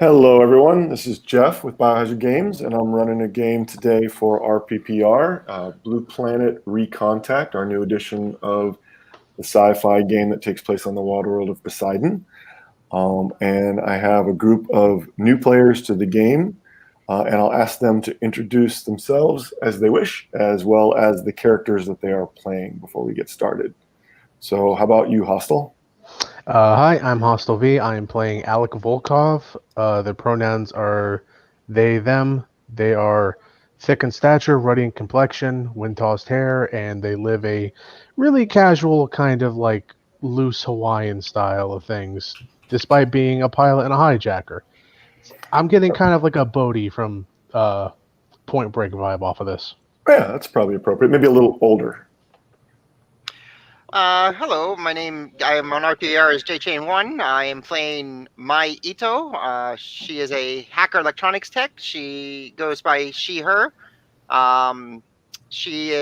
Hello, everyone. This is Jeff with Biohazard Games, and I'm running a game today for RPPR, Blue Planet Recontact, our new edition of the sci-fi game that takes place on the Waterworld of Poseidon. And I have a group of new players to the game, and I'll ask them to introduce themselves as they wish, as well as the characters that they are playing before we get started. So how about you, Hostel? Hi, I'm Hostel V. I am playing Alec Volkov. The pronouns are they, them. They are thick in stature, ruddy in complexion, wind-tossed hair, and they live a really casual, kind of like loose Hawaiian style of things, despite being a pilot and a hijacker. I'm getting kind of like a Bodhi from Point Break vibe off of this. Yeah, that's probably appropriate. Maybe a little older. Hello, I am on RPR as J-Chain1. I am playing Mai Ito. She is a hacker electronics tech. She goes by she, her. She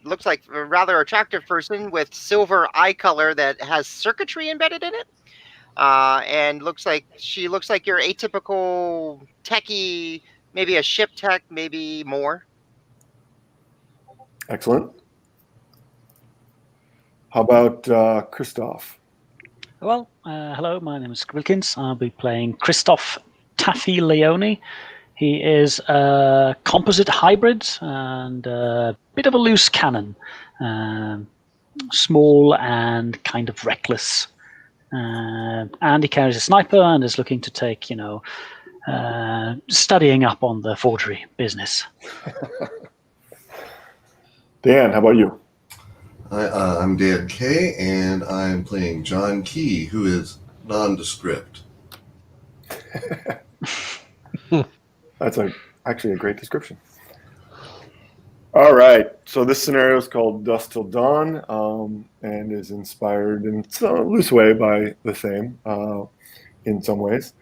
looks like a rather attractive person with silver eye color that has circuitry embedded in it. And she looks like your atypical techie, maybe a ship tech, maybe more. Excellent. How about Christoph? Hello, my name is Wilkins. I'll be playing Christoph Taffy Leone. He is a composite hybrid and a bit of a loose cannon. Small and kind of reckless. And he carries a sniper and is looking to take, studying up on the forgery business. Dan, how about you? Hi, I'm Dan Kay, and I'm playing John Key, who is nondescript. That's actually a great description. All right, so this scenario is called Dusk Till Dawn, and is inspired in some loose way by the same, in some ways.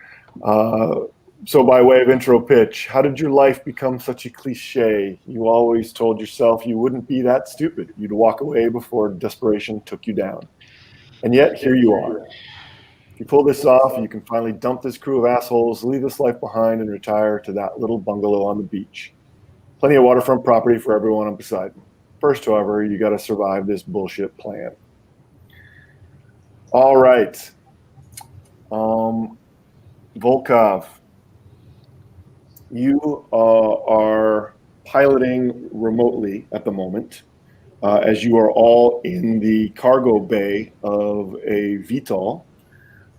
So by way of intro pitch, how did your life become such a cliche? You always told yourself you wouldn't be that stupid. You'd walk away before desperation took you down. And yet, here you are. If you pull this off, you can finally dump this crew of assholes, leave this life behind, and retire to that little bungalow on the beach. Plenty of waterfront property for everyone on Poseidon. First, however, you got to survive this bullshit plan. All right. Volkov, you are piloting remotely at the moment, as you are all in the cargo bay of a VTOL,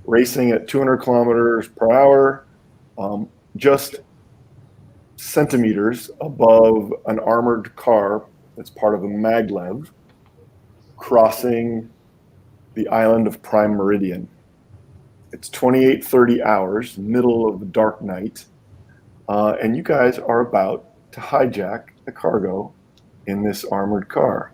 racing at 200 kilometers per hour, just centimeters above an armored car that's part of a maglev, crossing the island of Prime Meridian. It's 28:30 hours, middle of the dark night, and you guys are about to hijack the cargo in this armored car.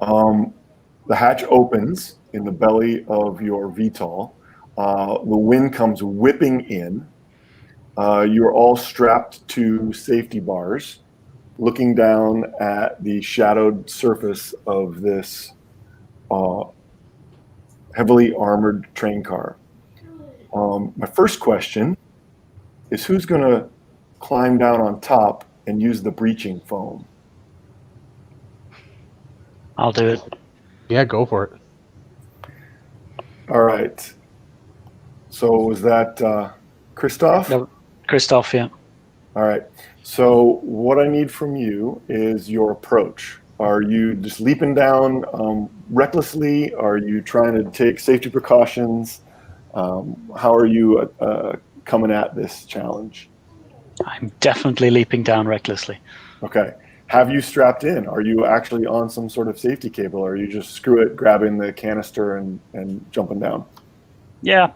The hatch opens in the belly of your VTOL. The wind comes whipping in. You're all strapped to safety bars, looking down at the shadowed surface of this heavily armored train car. My first question is, who's going to climb down on top and use the breaching foam? I'll do it. Yeah, go for it. All right. So was that Christoph? No, Christoph, yeah. All right. So what I need from you is your approach. Are you just leaping down recklessly? Are you trying to take safety precautions? How are you coming at this challenge? I'm definitely leaping down recklessly. Okay. Have you strapped in? Are you actually on some sort of safety cable? Or are you just screw it, grabbing the canister and jumping down? Yeah,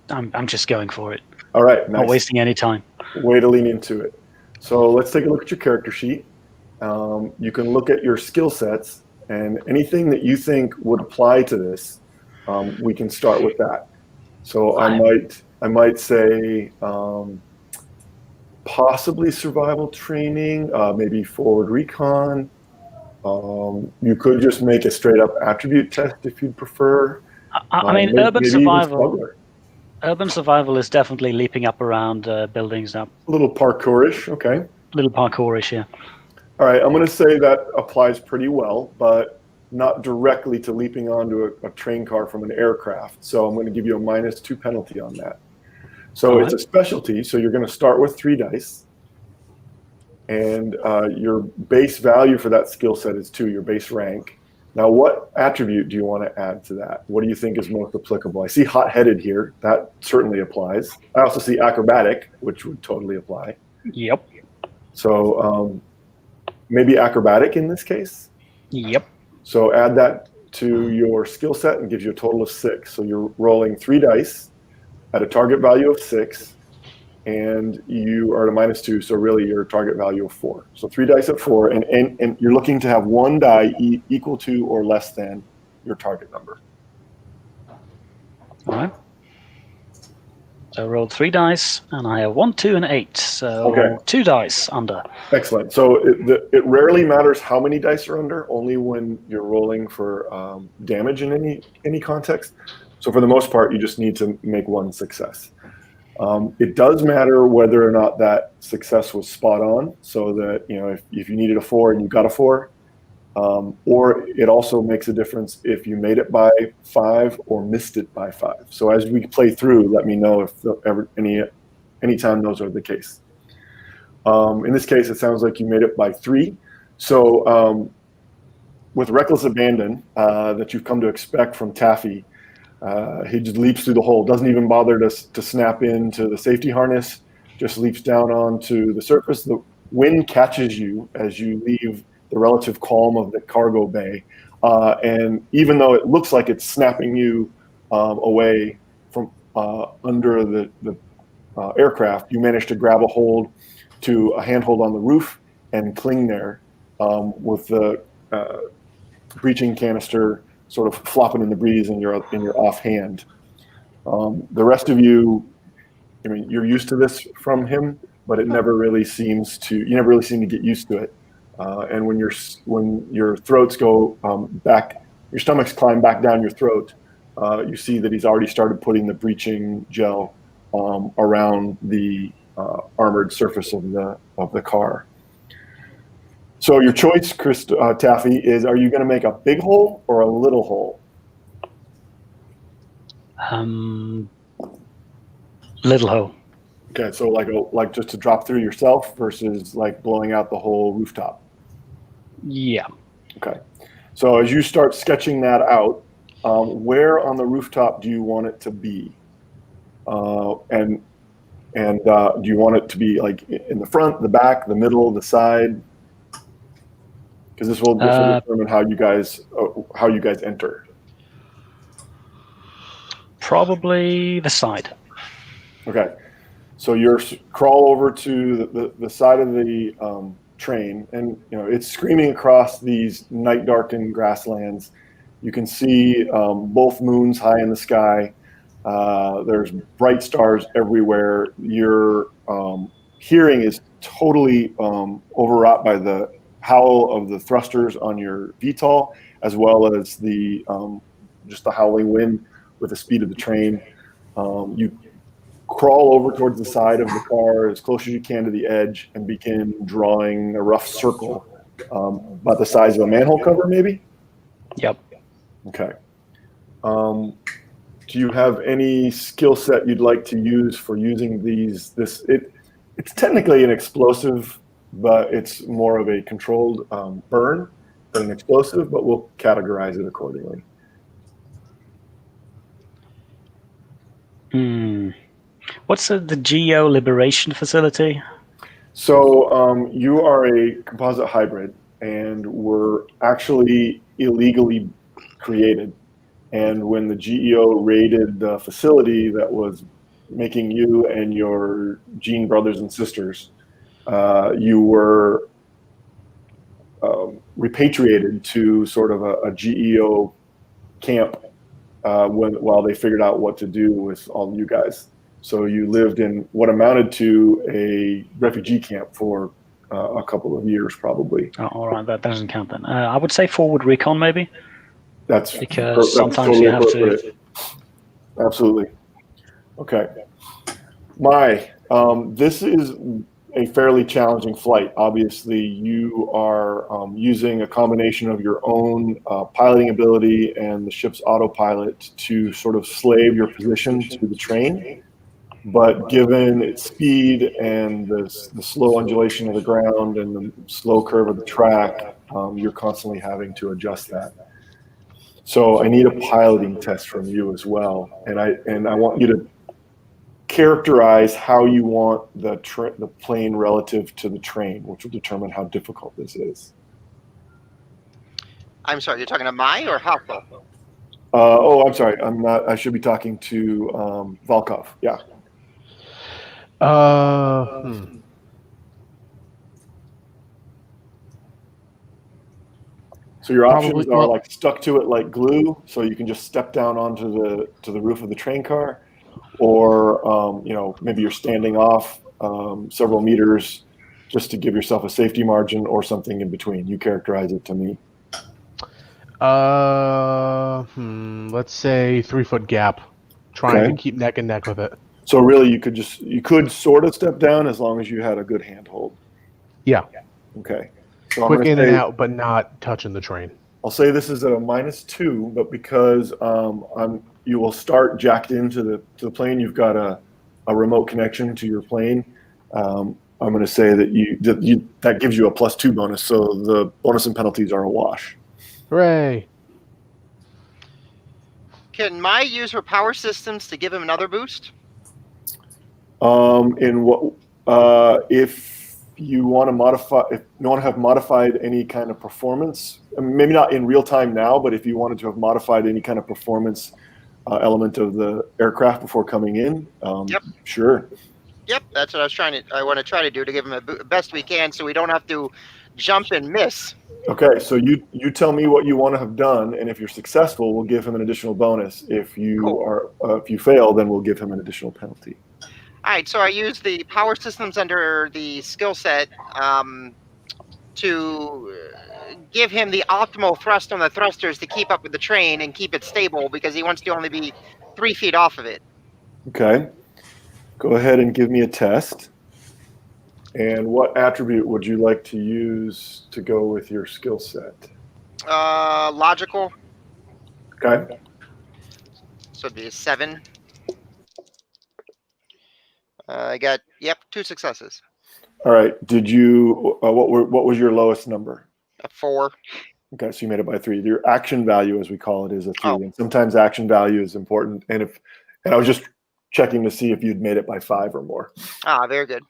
I'm just going for it. All right. Nice. Not wasting any time. Way to lean into it. So let's take a look at your character sheet. You can look at your skill sets, and anything that you think would apply to this, we can start with that. So I might say possibly survival training, maybe forward recon. You could just make a straight up attribute test if you'd prefer. I mean, urban survival. Urban survival is definitely leaping up around buildings now. A little parkourish, okay. Little parkourish, yeah. All right, I'm going to say that applies pretty well, but not directly to leaping onto a train car from an aircraft. So I'm going to give you a -2 penalty on that. So All it's a specialty, so you're going to start with 3 dice. And your base value for that skill set is 2, your base rank. Now, what attribute do you want to add to that? What do you think is most applicable? I see hot-headed here. That certainly applies. I also see acrobatic, which would totally apply. Yep. So maybe acrobatic in this case? Yep. So add that to your skill set and gives you a total of 6. So you're rolling 3 dice at a target value of 6, and you are at a -2, so really your target value of 4. So 3 dice at 4, and you're looking to have 1 die equal to or less than your target number. All right. So I rolled 3 dice, and I have 1, 2, and 8. So Okay. 2 dice under. Excellent. So it rarely matters how many dice are under, only when you're rolling for damage in any context. So for the most part, you just need to make 1 success. It does matter whether or not that success was spot on, so that if you needed a 4 and you got a 4, or it also makes a difference if you made it by 5 or missed it by 5. So as we play through, let me know if anytime those are the case. In this case, it sounds like you made it by 3. So with reckless abandon that you've come to expect from Taffy, he just leaps through the hole, doesn't even bother to snap into the safety harness, just leaps down onto the surface. The wind catches you as you leave the relative calm of the cargo bay. And even though it looks like it's snapping you away from under the aircraft, you manage to grab a hold to a handhold on the roof and cling there with the breaching canister sort of flopping in the breeze in your offhand. The rest of you, I mean, you're used to this from him, but you never really seem to get used to it. And when your throats go back, your stomachs climb back down your throat, you see that he's already started putting the breaching gel around the armored surface of the car. So your choice, Taffy, is: are you going to make a big hole or a little hole? Little hole. Okay, so like just to drop through yourself versus like blowing out the whole rooftop. Yeah. Okay, so as you start sketching that out, where on the rooftop do you want it to be? And do you want it to be like in the front, the back, the middle, the side? Because this will determine how you guys enter. Probably the side. Okay, so you're crawl over to the side of the train, and it's screaming across these night darkened grasslands. You can see both moons high in the sky. There's bright stars everywhere. Your hearing is totally overwrought by the howl of the thrusters on your VTOL, as well as the just the howling wind with the speed of the train. You crawl over towards the side of the car as close as you can to the edge and begin drawing a rough circle about the size of a manhole cover, maybe? Yep. Okay. Do you have any skill set you'd like to use for using these? It's technically an explosive, but it's more of a controlled burn than an explosive, but we'll categorize it accordingly. What's the Geo Liberation Facility? So you are a composite hybrid, and were actually illegally created. And when the GEO raided the facility that was making you and your gene brothers and sisters, you were repatriated to sort of a GEO camp while they figured out what to do with all you guys. So you lived in what amounted to a refugee camp for a couple of years, probably. Oh, all right, that doesn't count then. I would say forward recon, maybe. That's because sometimes totally you have to. Absolutely. Okay. This is a fairly challenging flight. Obviously, you are using a combination of your own piloting ability and the ship's autopilot to sort of slave your position to the train. But given its speed and the slow undulation of the ground and the slow curve of the track, you're constantly having to adjust that. So I need a piloting test from you as well, and I want you to characterize how you want the plane relative to the train, which will determine how difficult this is. I'm sorry, you're talking to Mai or Hopple? I'm sorry. I'm not. I should be talking to Volkov. Yeah. So your options are like stuck to it like glue, so you can just step down onto the roof of the train car, or maybe you're standing off several meters just to give yourself a safety margin, or something in between. You characterize it to me. Let's say 3-foot gap, trying to keep neck and neck with it. So really, you could sort of step down as long as you had a good handhold. Yeah. Okay. So quick in and out, but not touching the train. I'll say this is at a -2, but because you will start jacked into the plane, you've got a remote connection to your plane. I'm going to say that that gives you a +2 bonus, so the bonus and penalties are a wash. Hooray! Can Mai use her power systems to give him another boost? If you want to modify, if you want to have modified any kind of performance, maybe not in real time now, but if you wanted to have modified any kind of performance element of the aircraft before coming in, Yep. Sure. Yep, that's what I want to try to do, to give him the best we can, so we don't have to jump and miss. Okay, so you tell me what you want to have done, and if you're successful, we'll give him an additional bonus. If you fail, then we'll give him an additional penalty. All right, so I use the power systems under the skill set to give him the optimal thrust on the thrusters to keep up with the train and keep it stable, because he wants to only be 3 feet off of it. Okay. Go ahead and give me a test. And what attribute would you like to use to go with your skill set? Logical. Okay. So it'd be a 7. I got 2 successes. All right. Did you? What was your lowest number? A 4. Okay, so you made it by 3. Your action value, as we call it, is a 3. Oh. And sometimes action value is important. And I was just checking to see if you'd made it by 5 or more. Ah, very good.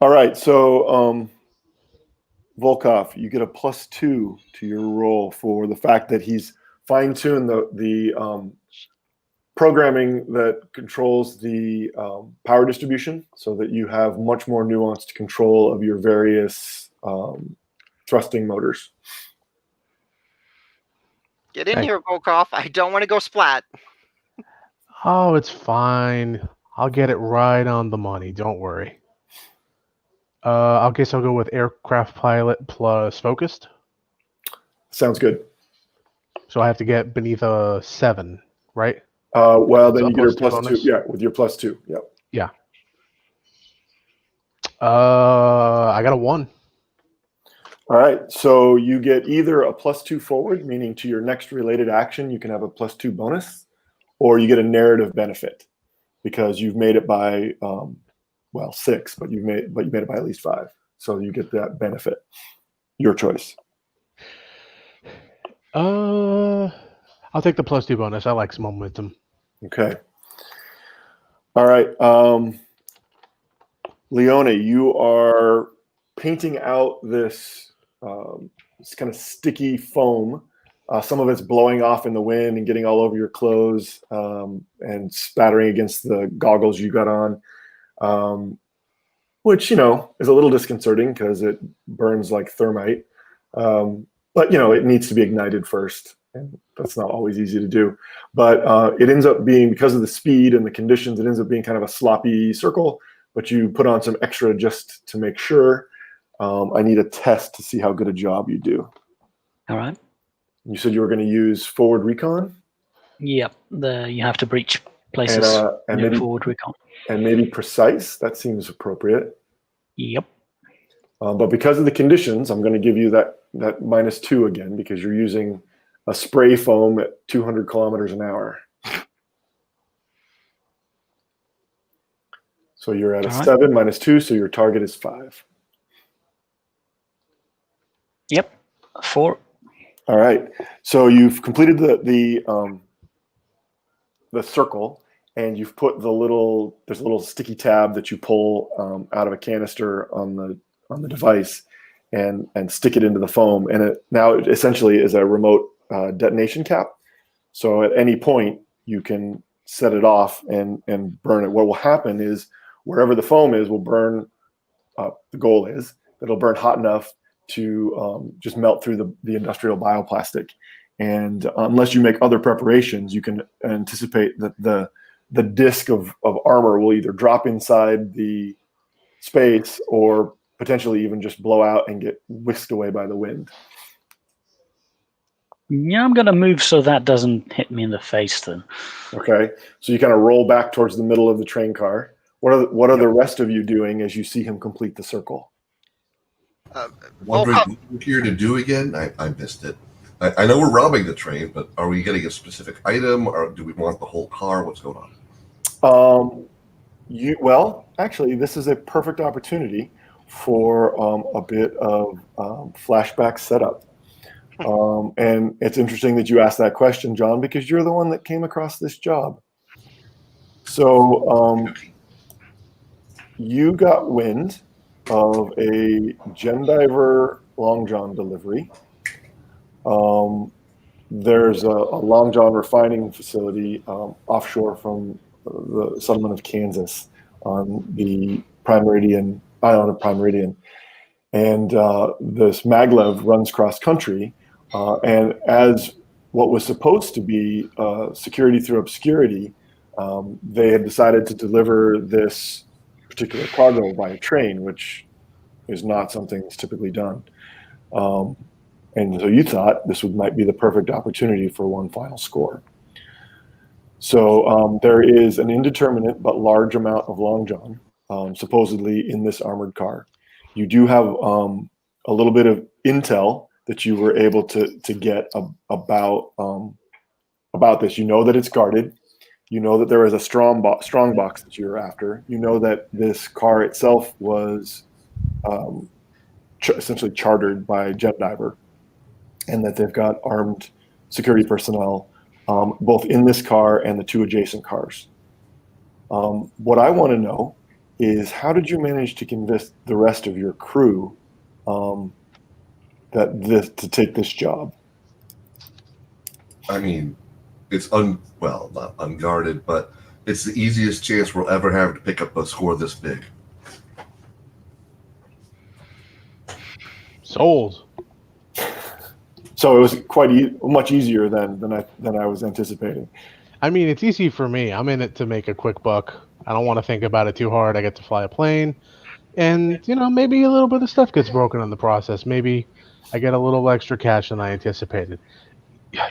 All right. So Volkov, you get a +2 to your roll for the fact that he's fine-tuned the programming that controls the power distribution, so that you have much more nuanced control of your various thrusting motors. Get in here, Volkov. I don't want to go splat. Oh, it's fine. I'll get it right on the money. Don't worry. I guess I'll go with aircraft pilot plus focused. Sounds good. So I have to get beneath a 7, right? Well, then So you get a +2 +2. bonus? Yeah, with your +2. Yep. Yeah. I got a 1. All right. So you get either a +2 forward, meaning to your next related action, you can have a +2 bonus, or you get a narrative benefit because you've made it by 6, but you made it by at least 5. So you get that benefit. Your choice. I'll take the +2 bonus. I like some momentum. Okay. All right. Leone, you are painting out this kind of sticky foam. Some of it's blowing off in the wind and getting all over your clothes and spattering against the goggles you got on, which, is a little disconcerting because it burns like thermite. But, it needs to be ignited first. And that's not always easy to do. But it ends up being, because of the speed and the conditions, it ends up being kind of a sloppy circle. But you put on some extra just to make sure. I need a test to see how good a job you do. All right. You said you were going to use forward recon? Yep. You have to breach Places and no maybe forward recon. and maybe precise. That seems appropriate. Yep. But because of the conditions, I'm going to give you that -2 again because you're using a spray foam at 200 kilometers an hour. So you're at a 7 -2, so your target is 5. Yep. 4. All right. So you've completed the circle, and you've put there's a little sticky tab that you pull out of a canister on the device, and stick it into the foam, and it essentially is a remote detonation cap. So at any point you can set it off and burn it. What will happen is wherever the foam is will burn. The goal is that it'll burn hot enough to just melt through the industrial bioplastic. And unless you make other preparations, you can anticipate that the disc of armor will either drop inside the space or potentially even just blow out and get whisked away by the wind. Yeah, I'm going to move so that doesn't hit me in the face then. Okay, so you kind of roll back towards the middle of the train car. What are the rest of you doing as you see him complete the circle? Wondering what we're here to do again? I missed it. I know we're robbing the train, but are we getting a specific item, or do we want the whole car? What's going on? Well, actually, this is a perfect opportunity for a bit of flashback setup. And it's interesting that you asked that question, John, because you're the one that came across this job. So you got wind of a Gendiver Long John delivery. There's a Long John refining facility offshore from the settlement of Kansas on the island of Prime Meridian. And this maglev runs cross country. And as what was supposed to be security through obscurity, they had decided to deliver this particular cargo by train, which is not something that's typically done. And so you thought this might be the perfect opportunity for one final score. So there is an indeterminate but large amount of Long John, supposedly in this armored car. You do have a little bit of intel that you were able to get about this. You know that it's guarded. You know that there is a strong box that you're after. You know that this car itself was essentially chartered by Gendiver, and that they've got armed security personnel both in this car and the 2 adjacent cars. What I want to know is, how did you manage to convince the rest of your crew to take this job? I mean, it's not unguarded, but it's the easiest chance we'll ever have to pick up a score this big. Sold. So it was quite much easier than I was anticipating. I mean, it's easy for me. I'm in it to make a quick buck. I don't want to think about it too hard. I get to fly a plane, and maybe a little bit of stuff gets broken in the process. Maybe I get a little extra cash than I anticipated.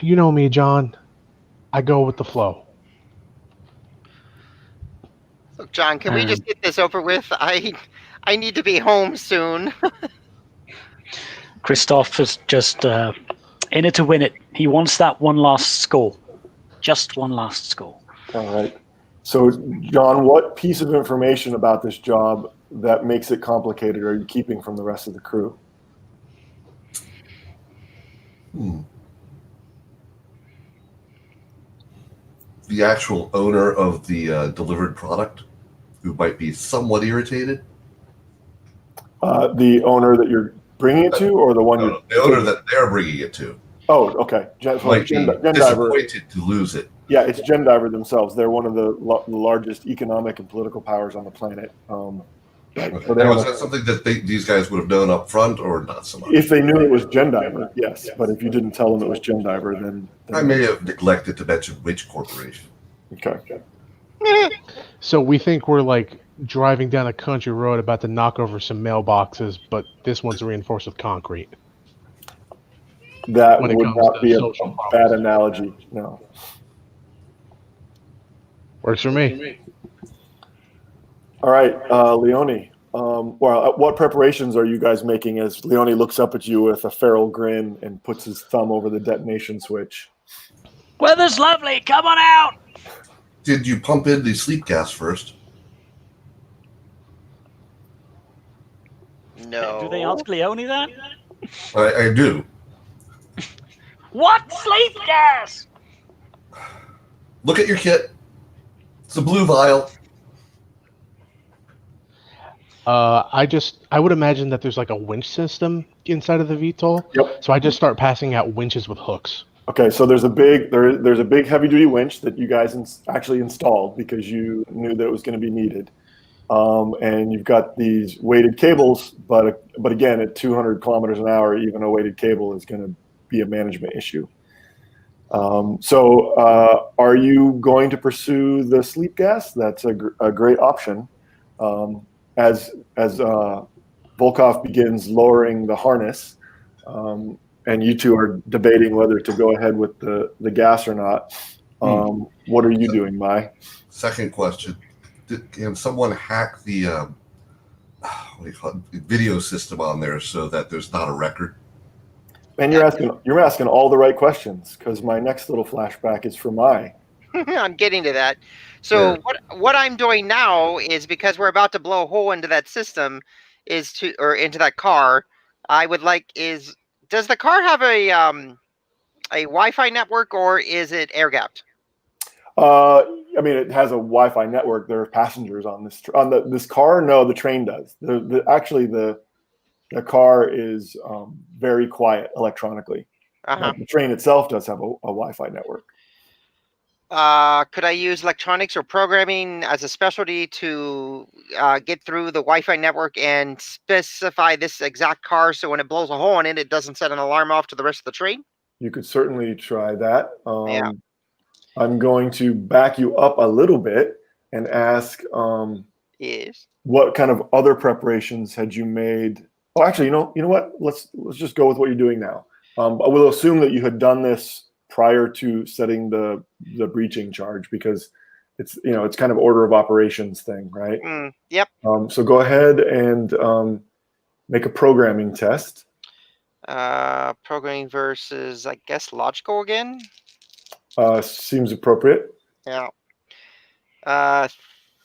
You know me, John. I go with the flow. Look, John, can we just get this over with? I need to be home soon. Christoph is just in it to win it. He wants that one last score. Just one last score. All right. So, John, what piece of information about this job that makes it complicated are you keeping from the rest of the crew? The actual owner of the delivered product, who might be somewhat irritated. The owner that you're bringing it to, or the one you're... The owner that they're bringing it to. Oh, okay. Might be disappointed to lose it. Yeah, it's Gendiver themselves. They're one of the largest economic and political powers on the planet. So was that something that these guys would have known up front, or not so much? If they knew it was Gendiver, yes. But if you didn't tell them it was Gendiver, then I may have neglected to mention which corporation. Okay. So we think we're driving down a country road about to knock over some mailboxes, but this one's reinforced with concrete. That would not be a bad analogy, no. Works for me. All right, Leone. Well, what preparations are you guys making as Leone looks up at you with a feral grin and puts his thumb over the detonation switch? Weather's lovely. Come on out. Did you pump in the sleep gas first? No. Do they ask Leone that? I do. What sleep gas? Look at your kit. It's a blue vial. I would imagine that there's like a winch system inside of the VTOL. Yep. So I just start passing out winches with hooks. Okay, so there's a big heavy duty winch that you guys actually installed because you knew that it was going to be needed, and you've got these weighted cables. But again, at 200 kilometers an hour, even a weighted cable is going to be a management issue. Are you going to pursue the sleep gas? That's a great option. As Volkov begins lowering the harness. And you two are debating whether to go ahead with the gas or not. What are you doing, Mai? Second question: can someone hack the what do you call it, video system on there so that there's not a record? And you're asking all the right questions because my next little flashback is for Mai. I'm getting to that. So what I'm doing now is because we're about to blow a hole into that system, into that car. I would like is. Does the car have a Wi-Fi network or is it air gapped? I mean, it has a Wi-Fi network. There are passengers on this car. No, the train does. The car is very quiet electronically. The train itself does have a Wi-Fi network. Could I use electronics or programming as a specialty to get through the Wi-Fi network and specify this exact car so when it blows a hole in it, it doesn't set an alarm off to the rest of the train? You could certainly try that. Yeah. I'm going to back you up a little bit and ask Yes. what kind of other preparations had you made? Oh, actually, you know what? Let's just go with what you're doing now. I will assume that you had done this prior to setting the breaching charge because it's kind of order of operations thing, right? Yep. So go ahead and make a programming test. Programming versus, I guess, logical again. Seems appropriate. Yeah.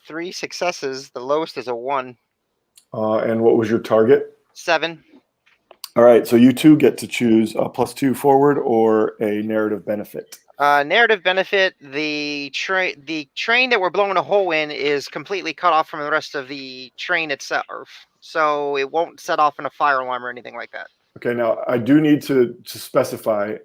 3 successes. The lowest is a 1. And what was your target? 7. All right, so you two get to choose a +2 forward or a narrative benefit. Narrative benefit, the train that we're blowing a hole in is completely cut off from the rest of the train itself. So it won't set off in a fire alarm or anything like that. Okay, now I do need to specify,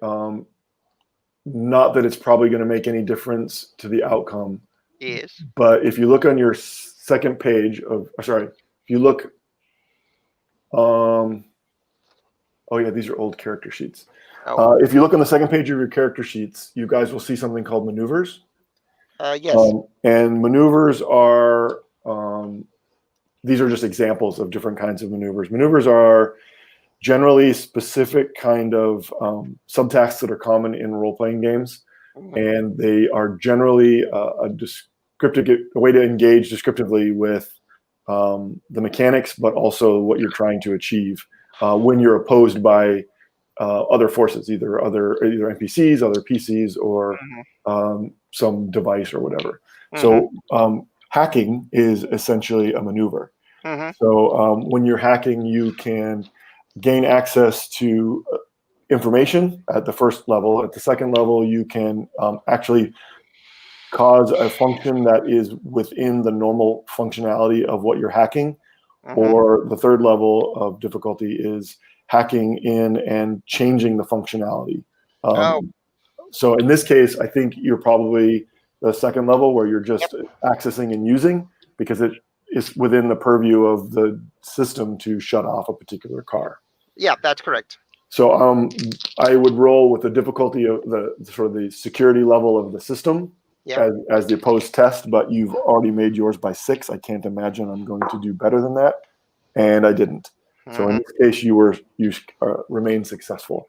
not that it's probably going to make any difference to the outcome. Yes. But if you look on your second page if you look, oh yeah, these are old character sheets. Oh. If you look on the second page of your character sheets, you guys will see something called maneuvers. Yes. And maneuvers are, these are just examples of different kinds of maneuvers. Maneuvers are generally specific kind of subtasks that are common in role-playing games. And they are generally a way to engage descriptively with the mechanics, but also what you're trying to achieve when you're opposed by other forces, either NPCs, other PCs, or some device or whatever. So hacking is essentially a maneuver. So when you're hacking, you can gain access to information at the first level. At the second level, you can actually cause a function that is within the normal functionality of what you're hacking. Or the third level of difficulty is hacking in and changing the functionality. So in this case, I think you're probably the second level where you're just accessing and using because it is within the purview of the system to shut off a particular car. Yeah, that's correct. So I would roll with the difficulty of the security level of the system as the opposed test, but you've already made yours by 6. I can't imagine I'm going to do better than that, and I didn't. So in this case, you remained successful,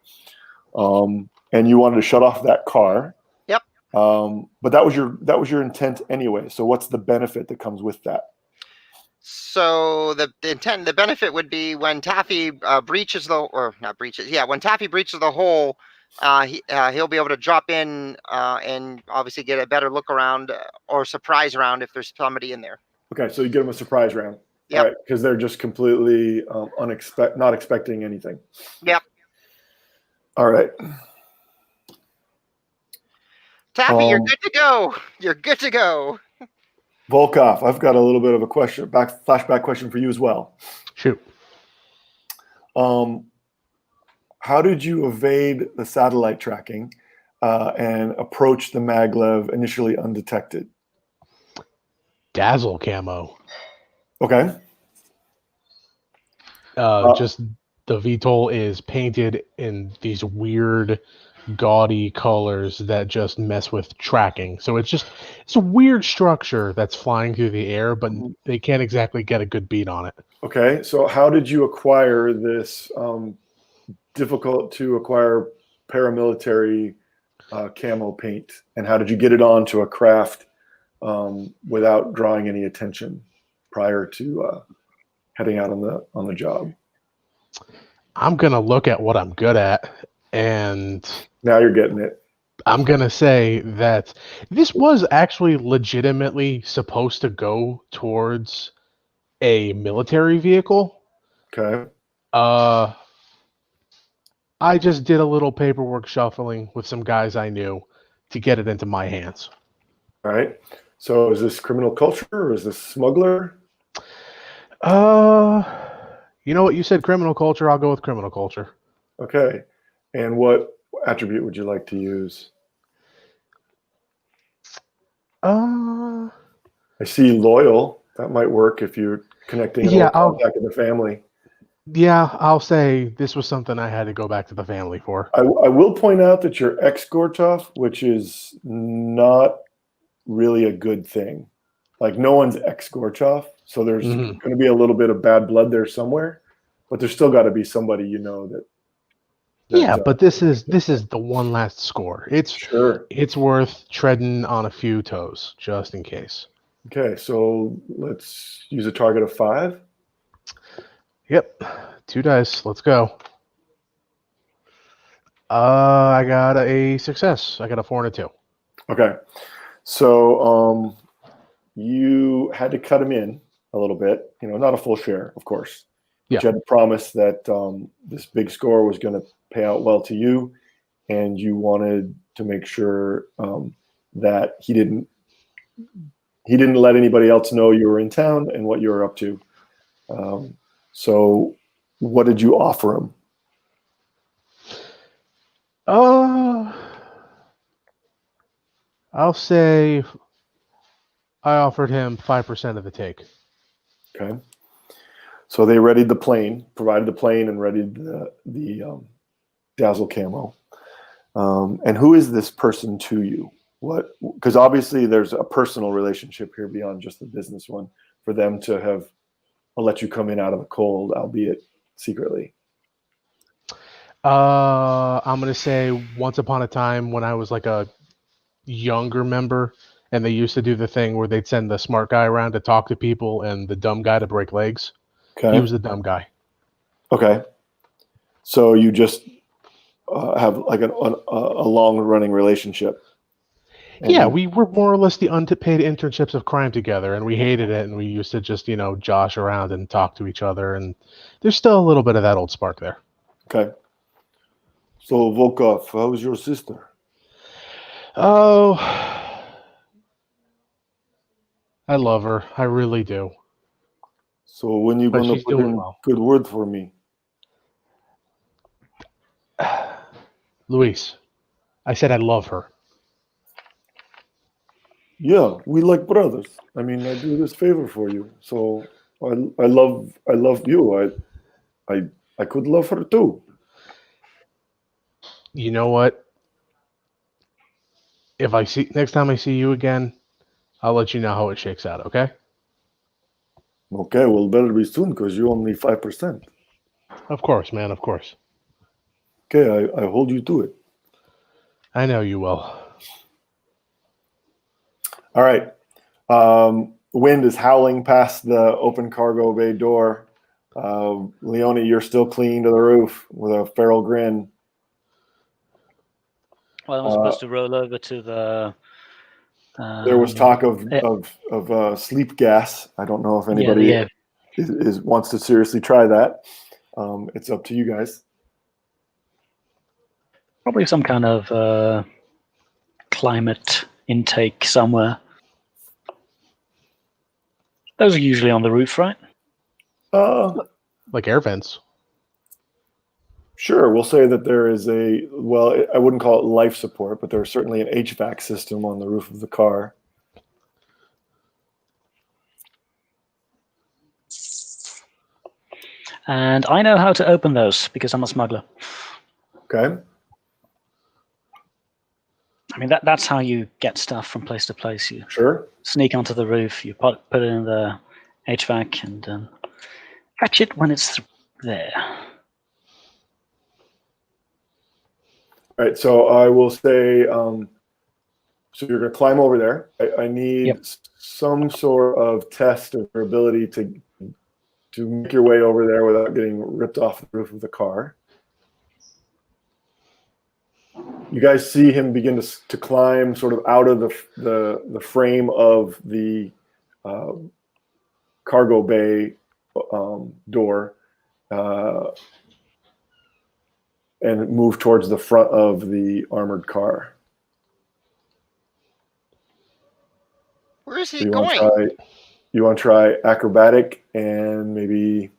and you wanted to shut off that car. Yep. But that was your intent anyway. So what's the benefit that comes with that? So the benefit would be when Taffy breaches when Taffy breaches the hole, he'll be able to drop in and obviously get a better look around or surprise round if there's somebody in there. Okay, so you give them a surprise round. Yep. All right, because they're just completely not expecting anything. Yep. All right. Taffy, you're good to go. You're good to go. Volkov, I've got a little bit of a flashback question for you as well. Shoot. How did you evade the satellite tracking and approach the maglev initially undetected? Dazzle camo. Okay. Just the VTOL is painted in these weird, gaudy colors that just mess with tracking. So it's a weird structure that's flying through the air, but they can't exactly get a good beat on it. Okay. So how did you acquire this difficult to acquire paramilitary camo paint, and how did you get it onto a craft without drawing any attention prior to heading out on the job? I'm gonna look at what I'm good at, and now you're getting it. I'm gonna say that this was actually legitimately supposed to go towards a military vehicle. Okay. I just did a little paperwork shuffling with some guys I knew to get it into my hands. All right. So is this criminal culture or is this smuggler? You know what? You said criminal culture. I'll go with criminal culture. Okay. And what attribute would you like to use? I see loyal. That might work if you're connecting an old contact in the family. Yeah, I'll say this was something I had to go back to the family for. I will point out that you're ex-Gortov, which is not really a good thing. Like, no one's ex-Gortov, so there's going to be a little bit of bad blood there somewhere, but there's still got to be somebody that yeah, but this is the one last score. It's worth treading on a few toes just in case. Okay, so let's use a target of 5. Yep, 2 dice. Let's go. I got a success. I got a 4 and a 2. Okay, so you had to cut him in a little bit. Not a full share, of course. Yeah. But you had to promise that this big score was going to pay out well to you, and you wanted to make sure that he didn't let anybody else know you were in town and what you were up to. So what did you offer him? I'll say I offered him 5% of the take. Okay. So they readied the plane, provided the plane, and readied the dazzle camo. And who is this person to you? Because obviously there's a personal relationship here beyond just the business one for them to have let you come in out of the cold, albeit secretly. I'm going to say once upon a time when I was like a younger member, and they used to do the thing where they'd send the smart guy around to talk to people and the dumb guy to break legs. Okay. He was the dumb guy. Okay. So you just have like a long-running relationship. Yeah, we were more or less the unpaid internships of crime together, and we hated it, and we used to just, josh around and talk to each other, and there's still a little bit of that old spark there. Okay. So, Volkov, how's your sister? Oh, I love her. I really do. So when you going to put in good word for me? Luis, I said I love her. Yeah, we like brothers. I mean, I do this favor for you, so I love you. I could love her too. You know what? If next time I see you again, I'll let you know how it shakes out. Okay? Okay. Well, better be soon because you're only 5%. Of course, man. Of course. Okay, I hold you to it. I know you will. All right. Wind is howling past the open cargo bay door. Leone, you're still clinging to the roof with a feral grin. Well, I'm supposed to roll over to the. There was talk of sleep gas. I don't know if anybody wants to seriously try that. It's up to you guys. Probably some kind of climate intake somewhere. Those are usually on the roof, right? Like air vents. Sure, we'll say that there is I wouldn't call it life support, but there's certainly an HVAC system on the roof of the car. And I know how to open those because I'm a smuggler. Okay. I mean, that's how you get stuff from place to place. You Sure. sneak onto the roof, you put it in the HVAC, and catch it when it's there. All right, so I will say, so you're going to climb over there. I need some sort of test of your ability to make your way over there without getting ripped off the roof of the car. You guys see him begin to climb sort of out of the frame of the cargo bay door and move towards the front of the armored car. Where is he So going? You want to try acrobatic and maybe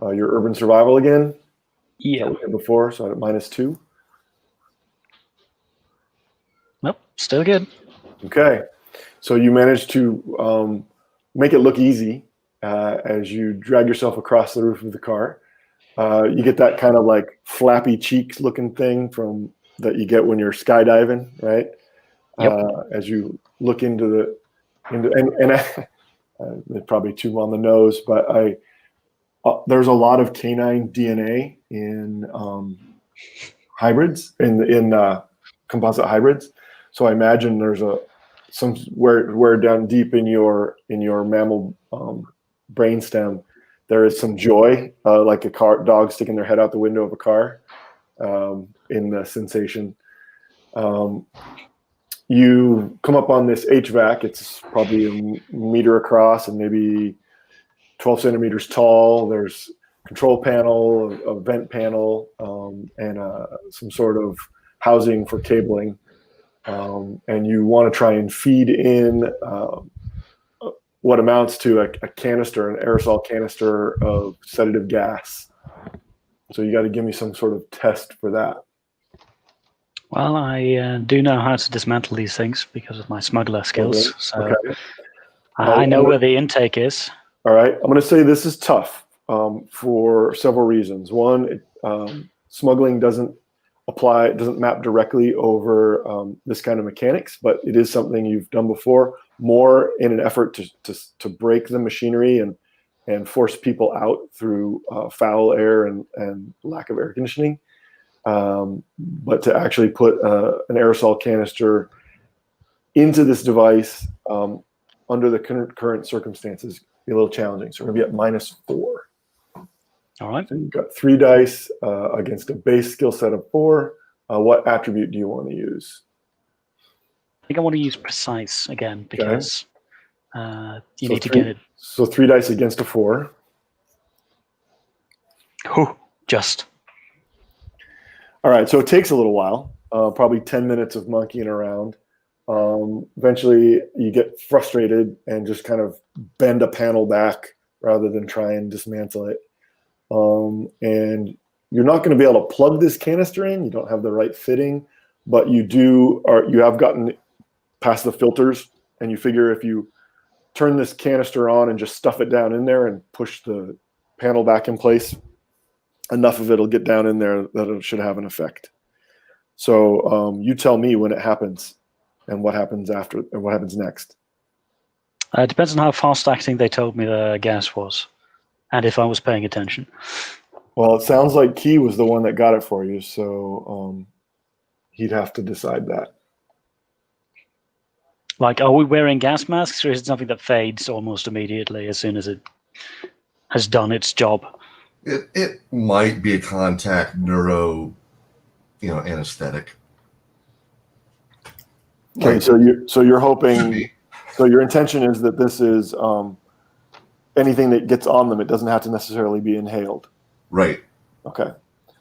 your urban survival again? Yeah. That we did before, so at -2. Nope, still good. Okay, so you managed to make it look easy as you drag yourself across the roof of the car. You get that kind of like flappy cheeks looking thing that you get when you're skydiving, right? Yep. As you look into it's probably too on the nose, but there's a lot of canine DNA in hybrids, in composite hybrids. So I imagine there's somewhere down deep in your mammal brainstem, there is some joy, like a dog sticking their head out the window of a car, in the sensation. You come up on this HVAC. It's probably a meter across and maybe 12 centimeters tall. There's a control panel, a vent panel, and some sort of housing for cabling. And you want to try and feed in what amounts to a canister, an aerosol canister of sedative gas. So you got to give me some sort of test for that. Well, I do know how to dismantle these things because of my smuggler skills. Okay. So Okay. I know where the intake is. All right. I'm going to say this is tough for several reasons. One, smuggling doesn't map directly over this kind of mechanics, but it is something you've done before, more in an effort to break the machinery and force people out through foul air and lack of air conditioning. But to actually put an aerosol canister into this device under the current circumstances be a little challenging. So we're going to be at -4. All right. So you've got 3 dice against a base skill set of 4. What attribute do you want to use? I think I want to use precise again because you need to three, get it. So 3 dice against a 4. Oh, just. All right, so it takes a little while, probably 10 minutes of monkeying around. Eventually, you get frustrated and just kind of bend a panel back rather than try and dismantle it. And you're not going to be able to plug this canister in. You don't have the right fitting, but you have gotten past the filters, and you figure if you turn this canister on and just stuff it down in there and push the panel back in place, enough of it will get down in there that it should have an effect. So you tell me when it happens and what happens after and what happens next. It depends on how fast acting they told me the gas was and if I was paying attention. Well, it sounds like Key was the one that got it for you, so he'd have to decide that. Like, are we wearing gas masks, or is it something that fades almost immediately as soon as it has done its job? It might be a contact neuro, anesthetic. Okay, Might so you're Should hoping. be. So your intention is that this is anything that gets on them. It doesn't have to necessarily be inhaled. Right. Okay.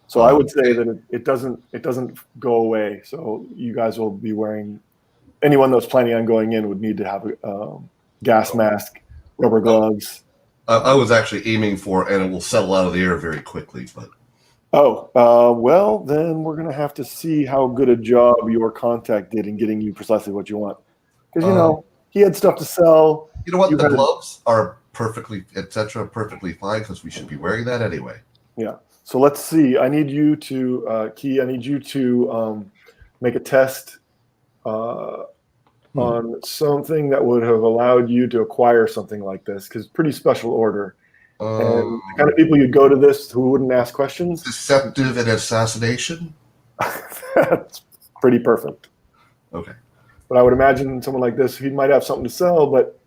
So I would say that it doesn't go away. So you guys will be wearing. Anyone that's planning on going in would need to have a gas mask, rubber gloves. I was actually aiming for, and it will settle out of the air very quickly. But Well, then we're gonna have to see how good a job your contact did in getting you precisely what you want. Because he had stuff to sell. you know what? You The had- gloves are perfectly fine because we should be wearing that anyway. Yeah. So let's see. I need you to Key. I need you to make a test on something that would have allowed you to acquire something like this, because pretty special order. And the kind of people you'd go to this who wouldn't ask questions. Deceptive and assassination. That's pretty perfect. Okay. But I would imagine someone like this, he might have something to sell, but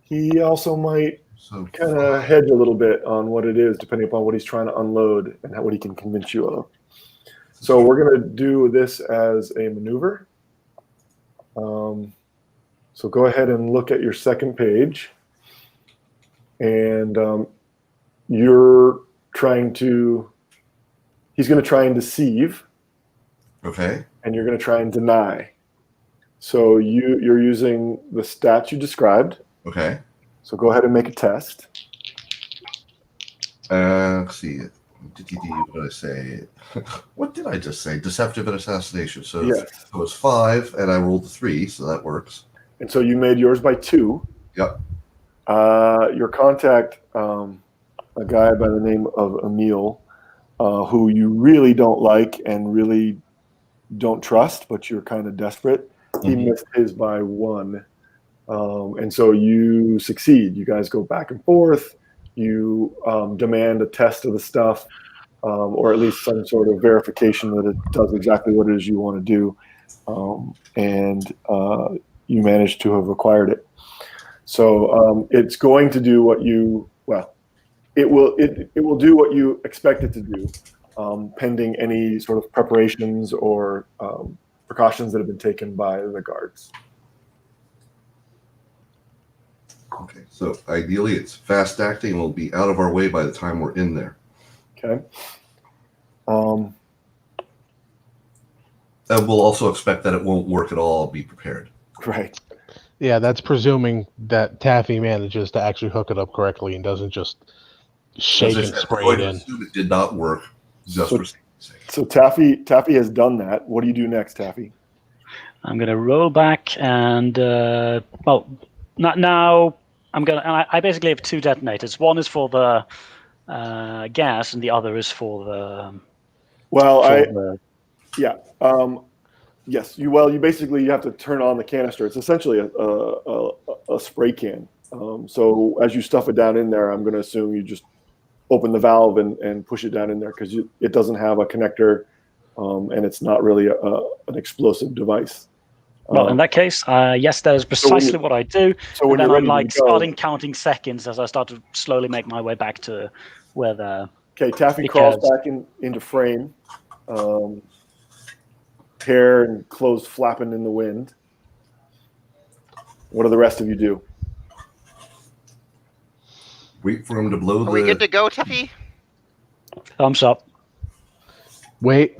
he also might So kind of hedge a little bit on what it is, depending upon what he's trying to unload and what he can convince you of. So we're going to do this as a maneuver. So go ahead and look at your second page. And he's going to try and deceive. Okay. And you're going to try and deny. So you're using the stats you described. Okay. So go ahead and make a test. Let's see. What did I say? What did I just say? Deceptive and assassination. So Yes. it was 5, and I rolled a 3, so that works. And so you made yours by 2. Yep. Your contact, a guy by the name of Emil, who you really don't like and really don't trust, but you're kind of desperate. He missed his by 1. And so you succeed. You guys go back and forth. You demand a test of the stuff, or at least some sort of verification that it does exactly what it is you want to do. And you manage to have acquired it. So it's going to do what it will do what you expect it to do, pending any sort of preparations or precautions that have been taken by the guards. Okay. So ideally, it's fast acting and will be out of our way by the time we're in there. Okay. And we'll also expect that it won't work at all. Be prepared. Right. Yeah, that's presuming that Taffy manages to actually hook it up correctly and doesn't just shake and spray it in. Assume it did not work. Just So- for safety's sake. So Taffy has done that. What do you do next, Taffy? I'm going to roll back and, not now. I basically have 2 detonators. One is for the gas, and the other is for the. Yes. You basically have to turn on the canister. It's essentially a spray can. So as you stuff it down in there, I'm going to assume you just open the valve and push it down in there, because it doesn't have a connector, and it's not really an explosive device. Well, in that case, yes, that is precisely what I do. So when And then you're I'm ready to go, starting counting seconds as I start to slowly make my way back to where the. okay, Taffy because- crawls back into frame, hair and clothes flapping in the wind. What do the rest of you do? Wait for him to blow Are we good to go, Tuffy? Thumbs up. Wait,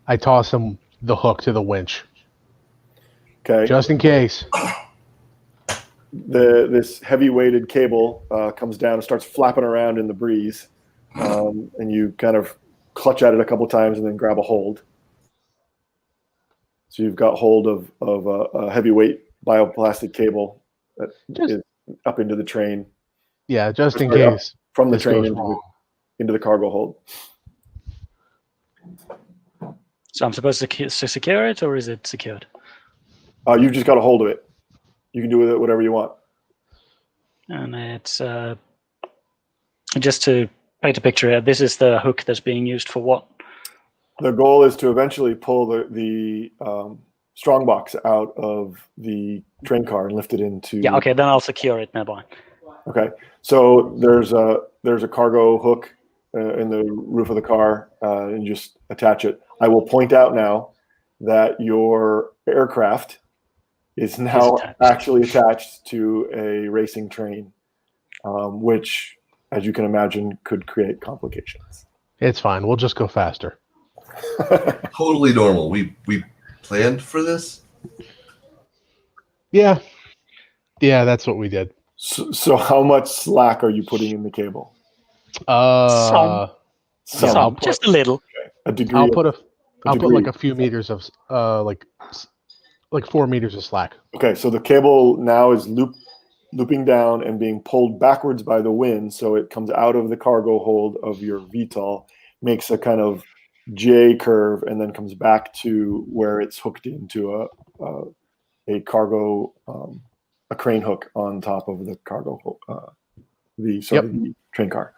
I toss him the hook to the winch, Okay. just in case. This heavy-weighted cable comes down and starts flapping around in the breeze, and you kind of clutch at it a couple times and then grab a hold. So you've got hold of a heavyweight bioplastic cable that is up into the train, Yeah, just in Sorry, case. from the this train goes wrong. into the cargo hold. So I'm supposed to secure it, or is it secured? You've just got a hold of it. You can do with it whatever you want. And it's just to paint a picture here. This is the hook that's being used for what? The goal is to eventually pull the strongbox out of the train car and lift it into. Yeah. Okay. Then I'll secure it nearby. Okay. So there's a cargo hook in the roof of the car, and just attach it. I will point out now that your aircraft is now actually attached to a racing train, which, as you can imagine, could create complications. It's fine. We'll just go faster. Totally normal. We planned for this. Yeah, that's what we did. So how much slack are you putting in the cable? Some, just a little. Okay. A degree. I'll put like a few meters of like 4 meters of slack. Okay, so the cable now is looping down and being pulled backwards by the wind, so it comes out of the cargo hold of your VTOL, makes a kind of J curve, and then comes back to where it's hooked into a cargo a crane hook on top of the cargo the train car.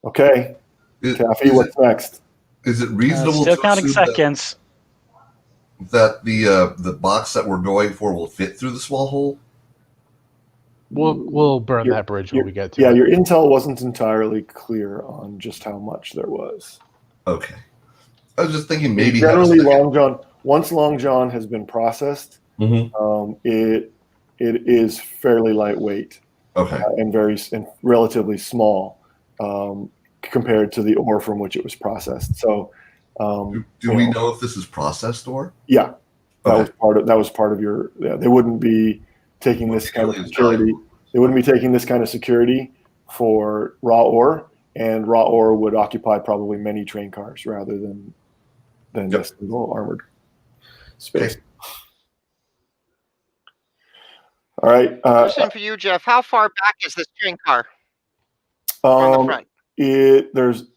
Okay, Taffy, what's next? Is it reasonable still to counting assume seconds that the box that we're going for will fit through the small hole? We'll burn that bridge when we get to it. Yeah, your intel wasn't entirely clear on just how much there was. Okay. I was just thinking maybe generally Long John, once Long John has been processed, it is fairly lightweight. Okay. And relatively small compared to the ore from which it was processed. So do we know if this is processed ore? Yeah. That was part of your they wouldn't be taking this kind of security. They wouldn't be taking this kind of security for raw ore, and raw ore would occupy probably many train cars rather than just a little armored space. Okay. All right. Question for you, Jeff. How far back is this train car from the front?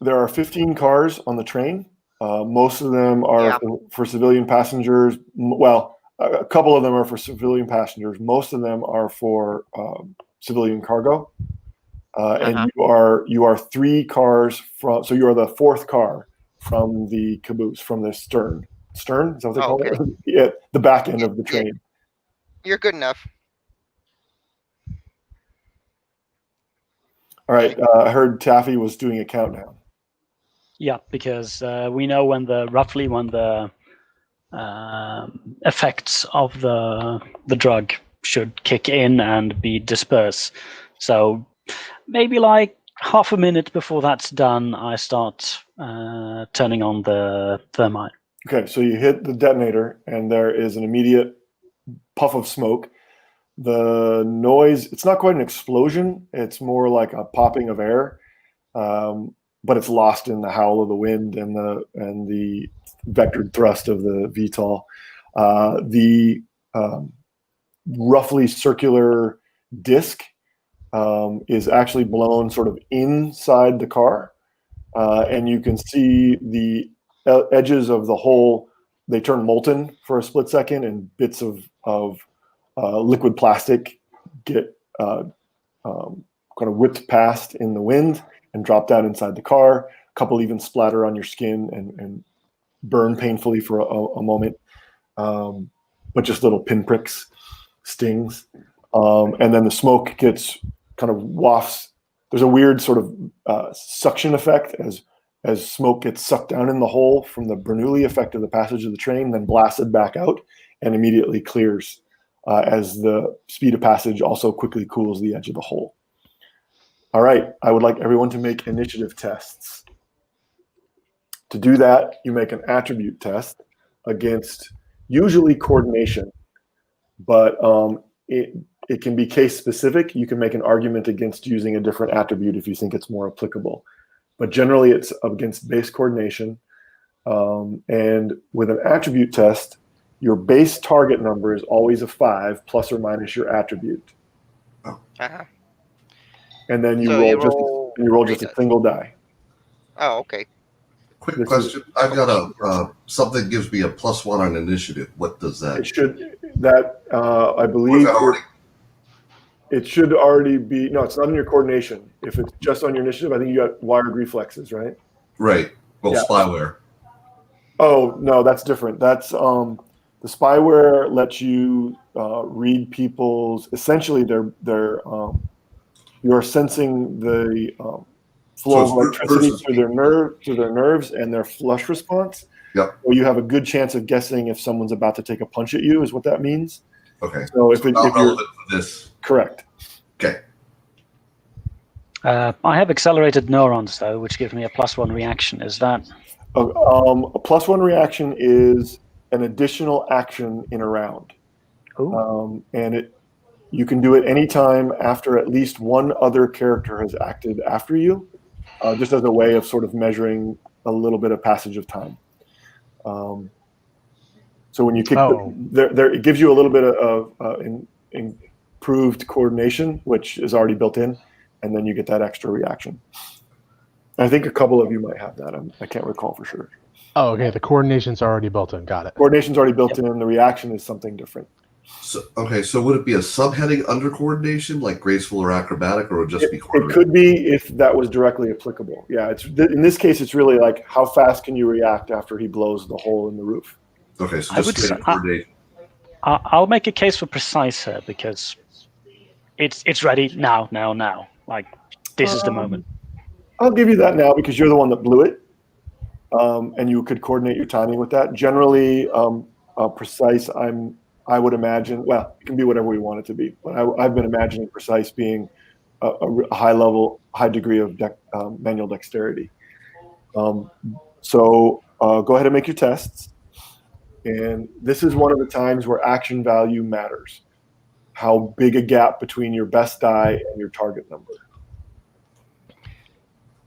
There are 15 cars on the train. Most of them are for civilian passengers. Well, a couple of them are for civilian passengers. Most of them are for civilian cargo. And you are 3 cars from. So you are the 4th car from the caboose, from the stern. Stern? Is that what they call it? Yeah, the back end of the train. You're good enough. All right. I heard Taffy was doing a countdown. Yeah, because we know roughly when the effects of the drug should kick in and be dispersed. So maybe like half a minute before that's done, I start turning on the thermite. Okay, so you hit the detonator, and there is an immediate puff of smoke. The noise, it's not quite an explosion. It's more like a popping of air, but it's lost in the howl of the wind and the vectored thrust of the VTOL. The roughly circular disc is actually blown sort of inside the car, and you can see the edges of the hole. They turn molten for a split second, and bits of liquid plastic get kind of whipped past in the wind and drop down inside the car. A couple even splatter on your skin and burn painfully for a moment, but just little pinpricks, stings. And then the smoke gets kind of wafts. There's a weird sort of suction effect as smoke gets sucked down in the hole from the Bernoulli effect of the passage of the train, then blasted back out and immediately clears as the speed of passage also quickly cools the edge of the hole. All right, I would like everyone to make initiative tests. To do that, you make an attribute test against usually coordination, but it can be case specific. You can make an argument against using a different attribute if you think it's more applicable. But generally, it's against base coordination. And with an attribute test, your base target number is always a 5 plus or minus your attribute. And then you roll just a single die. Oh, okay. Quick question. I've got a something gives me a +1 on initiative. What does that? I believe it should already be. No, it's not in your coordination. If it's just on your initiative, I think you got wired reflexes, right? Right. Well, spyware. Oh no, that's different. That's the The spyware lets you read people's. Essentially, you're sensing the flow of electricity through their nerves and their flush response. Yeah. So you have a good chance of guessing if someone's about to take a punch at you. Is what that means. Okay. So if not you're relevant to this. correct. Okay. I have accelerated neurons though, which give me a +1 reaction. Is that? A +1 reaction is an additional action in a round, and you can do it anytime after at least one other character has acted after you, just as a way of sort of measuring a little bit of passage of time. So when you kick, it gives you a little bit of improved coordination, which is already built in, and then you get that extra reaction. I think a couple of you might have that. I can't recall for sure. Oh, okay. The coordination's already built in. Got it. Coordination's already built in, and the reaction is something different. So would it be a subheading under coordination, like graceful or acrobatic, or would it just be coordination? It could be if that was directly applicable. Yeah, in this case, it's really like how fast can you react after he blows the hole in the roof. Okay, so just coordination. I'll make a case for precise here because it's ready now. Like this is the moment. I'll give you that now because you're the one that blew it, and you could coordinate your timing with that. Generally, precise. I would imagine. Well, it can be whatever we want it to be, but I've been imagining precise being a high degree of manual dexterity. So go ahead and make your tests. And this is one of the times where action value matters. How big a gap between your best die and your target number.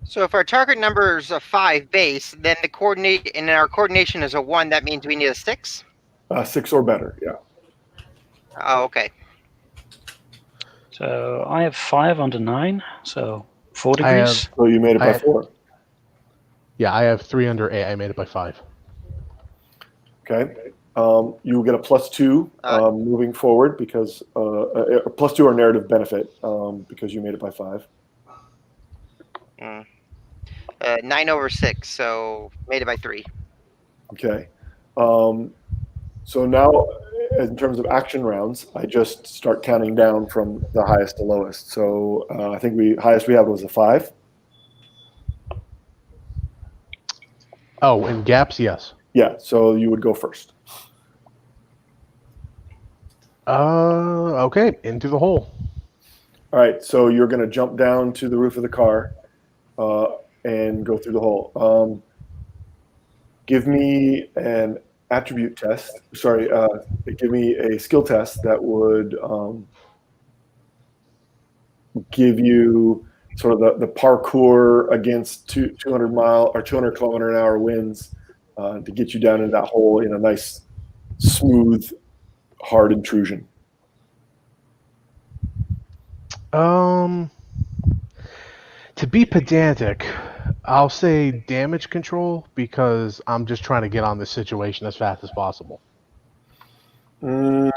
So if our target number is a 5 base, then our coordination is a 1. That means we need a 6. 6 or better, yeah. Oh, okay. So I have 5 under 9, so 4 degrees. So you made it by 4. Yeah, I have 3 under 8. I made it by 5. Okay. You will get a +2 moving forward because a +2 or narrative benefit because you made it by 5. 9 over 6, so made it by 3. Okay. So now, in terms of action rounds, I just start counting down from the highest to lowest. So I think highest we had was a 5. Oh, in gaps, yes. Yeah. So you would go first. Okay, into the hole. All right. So you're going to jump down to the roof of the car and go through the hole. Give me an attribute test. Sorry, give me a skill test that would give you sort of the parkour against 200-mile or 200-kilometer-an-hour winds to get you down into that hole in a nice, smooth, hard intrusion. To be pedantic, I'll say damage control because I'm just trying to get on this situation as fast as possible. I'm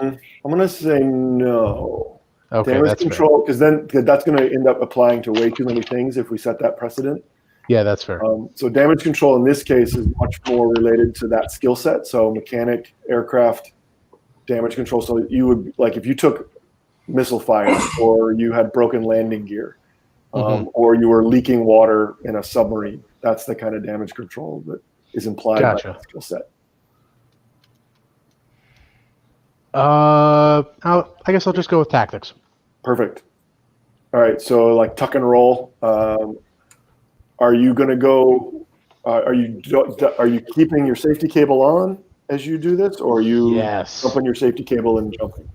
going to say no. Okay, damage that's control, because then that's going to end up applying to way too many things if we set that precedent. Yeah, that's fair. So damage control in this case is much more related to that skill set. So mechanic, aircraft, damage control. So you would, like, if you took missile fire or you had broken landing gear, or you were leaking water in a submarine, that's the kind of damage control that is implied by that skill set. I guess I'll just go with tactics. Perfect. All right. So like tuck and roll. Are you going to go? Are you keeping your safety cable on as you do this, or are you jumping your safety cable and jumping?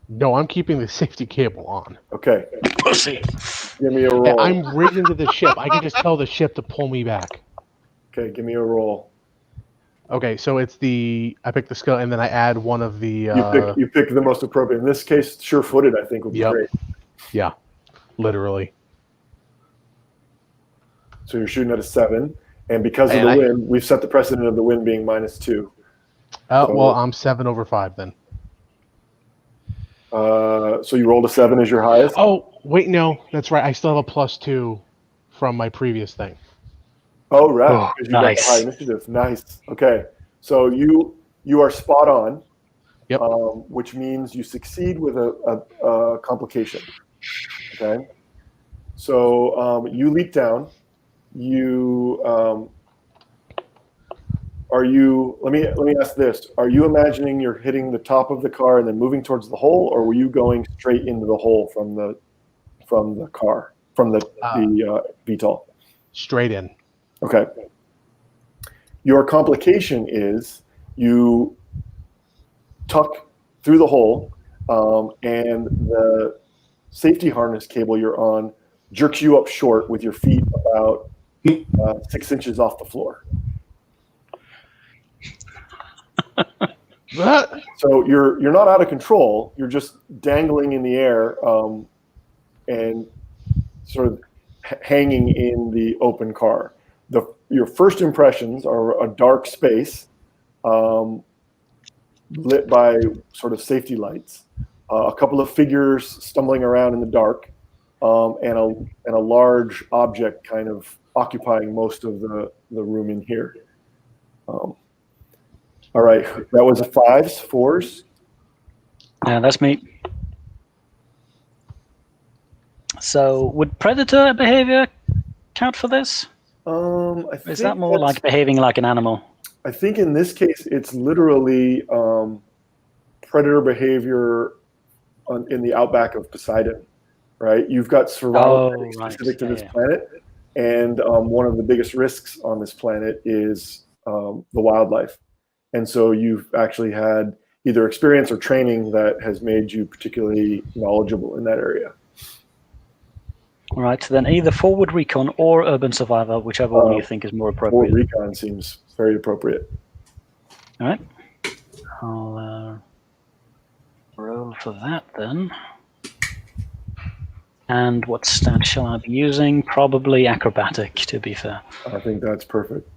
No, I'm keeping the safety cable on. Okay. Pussy. Give me a roll. Yeah, I'm rigged into the ship. I can just tell the ship to pull me back. Okay, give me a roll. Okay, so it's I pick the skill, and then I add one of the... You pick the most appropriate. In this case, sure-footed, I think, would be great. Yeah, literally. So you're shooting at a 7, and because of the wind, we've set the precedent of the wind being -2. Well, I'm 7 over 5 then. So you rolled a 7 as your highest? Oh, wait, no, that's right. I still have a +2 from my previous thing. Oh, right. Oh, nice. Got the high initiative. Nice. Okay. So you are spot on. Yep. Which means you succeed with a complication. Okay. So you leap down. You are you? Let me ask this: are you imagining you're hitting the top of the car and then moving towards the hole, or were you going straight into the hole from the car from the VTOL? Straight in. Okay. Your complication is you tuck through the hole, and the safety harness cable you're on jerks you up short with your feet about 6 inches off the floor. So you're not out of control. You're just dangling in the air and sort of hanging in the open car. Your first impressions are a dark space lit by sort of safety lights, a couple of figures stumbling around in the dark, and a large object kind of occupying most of the room in here. All right, that was a 5s, 4s. Yeah, that's me. So, would predator behavior count for this? Is that more like behaving like an animal? I think in this case, it's literally predator behavior in the outback of Poseidon, right? You've got survival specific to this planet, and one of the biggest risks on this planet is the wildlife. And so you've actually had either experience or training that has made you particularly knowledgeable in that area. All right, so then either forward recon or urban survival, whichever one you think is more appropriate. Forward recon seems very appropriate. All right. I'll roll for that then. And what stat shall I be using? Probably acrobatic, to be fair. I think that's perfect.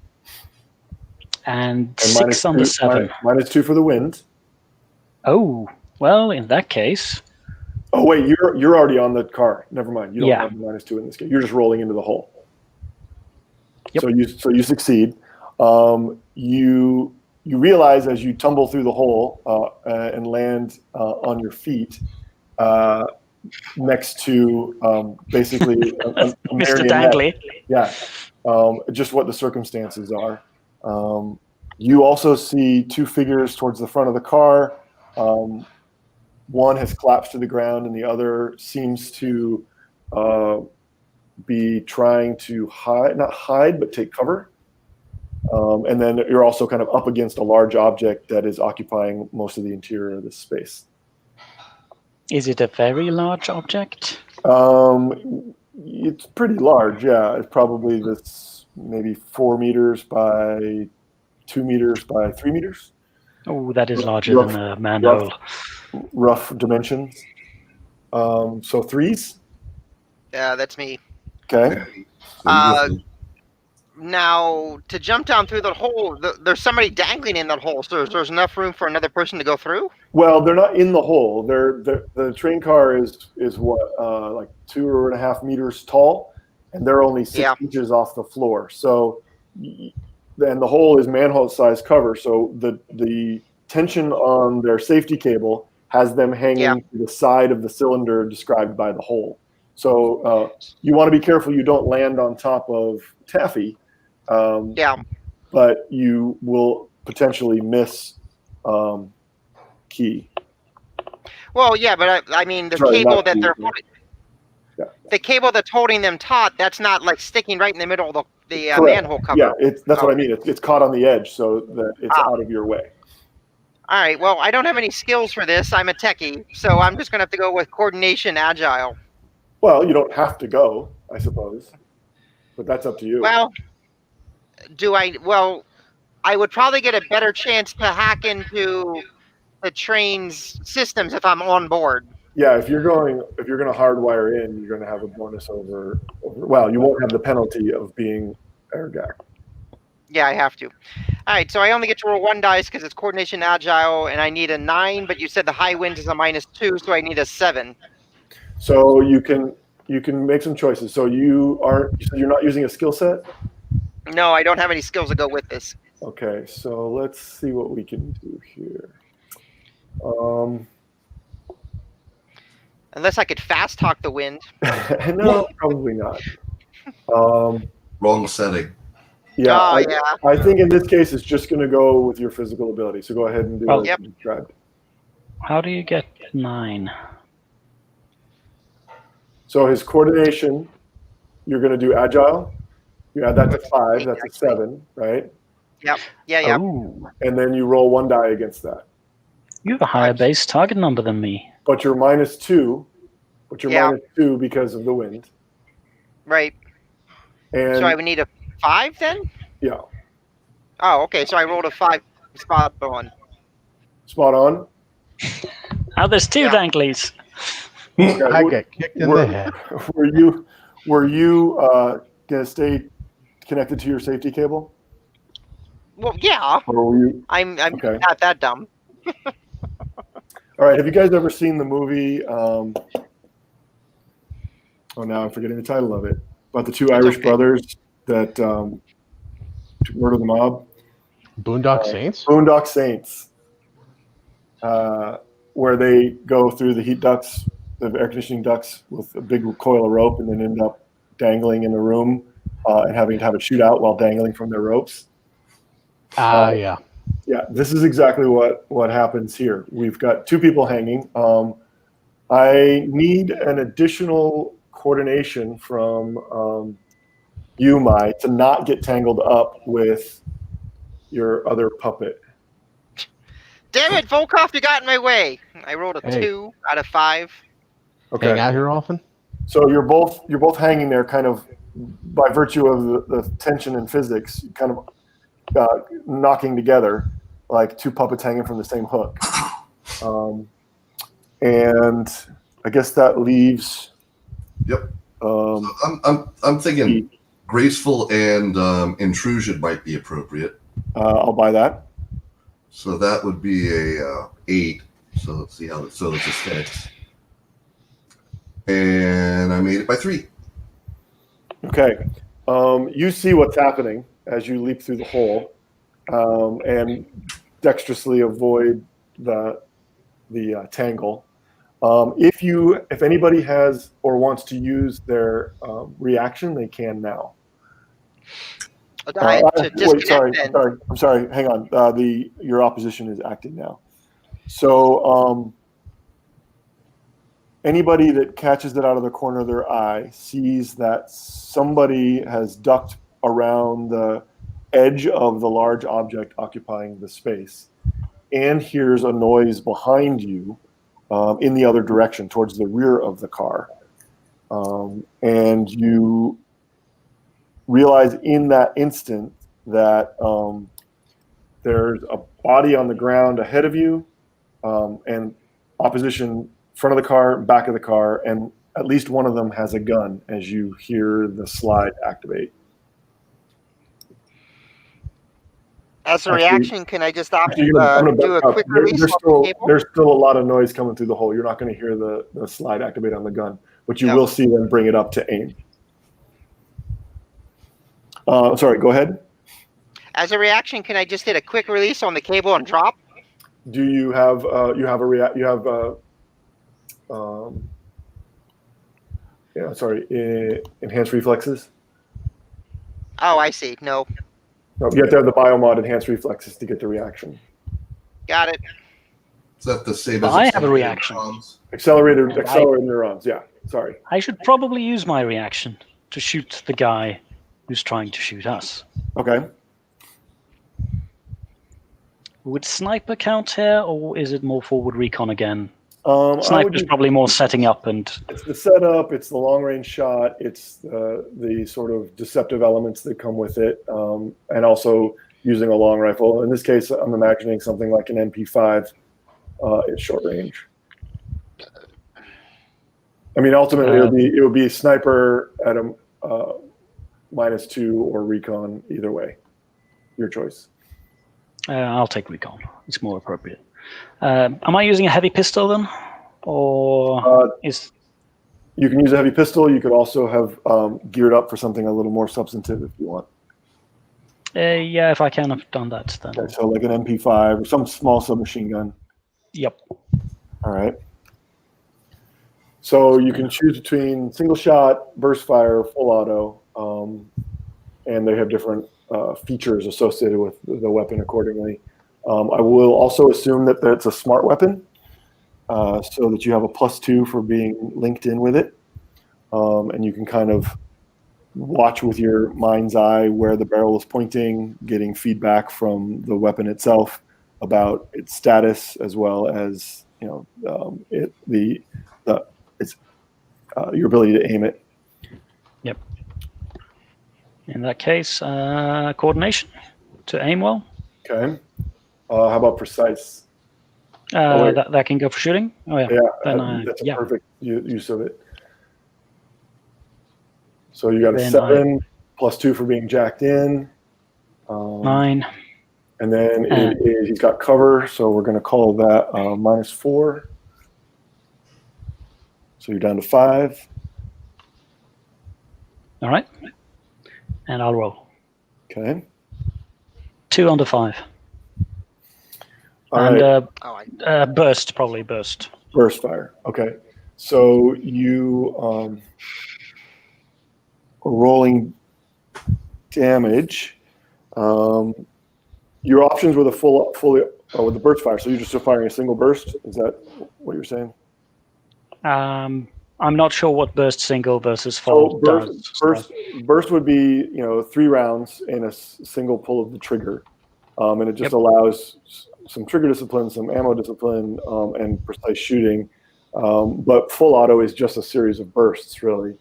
And 6 on the 7. -2 for the wind. Oh, well, in that case. Oh wait, you're already on the car. Never mind. You don't have the -2 in this case. You're just rolling into the hole. Yep. So you succeed. You realize as you tumble through the hole and land on your feet next to basically a Mr. Dangley. Yeah. Just what the circumstances are. You also see 2 figures towards the front of the car. One has collapsed to the ground, and the other seems to be trying to not hide, but take cover. And then you're also kind of up against a large object that is occupying most of the interior of this space. Is it a very large object? It's pretty large, yeah. It's probably this maybe 4 meters by 2 meters by 3 meters. Oh, that is larger than a manhole. Rough dimensions. So 3s? Yeah, that's me. Okay. Now, to jump down through the hole, there's somebody dangling in that hole, so there's enough room for another person to go through? Well, they're not in the hole. The train car is what, like 2.5 meters tall, and they're only 6 inches off the floor. So, and the hole is manhole-sized cover, so the tension on their safety cable has them hanging to the side of the cylinder described by the hole. So you want to be careful you don't land on top of Taffy. But you will potentially miss Key. Well, yeah, but I mean the cable that they're holding, the cable that's holding them taut, that's not like sticking right in the middle of the manhole cover. Yeah, that's what I mean. It's caught on the edge, so that it's out of your way. All right. Well, I don't have any skills for this. I'm a techie, so I'm just gonna have to go with coordination, agile. Well, you don't have to go, I suppose, but that's up to you. Well, I would probably get a better chance to hack into the train's systems if I'm on board. Yeah, if you're going to hardwire in, you're going to have a bonus over. Well, you won't have the penalty of being air gapped. Yeah, I have to. All right, so I only get to roll 1 dice because it's coordination, agile, and I need a 9. But you said the high winds is a -2, so I need a 7. So you can make some choices. So you're not using a skill set? No, I don't have any skills to go with this. Okay, so let's see what we can do here. Unless I could fast talk the wind. No, probably not. Wrong setting. Yeah, Oh, I, yeah. I think in this case it's just going to go with your physical ability. So go ahead and do Well, as yep. you described. How do you get 9? So his coordination, you're going to do agile. You add that to 5. That's a 7, right? Yep. Yeah. Oh, And then you roll 1 die against that. you have a higher base target number than me. But you're -2. But you're Yeah. -2 because of the wind. Right. And So I would need a 5 then? yeah, Oh, okay. So I rolled a 5 spot on. spot on. Oh, there's 2 Yeah. Dankleys. Okay, I get kicked in the head. Were you going to stay connected to your safety cable? Well, yeah. Or were you? I'm Okay. not that dumb. All right. Have you guys ever seen the movie? Oh, now I'm forgetting the title of it. About the 2 Irish okay. brothers that murder the mob. Boondock Saints? Boondock Saints. Where they go through the heat ducts, the air conditioning ducts, with a big coil of rope, and then end up dangling in the room and having to have a shootout while dangling from their ropes. Yeah. Yeah, this is exactly what happens here. We've got 2 people hanging. I need an additional coordination from you, Mai, to not get tangled up with your other puppet. Damn it, Volkov, you got in my way. I rolled a Hey. 2 out of 5. Okay. Hang out here often? So you're both hanging there, kind of by virtue of the tension in physics, kind of knocking together like 2 puppets hanging from the same hook. And I guess that leaves. Yep. Um, I'm thinking graceful and intrusion might be appropriate. I'll buy that. So that would be a 8. So let's see how. So it's a 6. And I made it by 3. Okay. You see what's happening as you leap through the hole and dexterously avoid the tangle. If anybody has or wants to use their reaction, they can now. I to disconnect then. I'm sorry. Hang on. Your opposition is acting now. So anybody that catches it out of the corner of their eye sees that somebody has ducked around the edge of the large object occupying the space and hears a noise behind you in the other direction, towards the rear of the car. And you realize in that instant that there's a body on the ground ahead of you and opposition front of the car, back of the car, and at least one of them has a gun as you hear the slide activate. As a reaction, can I just I'm gonna do a quick release there's on the cable? there's still a lot of noise coming through the hole. You're not going to hear the slide activate on the gun, but you Yep. will see them bring it up to aim. Sorry, go ahead. As a reaction, can I just hit a quick release on the cable and drop? Do you have enhanced reflexes? Oh, I see. No. No, you have to have the biomod enhanced reflexes to get the reaction. Got it. Is that the same But as I have a accelerated reaction. neurons? Accelerated I- neurons. Yeah, sorry. I should probably use my reaction to shoot the guy who's trying to shoot us. Okay. Would sniper count here, or is it more forward recon again? I would Sniper's do- probably more setting up and It's the setup, it's the long range shot, it's the sort of deceptive elements that come with it, and also using a long rifle. In this case, I'm imagining something like an MP5 at short range. I mean, ultimately, it would be sniper at a -2 or recon, either way. Your choice. I'll take recon. It's more appropriate. Am I using a heavy pistol then, or is? You can use a heavy pistol. You could also have geared up for something a little more substantive if you want. Yeah, if I can have done that, then. Okay, so like an MP5 or some small submachine gun. Yep. All right. So you can choose between single shot, burst fire, full auto, and they have different features associated with the weapon accordingly. I will also assume that that's a smart weapon, so that you have a +2 for being linked in with it, and you can kind of watch with your mind's eye where the barrel is pointing, getting feedback from the weapon itself about its status, as well as your ability to aim it. Yep. In that case, coordination to aim well. Okay. How about precise? wait. That can go for shooting. Oh yeah. Yeah, that's a perfect use of it. So you got a Then 7 +2 for being jacked in. 9. And then he's got cover, so we're going to call that -4. So you're down to 5. All right. And I'll roll. Okay. 2 under 5. All and right. Burst, probably burst. Burst fire. Okay. So you are rolling damage. Your options with with the burst fire. So you're just firing a single burst. Is that what you're saying? I'm not sure what burst single versus full does. Burst would be 3 rounds in a single pull of the trigger, and it just allows some trigger discipline, some ammo discipline, and precise shooting. But full auto is just a series of bursts, really,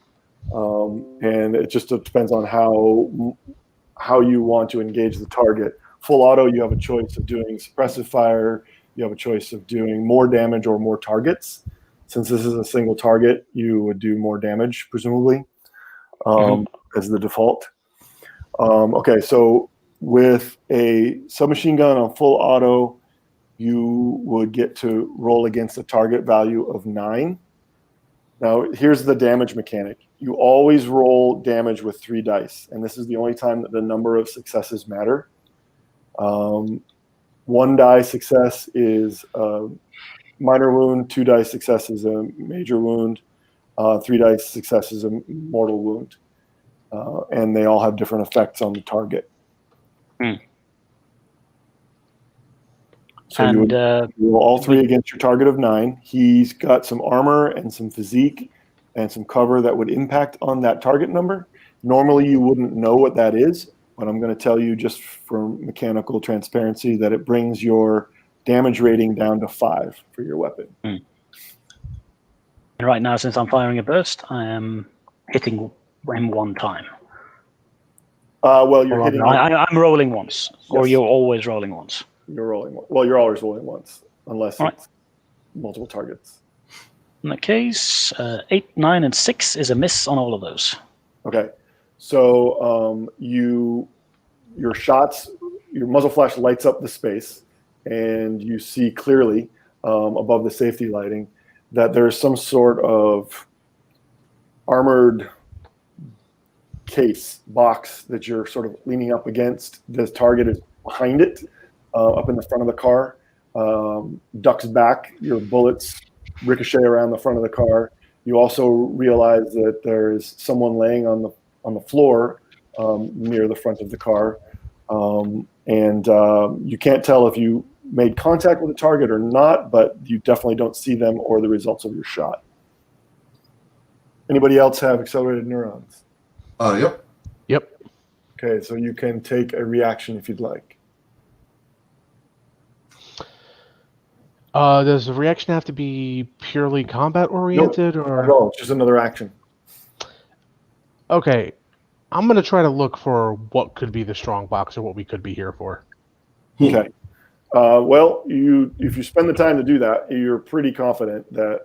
and it just depends on how you want to engage the target. Full auto, you have a choice of doing suppressive fire. You have a choice of doing more damage or more targets. Since this is a single target, you would do more damage, presumably, as the default. Okay, so with a submachine gun on full auto, you would get to roll against a target value of 9. Now, here's the damage mechanic. You always roll damage with 3 dice, and this is the only time that the number of successes matter. 1 die success is a minor wound, 2 die success is a major wound, 3 dice success is a mortal wound, and they all have different effects on the target. So you would roll all 3 against your target of 9. He's got some armor and some physique and some cover that would impact on that target number. Normally you wouldn't know what that is, but I'm going to tell you just for mechanical transparency that it brings your damage rating down to 5 for your weapon. And right now, since I'm firing a burst, I am hitting him 1 time. Well, you're hitting. I'm rolling once, or you're always rolling once. You're rolling. Well, you're always rolling once, unless it's multiple targets. In that case, 8, 9, and 6 is a miss on all of those. Okay, so your shots, your muzzle flash lights up the space, and you see clearly above the safety lighting that there's some sort of armored box that you're sort of leaning up against. The target is behind it, up in the front of the car. Ducks back, your bullets ricochet around the front of the car. You also realize that there is someone laying on the floor near the front of the car, and you can't tell if you made contact with the target or not, but you definitely don't see them or the results of your shot. Anybody else have accelerated neurons? Yep. Okay, so you can take a reaction if you'd like. Does the reaction have to be purely combat oriented, or no? It's just another action. Okay, I'm gonna try to look for what could be the strong box or what we could be here for. Okay. Well, if you spend the time to do that, you're pretty confident that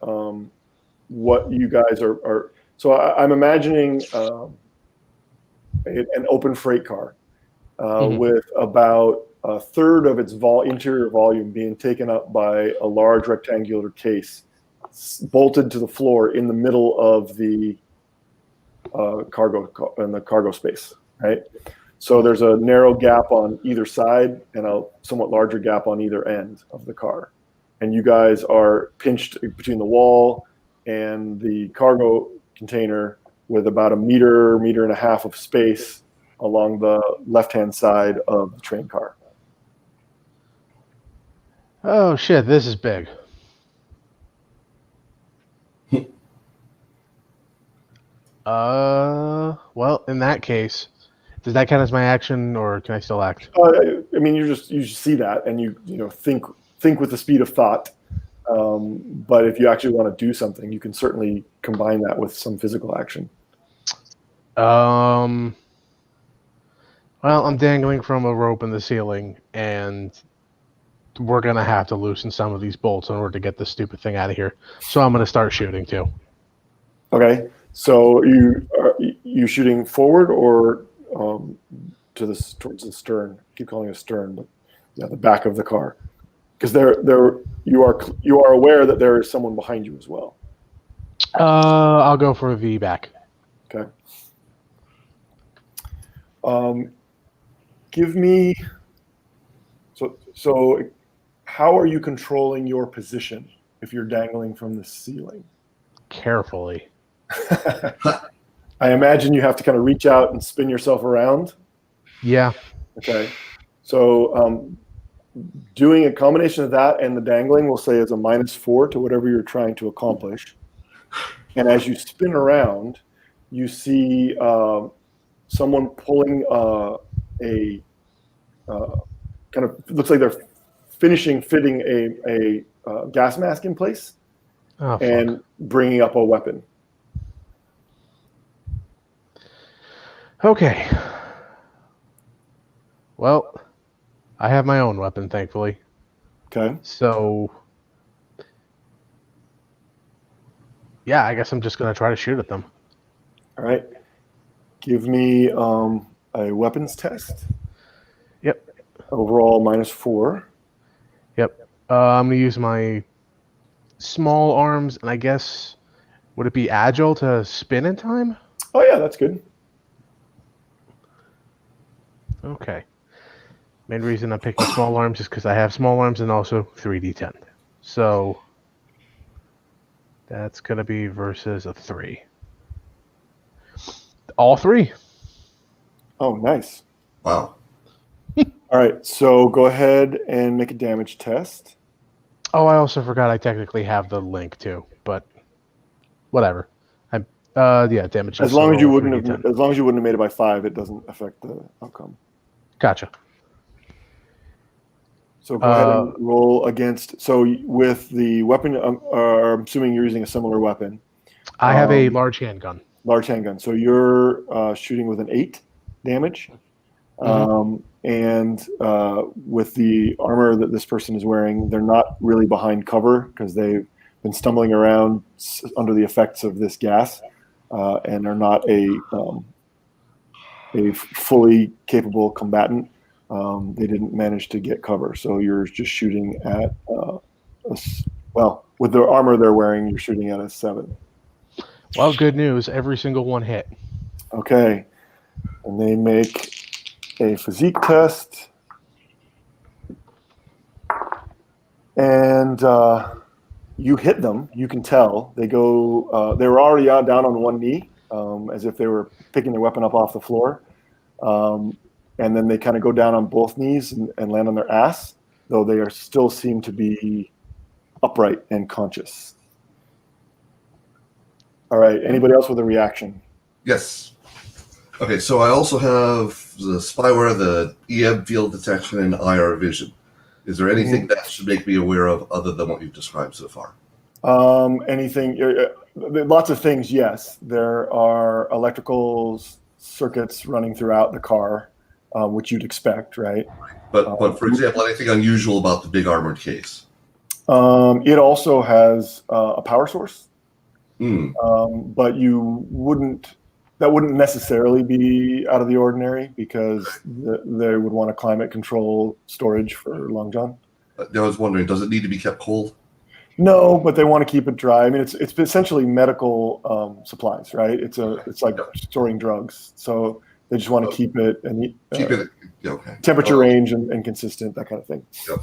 what you guys are. So I'm imagining an open freight car with about a third of its interior volume being taken up by a large rectangular case bolted to the floor in the middle of the cargo space, right? So there's a narrow gap on either side and a somewhat larger gap on either end of the car. and you guys are pinched between the wall and the cargo container with about a meter and a half of space along the left-hand side of the train car. Oh shit, this is big. Well, in that case, does that count as my action, or can I still act? I mean, you just see that, and you think with the speed of thought. But if you actually want to do something, you can certainly combine that with some physical action. Well, I'm dangling from a rope in the ceiling, and we're gonna have to loosen some of these bolts in order to get this stupid thing out of here. So I'm gonna start shooting too. Okay, so you shooting forward or towards the stern? I keep calling it stern, but yeah, the back of the car, because you are aware that there is someone behind you as well. I'll go for the back. Okay. Give me. So, how are you controlling your position if you're dangling from the ceiling? Carefully. I imagine you have to kind of reach out and spin yourself around. Yeah. Okay. So, doing a combination of that and the dangling, we'll say, is a -4 to whatever you're trying to accomplish. And as you spin around, you see someone pulling a kind of looks like they're fitting a gas mask in place and bringing up a weapon. Okay. Well, I have my own weapon, thankfully. Okay. So, yeah, I guess I'm just gonna try to shoot at them. All right. Give me a weapons test. Yep. Overall -4. Yep. I'm gonna use my small arms, and I guess would it be agile to spin in time? Oh yeah, that's good. Okay. Main reason I'm picking small arms is because I have small arms and also 3d10. So that's gonna be versus a 3. All 3. Oh, nice. Wow. All right, so go ahead and make a damage test. Oh, I also forgot I technically have the link too, but whatever. Yeah, damage. As long as you wouldn't have made it by 5, it doesn't affect the outcome. Gotcha. So go ahead and roll against. So with the weapon, I'm assuming you're using a similar weapon. I have a large handgun. Large handgun. So you're shooting with an 8 damage. And with the armor that this person is wearing, they're not really behind cover because they've been stumbling around under the effects of this gas, and are not a fully capable combatant. They didn't manage to get cover, so you're just shooting at with the armor they're wearing, you're shooting at a 7. Well, good news. Every single one hit. Okay, and they make a physique test, and you hit them. You can tell they go. They were already down on one knee, as if they were picking their weapon up off the floor, and then they kind of go down on both knees and land on their ass, though they are still seem to be upright and conscious. All right. Anybody else with a reaction? Yes. Okay, so I also have the spyware, the EM field detection, and IR vision. Is there anything that should make me aware of other than what you've described so far? Anything? Lots of things. Yes, there are electrical circuits running throughout the car, which you'd expect, right? But for example, anything unusual about the big armored case? It also has a power source, but that wouldn't necessarily be out of the ordinary because they would want to climate control storage for Long John. I was wondering, does it need to be kept cold? No, but they want to keep it dry. I mean, it's essentially medical supplies, right? It's like storing drugs, so they just want to keep it and okay. Temperature range and consistent, that kind of thing. Yep.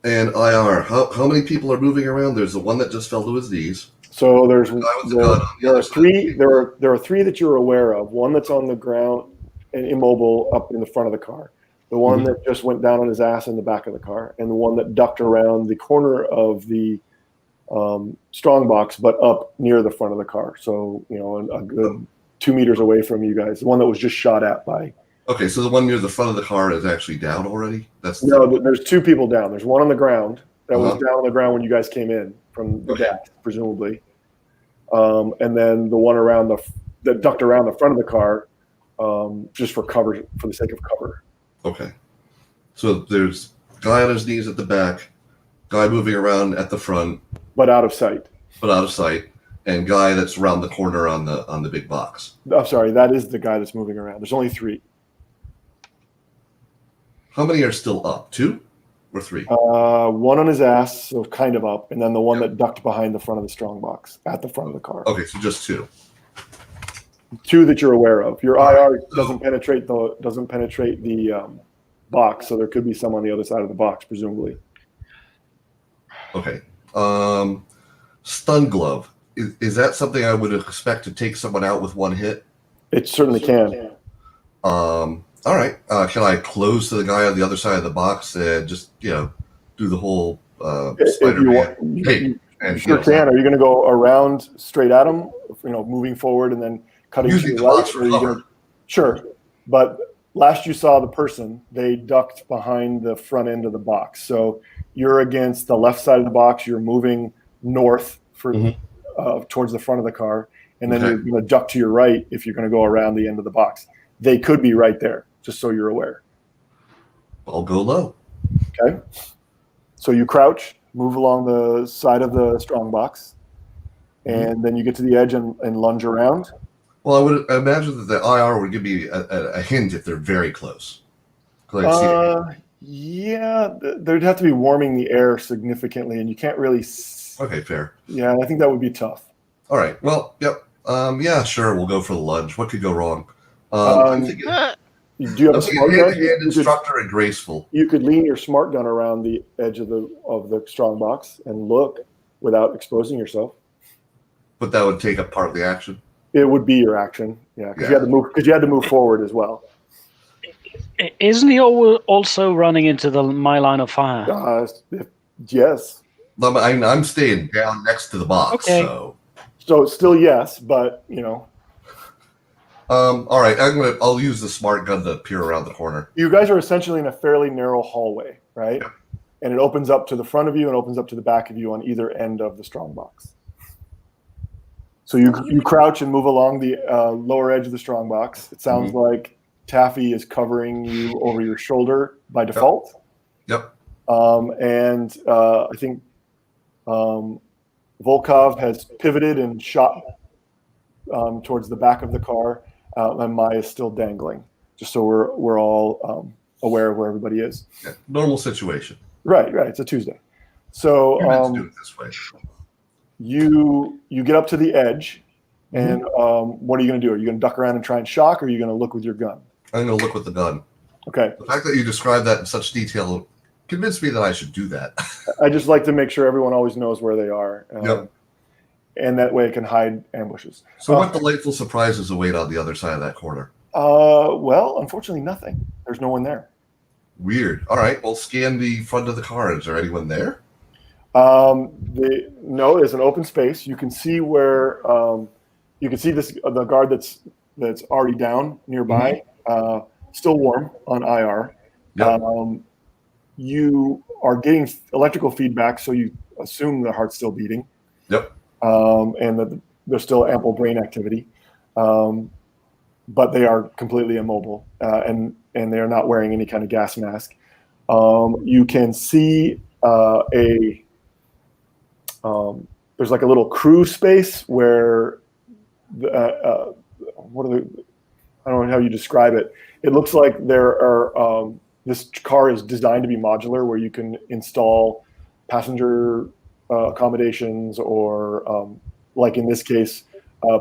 And IR, how many people are moving around? There's the one that just fell to his knees. So there's The guy with the gun on the there other are side. three there are three that you're aware of. One that's on the ground and immobile up in the front of the car. The one that just went down on his ass in the back of the car, and the one that ducked around the corner of the strong box, but up near the front of the car. So a good 2 meters away from you guys. The one that was just shot at by. Okay, so the one near the front of the car is actually down already? There's two people down. There's one on the ground that was down on the ground when you guys came in from the gas, presumably. And then the one that ducked around the front of the car, just for cover, for the sake of cover. Okay. So there's guy on his knees at the back, guy moving around at the front, but out of sight. And guy that's around the corner on the big box. I'm sorry, that is the guy that's moving around. There's only three. How many are still up? 2 or 3? One on his ass, so kind of up, and then the one that ducked behind the front of the strong box at the front of the car. Okay, so just 2. 2 that you're aware of. Your IR doesn't penetrate the box, so there could be some on the other side of the box, presumably. Okay. Stun glove. Is that something I would expect to take someone out with one hit? It certainly can. All right. Can I close to the guy on the other side of the box and just do the whole Spider-Man? You sure can. Are you going to go around straight at him, moving forward and then cutting to the right? Or are you gonna... Sure. But last you saw the person, they ducked behind the front end of the box. So you're against the left side of the box. You're moving north towards the front of the car. And then you're going to duck to your right if you're going to go around the end of the box. They could be right there, just so you're aware. I'll go low. Okay. So you crouch, move along the side of the strong box, and then you get to the edge and lunge around. Well, I would imagine that the IR would give me a hint if they're very close. Yeah, there'd have to be warming the air significantly, and you can't really... Okay, fair. Yeah, I think that would be tough. All right. Well, yep. Yeah, sure. We'll go for the lunge. What could go wrong? Do you have a smart gun? Hand instructor and graceful. You could lean your smart gun around the edge of the strong box and look without exposing yourself. But that would take up part of the action. It would be your action, because you had to move forward as well. Isn't he also running into my line of fire? Yes. I'm staying down next to the box. Okay. So still yes, but all right, I'll use the smart gun to peer around the corner. You guys are essentially in a fairly narrow hallway, right? Yep. And it opens up to the front of you and opens up to the back of you on either end of the strong box. So you crouch and move along the lower edge of the strong box. It sounds like Taffy is covering you over your shoulder by default. Yep. And I think Volkov has pivoted and shot towards the back of the car, and Maya is still dangling. Just so we're all aware of where everybody is. Yeah, normal situation. Right. It's a Tuesday. So let's do it this way. You get up to the edge, and what are you going to do? Are you going to duck around and try and shock, or are you going to look with your gun? I'm going to look with the gun. Okay. The fact that you described that in such detail convinced me that I should do that. I just like to make sure everyone always knows where they are. Yep. And that way it can hide ambushes. So what delightful surprises await on the other side of that corner? Well, unfortunately, nothing. There's no one there. Weird. All right. Well, scan the front of the car. Is there anyone there? No, there's an open space. You can see where you can see the guard that's already down nearby, still warm on IR. Yep. You are getting electrical feedback, so you assume the heart's still beating. Yep. And that there's still ample brain activity, but they are completely immobile, and they are not wearing any kind of gas mask. You can see there's like a little crew space where I don't know how you describe it. It looks like there are this car is designed to be modular, where you can install passenger accommodations, or like in this case,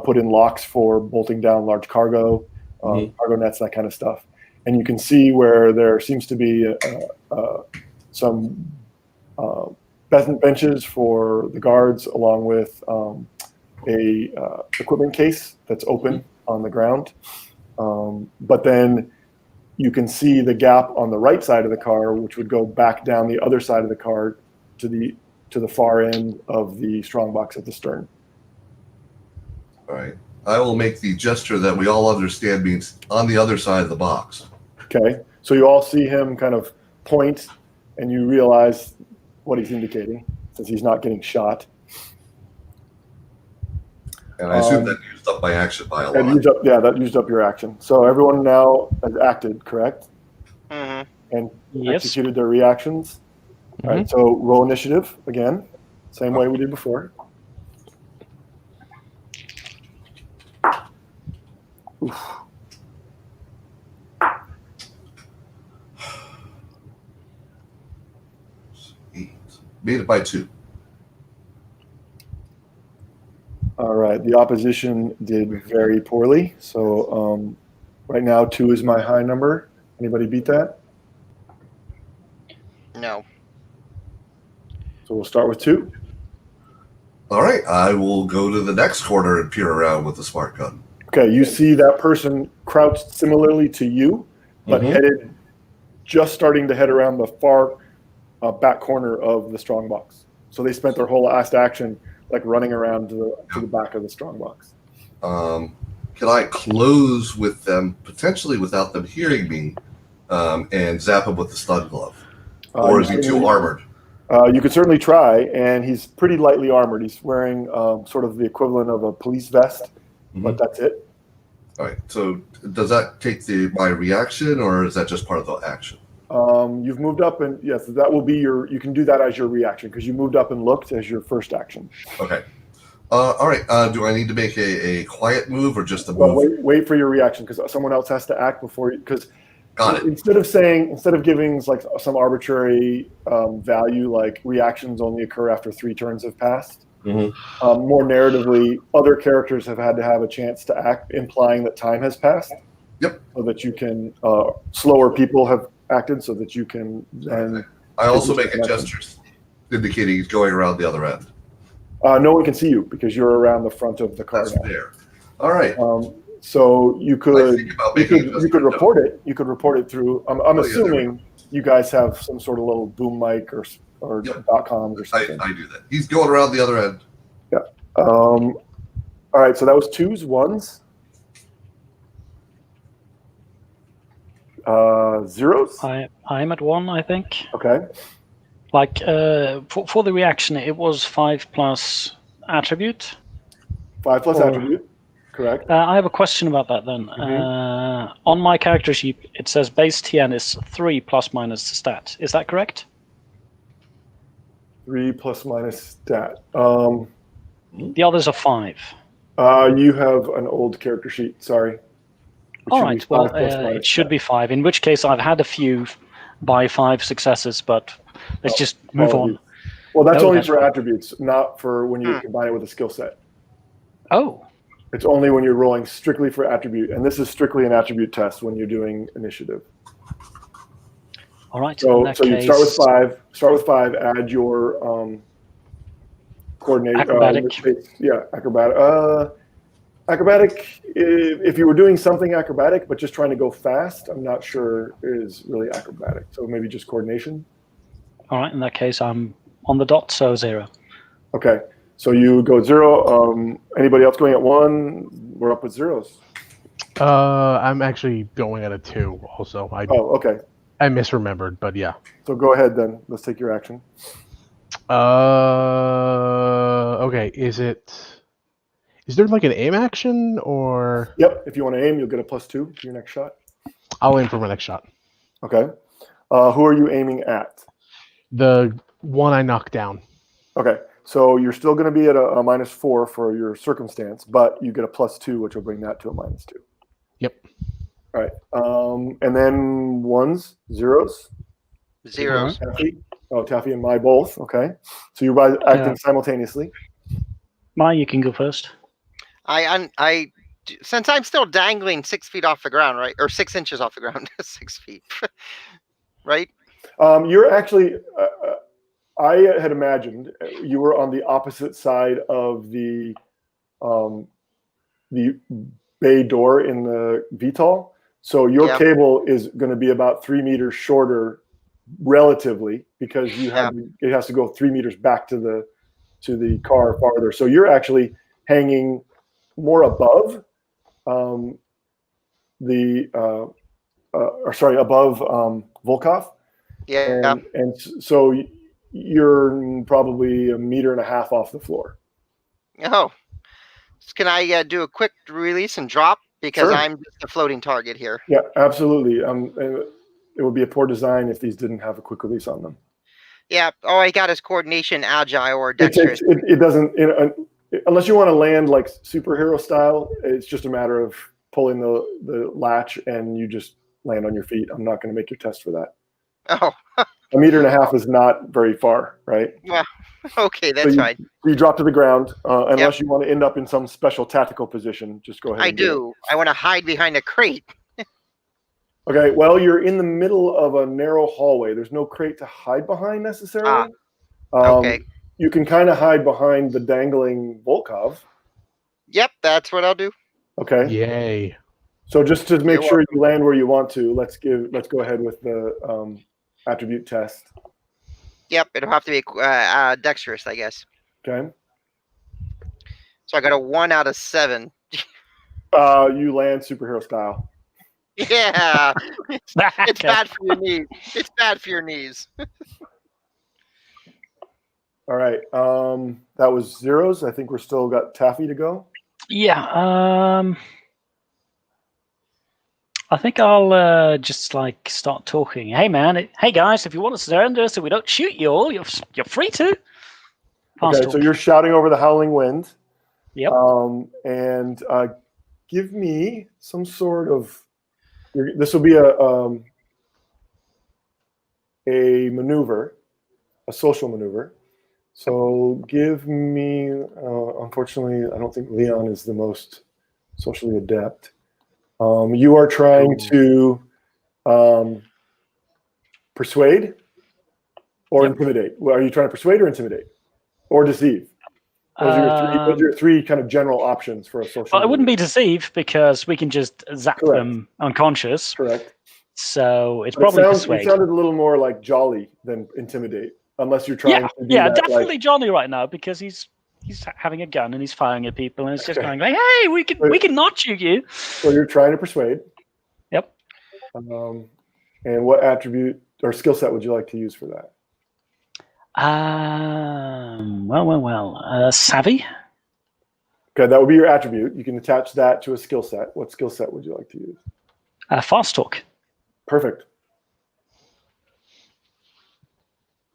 put in locks for bolting down large cargo nets, that kind of stuff. And you can see where there seems to be some benches for the guards, along with a equipment case that's open on the ground. But then you can see the gap on the right side of the car, which would go back down the other side of the car to the far end of the strongbox at the stern. All right. I will make the gesture that we all understand means on the other side of the box. Okay, so you all see him kind of point, and you realize what he's indicating, since he's not getting shot. And I assume that used up my action by a That lot. used up your action. So everyone now has acted, correct? Mm-hmm. And Yes. executed their reactions. All right, so roll initiative again, same way we did before. Oof. Made it by 2. All right, the opposition did very poorly. So right now 2 is my high number. Anybody beat that? No. So we'll start with 2. All right. I will go to the next corner and peer around with the smart gun. Okay, you see that person crouched similarly to you, but headed, just starting to head around the far back corner of the strongbox. So they spent their whole last action like running around to the back of the strongbox. Can I close with them, potentially without them hearing me, and zap him with the stun glove? Or is he too armored? You could certainly try, and he's pretty lightly armored. He's wearing sort of the equivalent of a police vest, but that's it. All right. So does that take my reaction, or is that just part of the action? You've moved up, and yes, that will be you can do that as your reaction because you moved up and looked as your first action. Okay. All right. Do I need to make a quiet move or just a move? Well, wait for your reaction because someone else has to act before you. Because got it. Instead of giving like some arbitrary value, like reactions only occur after 3 turns have passed. More narratively, other characters have had to have a chance to act, implying that time has passed. Yep. So that you can slower people have acted, so that you can then. I also make a gesture indicating he's going around the other end. No one can see you because you're around the front of the car. That's fair. All right. So you could report it. You could report it through. I'm assuming you guys have some sort of little boom mic or .coms or something. I do that. He's going around the other end. Yeah. All right. So that was 2s, 1s, 0s. I'm at 1, I think. Okay. Like for the reaction, it was 5 plus attribute. 5 plus attribute. Correct. I have a question about that then. On my character sheet, it says base TN is 3 plus minus stat. Is that correct? 3 plus minus stat. The others are 5. You have an old character sheet. Sorry. All right. Well, it should be 5. In which case, I've had a few by 5 successes, but let's just move on. Well, that's only for attributes, not for when you combine it with a skill set. Oh. It's only when you're rolling strictly for attribute, and this is strictly an attribute test when you're doing initiative. All right. So you start with 5. Start with 5. Add your coordinate. Acrobatic. Acrobatic. Acrobatic. If you were doing something acrobatic, but just trying to go fast, I'm not sure is really acrobatic. So maybe just coordination. All right. In that case, I'm on the dot, so 0. Okay. So you go 0. Anybody else going at 1? We're up with 0s. I'm actually going at a 2 also. Okay. I misremembered, but yeah. So go ahead then. Let's take your action. Okay. Is there like an aim action or? Yep. If you want to aim, you'll get a +2 to your next shot. I'll aim for my next shot. Okay. Who are you aiming at? The one I knocked down. Okay. So you're still going to be at a -4 for your circumstance, but you get a +2, which will bring that to a -2. Yep. All right. And then 1s, 0s? 0s. Taffy and my both. Okay. So you're acting simultaneously. You can go first. Since I'm still dangling 6 feet off the ground, right? Or 6 inches off the ground, 6 feet, right? You're actually, I had imagined you were on the opposite side of the bay door in the VTOL. So your Yep. cable is going to be about 3 meters shorter relatively because it has to go 3 meters back to the car farther. So you're actually hanging more above above Volkov. Yeah. And so you're probably 1.5 meters off the floor. Oh. Can I do a quick release and drop? Because Sure. I'm just a floating target here. Yeah, absolutely. It would be a poor design if these didn't have a quick release on them. Yeah. All I got is coordination, agile, or dexterous. It doesn't, unless you want to land like superhero style, it's just a matter of pulling the latch and you just land on your feet. I'm not going to make your test for that. Oh. 1.5 meters is not very far, right? Well, okay, that's fine. You drop to the ground, unless you want to end up in some special tactical position. Just go ahead. I do. I want to hide behind a crate. Okay, well, you're in the middle of a narrow hallway. There's no crate to hide behind necessarily. Okay. You can kind of hide behind the dangling Volkov. Yep, that's what I'll do. Okay. Yay. So just to make sure you land where you want to, let's go ahead with the attribute test. Yep, it'll have to be dexterous, I guess. Okay. So I got a 1 out of 7. You land superhero style. Yeah. It's bad for your knees. It's bad for your knees. All right. That was zeros. I think we're still got Taffy to go. Yeah. I think I'll just like start talking. Hey man, hey guys, if you want to surrender so we don't shoot you all, you're free to. Okay, so you're shouting over the howling wind. Yep. And give me some sort of. This will be a maneuver, a social maneuver. So give me. Unfortunately, I don't think Leon is the most socially adept. You are trying to persuade or intimidate. Well, are you trying to persuade or intimidate or deceive? Those are your three kind of general options for a social. Well, it wouldn't be deceive because we can just zap them unconscious. Correct. So it's probably persuade. It sounded a little more like jolly than intimidate, unless you're trying to do that, definitely Johnny right now because he's having a gun and he's firing at people and it's just going like, hey, we can not shoot you. So you're trying to persuade. Yep. And what attribute or skill set would you like to use for that? Savvy. Okay, that would be your attribute. You can attach that to a skill set. What skill set would you like to use? Fast talk. Perfect.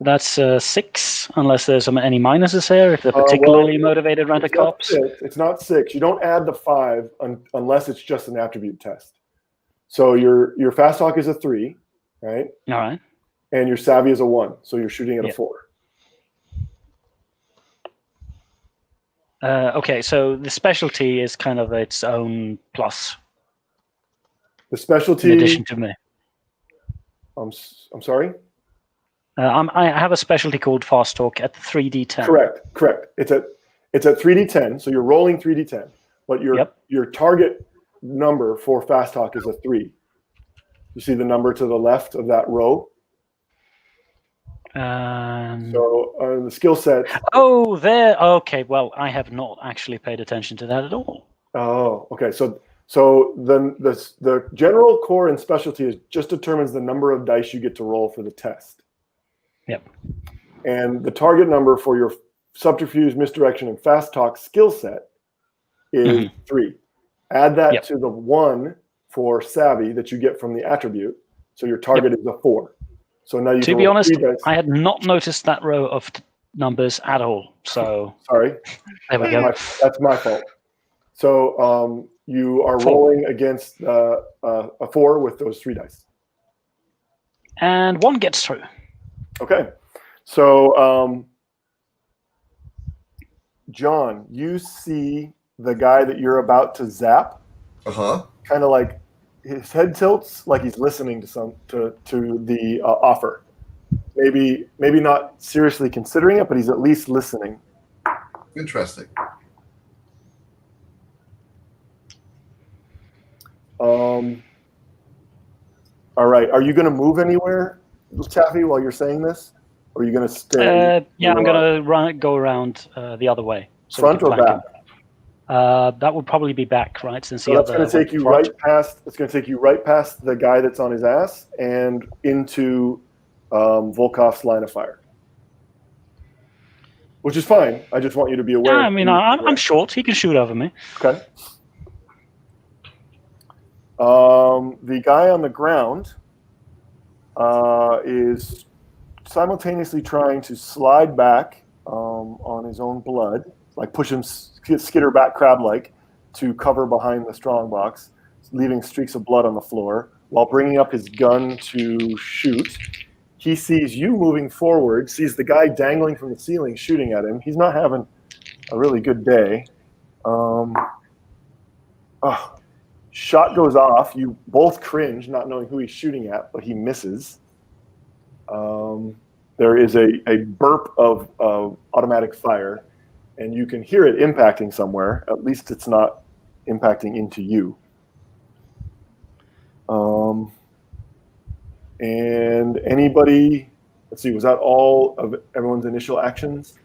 That's 6, unless there's any minuses here, if they're particularly motivated rent-a-cops. It's not 6. You don't add the 5 unless it's just an attribute test. So your fast talk is a 3, right? All right. And your savvy is a 1, so you're shooting at a 4. Okay, so the specialty is kind of its own plus. The specialty, in addition to me. I'm sorry. I have a specialty called Fast Talk at 3d10. Correct. It's at 3d10, so you're rolling 3d10, but your target number for Fast Talk is a 3. You see the number to the left of that row? So the skill set. Oh, there. Okay, well, I have not actually paid attention to that at all. Oh, okay. So then the general core and specialty just determines the number of dice you get to roll for the test. Yep. And the target number for your subterfuge, misdirection, and fast talk skill set is 3. Add that to the 1 for savvy that you get from the attribute. So your target is a 4. So now you. To be honest, I had not noticed that row of numbers at all. So sorry. There we go. That's my fault. So you are rolling against a 4 with those 3 dice. And 1 gets through. Okay. So John, you see the guy that you're about to zap. Kind of like his head tilts, like he's listening to the offer. maybe not seriously considering it, but he's at least listening. Interesting. All right. Are you going to move anywhere, Taffy, while you're saying this? Or are you going to stay? Yeah, I'm going to go around the other way. So Front or back? That would probably be back, right? Since So that's going to take you right past. It's going to take you right past the guy that's on his ass and into Volkov's line of fire, which is fine. I just want you to be aware. Yeah, I mean, I'm short. He can shoot over me. Okay. The guy on the ground is simultaneously trying to slide back on his own blood, like push him, skitter back crab-like, to cover behind the strongbox, leaving streaks of blood on the floor, while bringing up his gun to shoot. He sees you moving forward, sees the guy dangling from the ceiling shooting at him. He's not having a really good day. Shot goes off. You both cringe, not knowing who he's shooting at, but he misses. There is a burp of automatic fire, and you can hear it impacting somewhere. At least it's not impacting into you. And anybody, let's see, was that all of everyone's initial actions?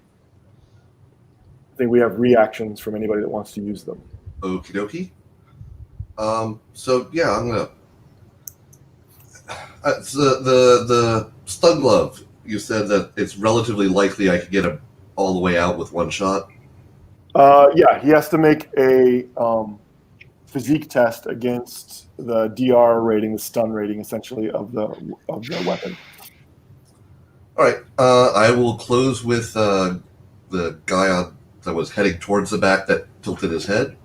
I think we have reactions from anybody that wants to use them. Okie dokie. So yeah, I'm gonna. The stun glove. You said that it's relatively likely I could get him all the way out with one shot. Yeah, he has to make a physique test against the DR rating, the stun rating, essentially of the weapon. All right. I will close with the guy that was heading towards the back that tilted his head.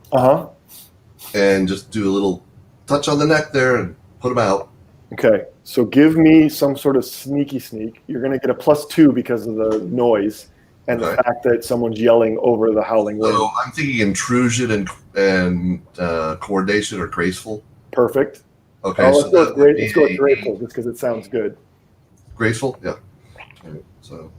And just do a little touch on the neck there and put him out. Okay, so give me some sort of sneak. You're going to get a +2 because of the noise and the fact that someone's yelling over the howling wind. So I'm thinking intrusion and coordination or graceful. Perfect. Okay, let's go with graceful just because it sounds good. Graceful, yeah. Right, so.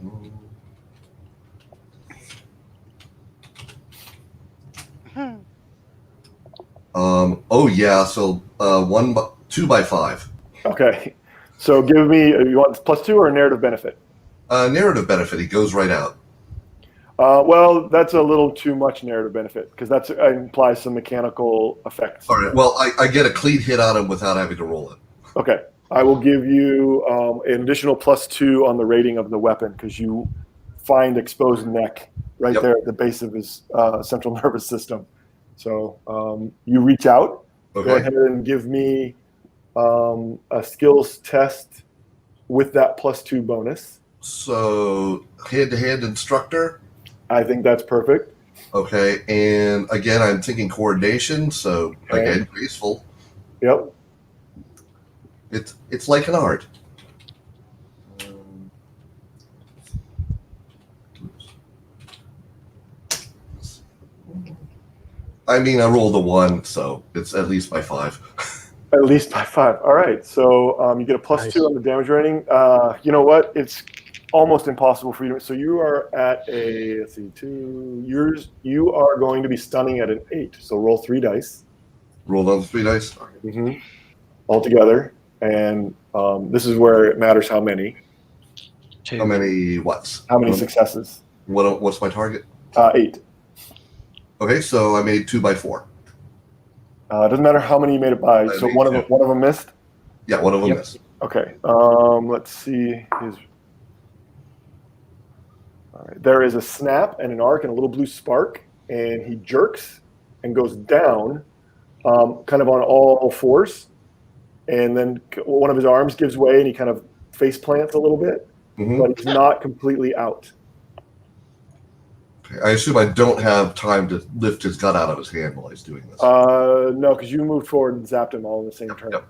Oh yeah. So 2 by 5. Okay. So give me. You want +2 or a narrative benefit? Narrative benefit. He goes right out. Well, that's a little too much narrative benefit because that implies some mechanical effects. All right. Well, I get a clean hit on him without having to roll it. Okay. I will give you an additional +2 on the rating of the weapon because you find exposed neck right there at the base of his central nervous system. So you reach out. Okay. Go ahead and give me a skills test with that +2 bonus. So hand-to-hand instructor. I think that's perfect. Okay, and again, I'm thinking coordination. So again, graceful. Yep. It's like an art. I mean, I rolled a 1, so it's at least by 5. At least by 5. All right. So you get a +2 on the damage rating. You know what? It's almost impossible for you. So you are at a, let's see, 2 years. You are going to be stunning at an 8. So roll 3 dice. Roll on 3 dice. Mm-hmm. All together. And this is where it matters how many. 2. How many whats? How many successes? What's my target? 8. Okay, so I made 2 by 4. It doesn't matter how many you made it by. So one of them missed? Yeah, one of them missed. Okay. Let's see. All right. There is a snap and an arc and a little blue spark, and he jerks and goes down kind of on all fours. And then one of his arms gives way, and he kind of face plants a little bit, but he's not completely out. I assume I don't have time to lift his gun out of his hand while he's doing this. No, because you moved forward and zapped him all in the same turn. Yep.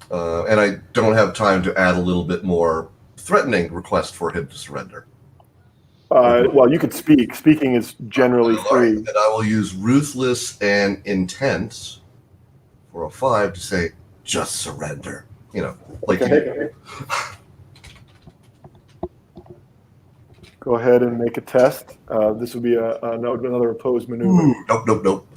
And I don't have time to add a little bit more threatening request for him to surrender. Well, you could speak. Speaking is generally free. And I will use ruthless and intense for a 5 to say, just surrender. You know, like okay. Go ahead and make a test. This would be another opposed maneuver. Ooh, nope.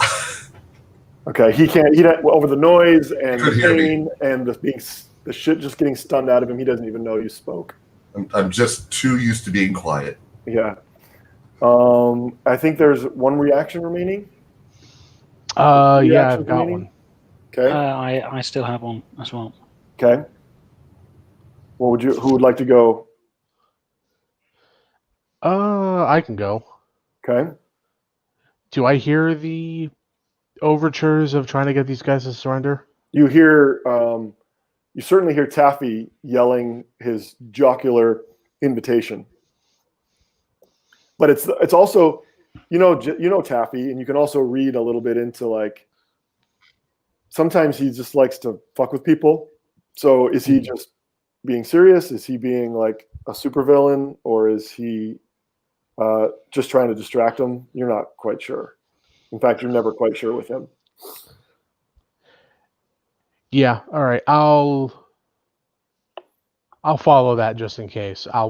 Okay, he can't. He don't, over the noise and the Could hear me. pain and the shit just getting stunned out of him. He doesn't even know you spoke. I'm just too used to being quiet. Yeah. I think there's one reaction remaining. Yeah, I've got one. Okay. I still have one as well. Okay. Who would like to go? I can go. Okay. Do I hear the overtures of trying to get these guys to surrender? You hear, you certainly hear Taffy yelling his jocular invitation. But it's also, you know Taffy, and you can also read a little bit into like. Sometimes he just likes to fuck with people. So is he just being serious? Is he being like a supervillain, or is he just trying to distract them? You're not quite sure. In fact, you're never quite sure with him. Yeah. All right. I'll follow that just in case. I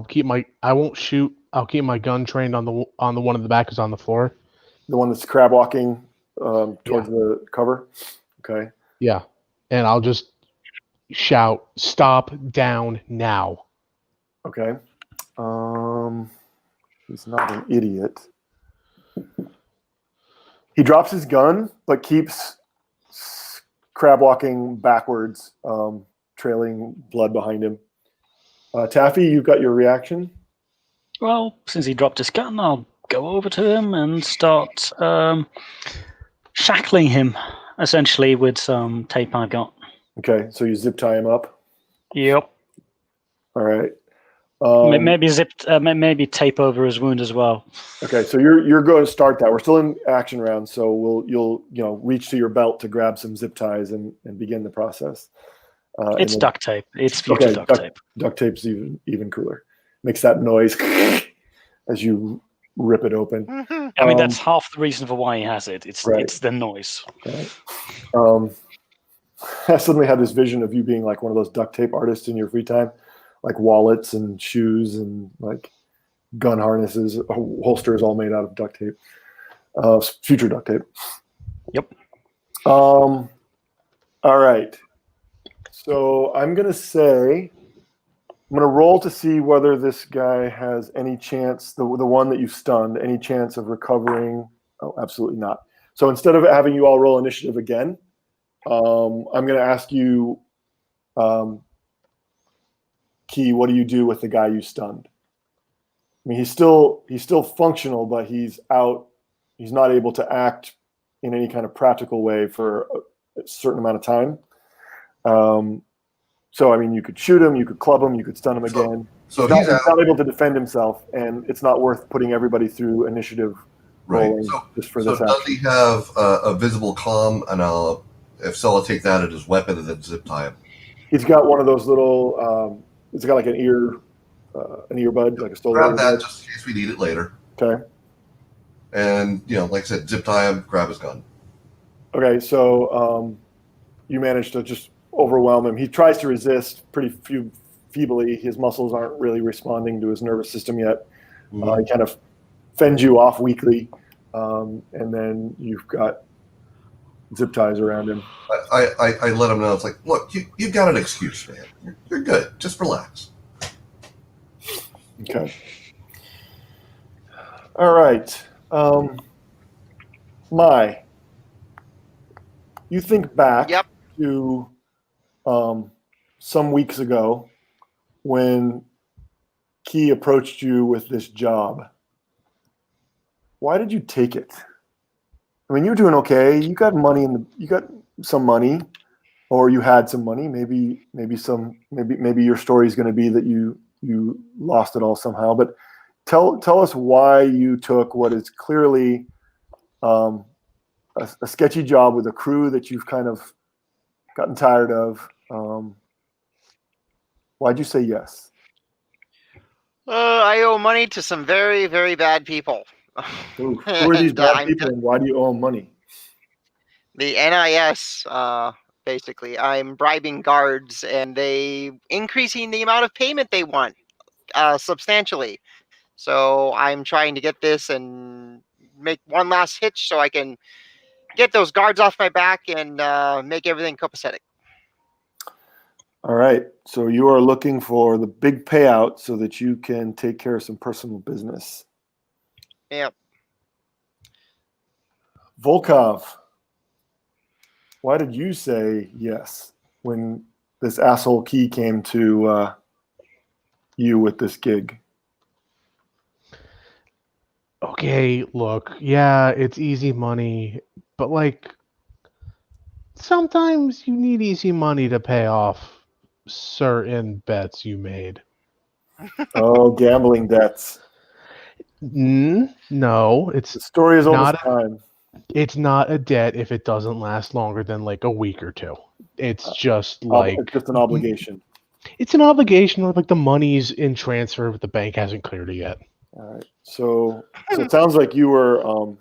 won't shoot. I'll keep my gun trained on the one in the back who's on the floor. The one that's crab walking towards the cover. Okay. Yeah. And I'll just shout, "Stop down now." Okay. He's not an idiot. He drops his gun, but keeps crab walking backwards, trailing blood behind him. Taffy, you've got your reaction? Well, since he dropped his gun, I'll go over to him and start shackling him, essentially, with some tape I've got. Okay, so you zip tie him up? Yep. All right. Maybe tape over his wound as well. Okay, so you're going to start that. We're still in action round, so you'll reach to your belt to grab some zip ties and begin the process. It's duct tape. It's future duct tape. Duct tape's even cooler. Makes that noise as you rip it open. I mean, that's half the reason for why he has it. It's the noise. Right. I suddenly had this vision of you being like one of those duct tape artists in your free time, like wallets and shoes and like gun harnesses, holsters all made out of duct tape, future duct tape. Yep. All right. So I'm going to roll to see whether this guy has any chance, the one that you stunned, any chance of recovering. Oh, absolutely not. So instead of having you all roll initiative again, I'm going to ask you, Key, what do you do with the guy you stunned? I mean, he's still functional, but he's out. He's not able to act in any kind of practical way for a certain amount of time. So, I mean, you could shoot him, you could club him, you could stun him again. So he's not able to defend himself, and it's not worth putting everybody through initiative rolling just for this. So does he have a visible comm? And if so, I'll take that as his weapon and then zip tie him. He's got one of those little. It's got like an earbud, like a stolen. Grab that just in case we need it later. Okay. And like I said, zip tie him, grab his gun. Okay, so you managed to just overwhelm him. He tries to resist pretty feebly. His muscles aren't really responding to his nervous system yet. He kind of fends you off weakly, and then you've got zip ties around him. I let him know. It's like, look, you've got an excuse, man. You're good. Just relax. Okay. All right. You think back to some weeks ago when Key approached you with this job. Why did you take it? I mean, you're doing okay. You got money you got some money, or you had some money. Maybe your story is going to be that you lost it all somehow. But tell us why you took what is clearly a sketchy job with a crew that you've kind of gotten tired of. Why'd you say yes? I owe money to some very, very bad people. Who are these bad people, and why do you owe them money? The NIS, basically. I'm bribing guards, and increasing the amount of payment they want substantially. So I'm trying to get this and make one last hitch so I can get those guards off my back and make everything copacetic. All right. So you are looking for the big payout so that you can take care of some personal business. Yep. Volkov, why did you say yes when this asshole Key came to you with this gig? Okay, look, yeah, it's easy money, but like sometimes you need easy money to pay off certain bets you made. Oh, gambling debts. No, The story is almost not time. it's not a debt if it doesn't last longer than like a week or two. It's just like It's just an obligation. It's an obligation, or like the money's in transfer, but the bank hasn't cleared it yet. All right. So it sounds like you were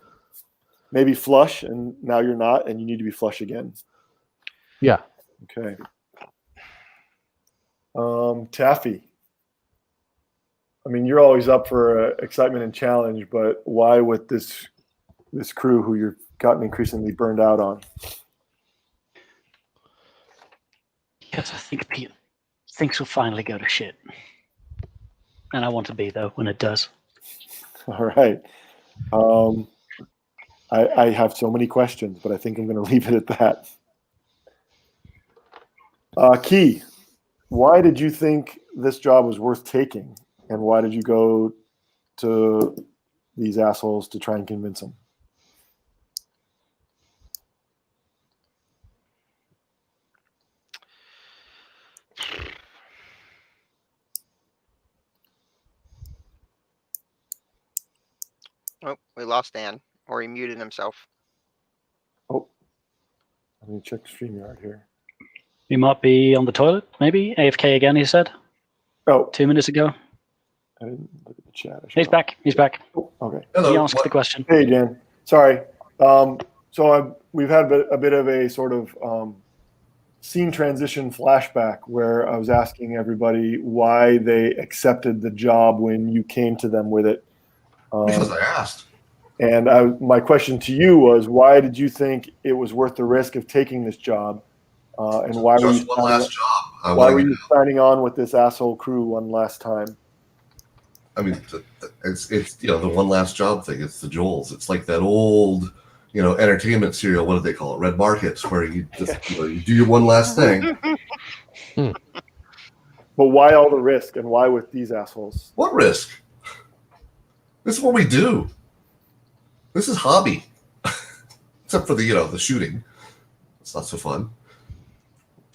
maybe flush, and now you're not, and you need to be flush again. Yeah. Okay. Taffy. I mean, you're always up for excitement and challenge, but why with this crew who you've gotten increasingly burned out on? Because I think things will finally go to shit. And I want to be, though, when it does. All right. I have so many questions, but I think I'm going to leave it at that. Key, why did you think this job was worth taking? And why did you go to these assholes to try and convince them? Oh, we lost Dan, or he muted himself. Oh, let me check StreamYard here. You might be on the toilet, maybe? AFK again, he said. Oh, 2 minutes ago. I didn't look at the chat. He's back. He's back. Oh, okay. Hello. He asked the question. Hey, Dan. Sorry. We've had a bit of a sort of scene transition flashback where I was asking everybody why they accepted the job when you came to them with it. Because I asked. And my question to you was, why did you think it was worth the risk of taking this job? And why were you Just one last job. why were you signing on with this asshole crew one last time? I mean, it's the one last job thing. It's the Joels. It's like that old, entertainment serial. What do they call it? Red Markets, where you just you do your one last thing. But why all the risk, and why with these assholes? What risk? This is what we do. This is hobby, except for the shooting. It's not so fun.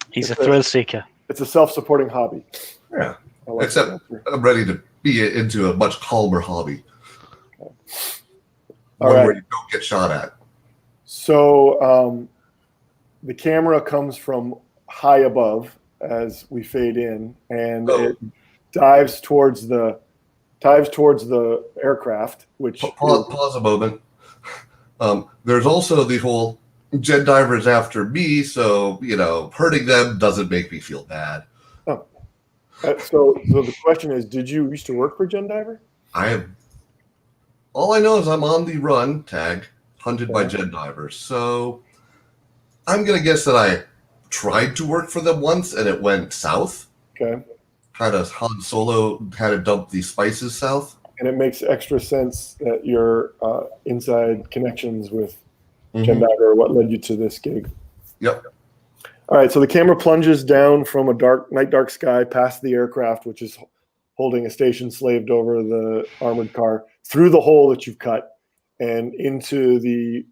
He's a thrill seeker. It's a self-supporting hobby. Yeah. Like Except I'm ready to be into a much calmer hobby. All One right. where you don't get shot at. So the camera comes from high above as we fade in, and it dives towards the aircraft. Which pause a moment. There's also the whole Jet Diver's after me, so hurting them doesn't make me feel bad. Oh. So the question is, did you used to work for Jet Diver? All I know is I'm on the run tag, hunted by Jet Divers. So I'm gonna guess that I tried to work for them once and it went south. Okay. Kind of Han Solo had to dump the spices south. And it makes extra sense that your inside connections with Jet Diver are what led you to this gig. Yep. All right, so the camera plunges down from a dark sky past the aircraft, which is holding a station slaved over the armored car, through the hole that you've cut, and into the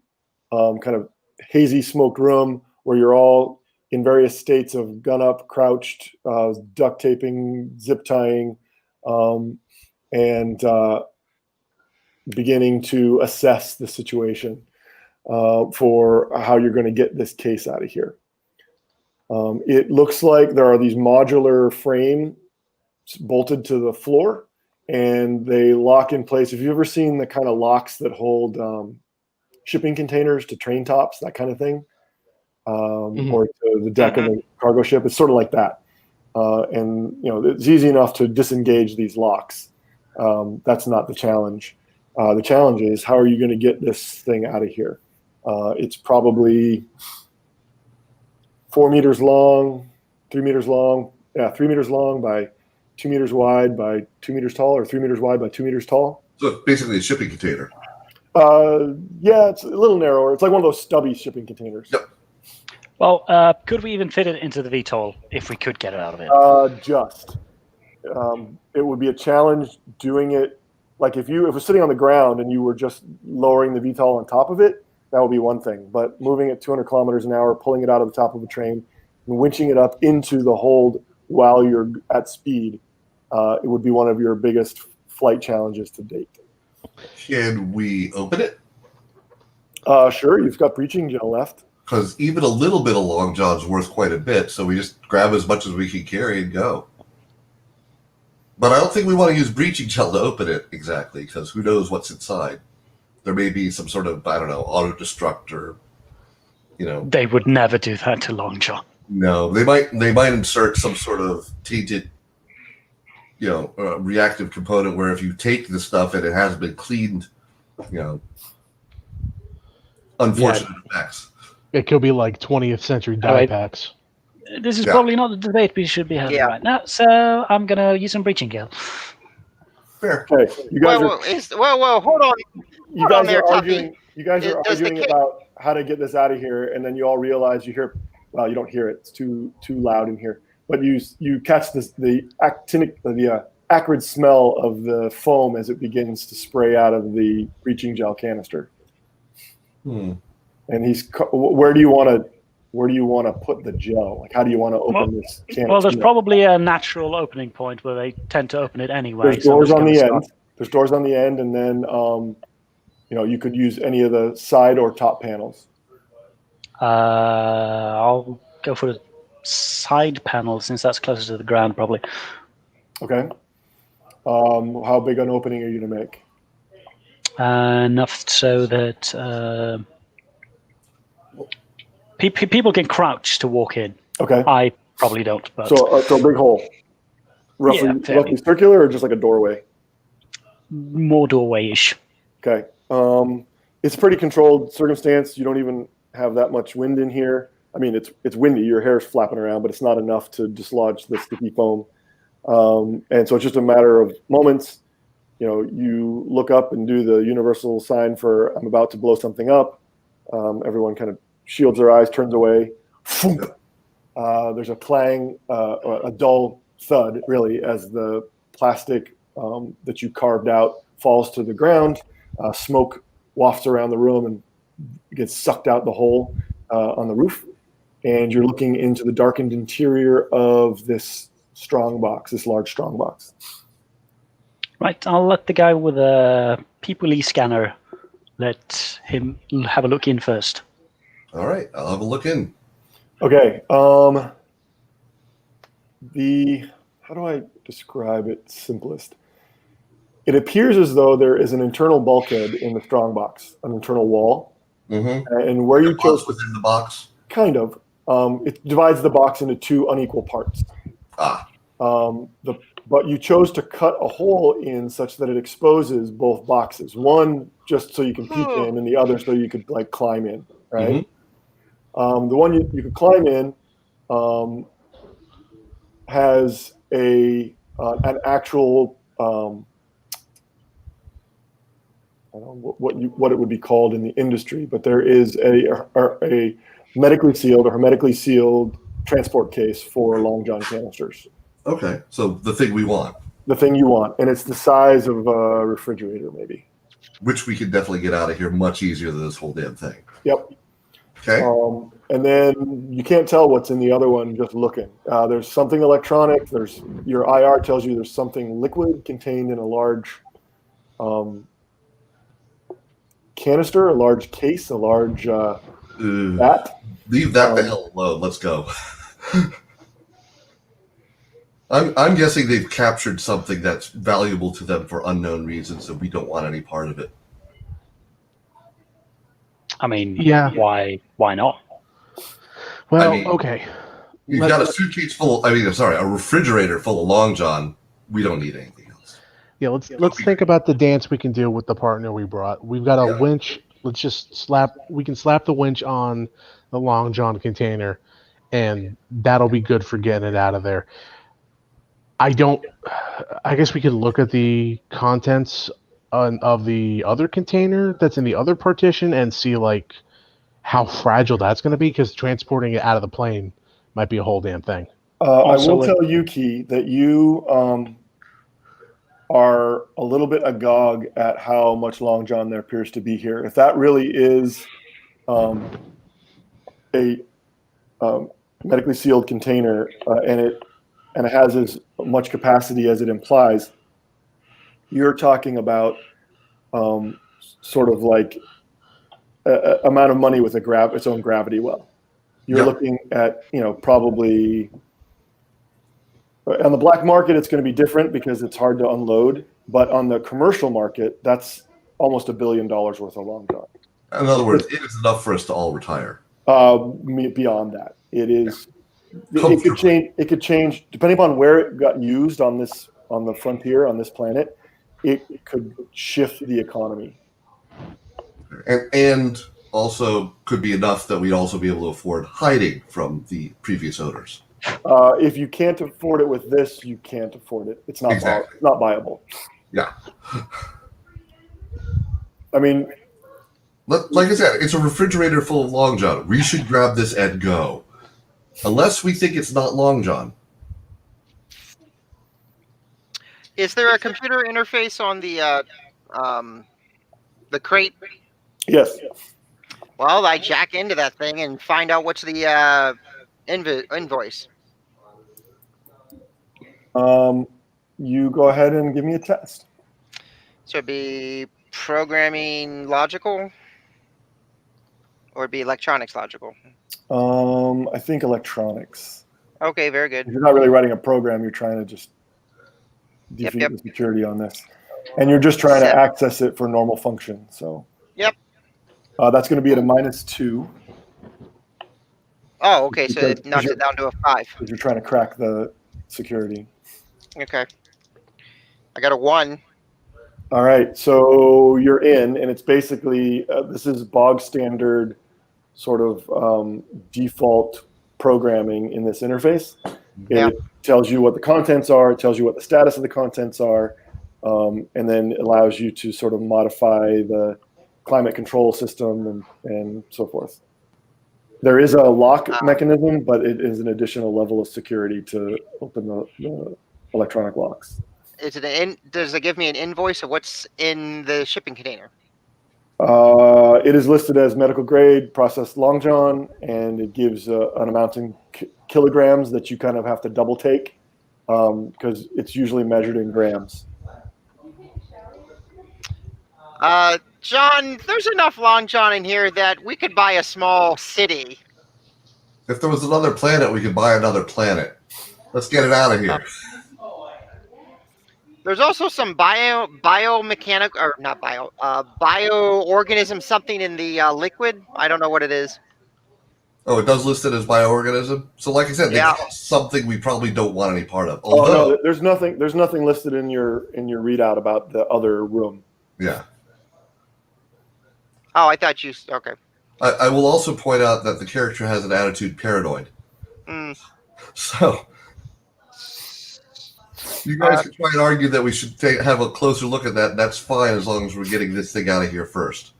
kind of hazy smoked room where you're all in various states of gun up, crouched, duct taping, zip tying, and beginning to assess the situation for how you're going to get this case out of here. It looks like there are these modular frames bolted to the floor, and they lock in place. Have you ever seen the kind of locks that hold shipping containers to train tops, that kind of thing, or to the deck of a cargo ship? It's sort of like that. And it's easy enough to disengage these locks. That's not the challenge. The challenge is, how are you going to get this thing out of here? It's probably 4 meters long, 3 meters long. Yeah, 3 meters long by 2 meters wide by 2 meters tall, or 3 meters wide by 2 meters tall. So it's basically a shipping container. Yeah, it's a little narrower. It's like one of those stubby shipping containers. Yep. Well, could we even fit it into the VTOL if we could get it out of it? It would be a challenge doing it. Like if it was sitting on the ground and you were just lowering the VTOL on top of it, that would be one thing. But moving at 200 kilometers an hour, pulling it out of the top of a train, and winching it up into the hold while you're at speed, it would be one of your biggest flight challenges to date. Can we open it? Sure, you've got breaching gel left. Because even a little bit of Long John's worth quite a bit, so we just grab as much as we can carry and go. But I don't think we want to use breaching gel to open it exactly, because who knows what's inside. There may be some sort of, I don't know, auto-destructor, They would never do that to Long John. No, they might insert some sort of tainted, reactive component where if you take the stuff and it hasn't been cleaned, unfortunate effects. It could be like 20th century dye packs. This is probably not the debate we should be having right now, so I'm going to use some breaching gel. Fair. Okay, you guys hold on. You guys are arguing. You guys are arguing about how to get this out of here, and then you all realize you hear. Well, you don't hear it; it's too loud in here. But you catch the acrid smell of the foam as it begins to spray out of the breaching gel canister. And where do you want to put the gel? Like, how do you want to open this canister? Well, there's probably a natural opening point where they tend to open it anyway. There's doors on the end. There's doors on the end, and then you could use any of the side or top panels. I'll go for the side panel since that's closer to the ground, probably. Okay. How big an opening are you going to make? Enough so that people can crouch to walk in. Okay. I probably don't. But so a big hole, roughly circular, or just like a doorway? More doorway-ish. Okay. It's a pretty controlled circumstance. You don't even have that much wind in here. I mean, it's windy. Your hair's flapping around, but it's not enough to dislodge the sticky foam. And so it's just a matter of moments. You look up and do the universal sign for I'm about to blow something up. Everyone kind of shields their eyes, turns away. There's a clang, a dull thud, really, as the plastic that you carved out falls to the ground. Smoke wafts around the room and gets sucked out the hole on the roof. And you're looking into the darkened interior of this large strong box. Right, I'll let the guy with a people scanner let him have a look in first. All right, I'll have a look in. Okay. How do I describe it simplest? It appears as though there is an internal bulkhead in the strong box, an internal wall. Mm-hmm. And where you chose within the box? Kind of. It divides the box into two unequal parts. But you chose to cut a hole in such that it exposes both boxes. One just so you can peek in, and the other so you could climb in. Right. Mm-hmm. The one you could climb in has an actual I don't know what it would be called in the industry, but there is a medically sealed or hermetically sealed transport case for Long John canisters. Okay, so the thing we want. The thing you want, and it's the size of a refrigerator, maybe. Which we can definitely get out of here much easier than this whole damn thing. Yep. Okay. And then you can't tell what's in the other one just looking. There's something electronic. Your IR tells you there's something liquid contained in a large canister, a large case, a large vat. Leave that the hell alone. Let's go. I'm guessing they've captured something that's valuable to them for unknown reasons, and we don't want any part of it. I mean, yeah. Why not? Well, okay. You've got a suitcase full. A refrigerator full of Long John. We don't need anything else. Yeah, let's think about the dance we can do with the partner we brought. We've got a winch. Let's just we can slap the winch on the Long John container, and that'll be good for getting it out of there. I guess we could look at the contents of the other container that's in the other partition and see like how fragile that's going to be, because transporting it out of the plane might be a whole damn thing. I will tell you, Key, that you are a little bit agog at how much Long John there appears to be here. If that really is a medically sealed container and it has as much capacity as it implies, you're talking about sort of like amount of money with its own gravity well. You're looking at, probably on the black market, it's going to be different because it's hard to unload. But on the commercial market, that's almost $1 billion worth of Long John. In other words, it is enough for us to all retire. Beyond that, it is. It could change. It could change depending upon where it got used on the frontier on this planet. It could shift the economy. And also could be enough that we'd also be able to afford hiding from the previous owners. If you can't afford it with this, you can't afford it. It's not not viable. Yeah. I mean, like I said, it's a refrigerator full of Long John. We should grab this and go. Unless we think it's not Long John. Is there a computer interface on the crate? Yes. Well, I jack into that thing and find out what's the invoice. You go ahead and give me a test. So it'd be programming logical, or it'd be electronics logical. I think electronics. Okay, very good. You're not really writing a program. You're trying to just defeat the security on this, and you're just trying to access it for normal function. So. Yep. That's going to be at a -2. Oh, okay. So it knocks it down to a 5. Because you're trying to crack the security. Okay. I got a 1. All right. So you're in, and it's basically this is bog standard sort of default programming in this interface. It tells you what the contents are. It tells you what the status of the contents are, and then it allows you to sort of modify the climate control system and so forth. There is a lock mechanism, but it is an additional level of security to open the electronic locks. Does it give me an invoice of what's in the shipping container? It is listed as medical grade processed Long John, and it gives an amount in kilograms that you kind of have to double take because it's usually measured in grams. John, there's enough Long John in here that we could buy a small city. If there was another planet, we could buy another planet. Let's get it out of here. There's also some biomechanical, or not bioorganism, something in the liquid. I don't know what it is. Oh, it does list it as bioorganism. So, like I said, they cost something we probably don't want any part of. Although, no, there's nothing listed in your readout about the other room. Yeah. Oh, I thought you. Okay. I will also point out that the character has an attitude paranoid. So, you guys can try and argue that we should have a closer look at that. That's fine as long as we're getting this thing out of here first.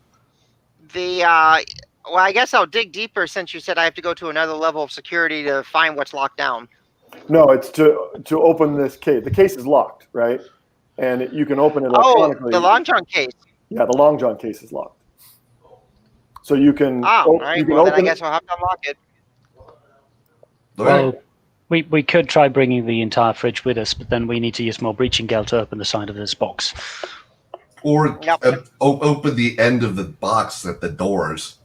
Well, I guess I'll dig deeper since you said I have to go to another level of security to find what's locked down. No, it's to open this case. The case is locked, right? And you can open it electronically. Oh, the Long John case. Yeah, the Long John case is locked. So you can. All right. Well, then I guess I'll have to unlock it. Well, we could try bringing the entire fridge with us, but then we need to use more breaching gel to open the side of this box. Or open the end of the box at the doors.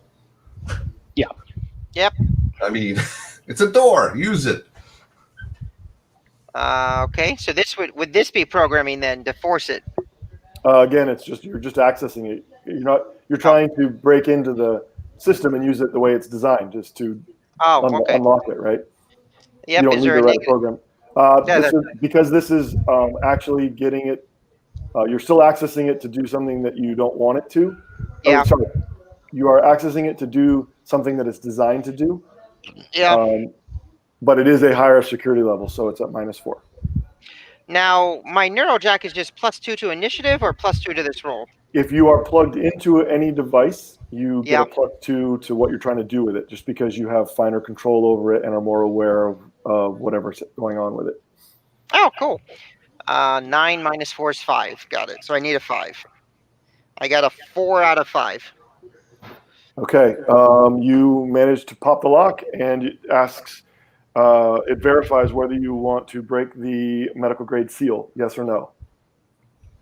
Yeah. Yep. I mean, it's a door. Use it. Okay. So would this be programming then to force it? Again, you're just accessing it. You're trying to break into the system and use it the way it's designed, just to unlock it, right? Yep. You don't need to write a program. Because this is actually getting it You're still accessing it to do something that you don't want it to. Yeah. Oh, sorry. You are accessing it to do something that it's designed to do. Yeah. But it is a higher security level, so it's at -4. Now, my Neurojack is just +2 to initiative or +2 to this roll? If you are plugged into any device, you get Yeah. a +2 to what you're trying to do with it, just because you have finer control over it and are more aware of whatever's going on with it. Oh, cool. 9 minus 4 is 5. Got it. So I need a 5. I got a 4 out of 5. Okay, you manage to pop the lock, and it asks, it verifies whether you want to break the medical grade seal, yes or no.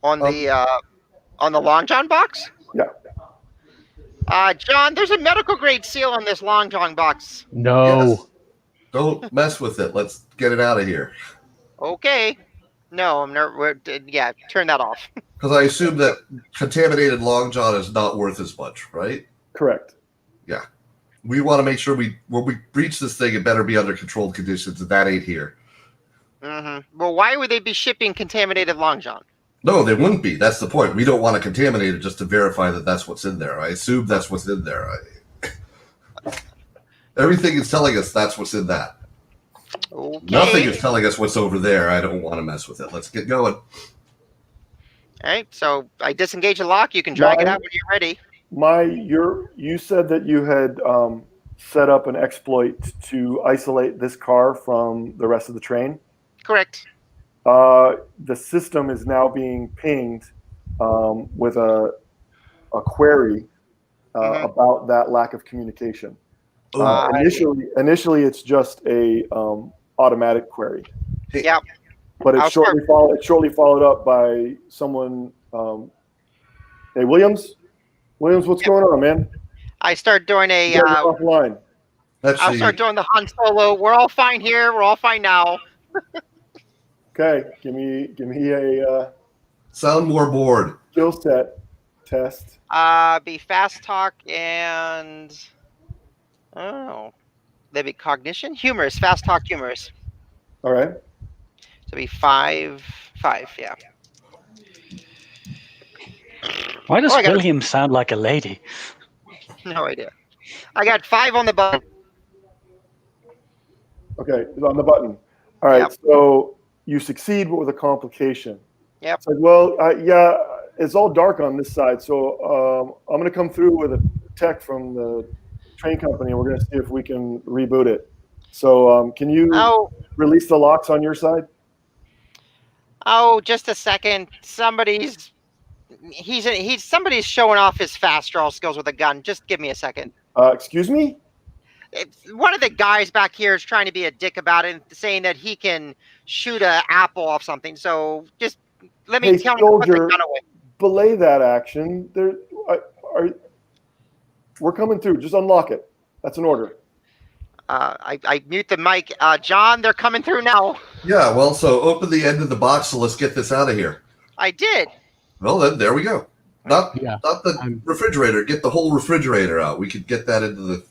On the Long John box? Yeah. John, there's a medical grade seal on this Long John box. No. Yes. Don't mess with it. Let's get it out of here. Okay. No, I'm not. Yeah, turn that off. Because I assume that contaminated Long John is not worth as much, right? Correct. Yeah. We want to make sure when we breach this thing, it better be under controlled conditions, and that ain't here. Mm-hmm. Well, why would they be shipping contaminated Long John? No, they wouldn't be. That's the point. We don't want to contaminate it just to verify that that's what's in there. I assume that's what's in there. Everything is telling us that's what's in that. Okay. Nothing is telling us what's over there. I don't want to mess with it. Let's get going. All right. So I disengage the lock. You can drag it out when you're ready. You said that you had set up an exploit to isolate this car from the rest of the train. Correct. The system is now being pinged with a query about that lack of communication. Initially, it's just a automatic query. Yeah. But it's shortly followed up by someone. Hey, Williams, what's going on, man? I start doing a. Offline. I'll start doing the Han Solo. We're all fine here. We're all fine now. Okay, give me a sound more bored. Skill set test. Be fast talk and maybe cognition, humorous, fast talk, humorous. All right. So be 5, yeah. Why does William sound like a lady? No idea. I got 5 on the button. Okay, on the button. All right, so you succeed, but with a complication. Yep. It's like, well, yeah, it's all dark on this side, so I'm going to come through with a tech from the train company, and we're going to see if we can reboot it. So can you release the locks on your side? Oh, just a second. Somebody's showing off his fast draw skills with a gun. Just give me a second. Excuse me? One of the guys back here is trying to be a dick about it, saying that he can shoot an apple off something. So just let me tell him to put the gun away. Belay that action. We're coming through. Just unlock it. That's an order. I mute the mic. John, they're coming through now. Yeah, well, so open the end of the box, so let's get this out of here. I did. Well, then there we go. Not the refrigerator. Get the whole refrigerator out. We could get that into the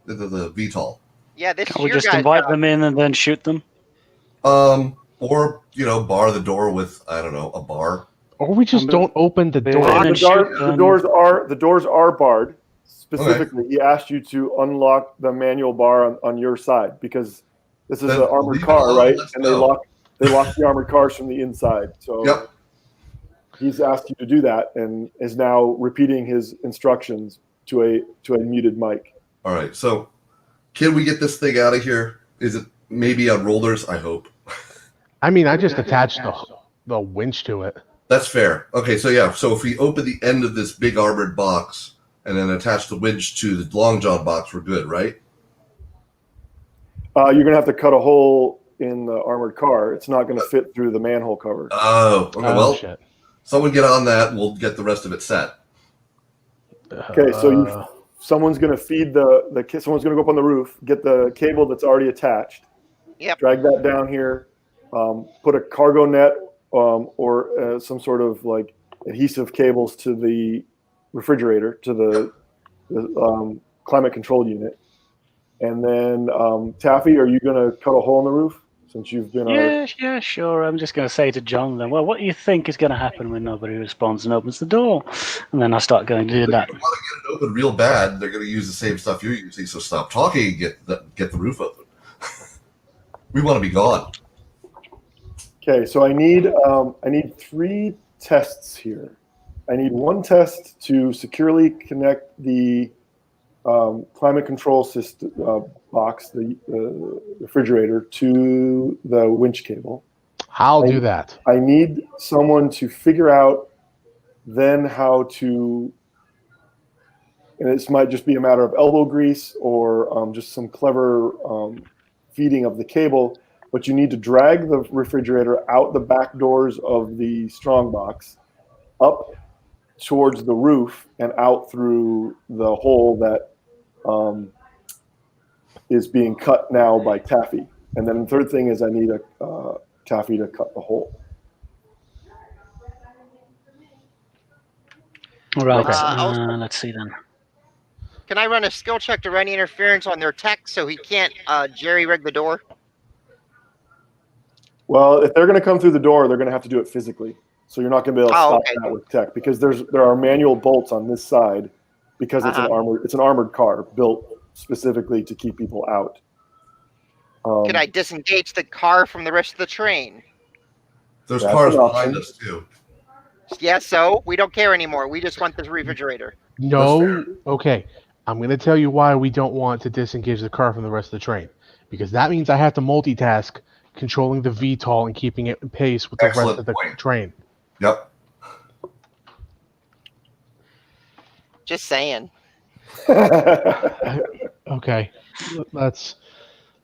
VTOL. Yeah, this Can we just invite them in and then shoot them? Or bar the door with, I don't know, a bar. Or we just don't open the door. The doors are barred. Specifically, he asked you to unlock the manual bar on your side because this is an armored car, right? And they lock the armored cars from the inside. So he's asked you to do that and is now repeating his instructions to a muted mic. All right. So can we get this thing out of here? Is it maybe on rollers? I hope. I mean, I just attached the winch to it. That's fair. Okay, so yeah, so if we open the end of this big armored box and then attach the winch to the Long John box, we're good, right? You're going to have to cut a hole in the armored car. It's not going to fit through the manhole cover. Oh, okay, well, shit. Someone get on that and we'll get the rest of it set. Okay, so someone's going to feed someone's going to go up on the roof, get the cable that's already attached, drag that down here, put a cargo net or some sort of like adhesive cables to the refrigerator, to the climate control unit. And then, Taffy, are you going to cut a hole in the roof? since you've been Yeah, sure. I'm just going to say to John then, well, what do you think is going to happen when nobody responds and opens the door? And then I start going to do that. If you want to get it open real bad, they're going to use the same stuff you're using, so stop talking and get the roof open. We want to be gone. Okay, so I need 3 tests here. I need 1 test to securely connect the climate control system box, the refrigerator, to the winch cable. I'll do that. I need someone to figure out then how to, and this might just be a matter of elbow grease or just some clever feeding of the cable, but you need to drag the refrigerator out the back doors of the strong box, up towards the roof and out through the hole that is being cut now by Taffy. And then the third thing is I need a Taffy to cut the hole. All right, Okay. let's see then. Can I run a skill check to run interference on their tech so he can't jerry-rig the door? Well, if they're going to come through the door, they're going to have to do it physically. So you're not going to be able to stop that with tech because there are manual bolts on this side because it's an armored car built specifically to keep people out. Can I disengage the car from the rest of the train? There's cars behind us too. Yeah, so we don't care anymore. We just want this refrigerator. No. Okay. I'm going to tell you why we don't want to disengage the car from the rest of the train. Because that means I have to multitask controlling the VTOL and keeping it in pace with the rest of the train. Yep. Just saying. Okay. Let's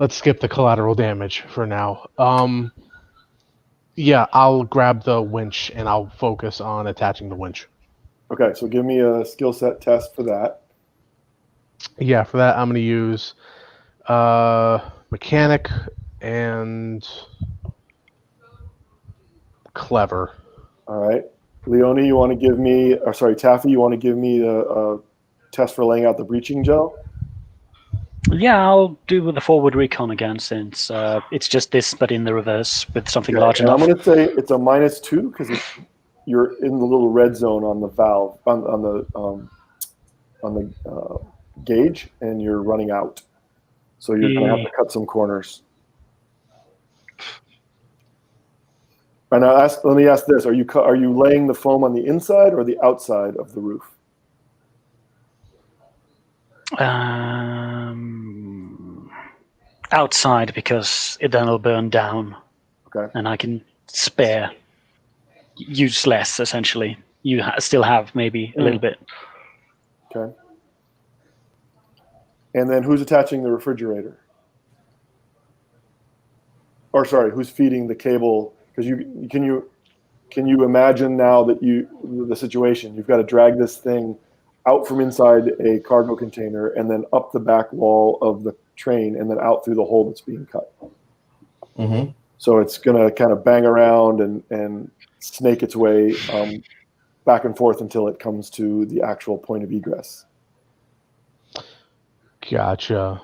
skip the collateral damage for now. Yeah, I'll grab the winch and I'll focus on attaching the winch. Okay, so give me a skill set test for that. Yeah, for that I'm going to use mechanic and clever. All right. Leone, you want to give me, or sorry, Taffy, you want to give me a test for laying out the breaching gel? Yeah, I'll do with the forward recon again since it's just this, but in the reverse with something large enough. I'm going to say it's a -2 because you're in the little red zone on the valve on the gauge, and you're running out. So you're going to have to cut some corners. And let me ask this: are you laying the foam on the inside or the outside of the roof? Outside, because then it'll burn down. Okay. And I can use less, essentially. You still have maybe a little bit. Okay. And then who's attaching the refrigerator? Or sorry, who's feeding the cable? Because can you imagine now that the situation? You've got to drag this thing out from inside a cargo container and then up the back wall of the train and then out through the hole that's being cut. Mm-hmm. So it's going to kind of bang around and snake its way back and forth until it comes to the actual point of egress. Gotcha.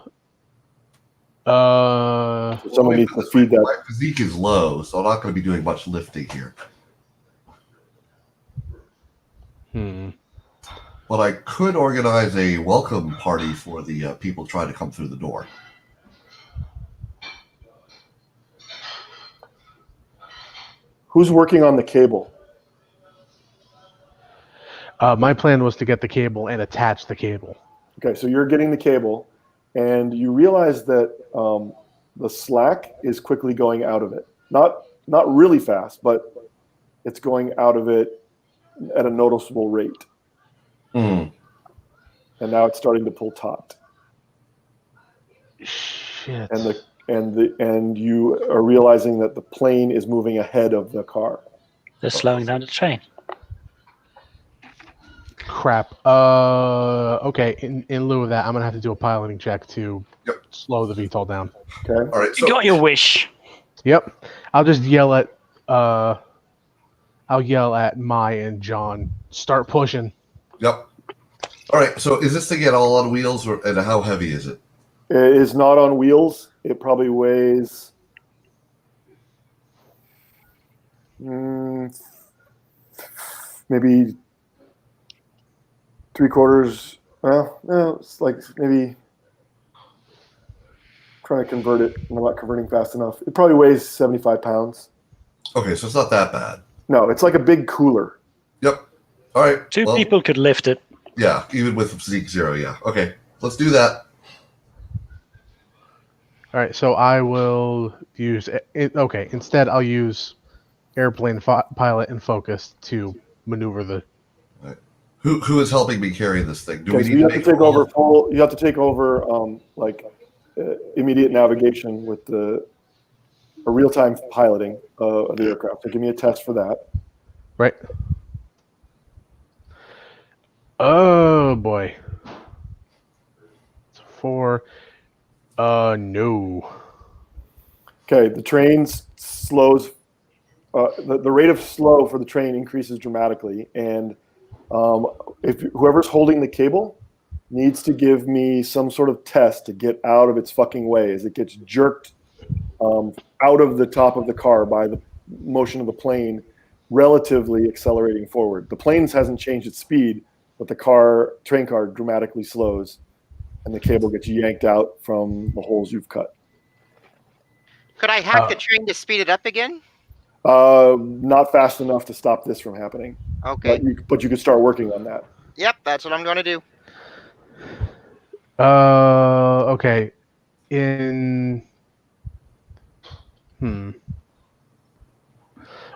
Someone needs to feed that. My physique is low, so I'm not going to be doing much lifting here. But I could organize a welcome party for the people trying to come through the door. Who's working on the cable? My plan was to get the cable and attach the cable. Okay, so you're getting the cable, and you realize that the slack is quickly going out of it. Not really fast, but it's going out of it at a noticeable rate. Mm. And now it's starting to pull taut. Shit. And you are realizing that the plane is moving ahead of the car. They're slowing down the train. Crap. Okay. In lieu of that, I'm gonna have to do a piloting check to slow the VTOL down. Okay. All right. You got your wish. Yep. I'll just yell at Mai and John. Start pushing. Yep. All right. So is this thing all on wheels, and how heavy is it? It is not on wheels. It probably weighs Maybe 3/4. Well, no, it's like maybe trying to convert it. I'm not converting fast enough. It probably weighs 75 pounds. Okay, so it's not that bad. No, it's like a big cooler. Yep. All right. Two people could lift it. Yeah, even with Physique 0, yeah. Okay, let's do that. All right, so I will use it. Okay, instead I'll use airplane pilot and focus to maneuver the. Right. Who is helping me carry this thing? Do we need you to have to take over full? You have to take over immediate navigation with a real-time piloting of the aircraft. So give me a test for that. Right. Oh boy. It's 4. No. Okay, the train slows. The rate of slow for the train increases dramatically, and if whoever's holding the cable needs to give me some sort of test to get out of its fucking way as it gets jerked out of the top of the car by the motion of the plane, relatively accelerating forward. The plane hasn't changed its speed, but the train car dramatically slows, and the cable gets yanked out from the holes you've cut. Could I hack the train to speed it up again? Not fast enough to stop this from happening. Okay. But you could start working on that. Yep, that's what I'm going to do. Okay.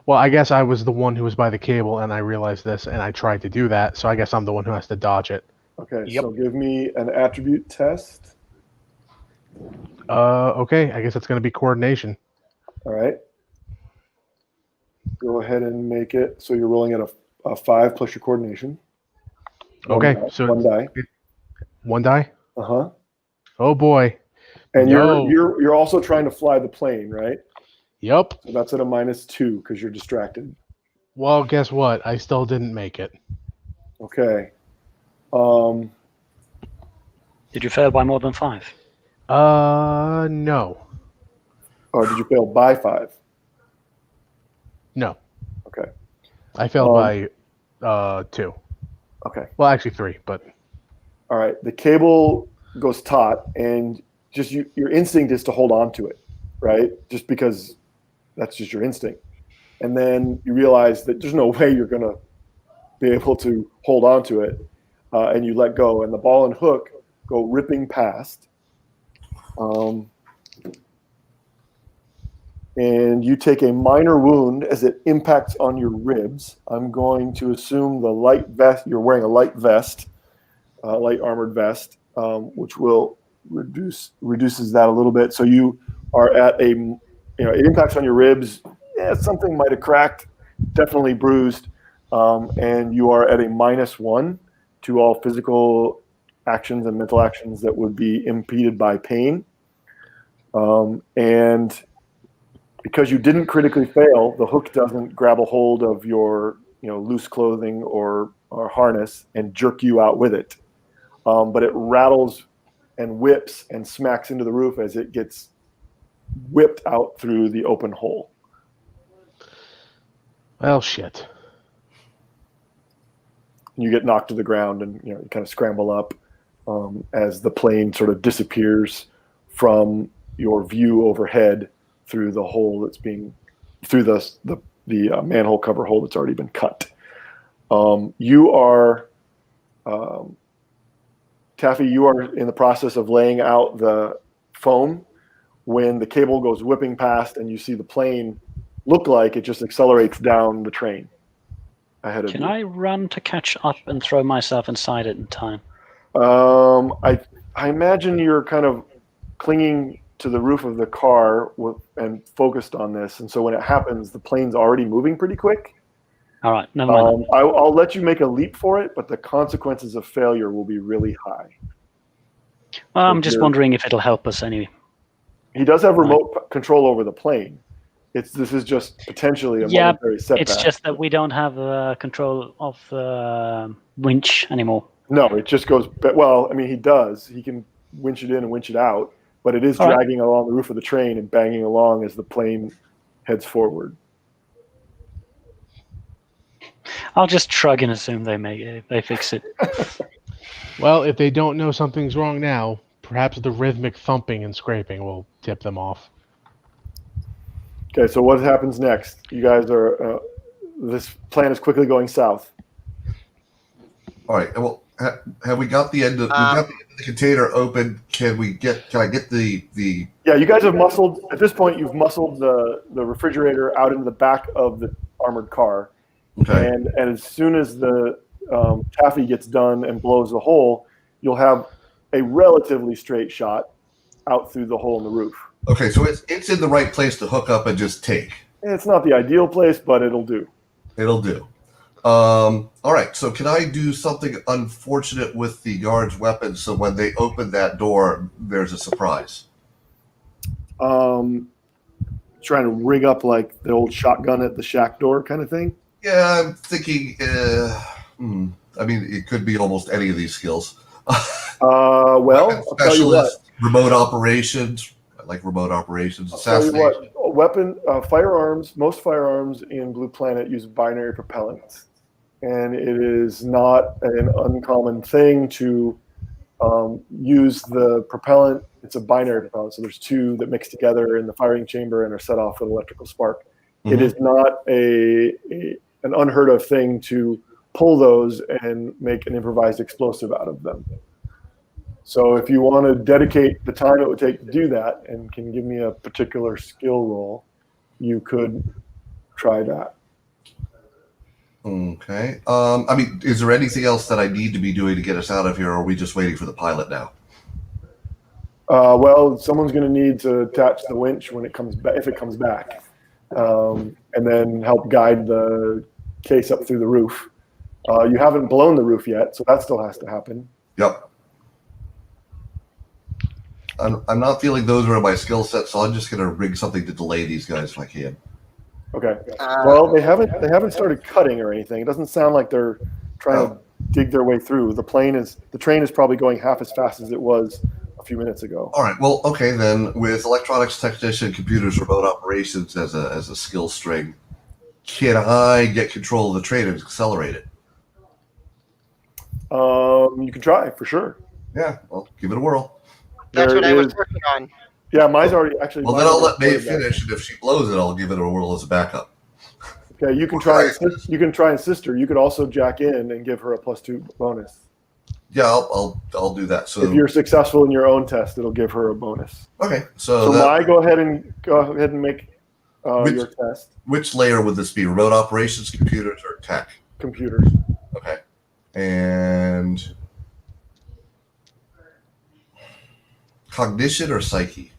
Well, I guess I was the one who was by the cable, and I realized this, and I tried to do that, so I guess I'm the one who has to dodge it. Okay, Yep. So give me an attribute test. Okay, I guess it's going to be coordination. All right. Go ahead and make it. So you're rolling at a 5 plus your coordination. Okay, so one die. One die? Uh-huh. Oh boy. And you're also trying to fly the plane, right? Yep. So that's at a -2 because you're distracted. Well, guess what? I still didn't make it. Okay. Did you fail by more than 5? No. Or did you fail by 5? No. Okay. I failed by 2. Okay. Well, actually 3, but. All right. The cable goes taut, and just your instinct is to hold on to it, right? Just because that's just your instinct. And then you realize that there's no way you're going to be able to hold on to it, and you let go, and the ball and hook go ripping past. And you take a minor wound as it impacts on your ribs. I'm going to assume the light vest, you're wearing a light vest, light armored vest, which will reduces that a little bit. So you are at it impacts on your ribs. Yeah, something might have cracked, definitely bruised. And you are at a -1 to all physical actions and mental actions that would be impeded by pain. And because you didn't critically fail, the hook doesn't grab a hold of your loose clothing or harness and jerk you out with it. But it rattles and whips and smacks into the roof as it gets whipped out through the open hole. Well, shit. You get knocked to the ground, and you kind of scramble up as the plane sort of disappears from your view overhead through the hole that's through the manhole cover hole that's already been cut. You are, Taffy, you are in the process of laying out the foam when the cable goes whipping past, and you see the plane look like it just accelerates down the train ahead of you. Can I run to catch up and throw myself inside it in time? I imagine you're kind of clinging to the roof of the car and focused on this, and so when it happens, the plane's already moving pretty quick. All right, never mind. I'll let you make a leap for it, but the consequences of failure will be really high. Well, I'm just wondering if it'll help us anyway. He does have remote control over the plane. This is just potentially a momentary setback. It's just that we don't have control of the winch anymore. No, it just goes. Well, I mean, he does. He can winch it in and winch it out, but it is dragging along the roof of the train and banging along as the plane heads forward. I'll just shrug and assume they fix it. Well, if they don't know something's wrong now, perhaps the rhythmic thumping and scraping will tip them off. Okay, so what happens next? You guys are. This plan is quickly going south. All right. Well, have we got the end of? We got the end of the container open. Can I get the? Yeah, you guys have muscled. At this point, you've muscled the refrigerator out into the back of the armored car. Okay. And as soon as the taffy gets done and blows the hole, you'll have a relatively straight shot out through the hole in the roof. Okay, so it's in the right place to hook up and just take. It's not the ideal place, but it'll do. It'll do. All right, so can I do something unfortunate with the guard's weapon so when they open that door, there's a surprise? Trying to rig up like the old shotgun at the shack door kind of thing? Yeah, I'm thinking, I mean, it could be almost any of these skills. Well, I'll tell you what. Remote operations. I like remote operations. Assassination. Firearms, most firearms in Blue Planet use binary propellants. And it is not an uncommon thing to use the propellant. It's a binary propellant. So there's two that mix together in the firing chamber and are set off with electrical spark. Mm-hmm. It is not an unheard of thing to pull those and make an improvised explosive out of them. So if you want to dedicate the time it would take to do that and can give me a particular skill roll, you could try that. Okay. I mean, is there anything else that I need to be doing to get us out of here, or are we just waiting for the pilot now? Well, someone's going to need to attach the winch when it comes back, if it comes back, and then help guide the case up through the roof. You haven't blown the roof yet, so that still has to happen. Yep. I'm not feeling those are in my skill set, so I'm just going to rig something to delay these guys if I can. Okay. Well, they haven't started cutting or anything. It doesn't sound like they're trying to dig their way through. The train is probably going half as fast as it was a few minutes ago. All right. Well, okay then. With electronics technician, computers, remote operations as a skill string, can I get control of the train and accelerate it? You can try for sure. Yeah. Well, give it a whirl. That's what I was working on. Yeah, mine's already actually. Well, then I'll let Maeve finish, and if she blows it, I'll give it a whirl as a backup. Okay, you can try. You can try and sister. You could also jack in and give her a +2 bonus. Yeah, I'll do that. So if you're successful in your own test, it'll give her a bonus. Okay, so go ahead and make your test. Which layer would this be? Remote operations, computers, or tech? Computers. Okay, and cognition or psyche?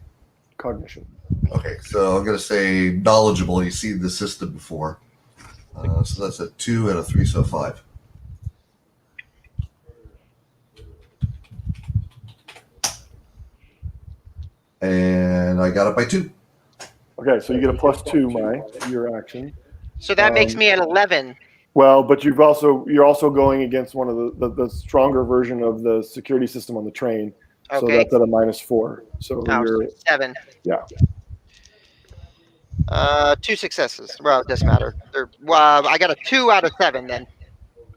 Cognition. Okay, so I'm going to say knowledgeable. You've seen the system before. So that's a 2 and a 3, so 5. And I got it by 2. Okay, so you get a +2, to your action. So that makes me an 11. Well, but you're also going against one of the stronger version of the security system on the train. Okay. So that's at a -4. So you're 7. Yeah. 2 successes. Well, it doesn't matter. I got a 2 out of 7 then.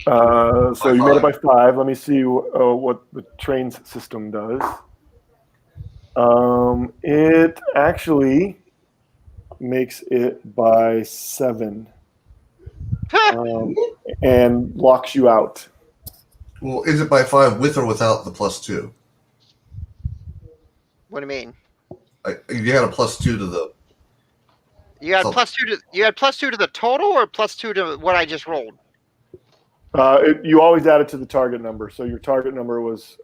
So you made it by 5. Let me see what the train's system does. It actually makes it by 7. And locks you out. Well, is it by 5 with or without the +2? What do you mean? You had a +2 to the. You had +2 to the total, or +2 to what I just rolled? You always add it to the target number. So your target number was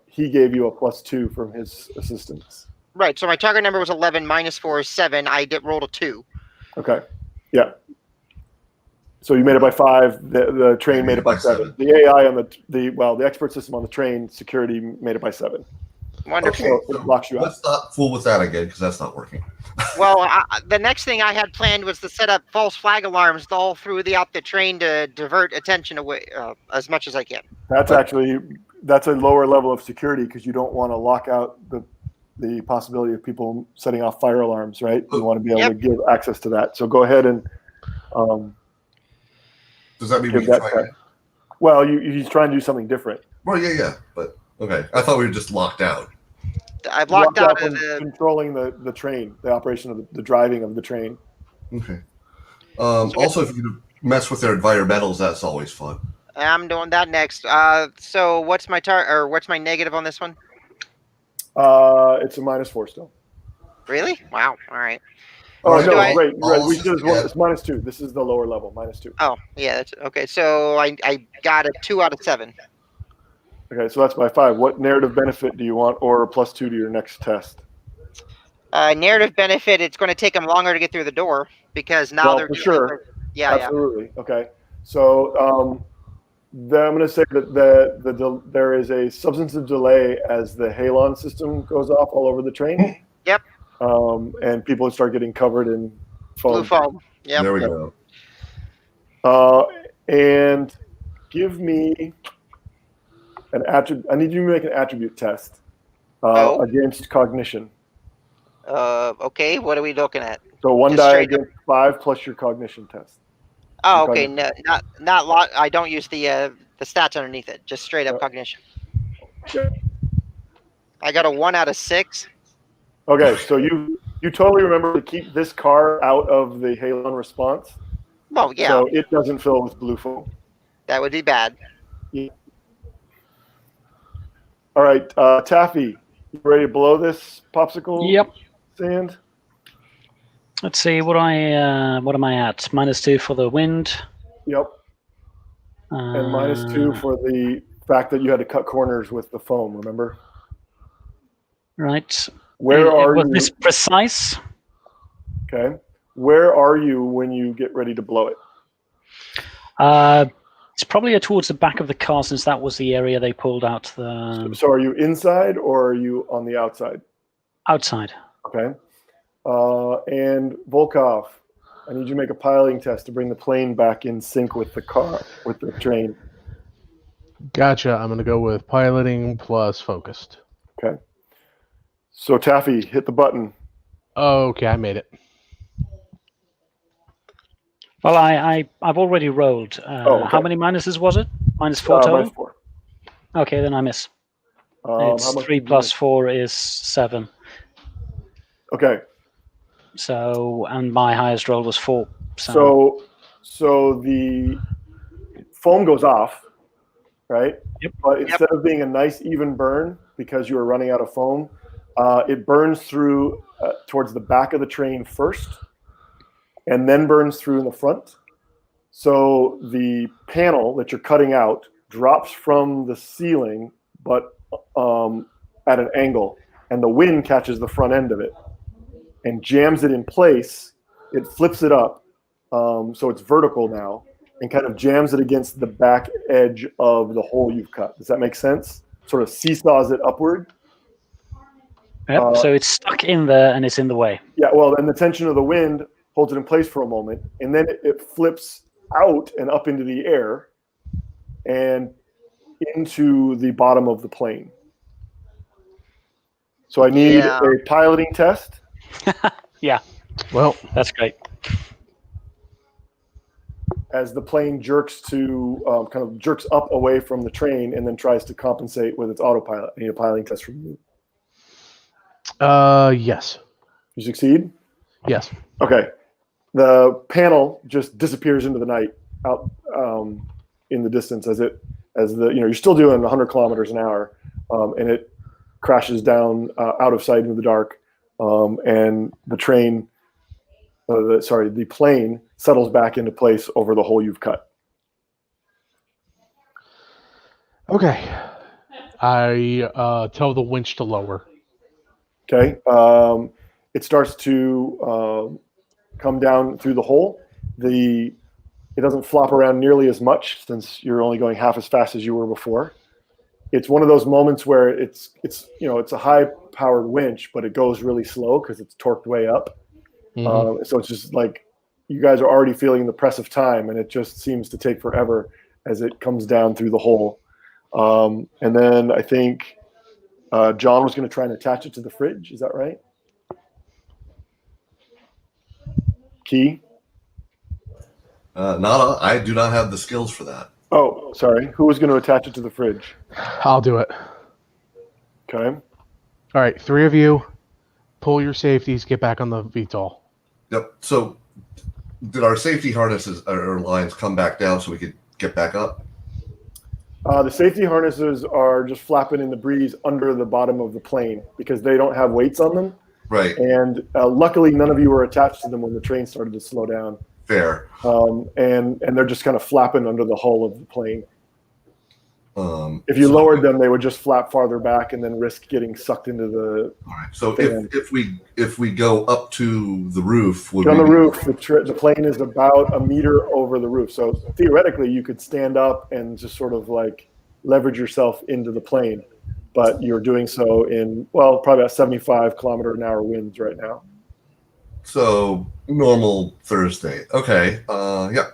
he gave you a +2 from his assistance. Right. So my target number was 11. -4 is 7. I rolled a 2. Okay. Yeah. So you made it by 5. The train made it by 7. The AI on the expert system on the train security made it by 7. Wonderful. Okay, so it locks you out. Let's not fool with that again, because that's not working. Well, the next thing I had planned was to set up false flag alarms all throughout the train to divert attention away as much as I can. That's a lower level of security, because you don't want to lock out the possibility of people setting off fire alarms, right? You want to be able to give access to that. So go ahead and. Yep. So you made it by 5. Let me see what the train's system does. It looks like Does that mean give we can that try? test. Well, he's trying to do something different. Well, yeah, but okay. I thought we were just locked out. I've locked out of from the. controlling the train, the operation of the driving of the train. Okay. Also, if you could mess with their environmentals, that's always fun. I'm doing that next. So what's my what's my negative on this one? It's a -4 still. Really? Wow. All right. Oh Right, no! I- Right. We assist did again. it's -2. This is the lower level, -2. Oh, yeah. That's okay. So I got a 2 out of 7. Okay, so that's my 5. What narrative benefit do you want, or a +2 to your next test? Narrative benefit. It's going to take them longer to get through the door because now they're for dealing sure. with- Yeah, Absolutely. Okay. So then I'm going to say that there is a substantive delay as the halon system goes off all over the train. Yep. And people start getting covered in foam. Blue foam. Yep. There we go. And give me an attribute. I need you to make an attribute test against cognition. Okay. What are we looking at? So one Just die straight up. against 5 plus your cognition test. Oh, Your okay. cognition. No, not lot. I don't use the stats underneath it. Just straight up cognition. Okay. I got a 1 out of 6. Okay, so you totally remember to keep this car out of the halon response. Well, yeah. So it doesn't fill with blue foam. That would be bad. Yeah. All right, Taffy, you ready to blow this popsicle? Yep. Sand. Let's see what am I at? -2 for the wind. Yep. And -2 for the fact that you had to cut corners with the foam. Remember? Right. Where are was you? this precise? Okay. Where are you when you get ready to blow it? It's probably towards the back of the car, since that was the area they pulled out the So are you inside or are you on the outside? outside. Okay. And Volkov, I need you to make a piloting test to bring the plane back in sync with the car, with the train. Gotcha. I'm going to go with piloting plus focused. Okay. So Taffy, hit the button. Okay, I made it. Well, I've already rolled. Okay. How many minuses was it? -4 total? -4. Okay, then I miss. It's How much 3 did you plus make? 4 is 7. Okay. So, and my highest roll was 4. So, So the foam goes off, right? Yep. But instead of being a nice even burn because you were running out of foam, it burns through towards the back of the train first, and then burns through in the front. So the panel that you're cutting out drops from the ceiling, but at an angle, and the wind catches the front end of it and jams it in place. It flips it up, so it's vertical now, and kind of jams it against the back edge of the hole you've cut. Does that make sense? Sort of seesaws it upward. yep, so it's stuck in there and it's in the way. Yeah, well, and the tension of the wind holds it in place for a moment, and then it flips out and up into the air and into the bottom of the plane. So I need a piloting test. Yeah, Well, that's great. As the plane jerks to kind of jerks up away from the train and then tries to compensate with its autopilot. I need a piloting test from you. yes. You succeed? Yes. Okay. The panel just disappears into the night out in the distance as you're still doing 100 kilometers an hour, and it crashes down out of sight into the dark, and the train, the plane settles back into place over the hole you've cut. Okay. I tell the winch to lower. Okay. It starts to come down through the hole. It doesn't flop around nearly as much since you're only going half as fast as you were before. It's one of those moments where it's a high-powered winch, but it goes really slow because it's torqued way up. Mm-hmm. So it's just like you guys are already feeling the press of time, and it just seems to take forever as it comes down through the hole. And then I think John was going to try and attach it to the fridge. Is that right? Key? I do not have the skills for that. Oh, sorry. Who was going to attach it to the fridge? I'll do it. Okay. All right, 3 of you, pull your safeties, get back on the VTOL. Yep. So, did our safety harnesses or lines come back down so we could get back up? The safety harnesses are just flapping in the breeze under the bottom of the plane because they don't have weights on them. Right. And luckily, none of you were attached to them when the train started to slow down. Fair. And they're just kind of flapping under the hull of the plane. If you So- lowered them, they would just flap farther back and then risk getting sucked into the. All right. So fan. if we go up to the roof, would On we the roof, the plane is about a meter over the roof. So theoretically, you could stand up and just sort of like leverage yourself into the plane. But you're doing so in, well, probably about 75-kilometer-an-hour winds right now. So normal Thursday. Okay. Yeah.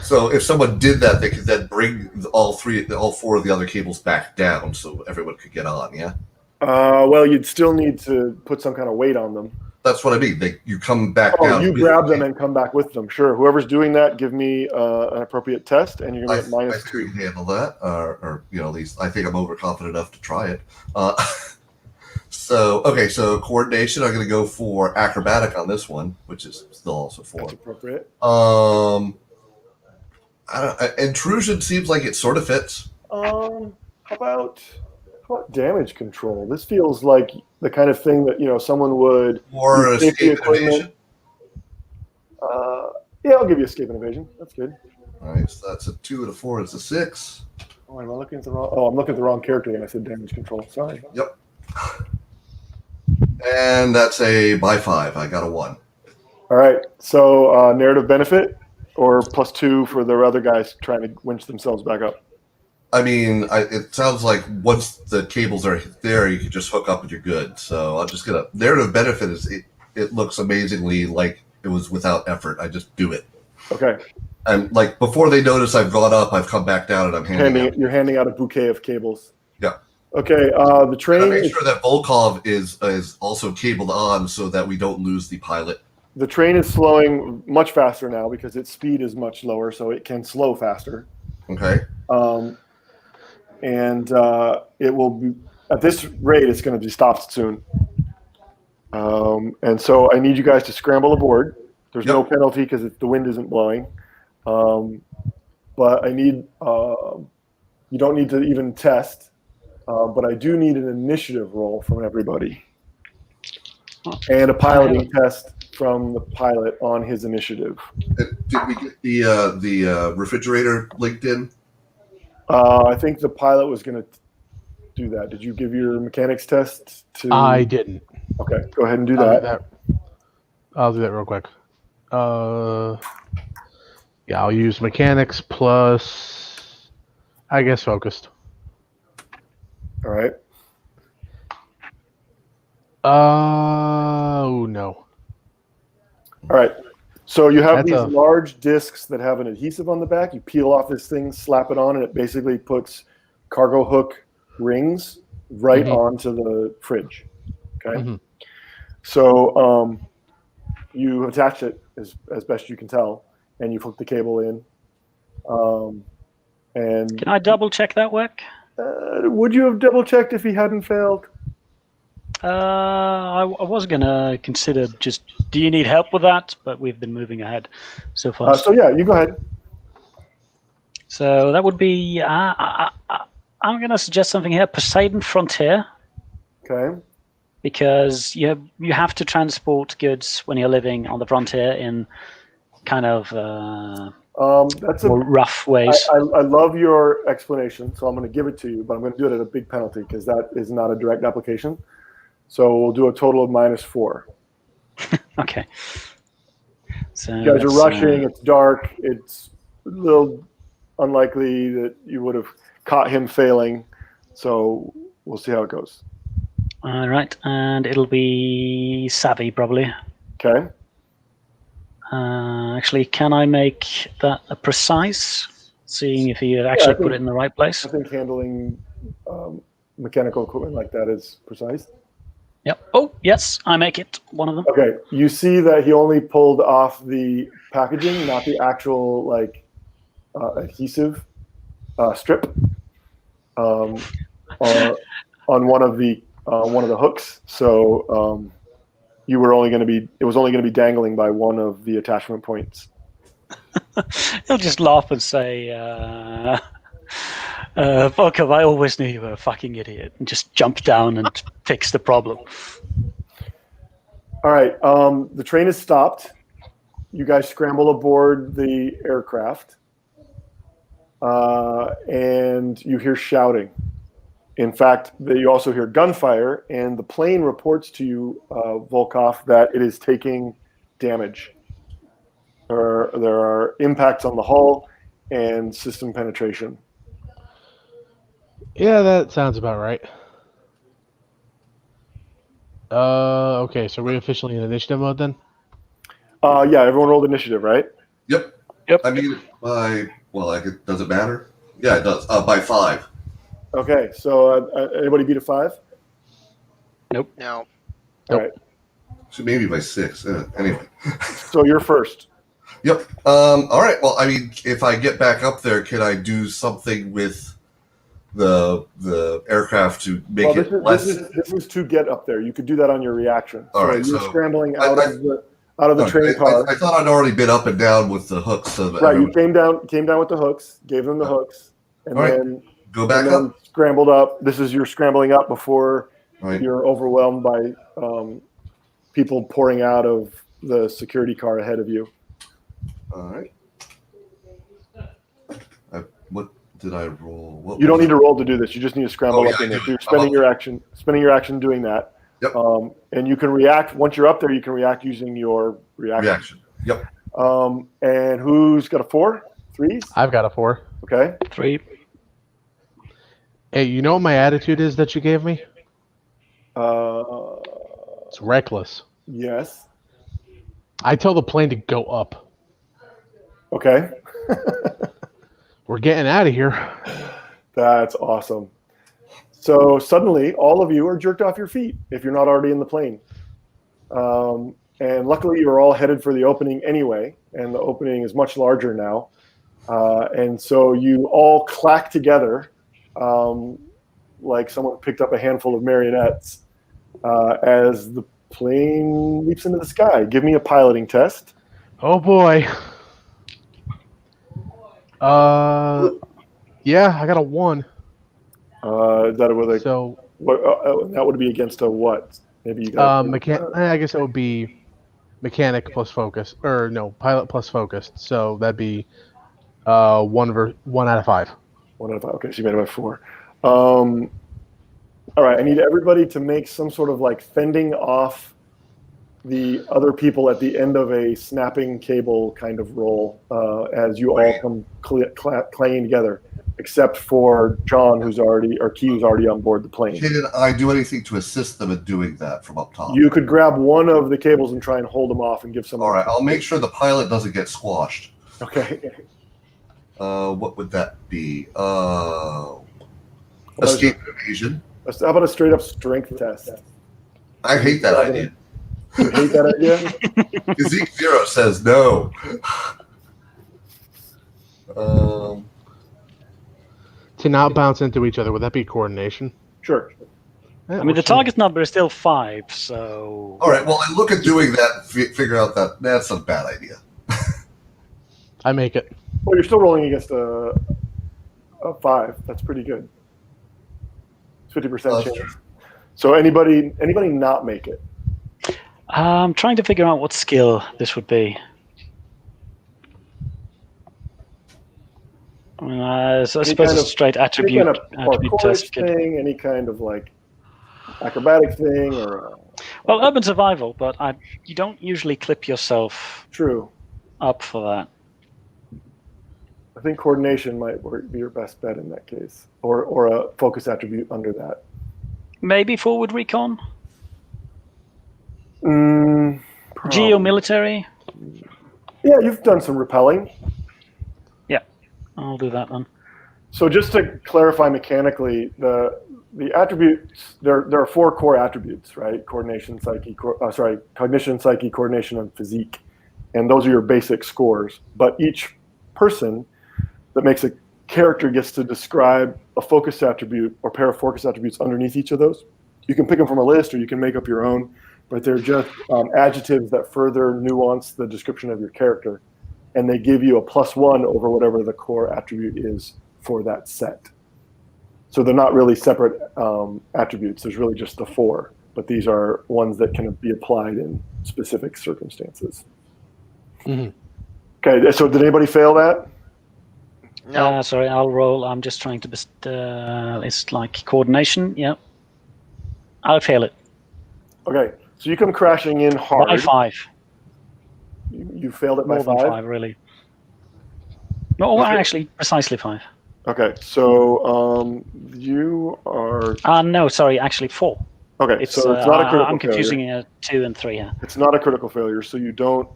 So if someone did that, they could then bring all 4 of the other cables back down, so everyone could get on. Yeah. Well, you'd still need to put some kind of weight on them. That's what I mean. You come back Oh, down. you grab them and come back with them. Sure. Whoever's doing that, give me an appropriate test, and you're going to get I minus think we 2. can handle that, or at least I think I'm overconfident enough to try it. So coordination. I'm going to go for acrobatic on this one, which is still also 4. That's appropriate. Intrusion seems like it sort of fits. How about damage control? This feels like the kind of thing that someone would. Or use safety escape and evasion. Yeah, I'll give you escape and evasion. That's good. All right, so that's a 2 and a 4. It's a 6. Oh, am I looking at the wrong? Oh, I'm looking at the wrong character when I said damage control. Sorry. Yep. And that's a by 5. I got a 1. All right. So narrative benefit or +2 for the other guys trying to winch themselves back up. I mean, it sounds like once the cables are there, you can just hook up and you're good. So I'm just gonna narrative benefit is it looks amazingly like it was without effort. I just do it. Okay. And like before they notice I've gone up, I've come back down and I'm handing out. You're handing out a bouquet of cables. Yeah. Okay. The train. I make sure that Volkov is also cabled on so that we don't lose the pilot. The train is slowing much faster now because its speed is much lower, so it can slow faster. Okay. And it will be at this rate. It's going to be stopped soon. And so I need you guys to scramble aboard. There's no penalty because the wind isn't blowing. But I need you don't need to even test. But I do need an initiative roll from everybody and a piloting test from the pilot on his initiative. Did we get the refrigerator linked in? I think the pilot was going to do that. Did you give your mechanics test to? I didn't. Okay, go ahead and do I'll that. I'll do that real quick. Yeah, I'll use mechanics plus, I guess, focused. All right. Oh, no. All right. So you have That's these large discs that have an adhesive on the back. You peel off this thing, slap it on, and it basically puts cargo hook rings right onto the fridge. Okay. So you attach it as best you can tell, and you hook the cable in. And Can I double check that work? would you have double checked if he hadn't failed? I was going to consider just, do you need help with that? But we've been moving ahead so far. So yeah, you go ahead. So that would be, I'm going to suggest something here, Poseidon Frontier. Okay. Because you have to transport goods when you're living on the frontier in kind of that's more rough ways. I love your explanation, so I'm going to give it to you, but I'm going to do it at a big penalty because that is not a direct application. So we'll do a total of -4. Okay. So you guys are rushing. It's dark. It's a little unlikely that you would have caught him failing. So we'll see how it goes. All right, and it'll be savvy probably. Okay. Actually, can I make that a precise? Seeing if you actually put it in the right place. I think handling mechanical equipment like that is precise. Yep. Oh, yes, I make it. One of them. Okay, you see that he only pulled off the packaging, not the actual adhesive strip on one of the hooks. So you were only going to be it was only going to be dangling by one of the attachment points. He'll just laugh and say, Volkov, I always knew you were a fucking idiot, and just jump down and fix the problem. All right, the train is stopped. You guys scramble aboard the aircraft, and you hear shouting. In fact, you also hear gunfire, and the plane reports to you, Volkov, that it is taking damage. There are impacts on the hull and system penetration. Yeah, that sounds about right. Okay, so we're officially in initiative mode then? Yeah, everyone rolled initiative, right? Yep. I mean, does it matter? Yeah, it does. By 5. Okay, so anybody beat a 5? Nope. No. All right. So maybe by 6. Anyway. So you're first. Yep. All right. Well, I mean, if I get back up there, can I do something with the aircraft to make it less? This is to get up there. You could do that on your reaction. All right. You're So scrambling out of the train car. I thought I'd already been up and down with the hooks. So that You came down with the hooks, gave them the hooks, and then go back up. Scrambled up. This is your scrambling up before you're overwhelmed by people pouring out of the security car ahead of you. All right. What did I roll? You don't need to roll to do this. You just need to scramble up in it. So you're spending your action doing that. Yep. And you can react once you're up there. You can react using your reaction. Yep. And who's got a 4? 3s? I've got a 4. Okay. 3. Hey, you know what my attitude is that you gave me? It's reckless. Yes. I tell the plane to go up. Okay. We're getting out of here. That's awesome. So suddenly, all of you are jerked off your feet if you're not already in the plane. And luckily, you're all headed for the opening anyway, and the opening is much larger now. And so you all clack together like someone picked up a handful of marionettes as the plane leaps into the sky. Give me a piloting test. Oh boy. Yeah, I got a 1. Is that with a that would be against a what? Maybe you got I guess it would be mechanic plus focus, or no, pilot plus focused. So that'd be 1 out of 5. 1 out of 5. Okay, so you made it by 4. All right, I need everybody to make some sort of like fending off the other people at the end of a snapping cable kind of roll as you all come clanging together, except for John, Key, who's already on board the plane. Can I do anything to assist them in doing that from up top? You could grab one of the cables and try and hold them off and give someone. All right, I'll make sure the pilot doesn't get squashed. Okay. What would that be? Escape evasion. How about a straight up strength test? I hate that idea. You hate that idea? Zeke 0 says no. To not bounce into each other, would that be coordination? Sure. I mean, the target number is still 5, so... All right, well, I look at doing that and figure out that that's a bad idea. I make it. Well, you're still rolling against a 5. That's pretty good. 50% chance. True. So anybody not make it? I'm trying to figure out what skill this would be. I suppose it's a straight attribute, any kind of attribute test. thing, any kind of like acrobatic thing, or well, urban survival, but you don't usually clip yourself true up for that. I think coordination might be your best bet in that case, or a focus attribute under that. Maybe forward recon. Probably. Geo-military. Yeah, you've done some repelling. Yeah, I'll do that then. So just to clarify mechanically, the attributes, there are 4 core attributes, right? Coordination, psyche, cognition, psyche, coordination, and physique. And those are your basic scores. But each person that makes a character gets to describe a focus attribute or pair of focus attributes underneath each of those. You can pick them from a list or you can make up your own, but they're just adjectives that further nuance the description of your character. And they give you a +1 over whatever the core attribute is for that set. So they're not really separate attributes. There's really just the 4, but these are ones that can be applied in specific circumstances. Mm-hmm. Okay, so did anybody fail that? No. Sorry, I'll roll. I'm just trying to. It's like coordination. Yeah. I'll fail it. Okay, so you come crashing in hard. By 5. You failed it by More 5? than 5, really. No, actually, precisely 5. Okay, so you are. No, sorry, actually 4. Okay, It's, so it's not a critical I'm confusing failure. 2 and 3 here. It's not a critical failure, so you don't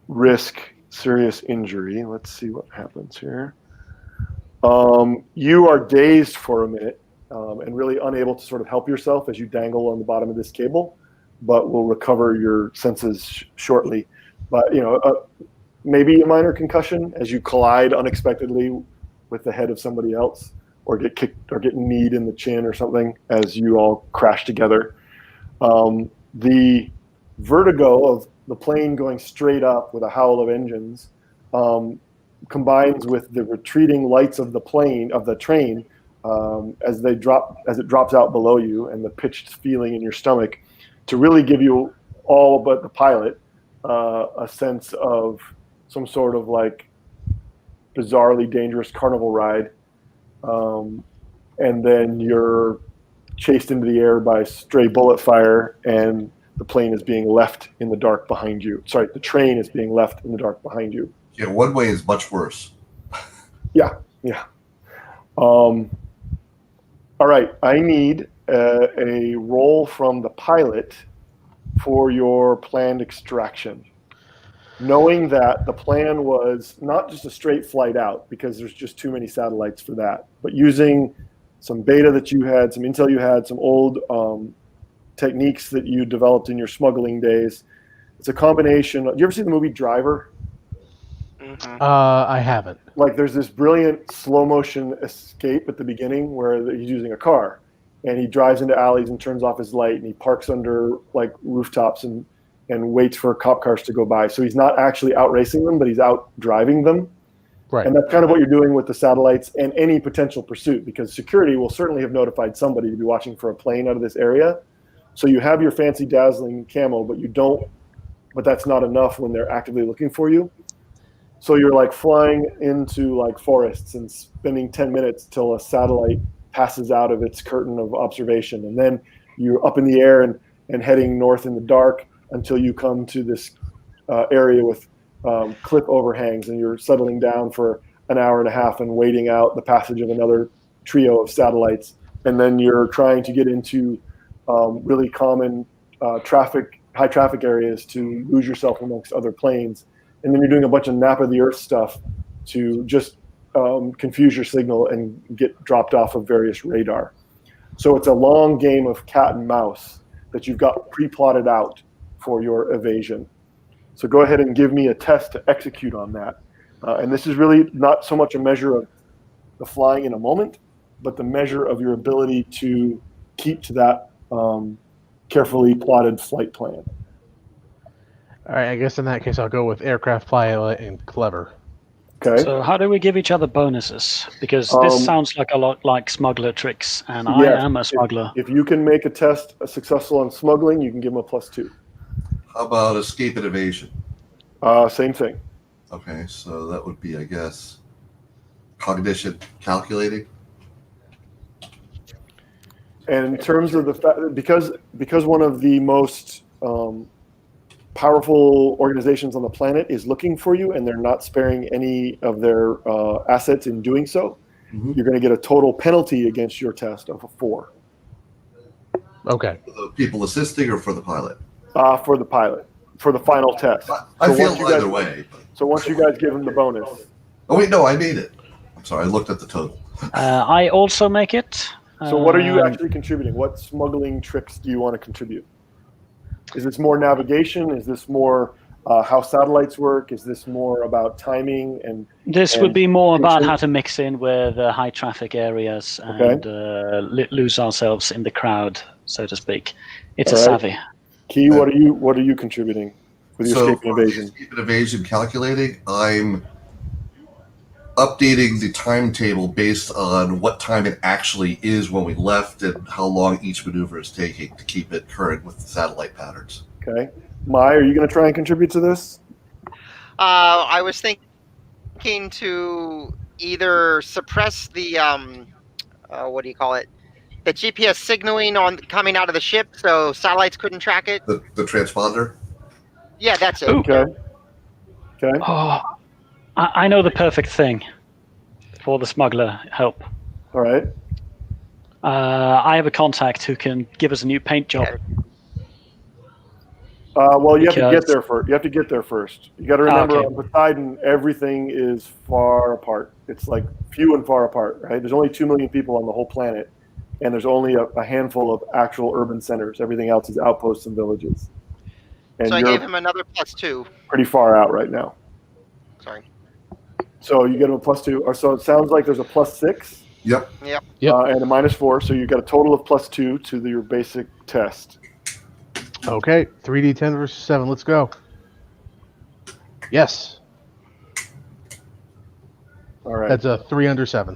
risk serious injury. Let's see what happens here. You are dazed for a minute and really unable to sort of help yourself as you dangle on the bottom of this cable, but will recover your senses shortly. But maybe a minor concussion as you collide unexpectedly with the head of somebody else, or get kicked or get kneed in the chin or something as you all crash together. The vertigo of the plane going straight up with a howl of engines combines with the retreating lights of the train as it drops out below you, and the pitched feeling in your stomach to really give you all but the pilot a sense of some sort of like bizarrely dangerous carnival ride. And then you're chased into the air by stray bullet fire, and the plane is being left in the dark behind you. Sorry, the train is being left in the dark behind you. Yeah, one way is much worse. Yeah. All right, I need a roll from the pilot for your planned extraction. Knowing that the plan was not just a straight flight out, because there's just too many satellites for that, but using some beta that you had, some intel you had, some old techniques that you developed in your smuggling days. It's a combination. You ever see the movie Driver? Mm-hmm. I haven't. Like, there's this brilliant slow motion escape at the beginning where he's using a car, and he drives into alleys and turns off his light, and he parks under like rooftops and waits for cop cars to go by. So he's not actually out racing them, but he's out driving them. Right. And that's kind of what you're doing with the satellites and any potential pursuit, because security will certainly have notified somebody to be watching for a plane out of this area. So you have your fancy dazzling camo, but that's not enough when they're actively looking for you. So you're like flying into like forests and spending 10 minutes till a satellite passes out of its curtain of observation. And then you're up in the air and heading north in the dark until you come to this area with cliff overhangs, and you're settling down for an hour and a half and waiting out the passage of another trio of satellites. And then you're trying to get into really common high traffic areas to lose yourself amongst other planes. And then you're doing a bunch of nap of the earth stuff to just confuse your signal and get dropped off of various radar. So it's a long game of cat and mouse that you've got pre-plotted out for your evasion. So go ahead and give me a test to execute on that. And this is really not so much a measure of the flying in a moment, but the measure of your ability to keep to that carefully plotted flight plan. All right, I guess in that case I'll go with aircraft pilot and clever. Okay. So how do we give each other bonuses? Because this sounds like a lot like smuggler tricks, and I am a smuggler. If you can make a test successful on smuggling, you can give them a +2. How about escape and evasion? Same thing. Okay, so that would be, I guess, cognition calculating. And in terms of the fact, because one of the most powerful organizations on the planet is looking for you, and they're not sparing any of their assets in doing so, you're going to get a total penalty against your test of a 4. Okay. For the people assisting or for the pilot? For the pilot, for the final test. I feel either way. So once you guys give him the bonus. Oh, wait, no, I made it. I'm sorry, I looked at the total. I also make it. So what are you actually contributing? What smuggling tricks do you want to contribute? Is this more navigation? Is this more how satellites work? Is this more about timing? This would be more about how to mix in with high traffic areas and lose ourselves in the crowd, so to speak. It's a savvy. Key, what are you contributing with your escape and evasion? Escape and evasion calculating, I'm updating the timetable based on what time it actually is when we left and how long each maneuver is taking to keep it current with the satellite patterns. Okay. Mai, are you going to try and contribute to this? I was thinking to either suppress the what do you call it? The GPS signaling on coming out of the ship, so satellites couldn't track it. The transponder. Yeah, that's it. Okay. Okay. Oh, I know the perfect thing for the smuggler help. All right. I have a contact who can give us a new paint job. Well, you have to get there first. You have to get there first. You got to remember, on Poseidon, everything is far apart. It's like few and far apart, right? There's only 2 million people on the whole planet, and there's only a handful of actual urban centers. Everything else is outposts and villages. And so I gave him another +2. Pretty far out right now. Sorry. So you get him a +2. Or so it sounds like there's a +6. Yep. Yep. And a -4. So you got a total of +2 to your basic test. Okay, 3d10 versus 7. Let's go. Yes. All right. That's a 3 under 7.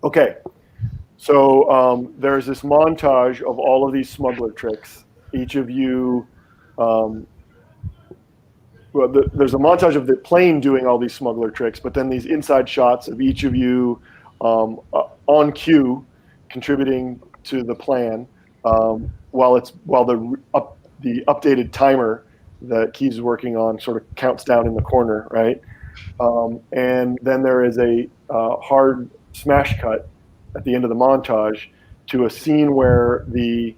Okay. So there's this montage of all of these smuggler tricks. Each of you, there's a montage of the plane doing all these smuggler tricks, but then these inside shots of each of you on cue contributing to the plan. While the updated timer that Keys is working on sort of counts down in the corner, right? And then there is a hard smash cut at the end of the montage to a scene where the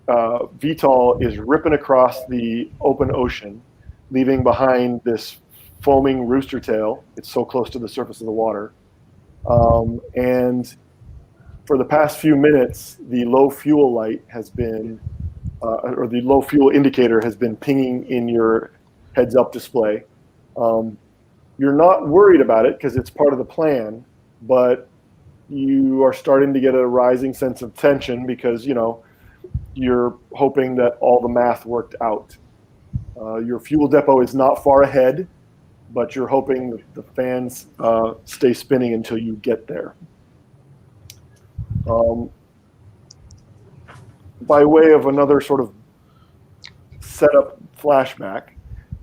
VTOL is ripping across the open ocean, leaving behind this foaming rooster tail. It's so close to the surface of the water. And for the past few minutes, the low fuel light has been, or the low fuel indicator has been pinging in your heads-up display. You're not worried about it because it's part of the plan, but you are starting to get a rising sense of tension because, you're hoping that all the math worked out. Your fuel depot is not far ahead, but you're hoping that the fans stay spinning until you get there. By way of another sort of setup flashback,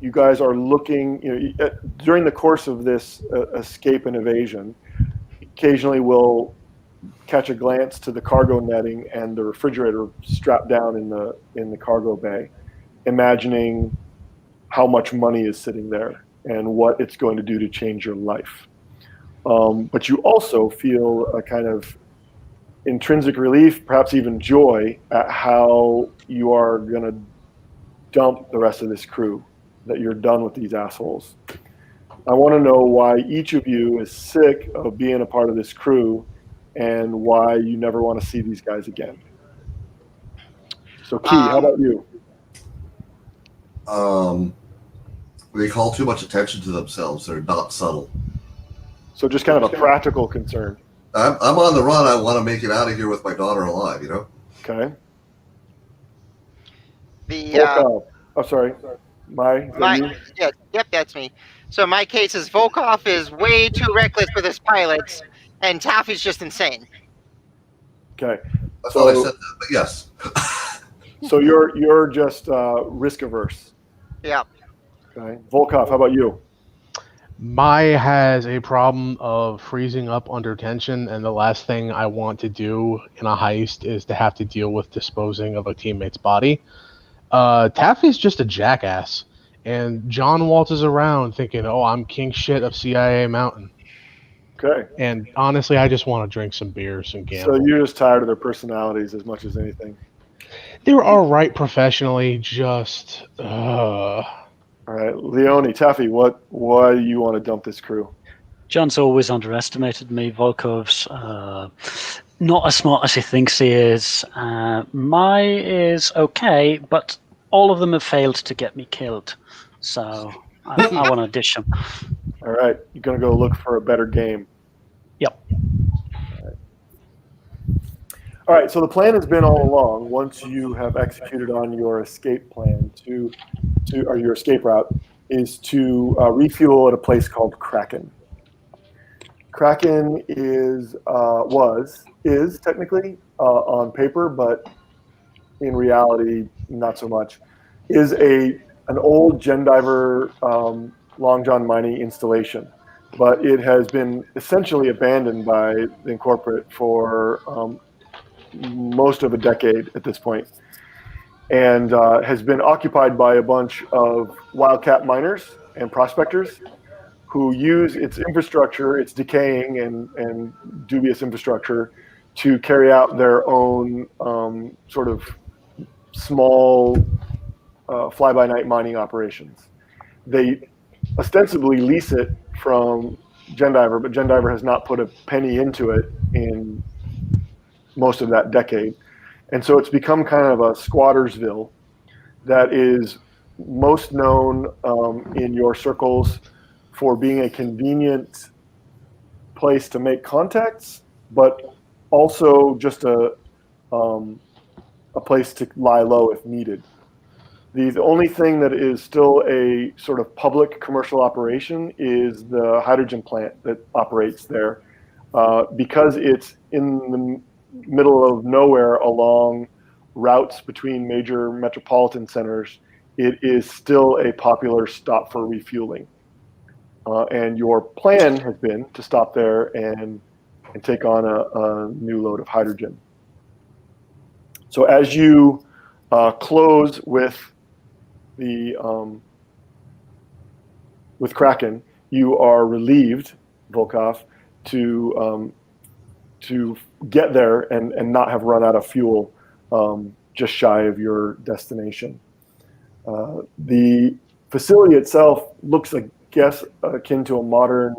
you guys are looking, during the course of this escape and evasion, occasionally we'll catch a glance to the cargo netting and the refrigerator strapped down in the cargo bay, imagining how much money is sitting there and what it's going to do to change your life. But you also feel a kind of intrinsic relief, perhaps even joy, at how you are going to dump the rest of this crew, that you're done with these assholes. I want to know why each of you is sick of being a part of this crew and why you never want to see these guys again. So, Key, how about you? They call too much attention to themselves. They're not subtle. So just kind of a practical concern. I'm on the run. I want to make it out of here with my daughter alive, Okay. Sorry. Yep, that's me. So my case is Volkov is way too reckless with his pilots, and Taffy's just insane. Okay. I thought I said that, but yes. So you're just risk averse. Yeah. Okay. Volkov, how about you? Mai has a problem of freezing up under tension, and the last thing I want to do in a heist is to have to deal with disposing of a teammate's body. Taffy's just a jackass, and John waltzes around thinking, "Oh, I'm king shit of CIA Mountain." Okay. And honestly, I just want to drink some beers and gamble. So you're just tired of their personalities as much as anything. They're all right professionally, just. All right, Leone, Taffy, why do you want to dump this crew? John's always underestimated me. Volkov's not as smart as he thinks he is. Mai is okay, but all of them have failed to get me killed. So I want to dish them. All right, you're going to go look for a better game. Yep. All right, so the plan has been all along, once you have executed on your escape plan or your escape route, is to refuel at a place called Kraken. Kraken is technically on paper, but in reality, not so much, is an old Gendiver Long John mining installation, but it has been essentially abandoned by the Incorporate for most of a decade at this point, and has been occupied by a bunch of wildcat miners and prospectors who use its infrastructure, its decaying and dubious infrastructure, to carry out their own sort of small fly-by-night mining operations. They ostensibly lease it from Gendiver, but Gendiver has not put a penny into it in most of that decade. And so it's become kind of a squattersville that is most known in your circles for being a convenient place to make contacts, but also just a place to lie low if needed. The only thing that is still a sort of public commercial operation is the hydrogen plant that operates there, because it's in the middle of nowhere along routes between major metropolitan centers. It is still a popular stop for refueling. And your plan has been to stop there and take on a new load of hydrogen. So as you close with Kraken, you are relieved, Volkov, to get there and not have run out of fuel just shy of your destination. The facility itself looks, I guess, akin to a modern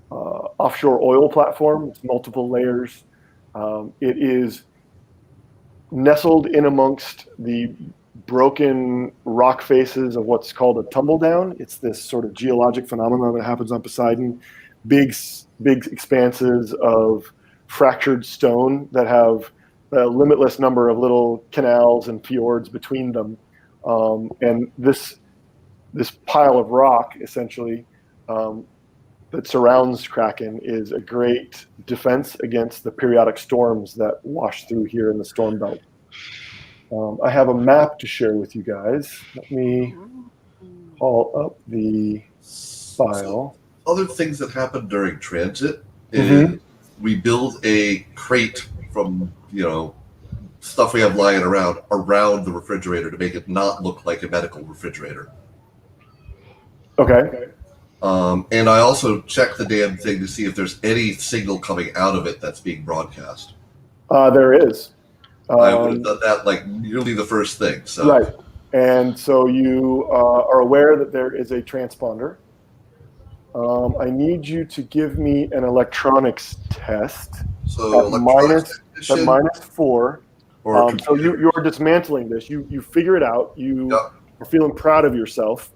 offshore oil platform. It's multiple layers. It is nestled in amongst the broken rock faces of what's called a tumble down. It's this sort of geologic phenomenon that happens on Poseidon. Big expanses of fractured stone that have a limitless number of little canals and fjords between them. And this pile of rock, essentially, that surrounds Kraken is a great defense against the periodic storms that wash through here in the storm belt. I have a map to share with you guys. Let me haul up the file. Other things that happen during transit is we build a crate from, stuff we have lying around the refrigerator to make it not look like a medical refrigerator. Okay. And I also check the damn thing to see if there's any signal coming out of it that's being broadcast. There is. I would have done that like nearly the first thing. So. Right. And so you are aware that there is a transponder. I need you to give me an electronics test. So at -4. So you're dismantling this. You figure it out. You are feeling proud of yourself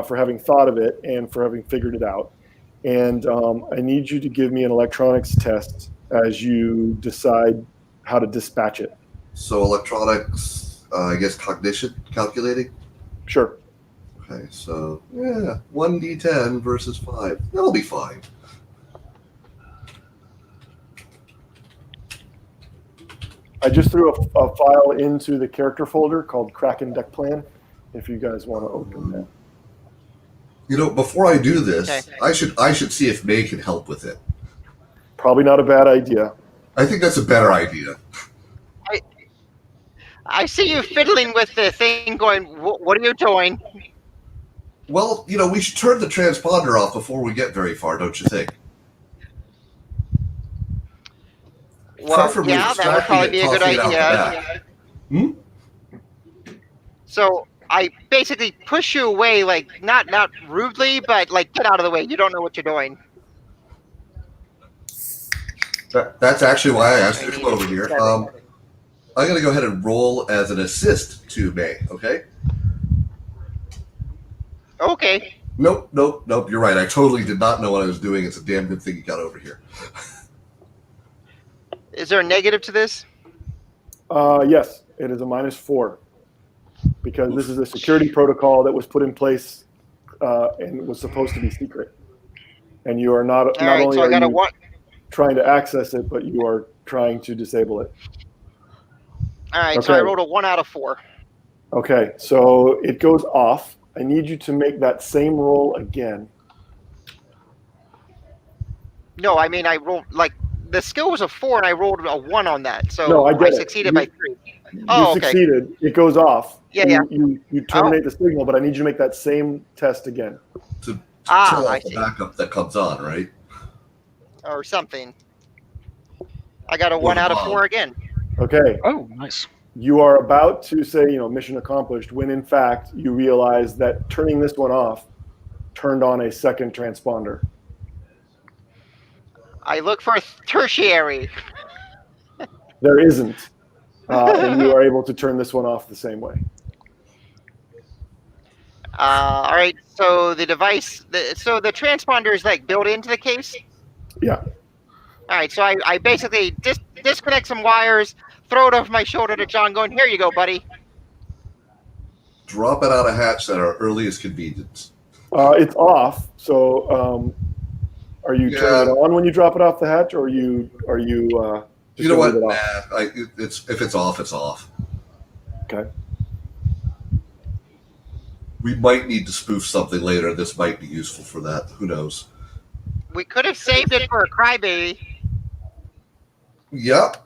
for having thought of it and for having figured it out. And I need you to give me an electronics test as you decide how to dispatch it. So electronics, I guess cognition, calculating? Sure. Okay, so 1d10 versus 5. That'll be fine. I just threw a file into the character folder called Kraken Deck Plan, if you guys want to open that. Before I do this, okay. I should see if May can help with it. Probably not a bad idea. I think that's a better idea. I see you fiddling with the thing going, what are you doing? Well, we should turn the transponder off before we get very far, don't you think? Well, yeah, that would probably be a good idea. So I basically push you away, like not rudely, but like get out of the way. You don't know what you're doing. That's actually why I asked you to come over here. I'm going to go ahead and roll as an assist to May, okay? Okay. Nope. You're right. I totally did not know what I was doing. It's a damn good thing you got over here. Is there a negative to this? Yes, it is a -4 because this is a security protocol that was put in place and was supposed to be secret. And you are not only so I got are a you one. trying to access it, but you are trying to disable it. All right, so I rolled a 1 out of 4. Okay, so it goes off. I need you to make that same roll again. No, I mean I rolled the skill was a 4 and I rolled a 1 on that, so No, I get it. succeeded by 3. You succeeded. It goes off. Yeah. You terminate the signal, but I need you to make that same test again. To kill I off the see. backup that comes on, right? Or something. I got a 1 out of 4 again. Okay. Oh, nice. You are about to say, mission accomplished, when in fact you realize that turning this one off turned on a second transponder. I look for tertiary. There isn't. And you are able to turn this one off the same way. All right, so the device, so the transponder is built into the case? Yeah. All right, so I basically disconnect some wires, throw it over my shoulder to John going, here you go, buddy. Drop it out a hatch at our earliest convenience. It's off, so are you turning it on when you drop it off the hatch, or are you just you know what? leave it off? If it's off, it's off. Okay. We might need to spoof something later. This might be useful for that. Who knows? We could have saved it for a crybaby. Yep.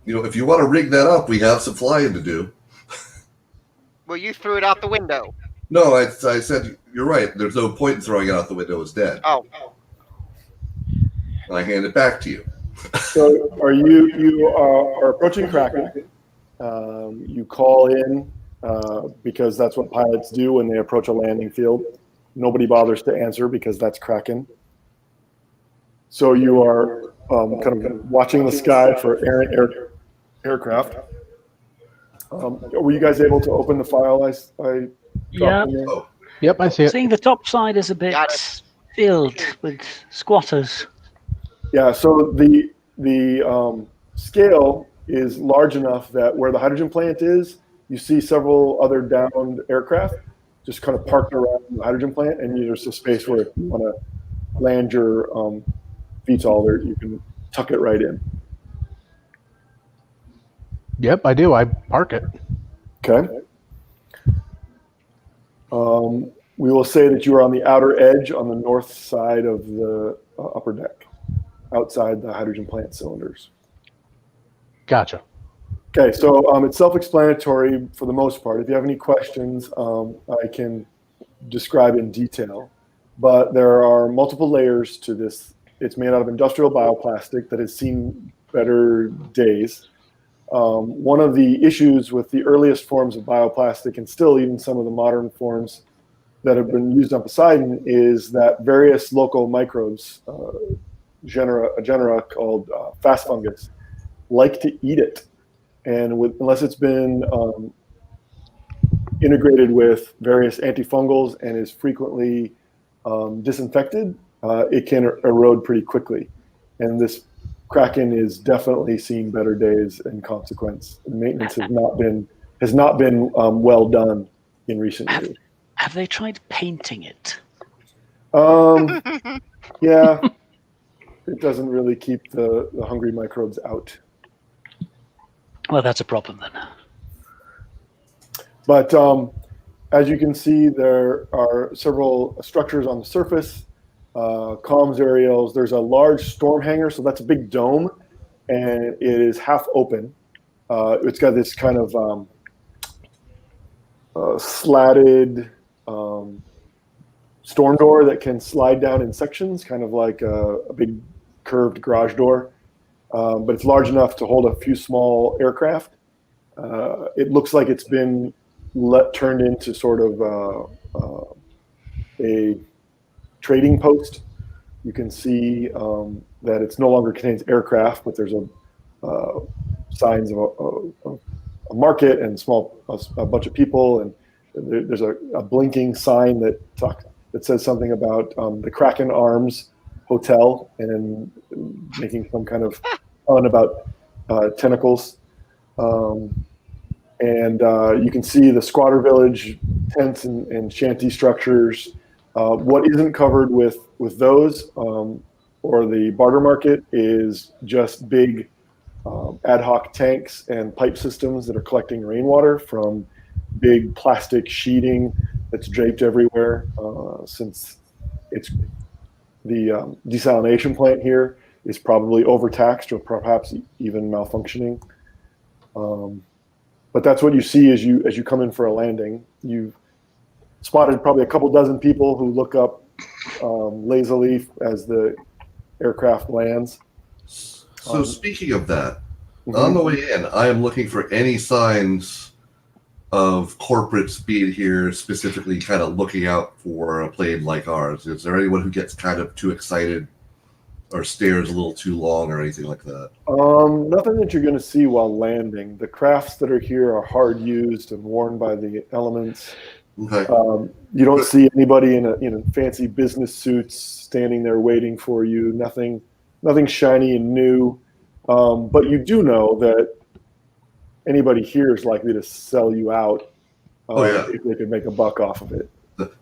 If you want to rig that up, we have some flying to do. Well, you threw it out the window. No, I said you're right. There's no point in throwing it out the window. It's dead. Oh. And I hand it back to you. So you are approaching Kraken. You call in because that's what pilots do when they approach a landing field. Nobody bothers to answer because that's Kraken. So you are kind of watching the sky for errant aircraft. Were you guys able to open the file I dropped in there? Oh, Yep, I see it. Seeing the top side is a bit filled with squatters. Yeah, so the scale is large enough that where the hydrogen plant is, you see several other downed aircraft just kind of parked around the hydrogen plant, and there's a space where if you want to land your VTOL there, you can tuck it right in. Yep, I do. I park it. Okay. We will say that you are on the outer edge on the north side of the upper deck, outside the hydrogen plant cylinders. Gotcha. Okay, so it's self-explanatory for the most part. If you have any questions, I can describe in detail. But there are multiple layers to this. It's made out of industrial bioplastic that has seen better days. One of the issues with the earliest forms of bioplastic, and still even some of the modern forms that have been used on Poseidon, is that various local microbes, a genera called fast fungus, like to eat it. And unless it's been integrated with various antifungals and is frequently disinfected, it can erode pretty quickly. And this Kraken is definitely seeing better days in consequence. Maintenance has not been well done in recent years. Have they tried painting it? Yeah, it doesn't really keep the hungry microbes out. Well, that's a problem then. But as you can see, there are several structures on the surface, comms aerials. There's a large storm hangar, so that's a big dome, and it is half open. It's got this kind of slatted storm door that can slide down in sections, kind of like a big curved garage door. But it's large enough to hold a few small aircraft. It looks like it's been turned into sort of a trading post. You can see that it's no longer contains aircraft, but there's signs of a market and a bunch of people, and there's a blinking sign that says something about the Kraken Arms Hotel and making some kind of fun about tentacles. And you can see the squatter village tents and shanty structures. What isn't covered with those or the barter market is just big ad hoc tanks and pipe systems that are collecting rainwater from big plastic sheeting that's draped everywhere, since it's the desalination plant here is probably overtaxed or perhaps even malfunctioning. But that's what you see as you come in for a landing. You've spotted probably a couple dozen people who look up lazily as the aircraft lands. So speaking of that, on the way in, I am looking for any signs of corporates being here, specifically kind of looking out for a plane like ours. Is there anyone who gets kind of too excited or stares a little too long or anything like that? Nothing that you're going to see while landing. The crafts that are here are hard used and worn by the elements. Okay. You don't see anybody in fancy business suits standing there waiting for you. Nothing shiny and new. But you do know that anybody here is likely to sell you out if they could make a buck off of it.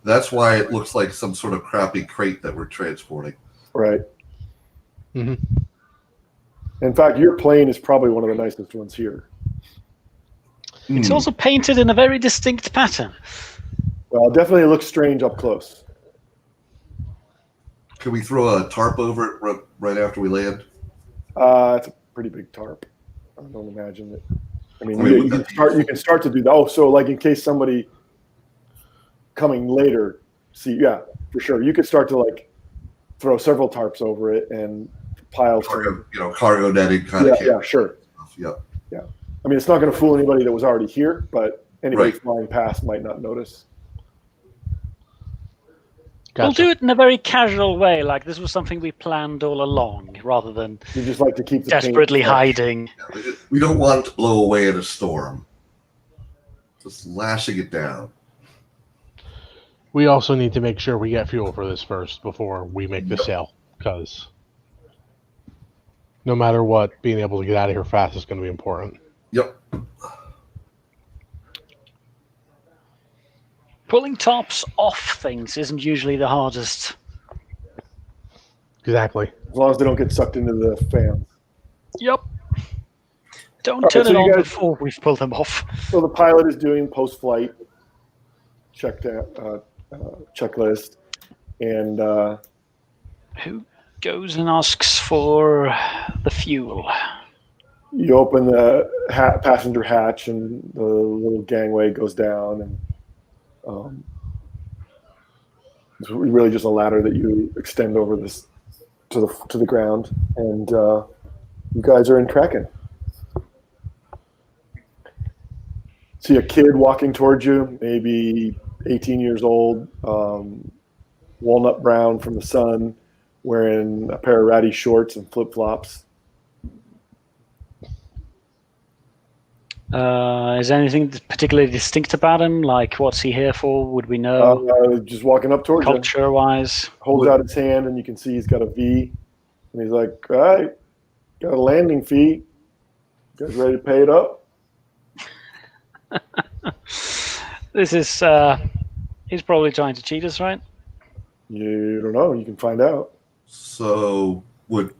That's why it looks like some sort of crappy crate that we're transporting. Right. Mm-hmm. In fact, your plane is probably one of the nicest ones here. It's also painted in a very distinct pattern. Well, it definitely looks strange up close. Can we throw a tarp over it right after we land? It's a pretty big tarp. I don't imagine that. I mean, you can start to do that. Oh, so like in case somebody coming later, for sure. You could start to like throw several tarps over it and pile cargo netting kind of. Yeah, sure. Yeah. I mean, it's not going to fool anybody that was already here, but anybody flying past might not notice. Gotcha. We'll do it in a very casual way, like this was something we planned all along, rather than you just like to keep the desperately hiding. We don't want it to blow away in a storm. Just lashing it down. We also need to make sure we get fuel for this first before we make the sale, because no matter what, being able to get out of here fast is going to be important. Yep. Pulling tops off things isn't usually the hardest. Exactly. As long as they don't get sucked into the fans. Yep. Don't turn it on before we've pulled them off. So the pilot is doing post-flight checklist, and who goes and asks for the fuel? You open the passenger hatch, and the little gangway goes down, and it's really just a ladder that you extend over this to the ground, and you guys are in Kraken. See a kid walking towards you, maybe 18 years old, walnut brown from the sun, wearing a pair of ratty shorts and flip-flops. Is there anything particularly distinct about him? Like, what's he here for? Would we know? Just walking up towards you. Culture-wise. Holds out his hand, and you can see he's got a V. And he's like, all right, got a landing fee. You guys ready to pay it up? This is, he's probably trying to cheat us, right? You don't know. You can find out. So would,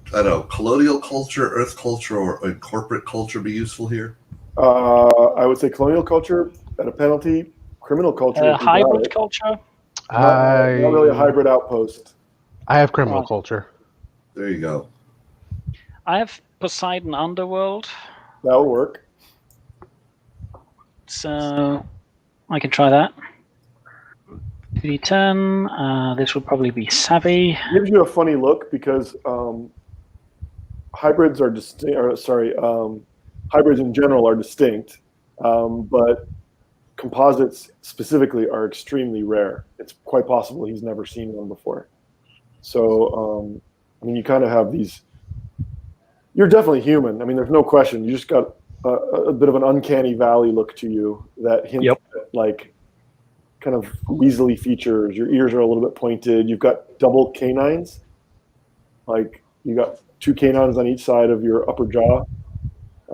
colonial culture, earth culture, or corporate culture be useful here? I would say colonial culture at a penalty. Criminal culture. Hybrid culture? Not really a hybrid outpost. I have criminal culture. There you go. I have Poseidon Underworld. That would work. So I can try that. 2d10. This would probably be Savvy. It gives you a funny look because hybrids are hybrids in general are distinct, but composites specifically are extremely rare. It's quite possible he's never seen one before. So, you kind of have these You're definitely human. I mean, there's no question. You just got a bit of an uncanny valley look to you that hints at like kind of weaselly features. Your ears are a little bit pointed. You've got double canines. Like you got 2 canines on each side of your upper jaw.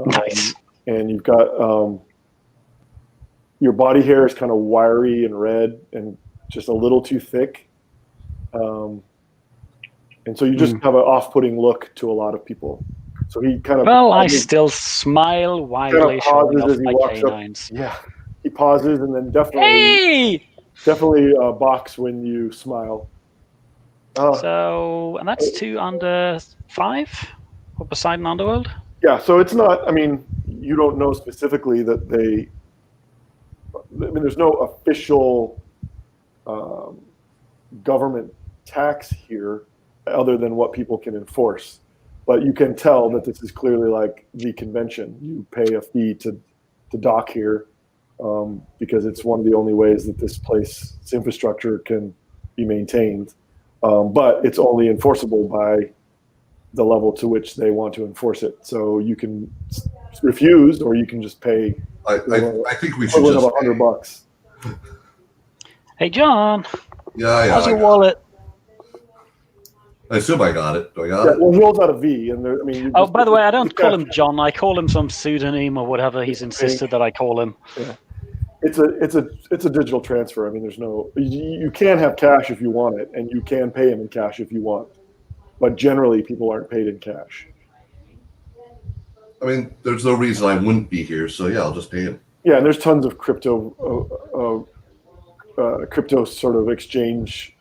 Nice. And you've got your body hair is kind of wiry and red and just a little too thick. And so you just have an off-putting look to a lot of people. So he kind of... Well, I still smile widely, showing off my canines. Yeah, he pauses and then definitely box when you smile. And that's 2 under 5 for Poseidon Underworld? Yeah, so it's not... I mean, you don't know specifically that they... I mean, there's no official government tax here other than what people can enforce. But you can tell that this is clearly like the convention. You pay a fee to dock here because it's one of the only ways that this infrastructure can be maintained. But it's only enforceable by the level to which they want to enforce it. So you can refuse, or you can just pay. I think we should just $100. Hey, John. Yeah. How's your wallet? I assume I got it. Do I got it? Well, he rolls out a V, and there, I mean. By the way, I don't call him John. I call him some pseudonym or whatever he's insisted that I call him. Yeah. It's a digital transfer. I mean, there's no. You can have cash if you want it, and you can pay him in cash if you want. But generally, people aren't paid in cash. I mean, there's no reason I wouldn't be here, so yeah, I'll just pay him. Yeah, and there's tons of crypto sort of exchange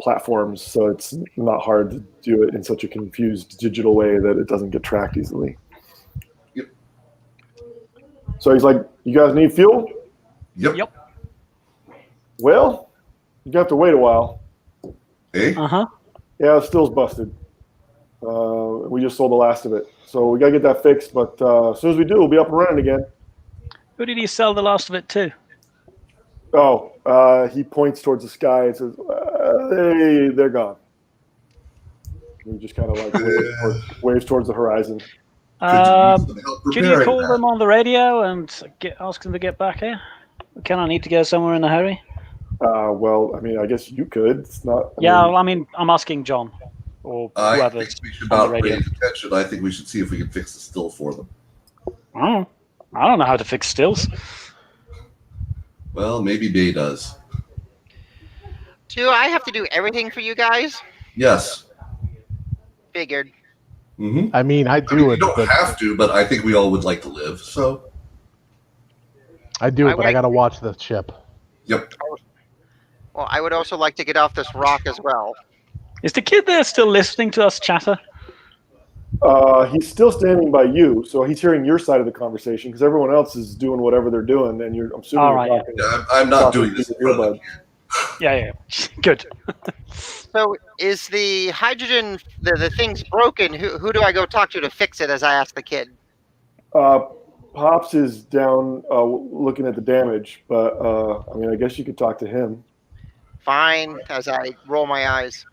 platforms, so it's not hard to do it in such a confused digital way that it doesn't get tracked easily. Yep. So he's like, "You guys need fuel?" Yep. Well, you have to wait a while. Hey? Yeah, the still's busted. We just sold the last of it. So we got to get that fixed, but as soon as we do, we'll be up and running again. Who did you sell the last of it to? Oh, he points towards the sky and says, they're gone. And he just kind of like waves towards the horizon. Can you call them on the radio and ask them to get back here? Can I need to go somewhere in a hurry? Well, I mean, I guess you could. It's not. I mean, I'm asking John or whoever. I think we should not raise attention. I think we should see if we can fix the still for them. I don't know how to fix stills. Well, maybe Bay does. Do I have to do everything for you guys? Yes. Figured. Mm-hmm. I mean, I do it. You don't have to, but I think we all would like to live, so. I do it, but I got to watch the ship. Yep. Well, I would also like to get off this rock as well. Is the kid there still listening to us chatter? He's still standing by you, so he's hearing your side of the conversation because everyone else is doing whatever they're doing, and I'm assuming you're talking. Yeah, I'm not doing this. Yeah. Good. So is the hydrogen, the thing's broken? Who do I go talk to fix it, as I asked the kid? Pops is down looking at the damage, but I mean, I guess you could talk to him. Fine, as I roll my eyes.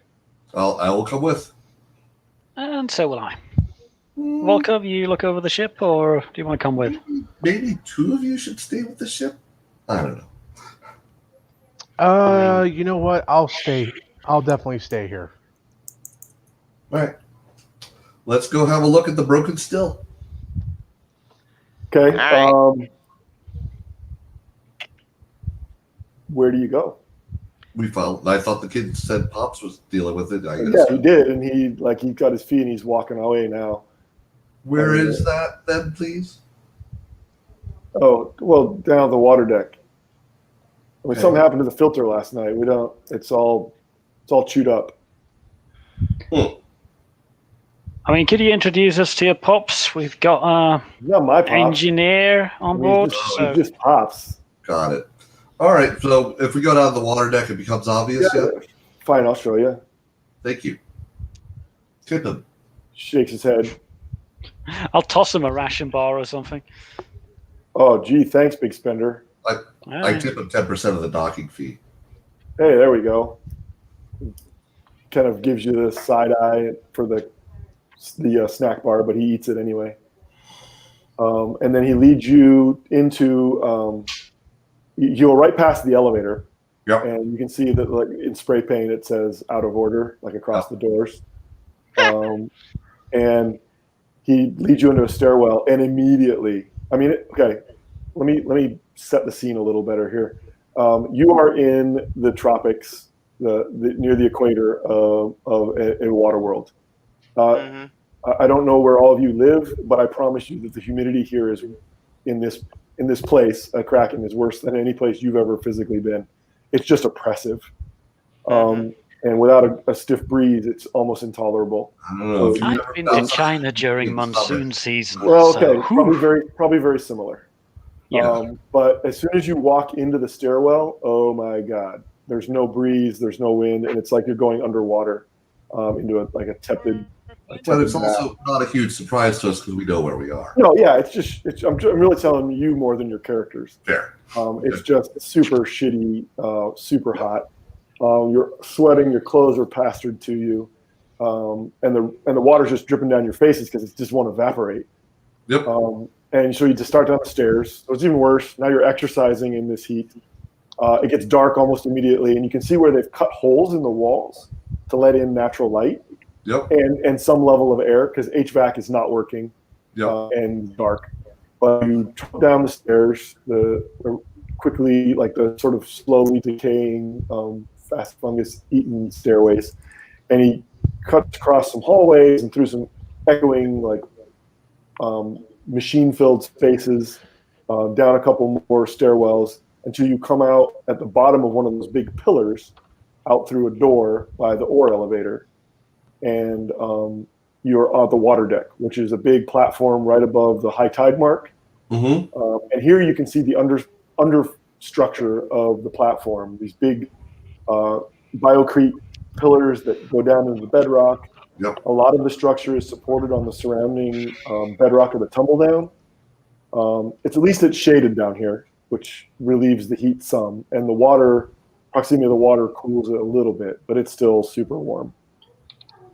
I will come with. And so will I. Volkov, you look over the ship, or do you want to come with? Maybe 2 of you should stay with the ship? I don't know. You know what? I'll stay. I'll definitely stay here. All right. Let's go have a look at the broken still. Okay. Right. Where do you go? I thought the kid said Pops was dealing with it. I guess. Yeah, he did, and he got his feet and he's walking away now. Where is that then, please? Oh, well, down the water deck. I mean, something happened to the filter last night. It's all chewed up. I mean, could you introduce us to your pops? We've got not my pops. Engineer on board. He's just Pops. Got it. All right, so if we go down the water deck, it becomes obvious, yeah? Fine, I'll show you. Thank you. Tip him. Shakes his head. I'll toss him a ration bar or something. Oh, gee, thanks, big spender. I tip him 10% of the docking fee. Hey, there we go. Kind of gives you the side eye for the snack bar, but he eats it anyway. And then he leads you into. You go right past the elevator. Yep. And you can see that, like in spray paint, it says "out of order," like across the doors. And he leads you into a stairwell, and immediately, okay, let me set the scene a little better here. You are in the tropics, near the equator of a water world. I don't know where all of you live, but I promise you that the humidity here is in this place. Kraken is worse than any place you've ever physically been. It's just oppressive. And without a stiff breeze, it's almost intolerable. I don't know. I've been to China during monsoon season. Well, okay, probably very similar. Yeah. But as soon as you walk into the stairwell, oh my God, there's no breeze, there's no wind, and it's like you're going underwater into a tepid. But it's also not a huge surprise to us because we know where we are. No, yeah, I'm really telling you more than your characters. Fair. It's just super shitty, super hot. You're sweating, your clothes are plastered to you, and the water's just dripping down your faces because it just won't evaporate. Yep. And so you just start down the stairs. So it's even worse. Now you're exercising in this heat. It gets dark almost immediately, and you can see where they've cut holes in the walls to let in natural light. Yep. And some level of air because HVAC is not working. Yep. And dark. But you trot down the stairs, the quickly, like the sort of slowly decaying, fast fungus-eaten stairways, and he cuts across some hallways and through some echoing, like machine-filled spaces, down a couple more stairwells until you come out at the bottom of one of those big pillars, out through a door by the ore elevator, and you're on the water deck, which is a big platform right above the high tide mark. And here you can see the under structure of the platform, these big biocrete pillars that go down into the bedrock. Yep. A lot of the structure is supported on the surrounding bedrock of the tumble down. At least it's shaded down here, which relieves the heat some, and the proximity of the water cools it a little bit, but it's still super warm.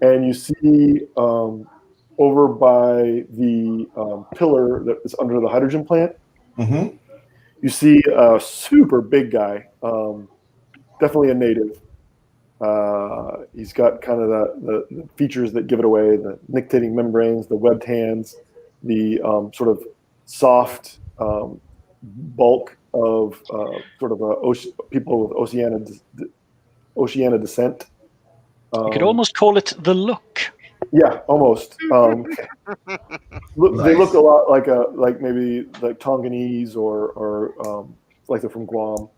And you see over by the pillar that is under the hydrogen plant, you see a super big guy, definitely a native. He's got kind of the features that give it away, the nictitating membranes, the webbed hands, the sort of soft bulk of sort of people with Oceania descent. You could almost call it the look. Yeah, almost. They look a lot like maybe like Tonganese or like they're from Guam.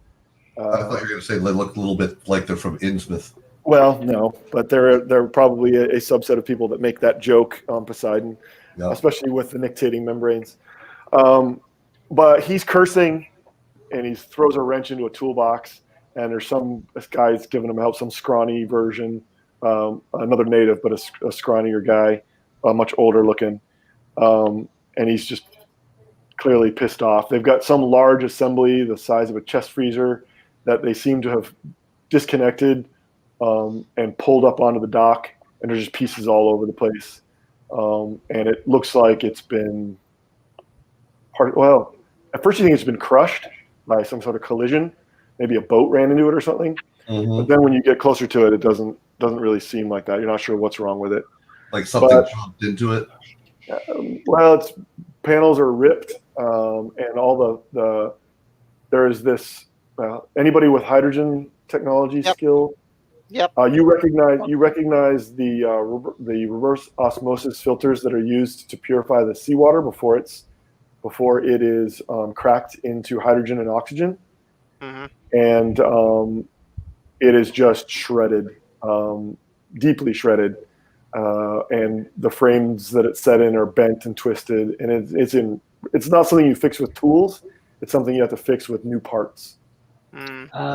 I thought you were going to say they look a little bit like they're from Innsmouth. Well, no, but they're probably a subset of people that make that joke on Poseidon, especially with the nictitating membranes. But he's cursing, and he throws a wrench into a toolbox, and there's this guy's giving him help, some scrawny version, another native, but a scrawnier guy, much older looking, and he's just clearly pissed off. They've got some large assembly the size of a chest freezer that they seem to have disconnected and pulled up onto the dock, and there's just pieces all over the place. And it looks like it's been at first you think it's been crushed by some sort of collision. Maybe a boat ran into it or something. But then when you get closer to it, it doesn't really seem like that. You're not sure what's wrong with it. Like something jumped into it? Its panels are ripped, and all there is this, anybody with hydrogen technology skill. Yep. You recognize the reverse osmosis filters that are used to purify the seawater before it is cracked into hydrogen and oxygen, and it is just shredded, deeply shredded, and the frames that it's set in are bent and twisted, and it's not something you fix with tools. It's something you have to fix with new parts. I'm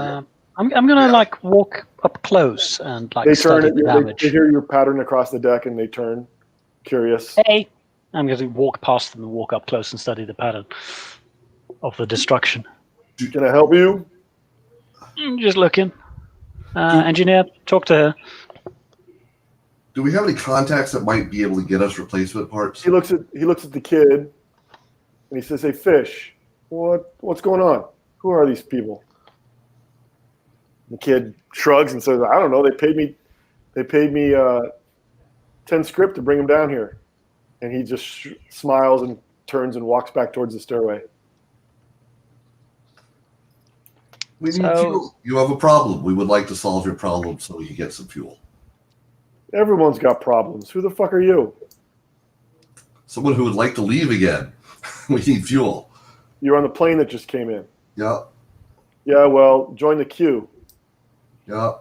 gonna walk up close and study the damage. They hear your pattern across the deck and they turn, curious. Hey, I'm going to walk past them and walk up close and study the pattern of the destruction. Can I help you? Just looking. Engineer, talk to her. Do we have any contacts that might be able to get us replacement parts? He looks at the kid, and he says, "Hey, Fish, what's going on? Who are these people?" The kid shrugs and says, "I don't know. They paid me 10 script to bring him down here." And he just smiles and turns and walks back towards the stairway. We need fuel. You have a problem. We would like to solve your problem so you get some fuel. Everyone's got problems. Who the fuck are you? Someone who would like to leave again. We need fuel. You're on the plane that just came in. Yeah. Yeah, well, join the queue. Yeah.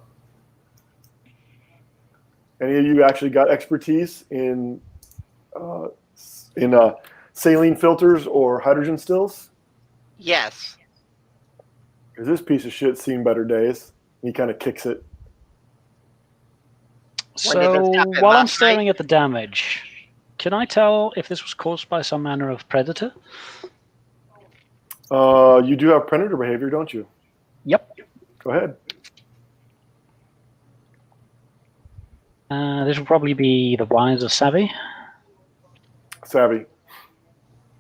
Any of you actually got expertise in saline filters or hydrogen stills? Yes. Because this piece of shit's seen better days. He kind of kicks it. So while I'm staring at the damage, can I tell if this was caused by some manner of predator? You do have predator behavior, don't you? Yep. Go ahead. This will probably be the wise or savvy. Savvy.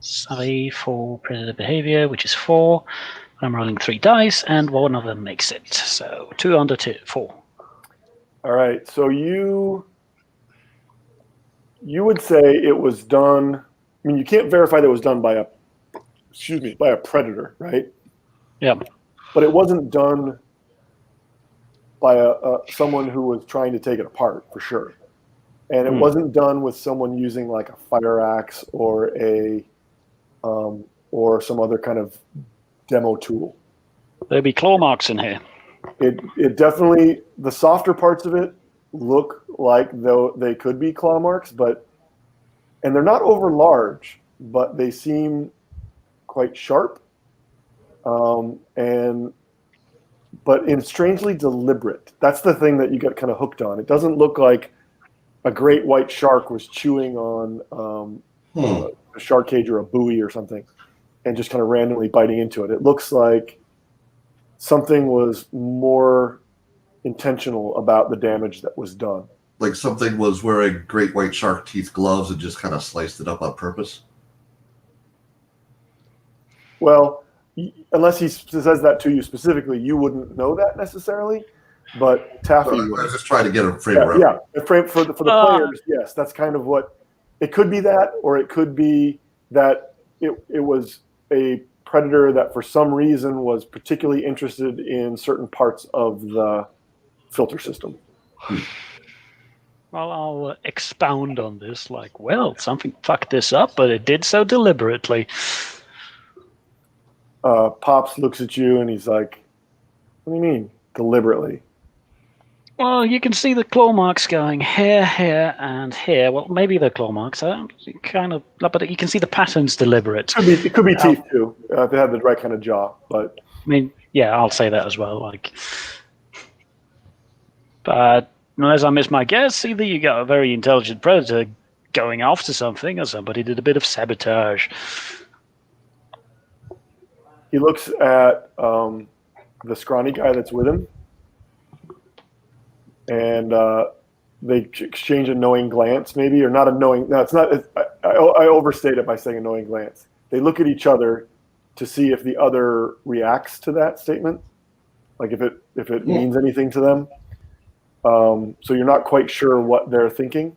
Savvy for predator behavior, which is 4. I'm rolling 3 dice, and one of them makes it. So 2 under 2, 4. All right. So you would say it was done. I mean, you can't verify that it was done by a predator, right? Yeah. But it wasn't done by someone who was trying to take it apart, for sure. And it wasn't done with someone using like a fire axe or or some other kind of demo tool. There'll be claw marks in here. It definitely, the softer parts of it look like though they could be claw marks, and they're not over large, but they seem quite sharp, but strangely deliberate. That's the thing that you got kind of hooked on. It doesn't look like a great white shark was chewing on a shark cage or a buoy or something and just kind of randomly biting into it. It looks like something was more intentional about the damage that was done. Like something was wearing great white shark teeth gloves and just kind of sliced it up on purpose? Well, unless he says that to you specifically, you wouldn't know that necessarily. But Taffy I was just trying to get a frame around. Yeah, for the players, yes, that's kind of what it could be. That, or it could be that it was a predator that for some reason was particularly interested in certain parts of the filter system. Well, I'll expound on this. Like, well, something fucked this up, but it did so deliberately. Pops looks at you and he's like, "What do you mean deliberately?" Well, you can see the claw marks going here, and here. Well, maybe they're claw marks. Kind of, but you can see the patterns deliberate. It could be teeth too, if it had the right kind of jaw. But I mean, yeah, I'll say that as well. Like, but unless I miss my guess, either you got a very intelligent predator going after something, or somebody did a bit of sabotage. he looks at the scrawny guy that's with him. And they exchange a knowing glance, maybe, or not a knowing. No, it's not. I overstate it by saying a knowing glance. They look at each other to see if the other reacts to that statement, like if it means anything to them. So you're not quite sure what they're thinking.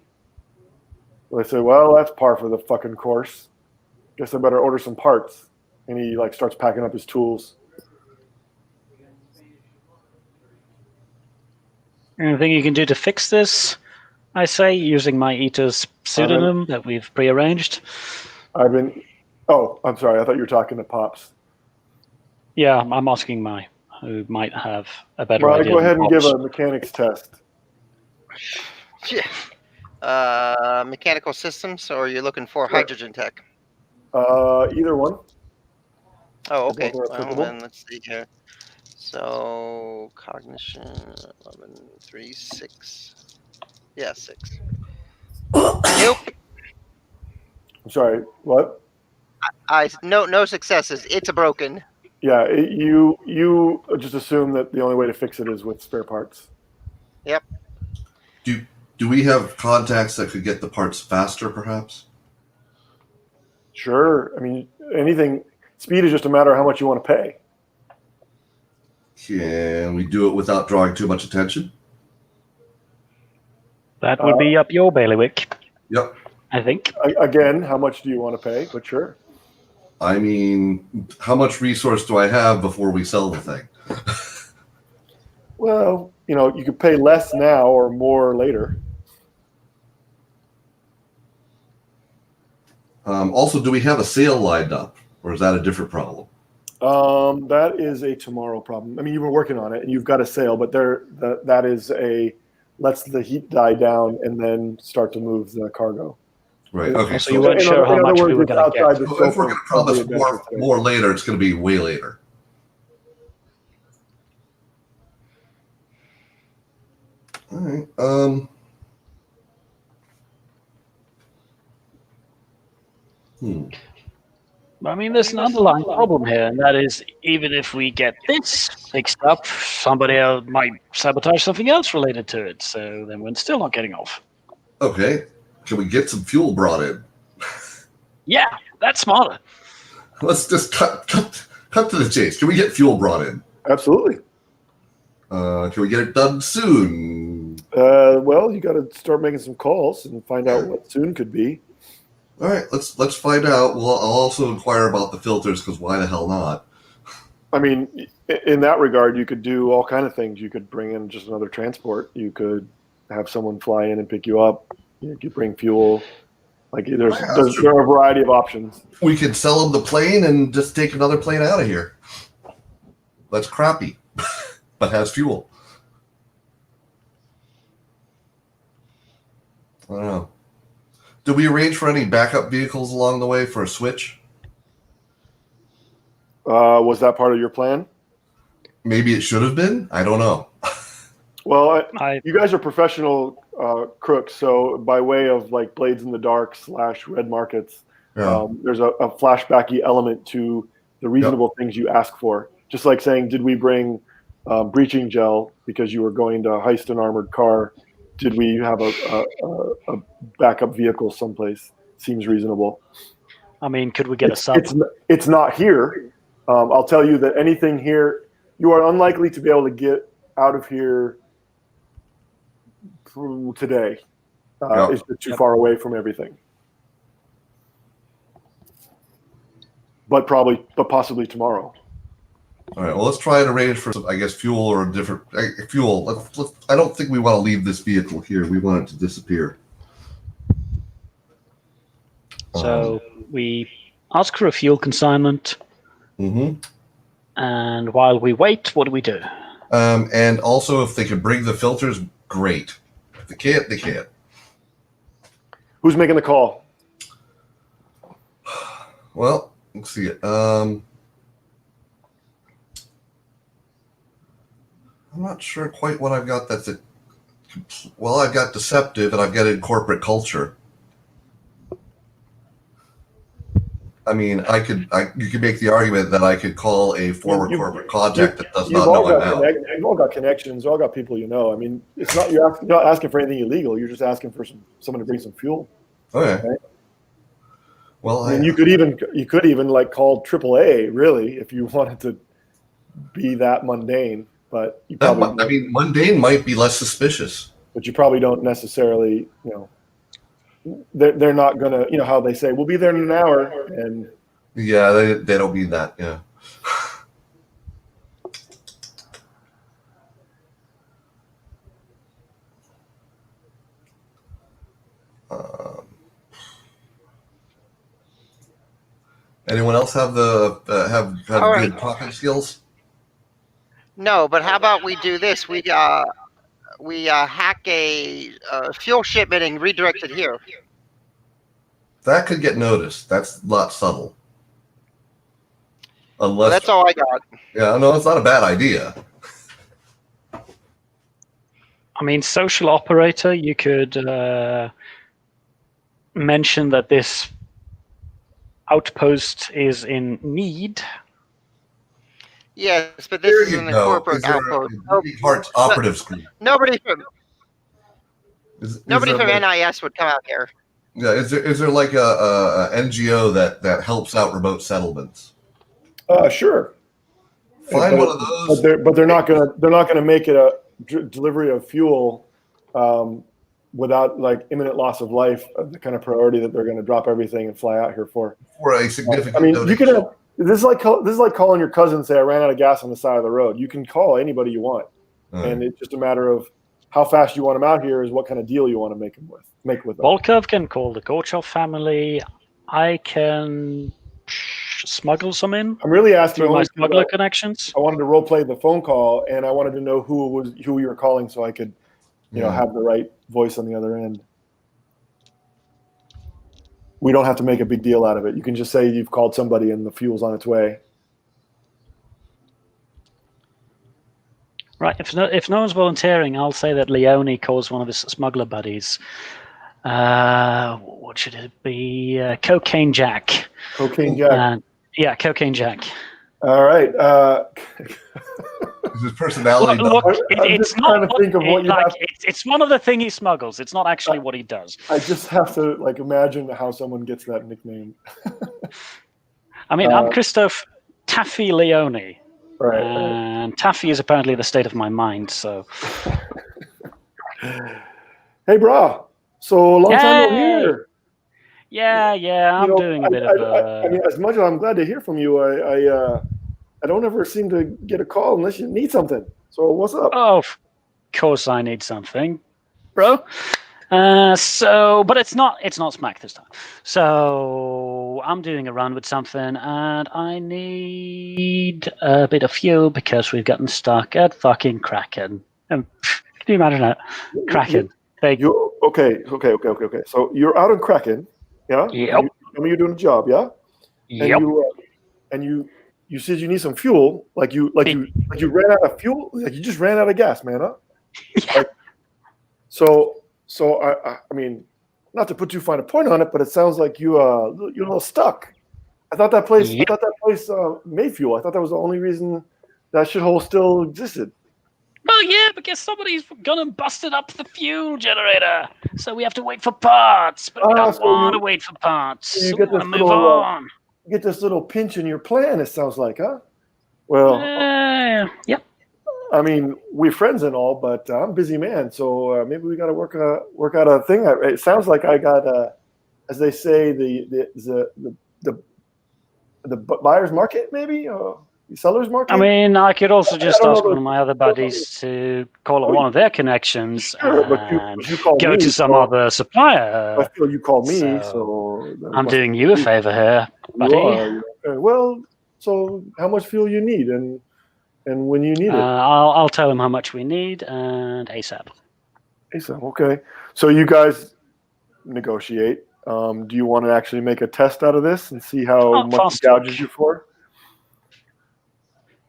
They say, "Well, that's par for the fucking course. Guess I better order some parts." And he starts packing up his tools. Anything you can do to fix this? I say, using my Eater's pseudonym that we've prearranged. Oh, I'm sorry. I thought you were talking to Pops. Yeah, I'm asking who might have a better idea. Go ahead and give a mechanics test. Yeah. Mechanical systems, or are you looking for hydrogen tech? Either one. Oh, okay. Well, then let's see here. So cognition 11, 3, 6. Yeah, 6. Nope. I'm sorry. What? No successes. It's a broken. Yeah, you just assume that the only way to fix it is with spare parts. Yep. Do Do we have contacts that could get the parts faster, perhaps? Sure. I mean, anything. Speed is just a matter of how much you want to pay. Can we do it without drawing too much attention? That would be up your bailiwick. Yep. I think. Again, how much do you want to pay? But sure. I mean, how much resource do I have before we sell the thing? Well, you could pay less now or more later. Also, do we have a sale lined up, or is that a different problem? That is a tomorrow problem. I mean, you've been working on it and you've got a sale, but that is lets the heat die down and then start to move the cargo. Right. Okay. So you weren't sure how much we were going to get. So if we're going to promise more later, it's going to be way later. All right. I mean, there's an underlying problem here, and that is, even if we get this fixed up, somebody else might sabotage something else related to it. So then we're still not getting off. Okay. Can we get some fuel brought in? Yeah, that's smarter. Let's just cut to the chase. Can we get fuel brought in? Absolutely. Can we get it done soon? Well, you got to start making some calls and find out what soon could be. All right, let's find out. I'll also inquire about the filters, because why the hell not? I mean, in that regard, you could do all kind of things. You could bring in just another transport. You could have someone fly in and pick you up. You could bring fuel. Like there are a variety of options. We could sell them the plane and just take another plane out of here. That's crappy, but has fuel. I don't know. Did we arrange for any backup vehicles along the way for a switch? Was that part of your plan? Maybe it should have been. I don't know. Well, you guys are professional crooks, so by way of like Blades in the Dark / Red Markets, there's a flashbacky element to the reasonable things you ask for. Just like saying, did we bring breaching gel because you were going to heist an armored car? Did we have a backup vehicle someplace? Seems reasonable. I mean, could we get a sub? It's not here. I'll tell you that anything here, you are unlikely to be able to get out of here today. It's just too far away from everything. But possibly tomorrow. All right. Well, let's try and arrange for some, I guess, fuel or a different fuel. Let's. I don't think we want to leave this vehicle here. We want it to disappear. So we ask for a fuel consignment. Mm-hmm. And while we wait, what do we do? And also, if they can bring the filters, great. If they can't, they can't. Who's making the call? Well, let's see it. I'm not sure quite what I've got. I've got deceptive and I've got in corporate culture. I mean, you could make the argument that I could call a former corporate contact that does not know I'm out. You've all got connections. You've all got people you know. I mean, it's not you're not asking for anything illegal. You're just asking for someone to bring some fuel. Okay. Right? Well, and you could even like call AAA really if you wanted to be that mundane. But you probably mundane might be less suspicious. But you probably don't necessarily, they're not gonna, how they say, we'll be there in an hour, and yeah, they don't mean that, yeah. Anyone else have have good talking skills? No, but how about we do this? We hack a fuel shipment and redirect it here. That could get noticed. That's not subtle. Unless that's all I got. Yeah, no, it's not a bad idea. I mean, social operator, you could mention that this outpost is in need. Yes, but this isn't a corporate outpost. Hearts operative school. Nobody from Nobody from like, NIS would come out here. Yeah, is there like a NGO that helps out remote settlements? Sure. Find one of those. But they're not gonna make it a delivery of fuel without like imminent loss of life, the kind of priority that they're going to drop everything and fly out here for a significant. I mean, donation. you can have, this is like calling your cousin and say I ran out of gas on the side of the road. You can call anybody you want, and it's just a matter of how fast you want them out here is what kind of deal you want to make with them. Volkov can call the Gorchov family. I can smuggle some in. I'm really asking through my smuggler connections. I wanted to role play the phone call, and I wanted to know who you were calling, so I could, have the right voice on the other end. We don't have to make a big deal out of it. You can just say you've called somebody and the fuel's on its way. Right. If no one's volunteering, I'll say that Leone calls one of his smuggler buddies. What should it be? Cocaine Jack. Cocaine Jack. Yeah, Cocaine Jack. All right. His personality. Look, it's not. It's one of the things he smuggles. It's not actually what he does. I just have to imagine how someone gets that nickname. I mean, I'm Christoph Taffy Leone. Right. And Taffy is apparently the state of my mind. So. Hey, brah. So long time no hear. Yeah. I'm doing a bit of. I mean, as much as I'm glad to hear from you, I don't ever seem to get a call unless you need something. So what's up? Oh, of course I need something, bro. But it's not smack this time. So I'm doing a run with something, and I need a bit of fuel because we've gotten stuck at fucking Kraken. Can you imagine that? Kraken. Okay. So you're out in Kraken, yeah? Yep. You're doing a job, yeah? Yep. And you said you need some fuel, like you ran out of fuel, like you just ran out of gas, man, huh? Yeah. So I mean, not to put too fine a point on it, but it sounds like you're a little stuck. I thought that place made fuel. I thought that was the only reason that shithole still existed. Well, yeah, because somebody's gone and busted up the fuel generator, so we have to wait for parts. But we don't want to wait for parts. You we want to move on. You get this little pinch in your plan. It sounds like, huh? Well, yep. I mean, we're friends and all, but I'm a busy man, so maybe we got to work out a thing. It sounds like I got, as they say, the buyer's market, maybe, the seller's market. I mean, I could also just ask one of my other buddies to call on one of their connections and you go to some other supplier. I feel you called me, so I'm doing you a favor here, buddy. Well, so how much fuel you need and when you need it? I'll tell him how much we need and ASAP. ASAP, okay. So you guys negotiate. Do you want to actually make a test out of this and see how much it gouges you for?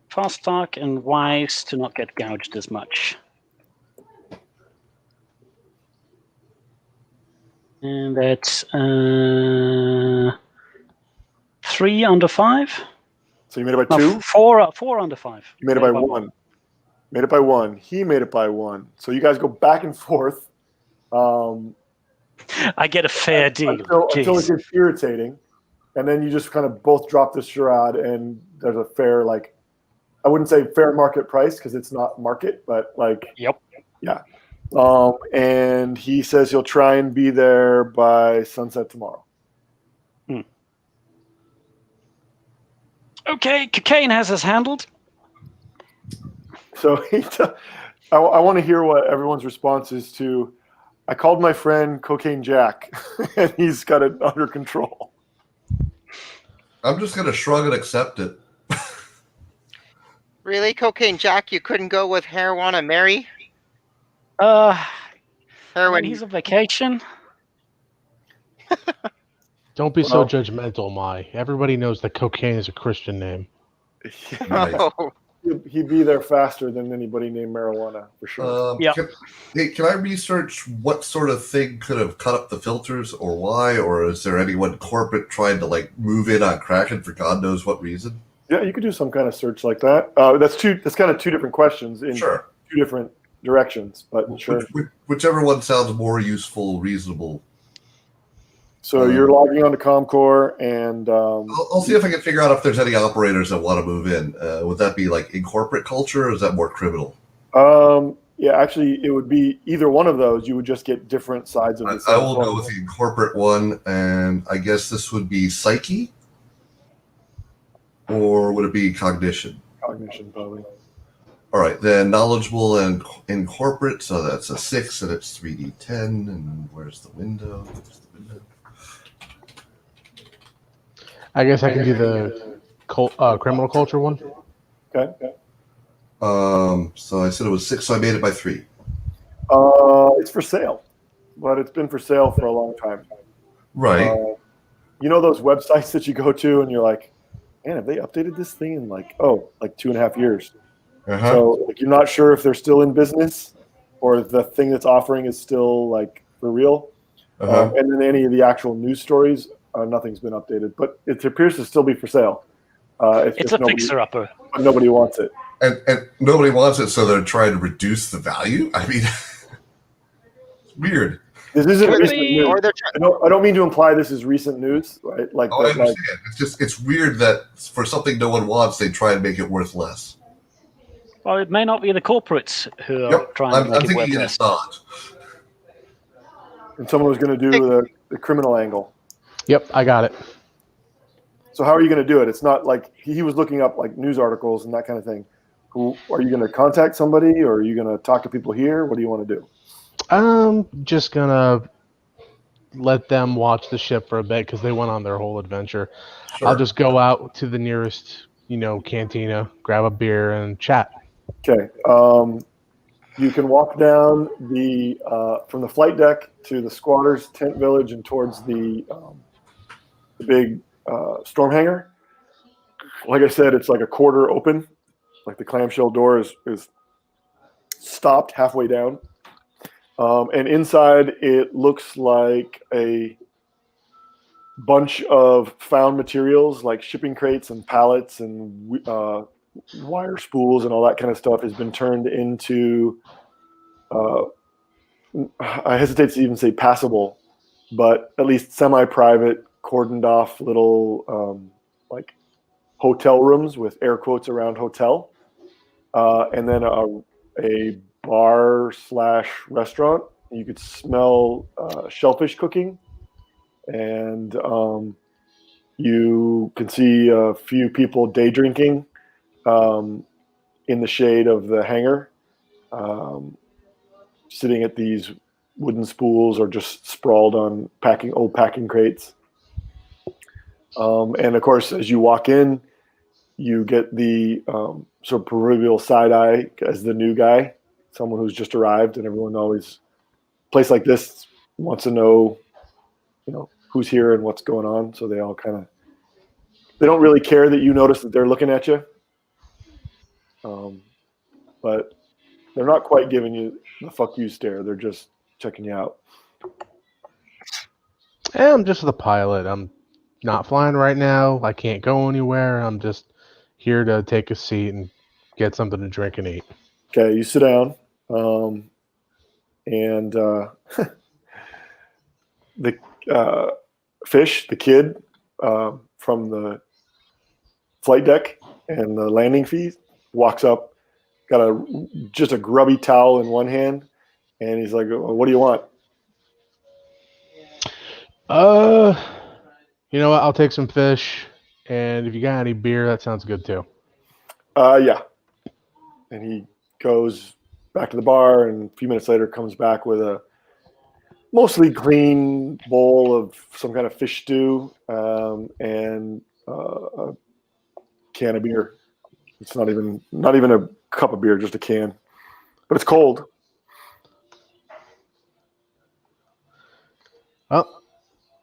Fast talk and wise to not get gouged as much. And that's 3 under 5. So you made it by 2? 4 under 5. You made it by 1. Made it by 1. He made it by 1. So you guys go back and forth. I get a fair deal. Until it gets irritating. And then you just kind of both drop the charade and there's a fair, I wouldn't say fair market price because it's not market, but Yep. Yeah. And he says he'll try and be there by sunset tomorrow. Okay, cocaine has us handled. So I want to hear what everyone's response is to, I called my friend Cocaine Jack, and he's got it under control. I'm just going to shrug and accept it. Really, Cocaine Jack? You couldn't go with Marijuana Mary? Heroin. He's on vacation. Don't be so judgmental, Mai. Everybody knows that cocaine is a Christian name. Nice. Oh. He'd be there faster than anybody named Marijuana, for sure. Can I research what sort of thing could have cut up the filters or why? Or is there anyone corporate trying to move in on Kraken for God knows what reason? Yeah, you could do some kind of search like that. That's kind of 2 different questions in 2 different directions, but sure. Whichever one sounds more useful, reasonable. So you're logging on to ComCore, and I'll see if I can figure out if there's any operators that want to move in. Would that be like in corporate culture, or is that more criminal? Yeah, actually, it would be either one of those. You would just get different sides of the same I will coin. go with the corporate one, and I guess this would be psyche, or would it be cognition? Cognition, probably. All right, then knowledgeable and in corporate, so that's a 6, and it's 3d10. And where's the window? I guess I can do the criminal culture one. Okay. So I said it was 6, so I made it by 3. It's for sale, but it's been for sale for a long time. Right. You know those websites that you go to and you're like, man, have they updated this thing in like 2.5 years? Uh-huh. So you're not sure if they're still in business or if the thing that's offering is still like for real. Uh-huh. And then any of the actual news stories, nothing's been updated, but it appears to still be for sale. It's a fixer-upper. But nobody wants it. And nobody wants it, so they're trying to reduce the value? I mean, it's weird. This isn't recent news. I don't mean to imply this is recent news, right? I understand. It's weird that for something no one wants, they try and make it worth less. Well, it may not be the corporates who are trying to make it worth less. It's not. And someone was going to do the criminal angle. Yep, I got it. So how are you going to do it? It's not like he was looking up like news articles and that kind of thing. Are you going to contact somebody, or are you going to talk to people here? What do you want to do? I'm just going to let them watch the ship for a bit because they went on their whole adventure. Sure. I'll just go out to the nearest, cantina, grab a beer, and chat. Okay. You can walk down from the flight deck to the squatters' tent village and towards the big storm hangar. Like I said, it's like a quarter open. Like the clamshell door is stopped halfway down. And inside it looks like a bunch of found materials like shipping crates and pallets and wire spools and all that kind of stuff has been turned into, I hesitate to even say passable, but at least semi-private, cordoned off little like hotel rooms with air quotes around hotel. And then a bar/restaurant. You could smell shellfish cooking, and you can see a few people day drinking in the shade of the hangar, sitting at these wooden spools or just sprawled on old packing crates. And of course, as you walk in, you get the sort of proverbial side eye as the new guy, someone who's just arrived, and everyone always, place like this wants to know, who's here and what's going on. So they all they don't really care that you notice that they're looking at you. But they're not quite giving you the fuck you stare. They're just checking you out. I'm just the pilot. I'm not flying right now. I can't go anywhere. I'm just here to take a seat and get something to drink and eat. Okay, you sit down. And the Fish, the kid from the flight deck and the landing fees, walks up, got just a grubby towel in one hand, and he's like, "What do you want?" You know what? I'll take some fish, and if you got any beer, that sounds good too. Yeah. And he goes back to the bar, and a few minutes later comes back with a mostly clean bowl of some kind of fish stew and a can of beer. It's not even a cup of beer, just a can, but it's cold. Well,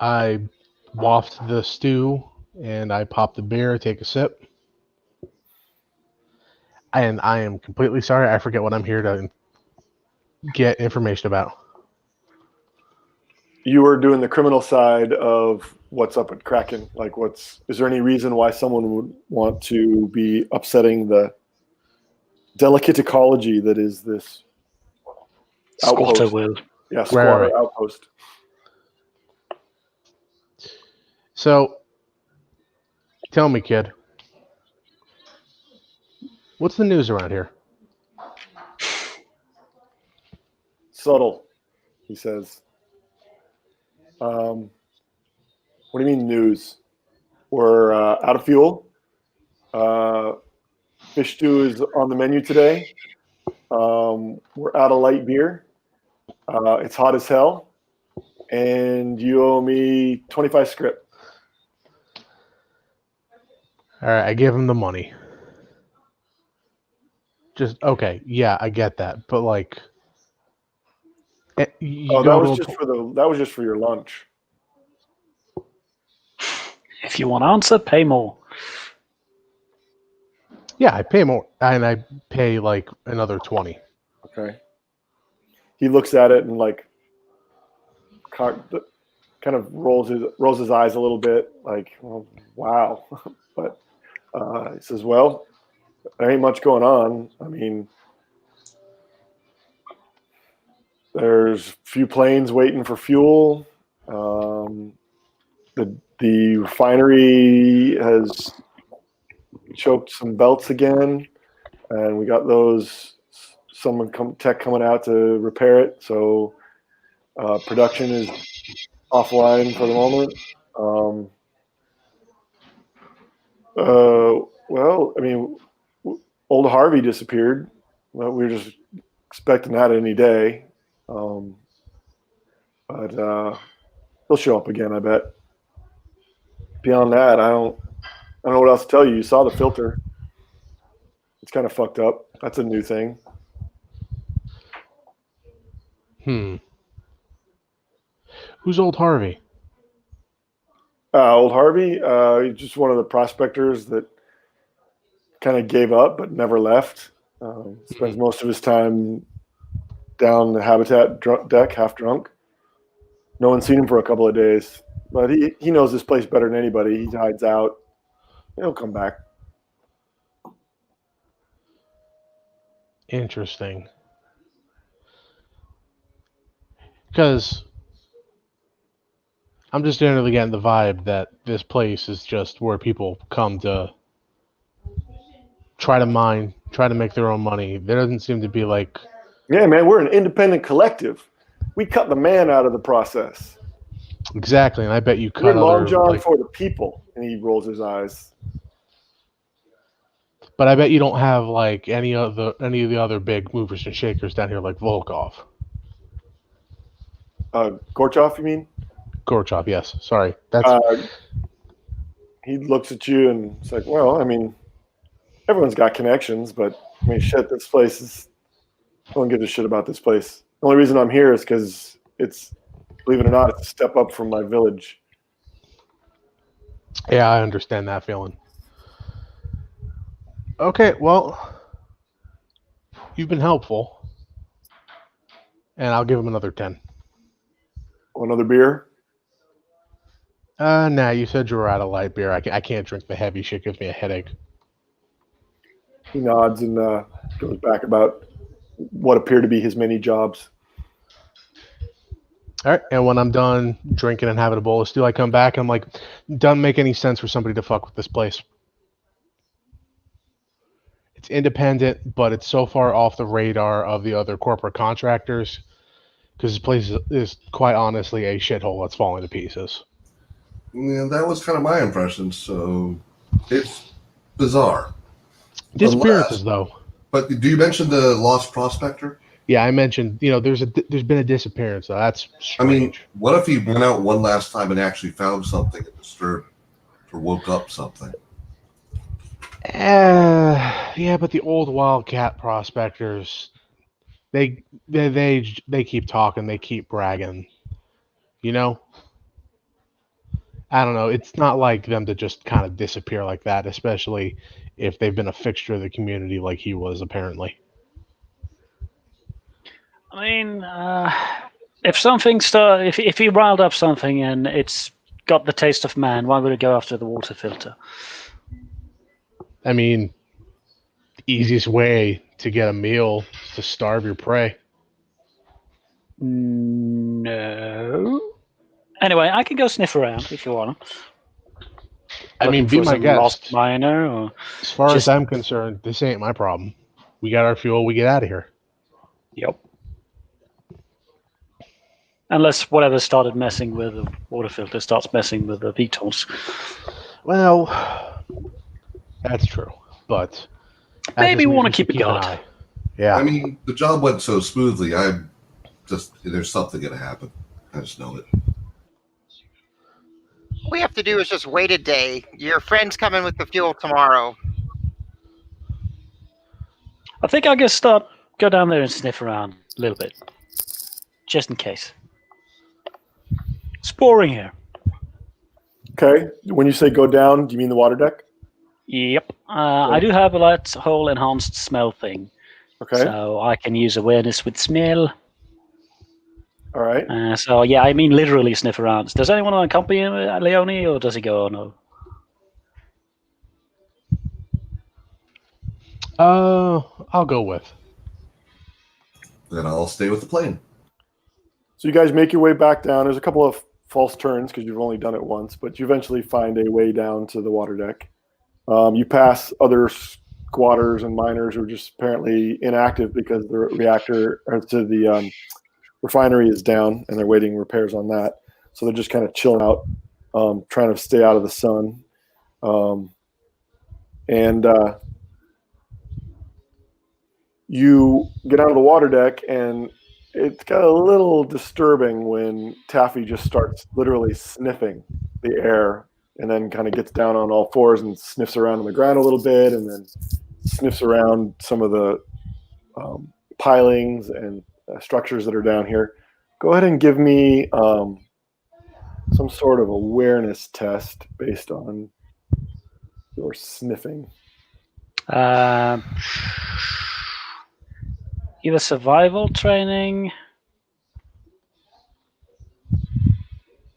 I waft the stew and I pop the beer, take a sip. And I am completely sorry. I forget what I'm here to get information about. You were doing the criminal side of what's up at Kraken. Like, is there any reason why someone would want to be upsetting the delicate ecology that is this Squatter outpost. will. Yeah, squatter Right. outpost. So, tell me, kid, what's the news around here? Subtle, he says. What do you mean news? We're out of fuel. Fish stew is on the menu today. We're out of light beer. It's hot as hell. And you owe me 25 script. All right, I give him the money. Just okay, yeah, I get that, but like, you That go was to just for your lunch. If you want to answer, pay more. yeah, I pay more, and I pay like another 20. Okay. He looks at it and like kind of rolls his eyes a little bit, like, well, wow. But he says, well, there ain't much going on. I mean, there's a few planes waiting for fuel. The refinery has choked some belts again, and we got tech coming out to repair it. So production is offline for the moment. Well, I mean, old Harvey disappeared. Well, we were just expecting that any day. But he'll show up again, I bet. Beyond that, I don't know what else to tell you. You saw the filter. It's kind of fucked up. That's a new thing. Who's old Harvey? Old Harvey, he's just one of the prospectors that kind of gave up but never left. Spends most of his time down the habitat deck, half drunk. No one's seen him for a couple of days, but he knows this place better than anybody. He hides out. He'll come back. Interesting. Because I'm just generally getting the vibe that this place is just where people come to try to mine, try to make their own money. There doesn't seem to be like... Yeah, man, we're an independent collective. We cut the man out of the process. Exactly, and I bet you cut we're Long other... John for the people. And he rolls his eyes. But I bet you don't have like any of the other big movers and shakers down here like Volkov. Gorchov, you mean? Gorchov, yes. Sorry. That's he looks at you and it's like, well, I mean, everyone's got connections, but I mean, shit, this place is... No one gives a shit about this place. The only reason I'm here is because it's, believe it or not, it's a step up from my village. Yeah, I understand that feeling. Okay, well, you've been helpful. And I'll give him another 10. Another beer? Nah, you said you were out of light beer. I can't drink the heavy shit. Gives me a headache. He nods and goes back about what appear to be his many jobs. All right, and when I'm done drinking and having a bowl of stew, I come back and I'm like, doesn't make any sense for somebody to fuck with this place. It's independent, but it's so far off the radar of the other corporate contractors because this place is quite honestly a shithole that's falling to pieces. Yeah, that was kind of my impression, so it's bizarre. Disappearances, though. But do you mention the lost prospector? Yeah, I mentioned, there's been a disappearance, so that's strange. I mean, what if he went out one last time and actually found something and disturbed or woke up something? Yeah, but the old Wildcat prospectors, they keep talking, they keep bragging. I don't know. It's not like them to just kind of disappear like that, especially if they've been a fixture of the community like he was, apparently. I mean, if he riled up something and it's got the taste of man, why would it go after the water filter? I mean, the easiest way to get a meal is to starve your prey. No. Anyway, I can go sniff around if you want. I mean, be For my some lost guest. miner, or As far just- as I'm concerned, this ain't my problem. We got our fuel. We get out of here. Yep. Unless whatever started messing with the water filter starts messing with the VTOLs. Well, that's true, but that Maybe just we means want to should keep a an guard. eye. Yeah. I mean, the job went so smoothly. There's something going to happen. I just know it. All we have to do is just wait a day. Your friend's coming with the fuel tomorrow. I think I'll go down there and sniff around a little bit. Just in case. It's boring here. Okay. When you say go down, do you mean the water deck? Yep. I do have a whole enhanced smell thing. Okay. So I can use awareness with smell. All right. So yeah, I mean literally sniff around. Does anyone accompany Leone, or does he go on? No? I'll go with. Then I'll stay with the plane. So you guys make your way back down. There's a couple of false turns because you've only done it once, but you eventually find a way down to the water deck. You pass other squatters and miners who are just apparently inactive because the reactor or to the refinery is down and they're waiting repairs on that. So they're just kind of chilling out, trying to stay out of the sun. You get out of the water deck, and it's got a little disturbing when Taffy just starts literally sniffing the air and then kind of gets down on all fours and sniffs around on the ground a little bit and then sniffs around some of the pilings and structures that are down here. Go ahead and give me some sort of awareness test based on your sniffing. Either survival training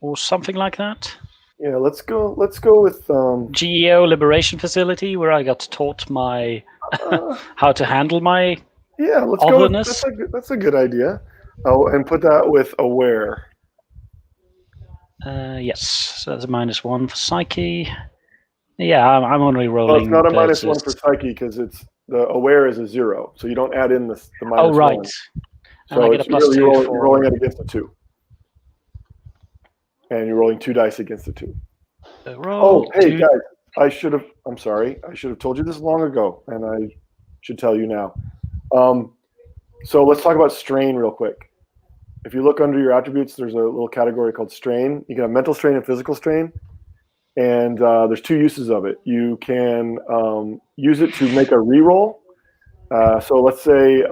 or something like that. Yeah, let's go with GEO Liberation Facility, where I got taught my how to handle my let's otherness. go. That's a good idea. Oh, and put that with aware. Yes, so that's a -1 for psyche. Yeah, I'm only rolling. Well, it's not a -1 for psyche because it's the aware is a 0, so you don't add in the -1. Oh, right. So and I get a +2 you're for rolling it against a 2, and you're rolling 2 dice against a 2. roll. Oh, hey guys, I'm sorry. I should have told you this long ago, and I should tell you now. So let's talk about strain real quick. If you look under your attributes, there's a little category called strain. You can have mental strain and physical strain. And there's 2 uses of it. You can use it to make a reroll. So let's say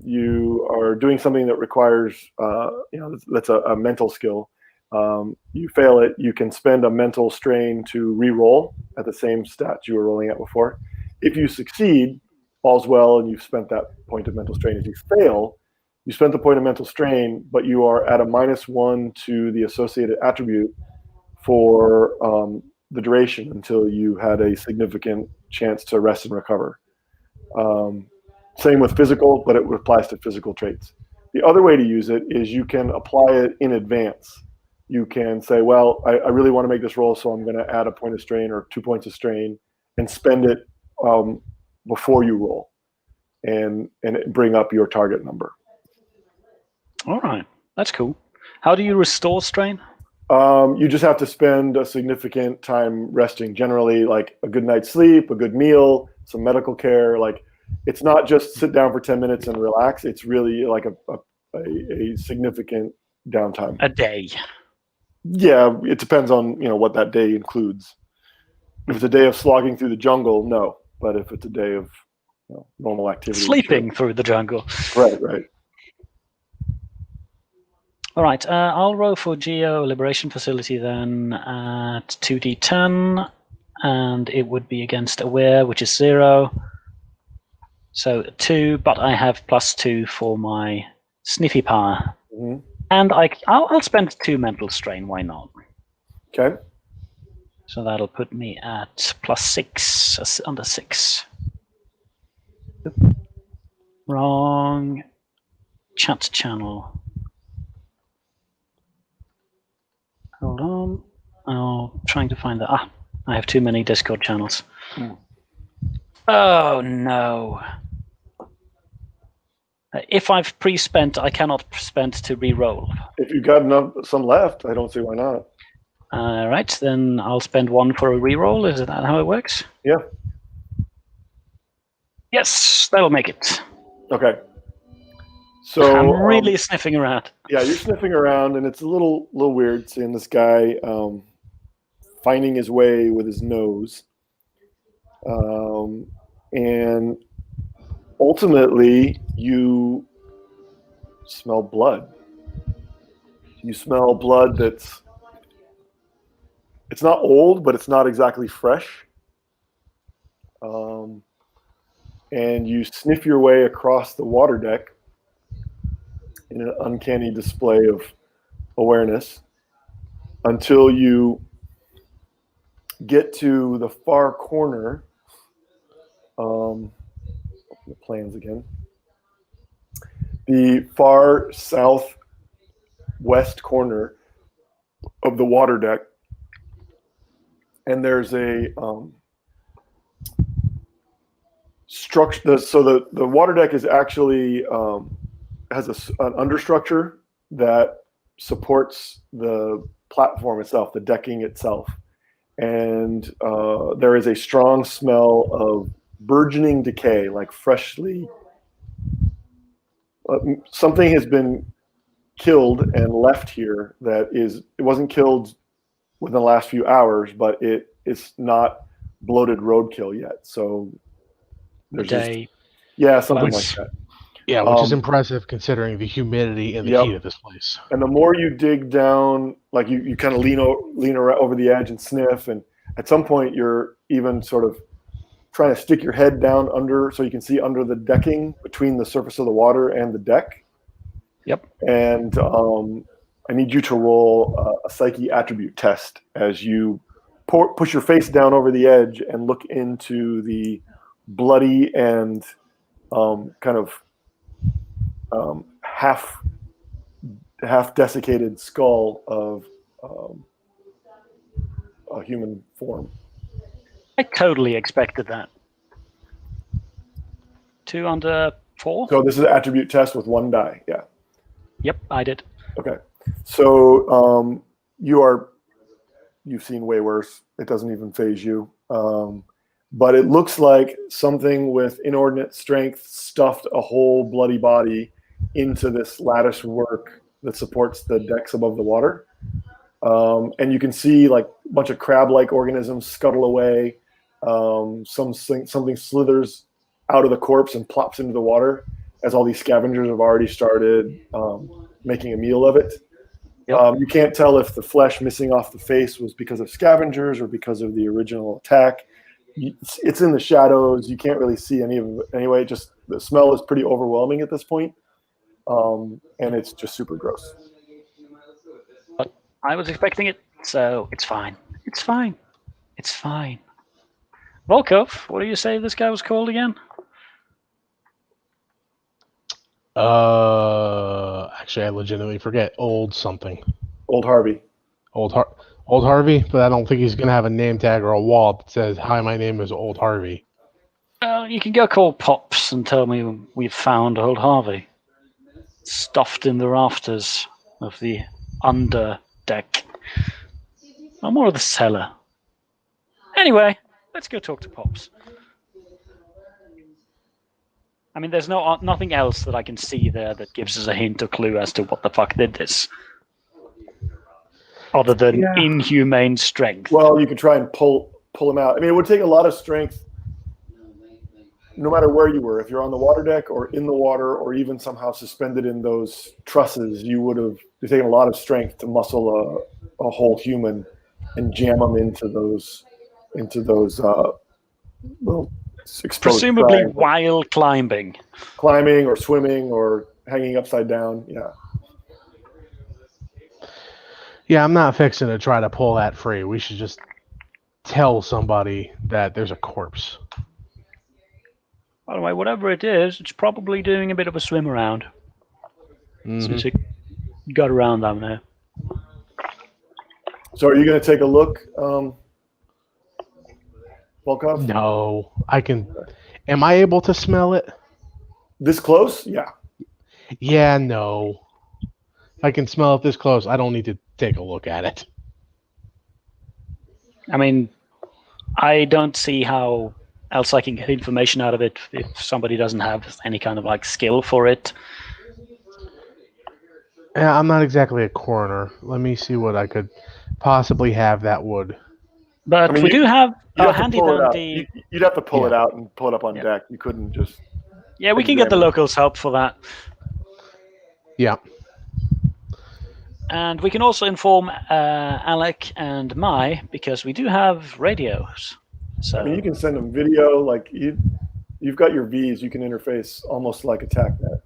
you are doing something that requires, that's a mental skill. You fail it, you can spend a mental strain to reroll at the same stats you were rolling at before. If you succeed, all's well, and you've spent that point of mental strain. If you fail, you spent the point of mental strain, but you are at a -1 to the associated attribute for the duration until you had a significant chance to rest and recover. Same with physical, but it applies to physical traits. The other way to use it is you can apply it in advance. You can say, well, I really want to make this roll, so I'm going to add a point of strain or 2 points of strain and spend it before you roll and bring up your target number. All right, that's cool. How do you restore strain? You just have to spend a significant time resting, generally like a good night's sleep, a good meal, some medical care. Like, it's not just sit down for 10 minutes and relax. It's really like a significant downtime. A day. Yeah, it depends on what that day includes. If it's a day of slogging through the jungle, no. But if it's a day of normal activity, Sleeping through the jungle. Right. All right, I'll roll for Geo Liberation Facility then at 2d10, and it would be against Aware, which is 0. So 2, but I have +2 for my Sniffy Power. Mm-hmm. And I'll spend 2 mental strain, why not? Okay. So that'll put me at +6, under 6. Wrong. Chat channel. Hold on. I'm trying to find that. I have too many Discord channels. Oh no. If I've pre-spent, I cannot spend to re-roll. If you've got some left, I don't see why not. All right, then I'll spend one for a re-roll. Is that how it works? Yeah. Yes, that'll make it. Okay. So I'm really sniffing around. Yeah, you're sniffing around, and it's a little weird seeing this guy finding his way with his nose, and ultimately you smell blood. You smell blood it's not old, but it's not exactly fresh. And you sniff your way across the water deck in an uncanny display of awareness until you get to the far corner. Open the plans again. The far southwest corner of the water deck, and there's a structure. So the water deck is actually has an understructure that supports the platform itself, the decking itself, and there is a strong smell of burgeoning decay, like freshly something has been killed and left here. It wasn't killed within the last few hours, but it's not bloated roadkill yet. So there's something like that. Yeah, which is impressive considering the humidity and the heat of this place. And the more you dig down, like you kind of lean over the edge and sniff, and at some point you're even sort of trying to stick your head down under so you can see under the decking between the surface of the water and the deck. Yep. And I need you to roll a psyche attribute test as you push your face down over the edge and look into the bloody and kind of half desiccated skull of a human form. I totally expected that. 2 under 4? So this is an attribute test with 1 die, yeah. Yep, I did. Okay. So you've seen way worse. It doesn't even faze you. But it looks like something with inordinate strength stuffed a whole bloody body into this lattice work that supports the decks above the water. And you can see like a bunch of crab-like organisms scuttle away. Something slithers out of the corpse and plops into the water as all these scavengers have already started making a meal of it. Yep. You can't tell if the flesh missing off the face was because of scavengers or because of the original attack. It's in the shadows. You can't really see any of it anyway. Just the smell is pretty overwhelming at this point. And it's just super gross. But I was expecting it, so it's fine. It's fine. It's fine. Volkov, what do you say this guy was called again? Actually, I legitimately forget. Old something. Old Harvey. Old Harvey, but I don't think he's going to have a name tag or a wall that says, "Hi, my name is Old Harvey." You can go call Pops and tell me we've found Old Harvey. Stuffed in the rafters of the under deck. Or more of the cellar. Anyway, let's go talk to Pops. I mean, there's nothing else that I can see there that gives us a hint or clue as to what the fuck did this. Other than inhumane strength. Well, you could try and pull him out. I mean, it would take a lot of strength no matter where you were. If you're on the water deck or in the water or even somehow suspended in those trusses, you would have taken a lot of strength to muscle a whole human and jam them into those little exposed presumably crabs. While climbing or swimming or hanging upside down. Yeah, I'm not fixing to try to pull that free. We should just tell somebody that there's a corpse. By the way, whatever it is, it's probably doing a bit of a swim around. Since it got around down there. So are you going to take a look, Volkov? No, I can. Am I able to smell it? This close? Yeah. Yeah, no. If I can smell it this close, I don't need to take a look at it. I mean, I don't see how else I can get information out of it if somebody doesn't have any kind of like skill for it. Yeah, I'm not exactly a coroner. Let me see what I could possibly have that would. But I mean, we do have you'd a have to handy pull it out. dandy. You'd have to pull it Yeah. out and pull it up on Yeah. deck. You couldn't just. Yeah, we can get the examine it. locals' help for that. Yeah. And we can also inform Alec and Mai, because we do have radios. So I mean, you can send them video. Like you've got your V's. You can interface almost like a TACnet.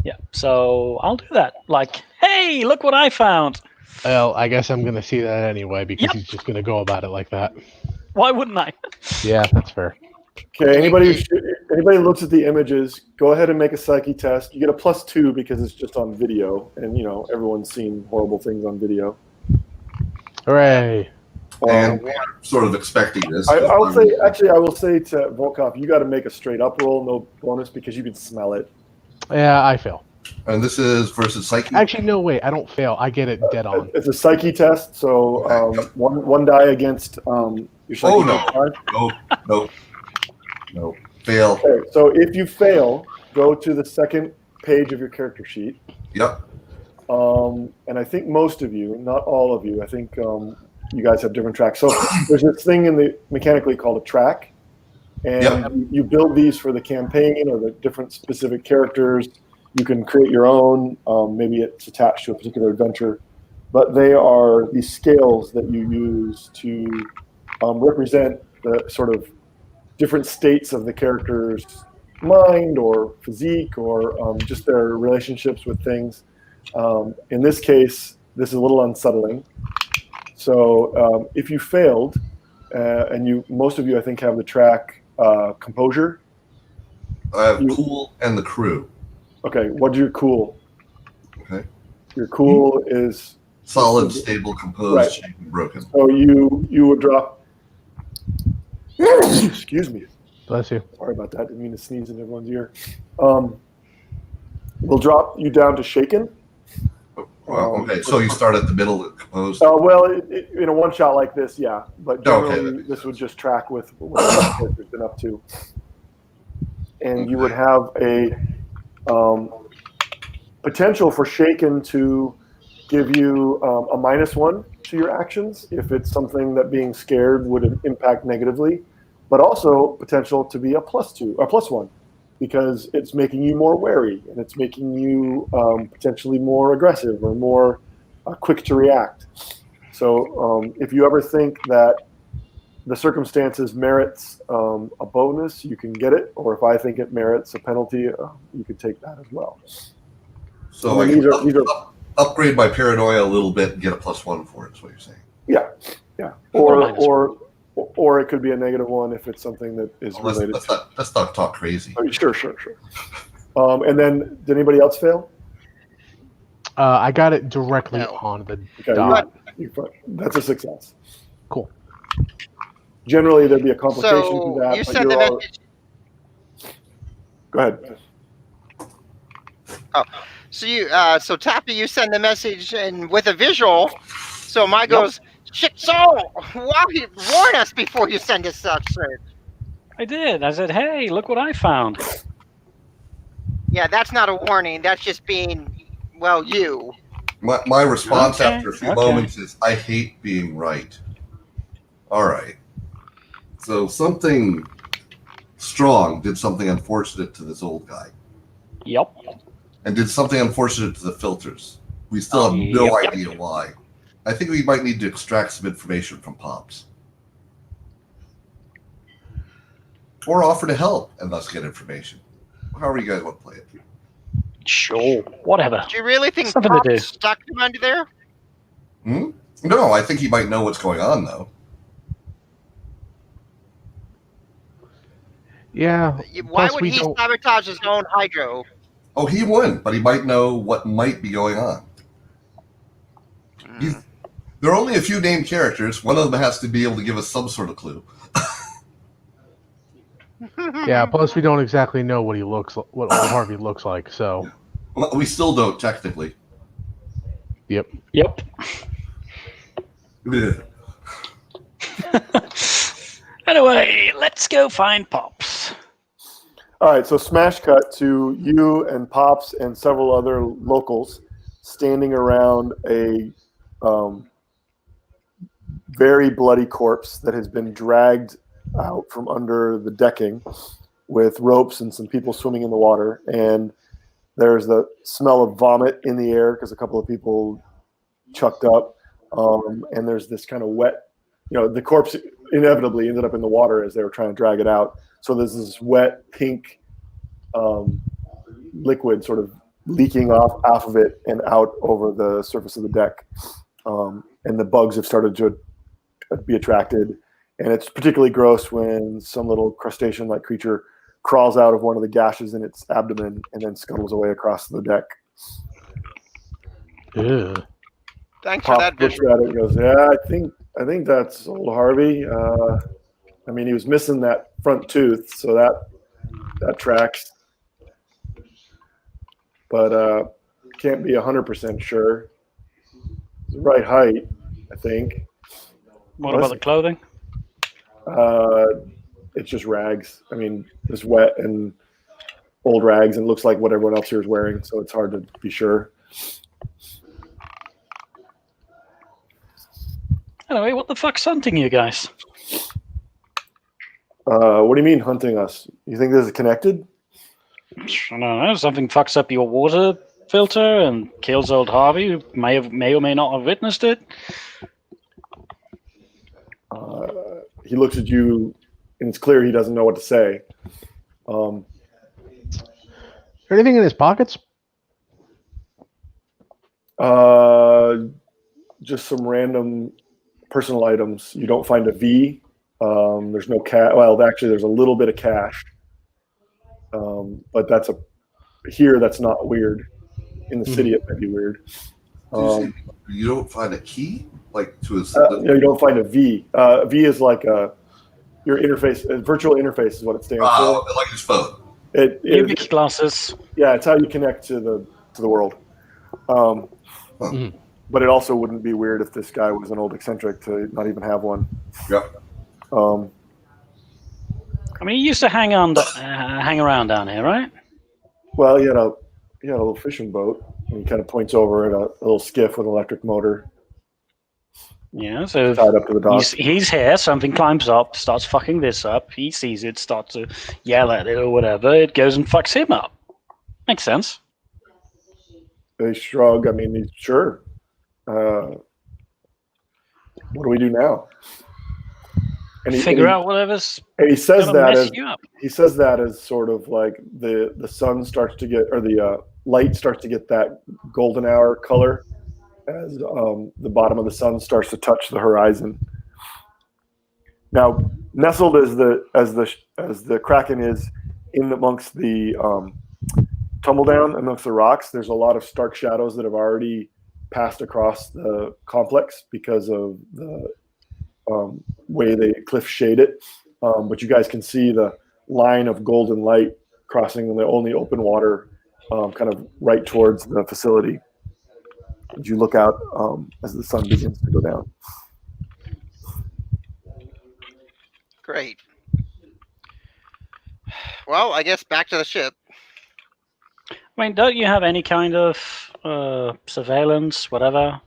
yeah, so I'll do that. Like, hey, look what I found. Well, I guess I'm going to see that anyway because Yep. he's just going to go about it like that. Why wouldn't I? Yeah, that's fair. Okay. Anybody who looks at the images, go ahead and make a psyche test. You get a +2 because it's just on video, and everyone's seen horrible things on video. Hooray! And we're sort of expecting this. I will say to Volkov, you got to make a straight up roll, no bonus, because you can smell it. Yeah, I fail. And this is versus Psyche? Actually, no, wait. I don't fail. I get it dead on. It's a psyche test, so one die against your psyche. Oh, no. No. Fail. Okay, so if you fail, go to the second page of your character sheet. Yep. And I think most of you, not all of you, I think you guys have different tracks. So there's this thing mechanically called a track, and you build these for the campaign or the different specific characters. You can create your own. Maybe it's attached to a particular adventure, but they are these scales that you use to represent the sort of different states of the character's mind or physique or just their relationships with things. In this case, this is a little unsettling. So if you failed, and most of you, I think, have the track composure. I have cool and the crew. Okay, what's your cool? Okay. Your cool is solid, stable, composed, right. shaken, broken. So you would drop. Excuse me. Bless you. Sorry about that. Didn't mean to sneeze in everyone's ear. We'll drop you down to shaken. Well, okay, so you start at the middle, composed. Well, in a one shot like this, yeah. But generally, this would just track with what the character's been up to, and you would have a potential for shaken to give you a -1 to your actions if it's something that being scared would impact negatively, but also potential to be a +2 or +1 because it's making you more wary and it's making you potentially more aggressive or more quick to react. So if you ever think that the circumstances merits a bonus, you can get it, or if I think it merits a penalty, you could take that as well. So I can upgrade my paranoia a little bit and get a +1 for it, is what you're saying. Yeah. Or it could be a -1 if it's something that is related. Let's not talk crazy. Sure. And then, did anybody else fail? I got it directly on the dot. That's a success. Cool. Generally, there'd be a complication to that. You send the message. Go ahead. Oh, so Taffy, you send the message and with a visual. So Mai goes, shit. So why you warn us before you send us such? I did. I said, hey, look what I found. Yeah, that's not a warning. That's just being, you. My response after a few moments is, I hate being right. All right. So something strong did something unfortunate to this old guy. Yep. And did something unfortunate to the filters. We still have no idea why. I think we might need to extract some information from Pops. Or offer to help and thus get information. However you guys want to play it. Sure. Whatever. Do you really think Something to do. Pops stuck him under there? No, I think he might know what's going on, though. Yeah. Why would he sabotage his own hydro? Oh, he wouldn't, but he might know what might be going on. There are only a few named characters. One of them has to be able to give us some sort of clue. Yeah. Plus, we don't exactly know what what old Harvey looks like. So. Well, we still don't technically. Yep. Yep. Anyway, let's go find Pops. All right, so smash cut to you and Pops and several other locals standing around a very bloody corpse that has been dragged out from under the decking with ropes and some people swimming in the water. And there's the smell of vomit in the air because a couple of people chucked up. And there's this kind of wet, the corpse inevitably ended up in the water as they were trying to drag it out. So there's this wet pink liquid sort of leaking off of it and out over the surface of the deck. And the bugs have started to be attracted. And it's particularly gross when some little crustacean-like creature crawls out of one of the gashes in its abdomen and then scuttles away across the deck. Ew. Thanks Pop for that looks visual. at it and goes, "Yeah, I think that's old Harvey. I mean, he was missing that front tooth, so that tracks. But can't be 100% sure. It's the right height, I think. What about the clothing? It's just rags. I mean, it's wet and old rags, and looks like what everyone else here is wearing, so it's hard to be sure." Anyway, what the fuck's hunting you guys? What do you mean hunting us? You think this is connected? I don't know. Something fucks up your water filter and kills old Harvey, who may or may not have witnessed it. He looks at you, and it's clear he doesn't know what to say. Is there anything in his pockets? Just some random personal items. You don't find a V. There's no cash. Well, actually, there's a little bit of cash, but that's not weird. In the city, it might be weird. You don't find a key, like to his. You don't find a V. V is like your interface. Virtual interface is what it stands for. Like his phone. Cubic glasses. Yeah, it's how you connect to the world. But it also wouldn't be weird if this guy was an old eccentric to not even have one. Yeah. I mean, he used to hang around down here, right? Well, he had a little fishing boat, and he kind of points over at a little skiff with an electric motor. Yeah, so tied up to the dock. He's here, something climbs up, starts fucking this up, he sees it, starts to yell at it or whatever, it goes and fucks him up. Makes sense. They shrug. I mean, sure. What do we do now? And Figure out whatever's. And he says he says that as sort of like the sun starts to get, or the light starts to get that golden hour color as the bottom of the sun starts to touch the horizon. Now, nestled as the Kraken is in amongst the tumble down amongst the rocks, there's a lot of stark shadows that have already passed across the complex because of the way the cliff shade it. But you guys can see the line of golden light crossing the only open water kind of right towards the facility as you look out as the sun begins to go down. Great. Well, I guess back to the ship. I mean, don't you have any kind of surveillance, whatever?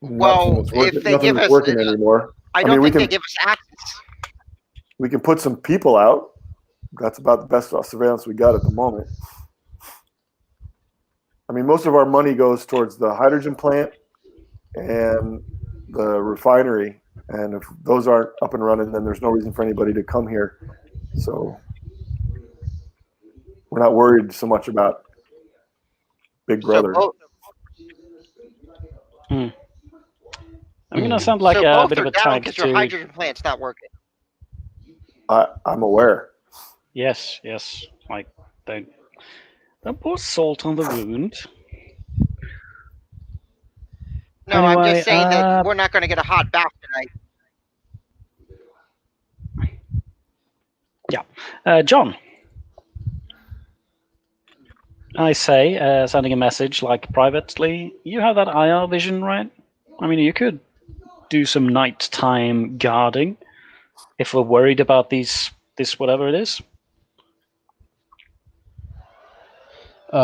Well, if they give us working anymore. I don't think they give us access. We can put some people out. That's about the best surveillance we got at the moment. I mean, most of our money goes towards the hydrogen plant and the refinery. And if those aren't up and running, then there's no reason for anybody to come here. So we're not worried so much about Big Brother. I'm gonna sound like a bit of a tag because your hydrogen plant's not working. I'm aware. Yes. Like, don't pour salt on the wound. No, I'm Anyway, just saying that we're not going to get a hot bath tonight. Yeah. John, I say, sending a message like privately, you have that IR vision, right? I mean, you could do some nighttime guarding if we're worried about this whatever it is.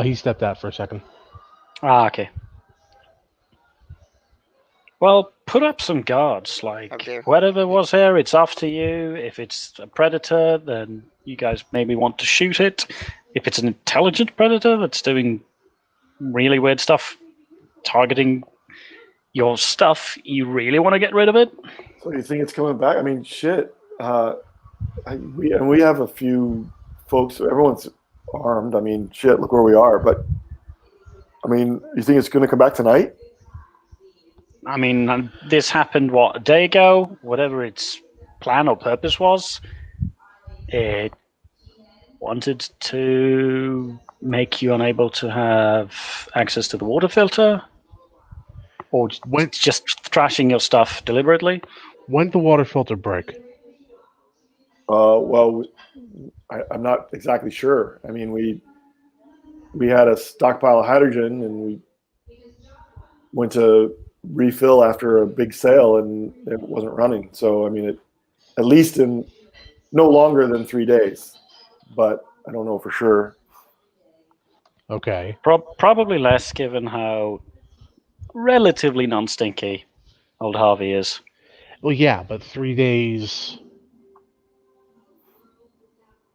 He stepped out for a second. Ah, okay. Well, put up some guards. Like, dear. whatever was here, it's after you. If it's a predator, then you guys maybe want to shoot it. If it's an intelligent predator that's doing really weird stuff, targeting your stuff, you really want to get rid of it? So you think it's coming back? I mean, shit. We have a few folks. Everyone's armed. I mean, shit. Look where we are. But I mean, you think it's going to come back tonight? I mean, this happened, what, a day ago? Whatever its plan or purpose was, it wanted to make you unable to have access to the water filter? Or just trashing your stuff deliberately? When did the water filter break? Well, I'm not exactly sure. I mean, we had a stockpile of hydrogen, and we went to refill after a big sale, and it wasn't running. So, I mean, at least in no longer than 3 days, but I don't know for sure. Okay. Probably less, given how relatively non-stinky old Harvey is. Well, yeah, but 3 days.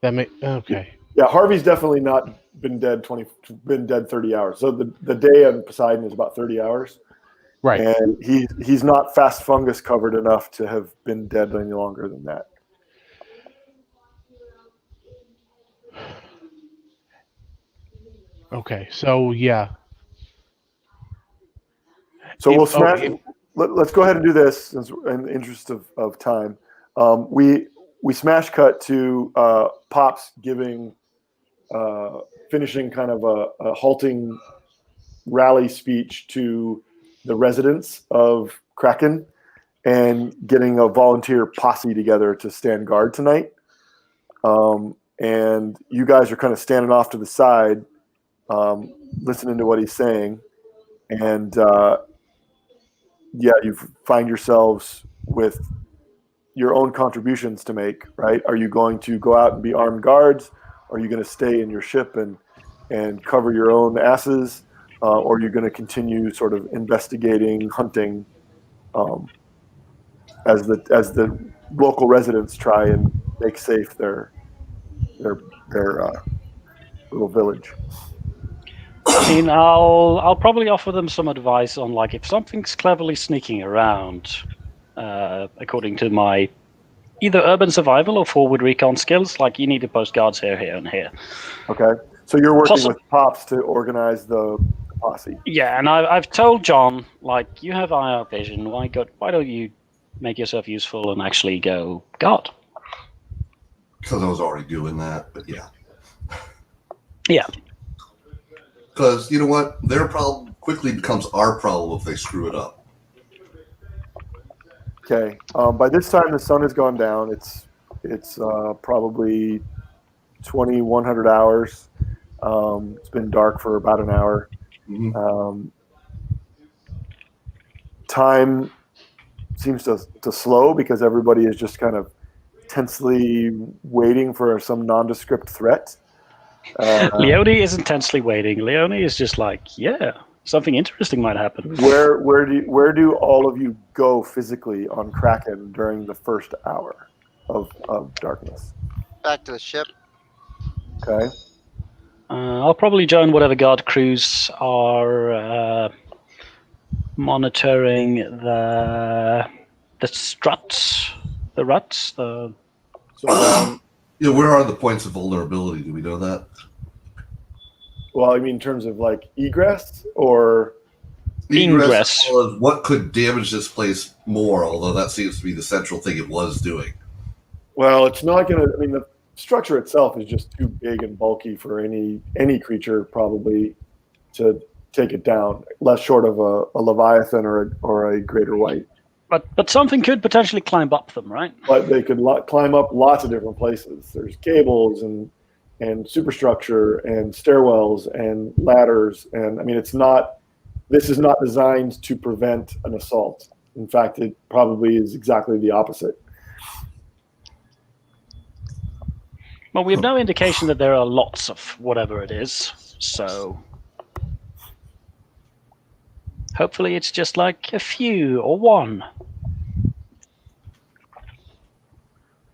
Okay. Yeah, Harvey's definitely not been dead 30 hours. So the day on Poseidon is about 30 hours. Right. And he's not fast fungus covered enough to have been dead any longer than that. Okay, so yeah. So we'll smash. Let's go ahead and do this in the interest of time. We smash cut to Pops finishing kind of a halting rally speech to the residents of Kraken and getting a volunteer posse together to stand guard tonight. And you guys are kind of standing off to the side, listening to what he's saying. And you find yourselves with your own contributions to make, right? Are you going to go out and be armed guards? Are you going to stay in your ship and cover your own asses? Or are you going to continue sort of investigating, hunting, as the local residents try and make safe their little village? I mean, I'll probably offer them some advice on, like, if something's cleverly sneaking around, according to my either urban survival or forward recon skills, like, you need to post guards here, and here. Okay, so you're working with Pops to organize the posse. Yeah, and I've told John, like, you have IR vision. Why don't you make yourself useful and actually go guard? Because I was already doing that, but yeah. Yeah. Because you know what? Their problem quickly becomes our problem if they screw it up. Okay. By this time, the sun has gone down. It's probably 2,100 hours. It's been dark for about an hour. Mm-hmm. Time seems to slow because everybody is just kind of tensely waiting for some nondescript threat. Leone isn't tensely waiting. Leone is just like, yeah, something interesting might happen. Where do all of you go physically on Kraken during the first hour of darkness? Back to the ship. Okay. I'll probably join whatever guard crews are monitoring the struts, the ruts. Where are the points of vulnerability? Do we know that? Well, I mean, in terms of like egress or ingress. What could damage this place more? Although that seems to be the central thing it was doing. Well, it's not going to. I mean, the structure itself is just too big and bulky for any creature probably to take it down, less short of a Leviathan or a Greater White. But something could potentially climb up them, right? But they could climb up lots of different places. There's cables and superstructure and stairwells and ladders, and I mean this is not designed to prevent an assault. In fact, it probably is exactly the opposite. Well, we have no indication that there are lots of whatever it is, so hopefully it's just like a few or one.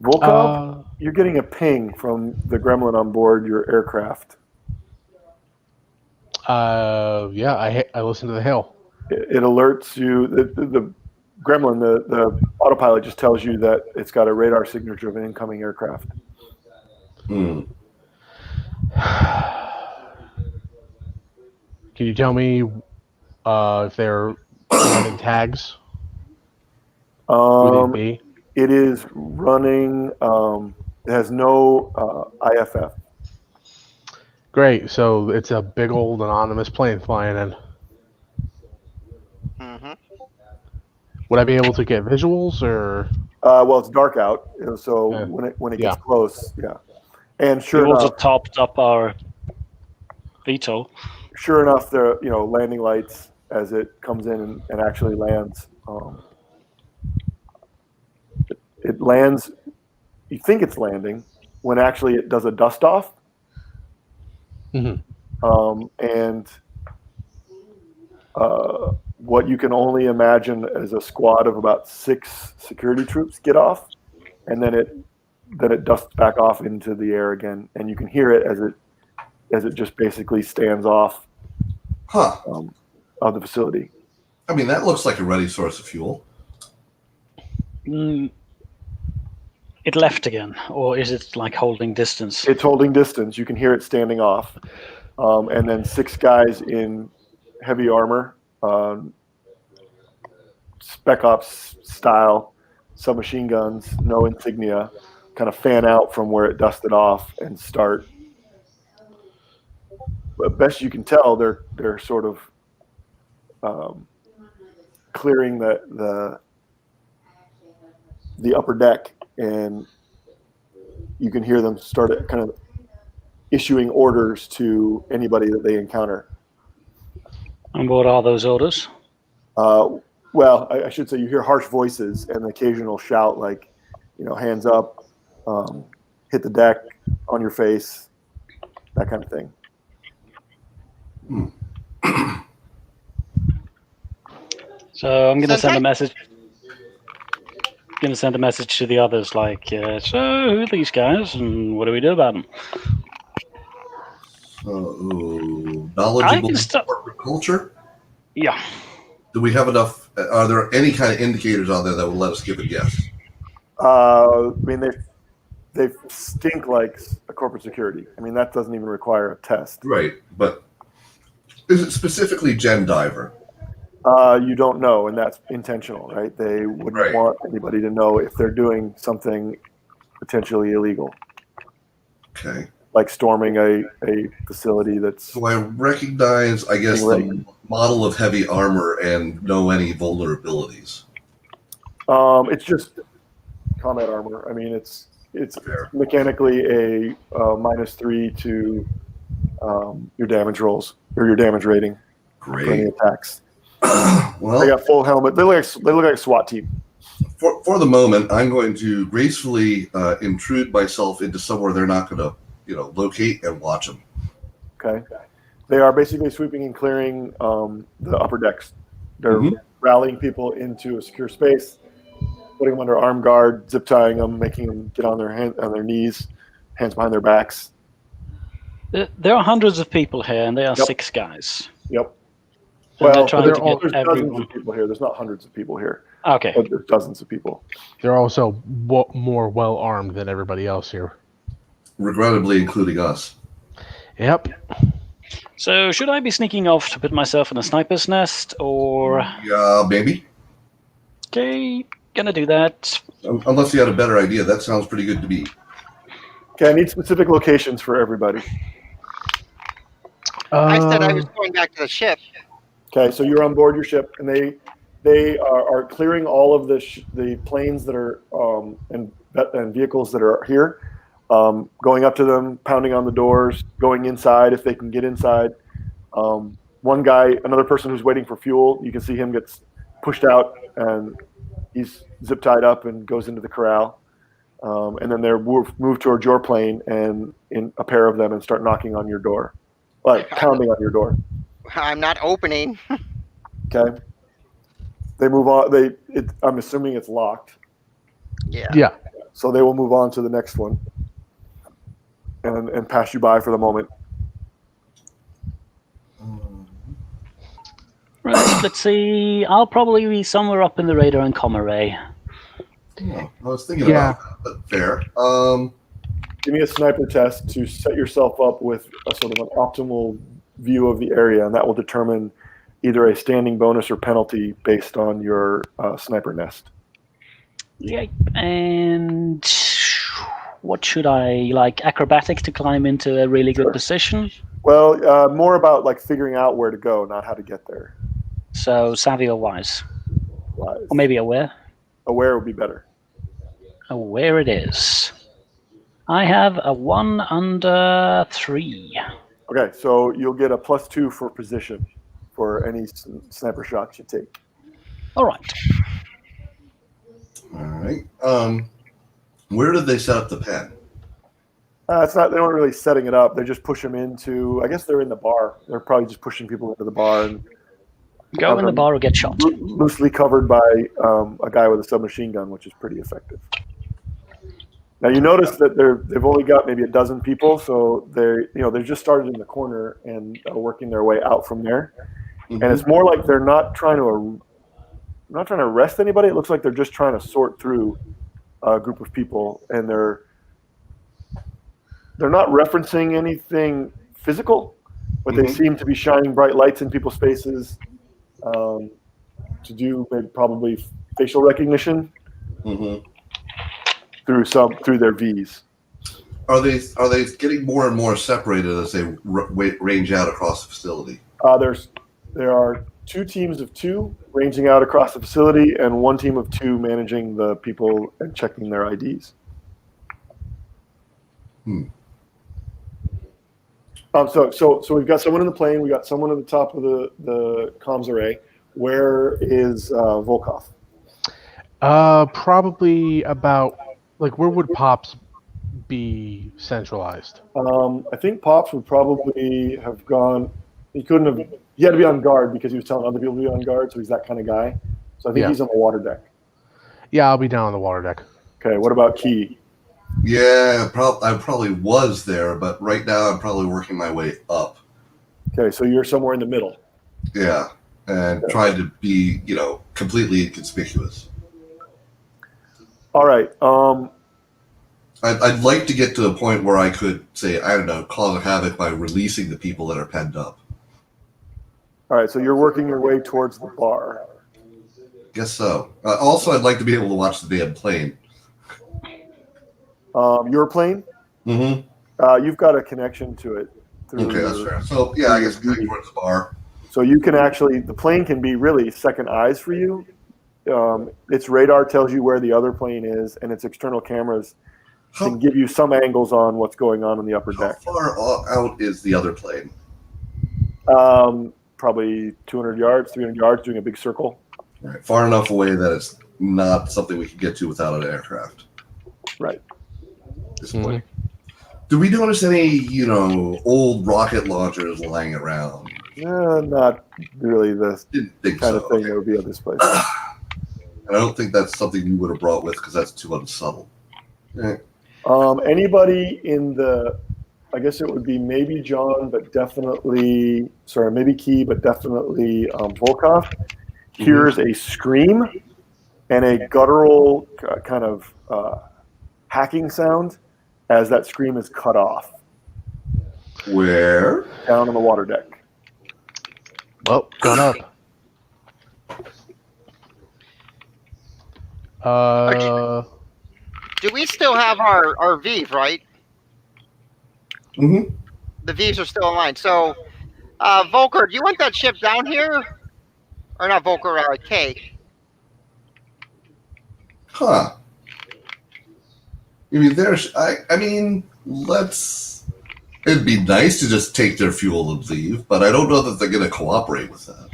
Volkov, you're getting a ping from the gremlin on board your aircraft. Yeah, I listen to the hail. It alerts you. The gremlin, the autopilot, just tells you that it's got a radar signature of an incoming aircraft. Can you tell me if they're running tags? Who they be? It is running. It has no IFF. Great. So it's a big old anonymous plane flying in. Mm-hmm. Would I be able to get visuals or? Well, it's dark out, so when it gets close, yeah. And sure we also enough, topped up our VTOL. Sure enough, there landing lights as it comes in and actually lands. It lands. You think it's landing when actually it does a dust off. Mm-hmm. And what you can only imagine as a squad of about 6 security troops get off, and then it dusts back off into the air again, and you can hear it as it just basically stands off of the facility. I mean, that looks like a ready source of fuel. It left again, or is it like holding distance? It's holding distance. You can hear it standing off. And then 6 guys in heavy armor, Spec Ops style, submachine guns, no insignia, kind of fan out from where it dusted off and start. But best you can tell, they're sort of clearing the upper deck, and you can hear them start kind of issuing orders to anybody that they encounter. And what are those orders? Well, I should say you hear harsh voices and an occasional shout like, hands up, hit the deck, on your face, that kind of thing. So I'm going to send a message. Going to send a message to the others like, so who are these guys and what do we do about them? Knowledgeable corporate culture? Yeah. Do we have enough? Are there any kind of indicators on there that would let us give a guess? I mean, they stink like a corporate security. I mean, that doesn't even require a test. Right, but is it specifically Gen Diver? You don't know, and that's intentional, right? They wouldn't want anybody to know if they're doing something potentially illegal. Okay. Like storming a facility that's... So I recognize, I guess, the model of heavy armor and know any vulnerabilities. It's just combat armor. I mean, it's mechanically a -3 to your damage rolls or your damage rating for any attacks. Well, they got full helmet. They look like a SWAT team. For the moment, I'm going to gracefully intrude myself into somewhere they're not going to, locate and watch them. Okay. They are basically sweeping and clearing the upper decks. They're rallying people into a secure space, putting them under armed guard, zip tying them, making them get on their knees, hands behind their backs. There are hundreds of people here, and there are 6 guys. Yep. And well, there's dozens of people here. There's not hundreds of people here. Okay. But there's dozens of people. They're also more well armed than everybody else here. Regrettably, including us. Yep. So should I be sneaking off to put myself in a sniper's nest, or? Yeah, maybe. Okay, gonna do that. Unless you had a better idea, that sounds pretty good to me. Okay, I need specific locations for everybody. I said I was going back to the ship. Okay, so you're on board your ship, and they are clearing all of the planes that are and vehicles that are here, going up to them, pounding on the doors, going inside if they can get inside. One guy, another person who's waiting for fuel, you can see him gets pushed out, and he's zip tied up and goes into the corral. And then they're moved towards your plane, and in a pair of them, and start knocking on your door, like pounding on your door. I'm not opening. Okay. They move on. I'm assuming it's locked. Yeah. Yeah. So they will move on to the next one, and pass you by for the moment. Right, let's see. I'll probably be somewhere up in the radar and comm array. I was thinking about that, but fair. Give me a sniper test to set yourself up with a sort of an optimal view of the area, and that will determine either a standing bonus or penalty based on your sniper nest. Yeah, and what should I like? Acrobatics to climb into a really good position. Well, more about like figuring out where to go, not how to get there. So savvy or wise, Wise. or maybe aware. Aware would be better. Aware it is. I have a 1 under 3. Okay, so you'll get a +2 for position for any sniper shots you take. All right. All right. Where did they set up the pen? It's not. They don't really setting it up. They just push them into. I guess they're in the bar. They're probably just pushing people into the bar and go in the bar or get shot. Loosely covered by a guy with a submachine gun, which is pretty effective. Now you notice that they've only got maybe a dozen people, so they're just started in the corner and working their way out from there. Mm-hmm. And it's more like they're not trying to arrest anybody. It looks like they're just trying to sort through a group of people, and they're not referencing anything physical, but they seem to be shining bright lights in people's faces to do probably facial recognition through their V's. Are they getting more and more separated as they range out across the facility? There are 2 teams of 2 ranging out across the facility, and 1 team of 2 managing the people and checking their IDs. So we've got someone in the plane. We got someone at the top of the comms array. Where is Volkov? Probably about where would Pops be centralized? I think Pops would probably have gone. He couldn't have. He had to be on guard because he was telling other people to be on guard. So he's that kind of guy. So I think he's on the water deck. Yeah, I'll be down on the water deck. Okay. What about Key? Yeah, I probably was there, but right now I'm probably working my way up. Okay, so you're somewhere in the middle. Yeah, and trying to be, completely inconspicuous. All right. I'd like to get to a point where I could say, I don't know, cause havoc by releasing the people that are penned up. All right, so you're working your way towards the bar. Guess so. Also, I'd like to be able to watch the damn plane. Your plane? Mm-hmm. You've got a connection to it. Okay, that's fair. So, yeah, I guess going towards the bar. So you can the plane can be really second eyes for you. Its radar tells you where the other plane is, and its external cameras can give you some angles on what's going on in the upper deck. How far out is the other plane? Probably 200 yards, 300 yards, doing a big circle. Right. Far enough away that it's not something we can get to without an aircraft. Right. Disappointing. Do we notice any, old rocket launchers lying around? Not really the kind of thing that would be at this place. And I don't think that's something you would have brought with because that's too unsubtle. Right. Anybody in the, I guess it would be maybe John, but definitely, maybe Key, but definitely Volkov, hears a scream and a guttural kind of hacking sound as that scream is cut off. Where? Down on the water deck. Well, gone up. Do we still have our Vive, right? Mm-hmm. The Vives are still online. So Volker, do you want that ship down here? Or not Volker, Kay. Huh. I mean, it'd be nice to just take their fuel and leave, but I don't know that they're going to cooperate with that.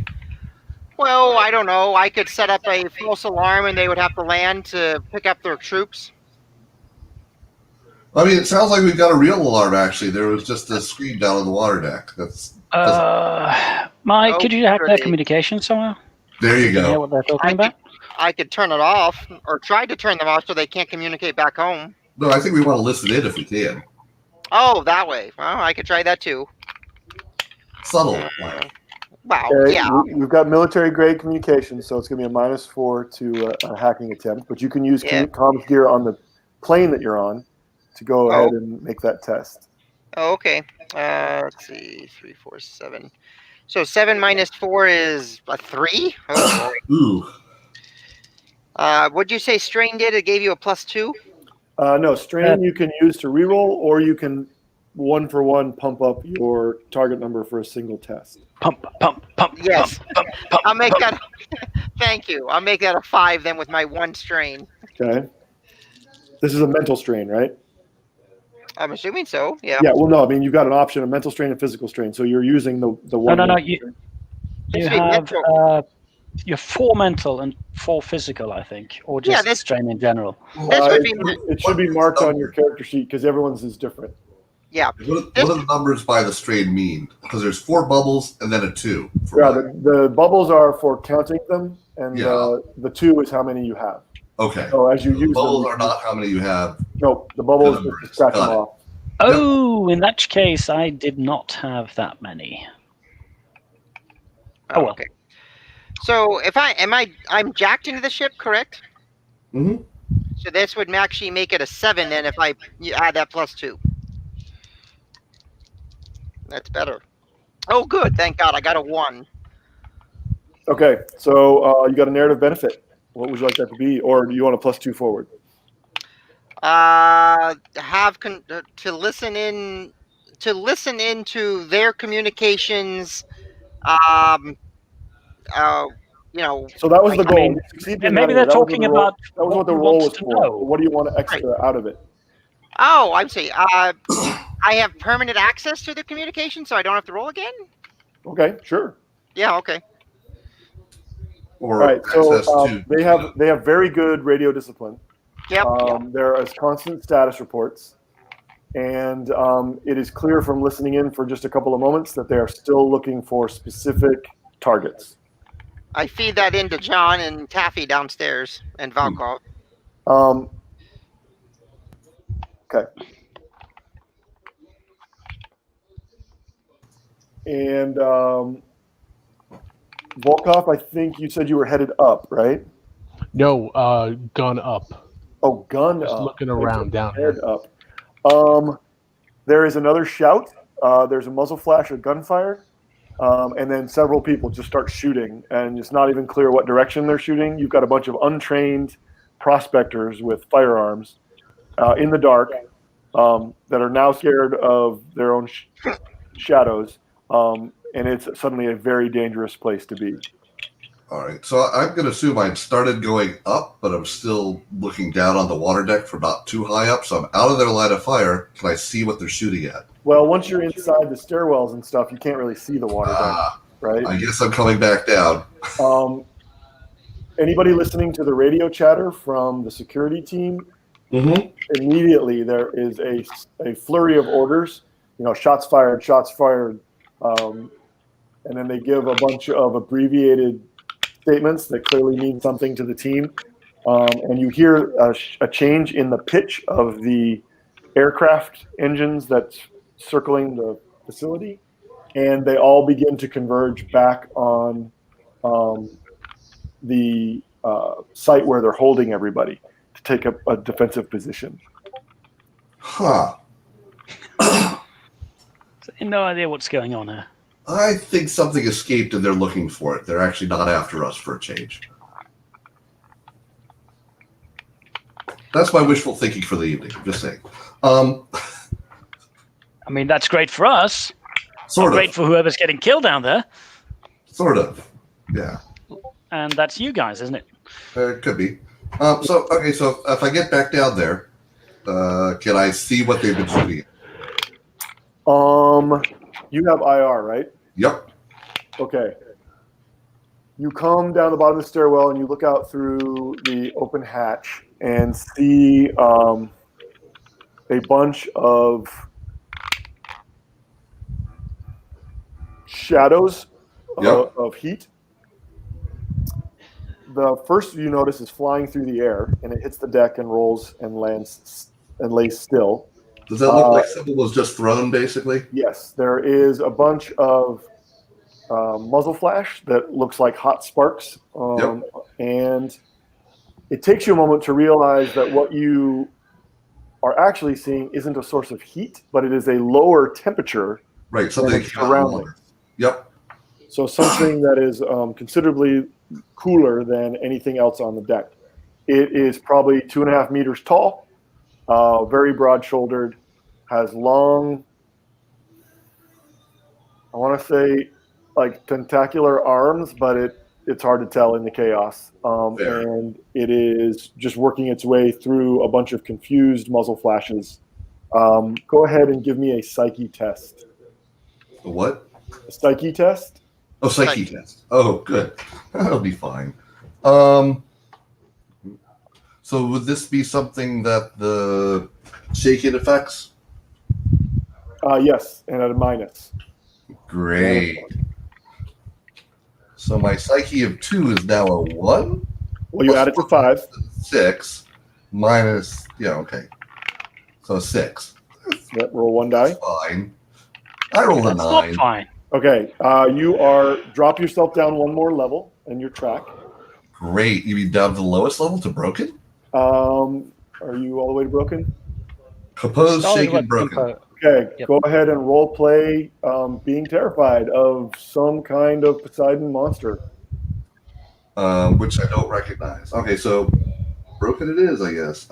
Well, I don't know. I could set up a false alarm and they would have to land to pick up their troops. I mean, it sounds like we've got a real alarm, actually. There was just a scream down on the water deck. Mike, could you hack their pretty. communication somewhere? There you Can you hear go. what they're talking about? I could turn it off, or try to turn them off so they can't communicate back home. No, I think we want to listen in if we can. Oh, that way. Well, I could try that too. Subtle. Wow, Okay, yeah. We've got military-grade communication, so it's going to be a -4 to a hacking attempt. But you can use comms gear on the plane that you're on to go ahead and make that test. Oh, okay. Let's see. 3, 4, 7. So 7 minus 4 is a 3? Oh, boy. Ooh. What'd you say strain did? It gave you a +2? No, strain you can use to reroll, or you can 1-for-1 pump up your target number for a single test. Pump. Yes. Pump. I'll make that. Thank you. I'll make that a 5 then with my 1 strain. Okay. This is a mental strain, right? I'm assuming so. Yeah. Yeah. Well, no. I mean, you've got an option: a mental strain and physical strain. So you're using the one. No. It You should be have mental. you're 4 mental and 4 physical, I think, or just strain in general. This would be. It should be marked on your character sheet because everyone's is different. Yeah. What do the numbers by the strain mean? Because there's 4 bubbles and then a 2. Yeah, the bubbles are for counting them, and the 2 is how many you have. Okay. So as you use bubbles them, are not how many you have. No, the bubbles are just scratch them off. Oh, in that case, I did not have that many. Oh well. Okay. So if I'm jacked into the ship, correct? Mm-hmm. So this would actually make it a 7 then if you add that +2. That's better. Oh, good. Thank God. I got a 1. Okay, so you got a narrative benefit. What would you like that to be, or do you want a +2 forward? To listen into their communications. So that was the goal. I mean, maybe they're talking about that was what the roll was for. What do you want extra out of it? Oh, I see. I have permanent access to the communication, so I don't have to roll again? Okay, sure. Yeah, okay. All right, so they have very good radio discipline. Yep. There is constant status reports, and it is clear from listening in for just a couple of moments that they are still looking for specific targets. I feed that into John and Taffy downstairs and Valkov. Okay. And Volkov, I think you said you were headed up, right? No, gun up. Oh, gun Just up. looking around down head here. up. There is another shout. There's a muzzle flash of gunfire. And then several people just start shooting, and it's not even clear what direction they're shooting. You've got a bunch of untrained prospectors with firearms in the dark that are now scared of their own shadows, and it's suddenly a very dangerous place to be. All right, so I'm going to assume I started going up, but I'm still looking down on the water deck for not too high up, so I'm out of their line of fire. Can I see what they're shooting at? Well, once you're inside the stairwells and stuff, you can't really see the water deck, right? I guess I'm coming back down. Anybody listening to the radio chatter from the security team? Mm-hmm. Immediately there is a flurry of orders. Shots fired, and then they give a bunch of abbreviated statements that clearly mean something to the team. And you hear a change in the pitch of the aircraft engines that's circling the facility, and they all begin to converge back on the site where they're holding everybody to take a defensive position. Huh. No idea what's going on here. I think something escaped and they're looking for it. They're actually not after us for a change. That's my wishful thinking for the evening. I'm just saying. I mean, that's great for us. Sort Great of. for whoever's getting killed down there. Sort of. Yeah. And that's you guys, isn't it? It could be. So if I get back down there, can I see what they've been shooting? You have IR, right? Yep. Okay. You come down the bottom of the stairwell and you look out through the open hatch and see a bunch of shadows of heat. The first you notice is flying through the air, and it hits the deck and rolls and lands and lays still. Does that look like something was just thrown, basically? Yes, there is a bunch of muzzle flash that looks like hot sparks, and it takes you a moment to realize that what you are actually seeing isn't a source of heat, but it is a lower temperature. Right, something surrounding. Yep. So something that is considerably cooler than anything else on the deck. It is probably 2.5 meters tall, very broad-shouldered, has long, I want to say, like tentacular arms, but it's hard to tell in the chaos. And it is just working its way through a bunch of confused muzzle flashes. Go ahead and give me a psyche test. A what? A psyche test? Oh, psyche test. Oh, good. That'll be fine. So would this be something that the shaking affects? Yes, and at a minus. Great. So my psyche of 2 is now a 1? Well, you add it to 5. 6 minus, okay. So 6. Yep, roll 1 die. Fine. I rolled a 9. Not fine. Okay, you drop yourself down 1 more level in your track. Great. You mean down to the lowest level to broken? Are you all the way to broken? Composed, shaken, broken. Okay, Go ahead and role play being terrified of some kind of Poseidon monster. Which I don't recognize. Okay, so broken it is, I guess.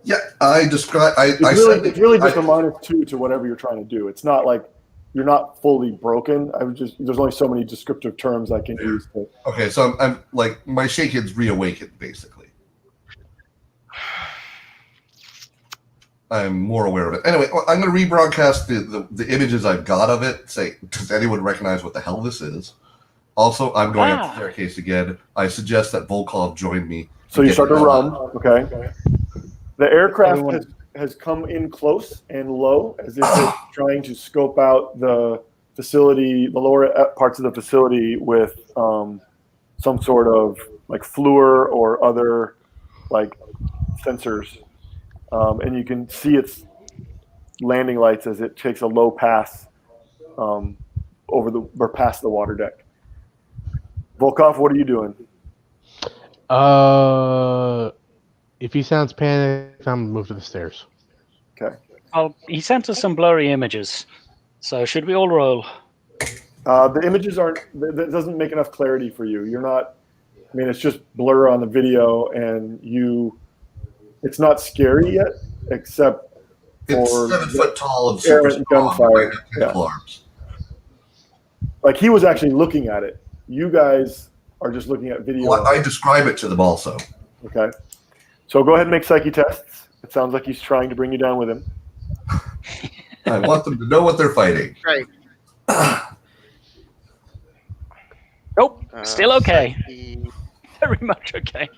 Yeah, I describe. It's really just a -2 to whatever you're trying to do. It's not like you're not fully broken. There's only so many descriptive terms I can use. Okay, so I'm like my shaken's reawakened basically. I'm more aware of it. Anyway, I'm going to rebroadcast the images I've got of it. Say, does anyone recognize what the hell this is? Also, I'm going up the staircase again. I suggest that Volkov join me. So you start to run. Okay. The aircraft has come in close and low as if it's trying to scope out the facility, the lower parts of the facility with some sort of like FLIR or other like sensors. And you can see its landing lights as it takes a low pass past the water deck. Volkov, what are you doing? If he sounds panicked, I'm gonna move to the stairs. Okay. Well, he sent us some blurry images, so should we all roll? The images aren't. That doesn't make enough clarity for you. You're not. I mean, it's just blur on the video, and you. It's not scary yet, except it's for 7 foot tall and super strong gunfire. Arms. Like he was actually looking at it. You guys are just looking at video. Well, I describe it to them also. Okay. So go ahead and make psyche tests. It sounds like he's trying to bring you down with him. I want them to know what they're fighting. Right. Nope. Still okay. Very much okay.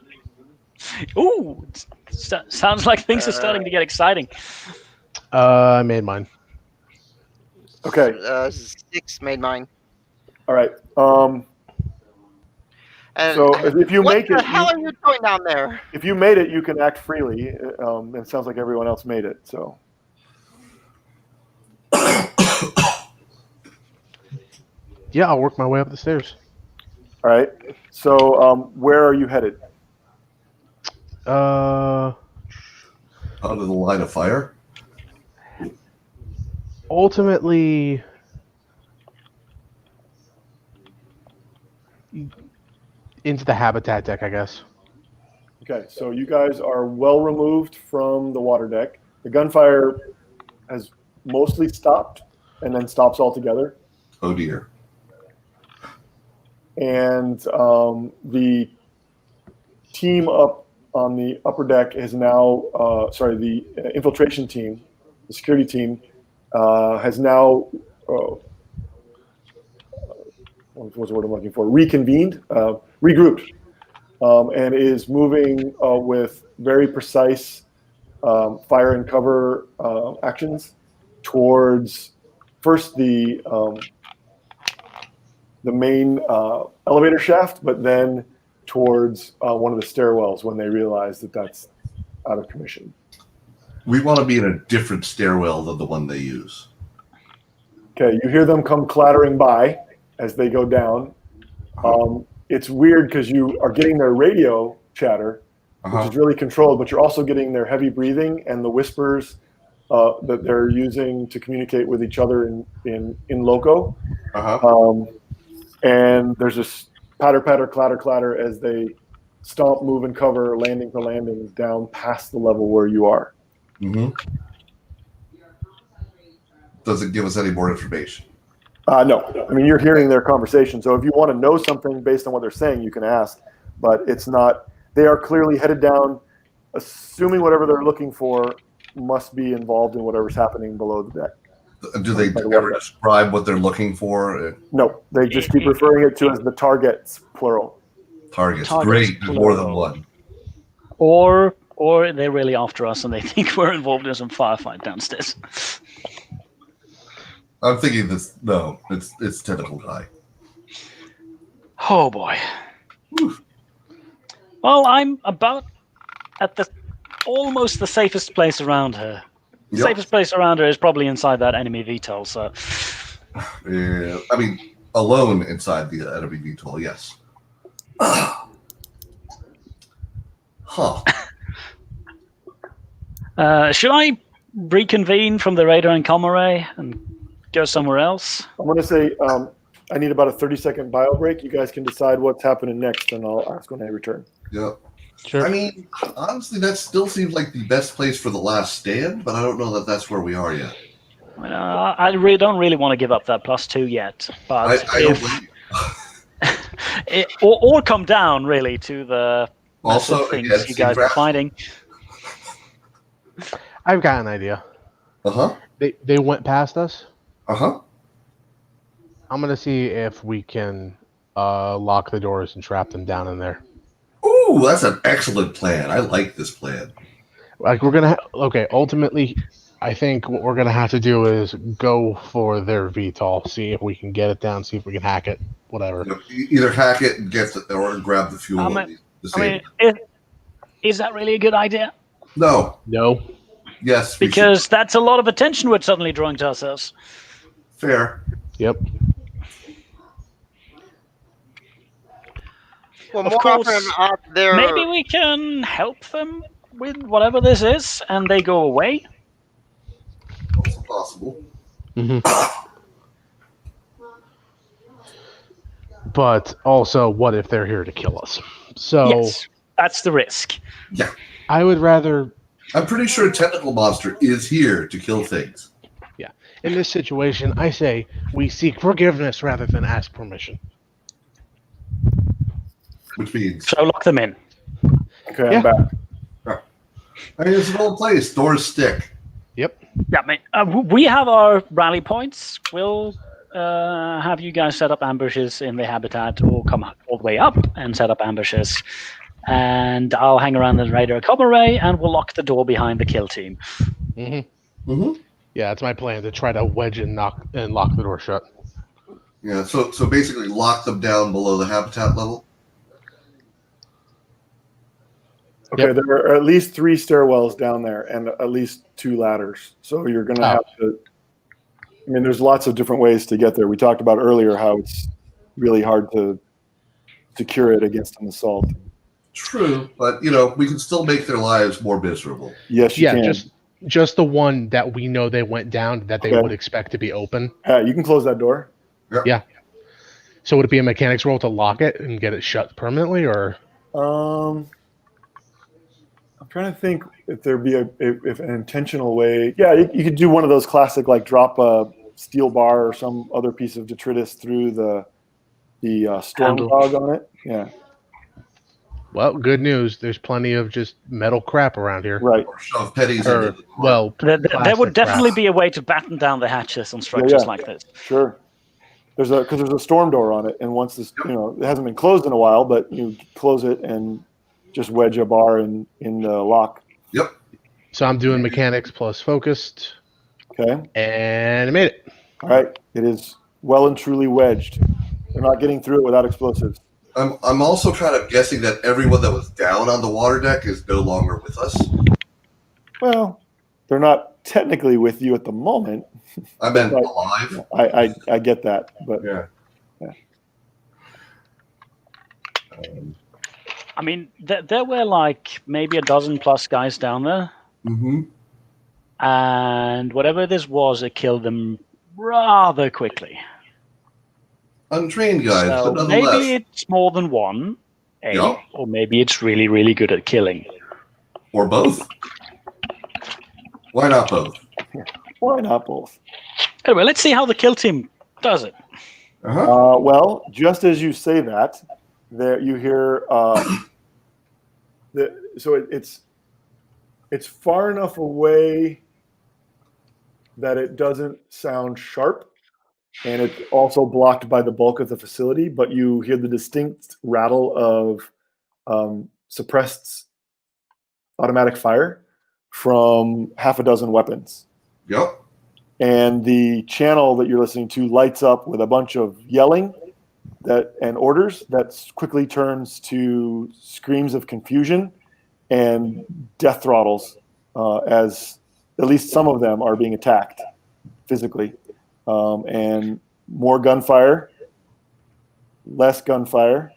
Ooh, sounds like things are starting to get exciting. I made mine. Okay. 6 made mine. All right. And so if you make it, what the hell are you doing down there? If you made it, you can act freely. It sounds like everyone else made it. So. Yeah, I'll work my way up the stairs. All right. So where are you headed? Out of the line of fire? Ultimately, into the habitat deck, I guess. Okay, so you guys are well removed from the water deck. The gunfire has mostly stopped. and then stops altogether. Oh dear. And the team up on the upper deck is now, the infiltration team, the security team, has now, what's the word I'm looking for? Reconvened, regrouped, and is moving with very precise fire and cover actions towards first the main elevator shaft, but then towards one of the stairwells when they realize that that's out of commission. We want to be in a different stairwell than the one they use. Okay, you hear them come clattering by as they go down. It's weird because you are getting their radio chatter, which is really controlled, but you're also getting their heavy breathing and the whispers that they're using to communicate with each other in loco. And there's this patter, patter, clatter, clatter as they stomp, move, and cover, landing to landing down past the level where you are. Does it give us any more information? No. I mean, you're hearing their conversation. So if you want to know something based on what they're saying, you can ask. But it's not. They are clearly headed down, assuming whatever they're looking for must be involved in whatever's happening below the deck. Do they ever describe what they're looking for? No, they just keep referring it to as the targets, plural. Targets. Great, plural. More than one. Or they're really after us and they think we're involved in some firefight downstairs. I'm thinking this. No, it's tentacle guy. Oh boy. Whew. Well, I'm about at almost the safest place around her. The safest place around her is probably inside that enemy VTOL. So, yeah, I mean, alone inside the enemy VTOL, yes. Should I reconvene from the radar and comm array and go somewhere else? I'm going to say I need about a 30-second bio break. You guys can decide what's happening next, and I'll ask when I return. Yeah. Sure. I mean, honestly, that still seems like the best place for the last stand, but I don't know that that's where we are yet. I really don't really want to give up that +2 yet, but or come down really to the also things you guys are finding. I've got an idea. They went past us. I'm gonna see if we can lock the doors and trap them down in there. Ooh, that's an excellent plan. I like this plan. Like we're gonna ultimately, I think what we're gonna have to do is go for their VTOL, see if we can get it down, see if we can hack it, whatever. Either hack it and get or grab the fuel. Is that really a good idea? No. Yes. Because that's a lot of attention we're suddenly drawing to ourselves. Fair. Yep. Well, of more course, often they're... maybe we can help them with whatever this is, and they go away. Also possible. But also, what if they're here to kill us? So yes, that's the risk. Yeah. I would rather... I'm pretty sure a tentacle monster is here to kill things. Yeah. In this situation, I say we seek forgiveness rather than ask permission. Which means... So lock them in. Okay, I'm back. I mean, it's an old place. Doors stick. Yep. Yeah, mate. We have our rally points. We'll have you guys set up ambushes in the habitat or come all the way up and set up ambushes. And I'll hang around the radar comm array and we'll lock the door behind the kill team. Yeah, that's my plan, to try to wedge and lock the door shut. Yeah, so basically lock them down below the habitat level? Okay, there are at least 3 stairwells down there and at least 2 ladders. So you're going to have to... I mean, there's lots of different ways to get there. We talked about earlier how it's really hard to secure it against an assault. True, but, we can still make their lives more miserable. Yes, you can. Just the one that we know they went down that they would expect to be open. You can close that door. Yep. Yeah. So would it be a mechanics roll to lock it and get it shut permanently, or? I'm trying to think if there'd be if an intentional way. Yeah, you could do one of those classic, like drop a steel bar or some other piece of detritus through the storm Handle. dog on it. Yeah, Well, good news. There's plenty of just metal crap around here. right. Or shove pennies into Or, the door. well, There would plastic definitely crap. be a way to batten down the hatches on structures like this. Sure. There's a storm door on it, and once this, it hasn't been closed in a while, but you close it and just wedge a bar in the lock. Yep. So I'm doing mechanics plus focused, Okay. and I made it. All right. It is well and truly wedged. They're not getting through it without explosives. I'm also kind of guessing that everyone that was down on the water deck is no longer with us. Well, they're not technically with you at the moment. I meant Right. alive. I get that, but Yeah. I mean, there were like maybe a dozen plus guys down there, Mm-hmm. and whatever this was, it killed them rather quickly. Untrained guys, So but nonetheless. maybe it's more than one, Yeah. or maybe it's really, really good at killing. Or both. Why not both? why not both? Anyway, let's see how the kill team does it. Uh-huh. Well, just as you say that, there you hear. It's far enough away that it doesn't sound sharp, and it's also blocked by the bulk of the facility. But you hear the distinct rattle of suppressed automatic fire from half a dozen weapons. Yep. And the channel that you're listening to lights up with a bunch of yelling and orders that quickly turns to screams of confusion and death throttles as at least some of them are being attacked physically. And more gunfire, less gunfire,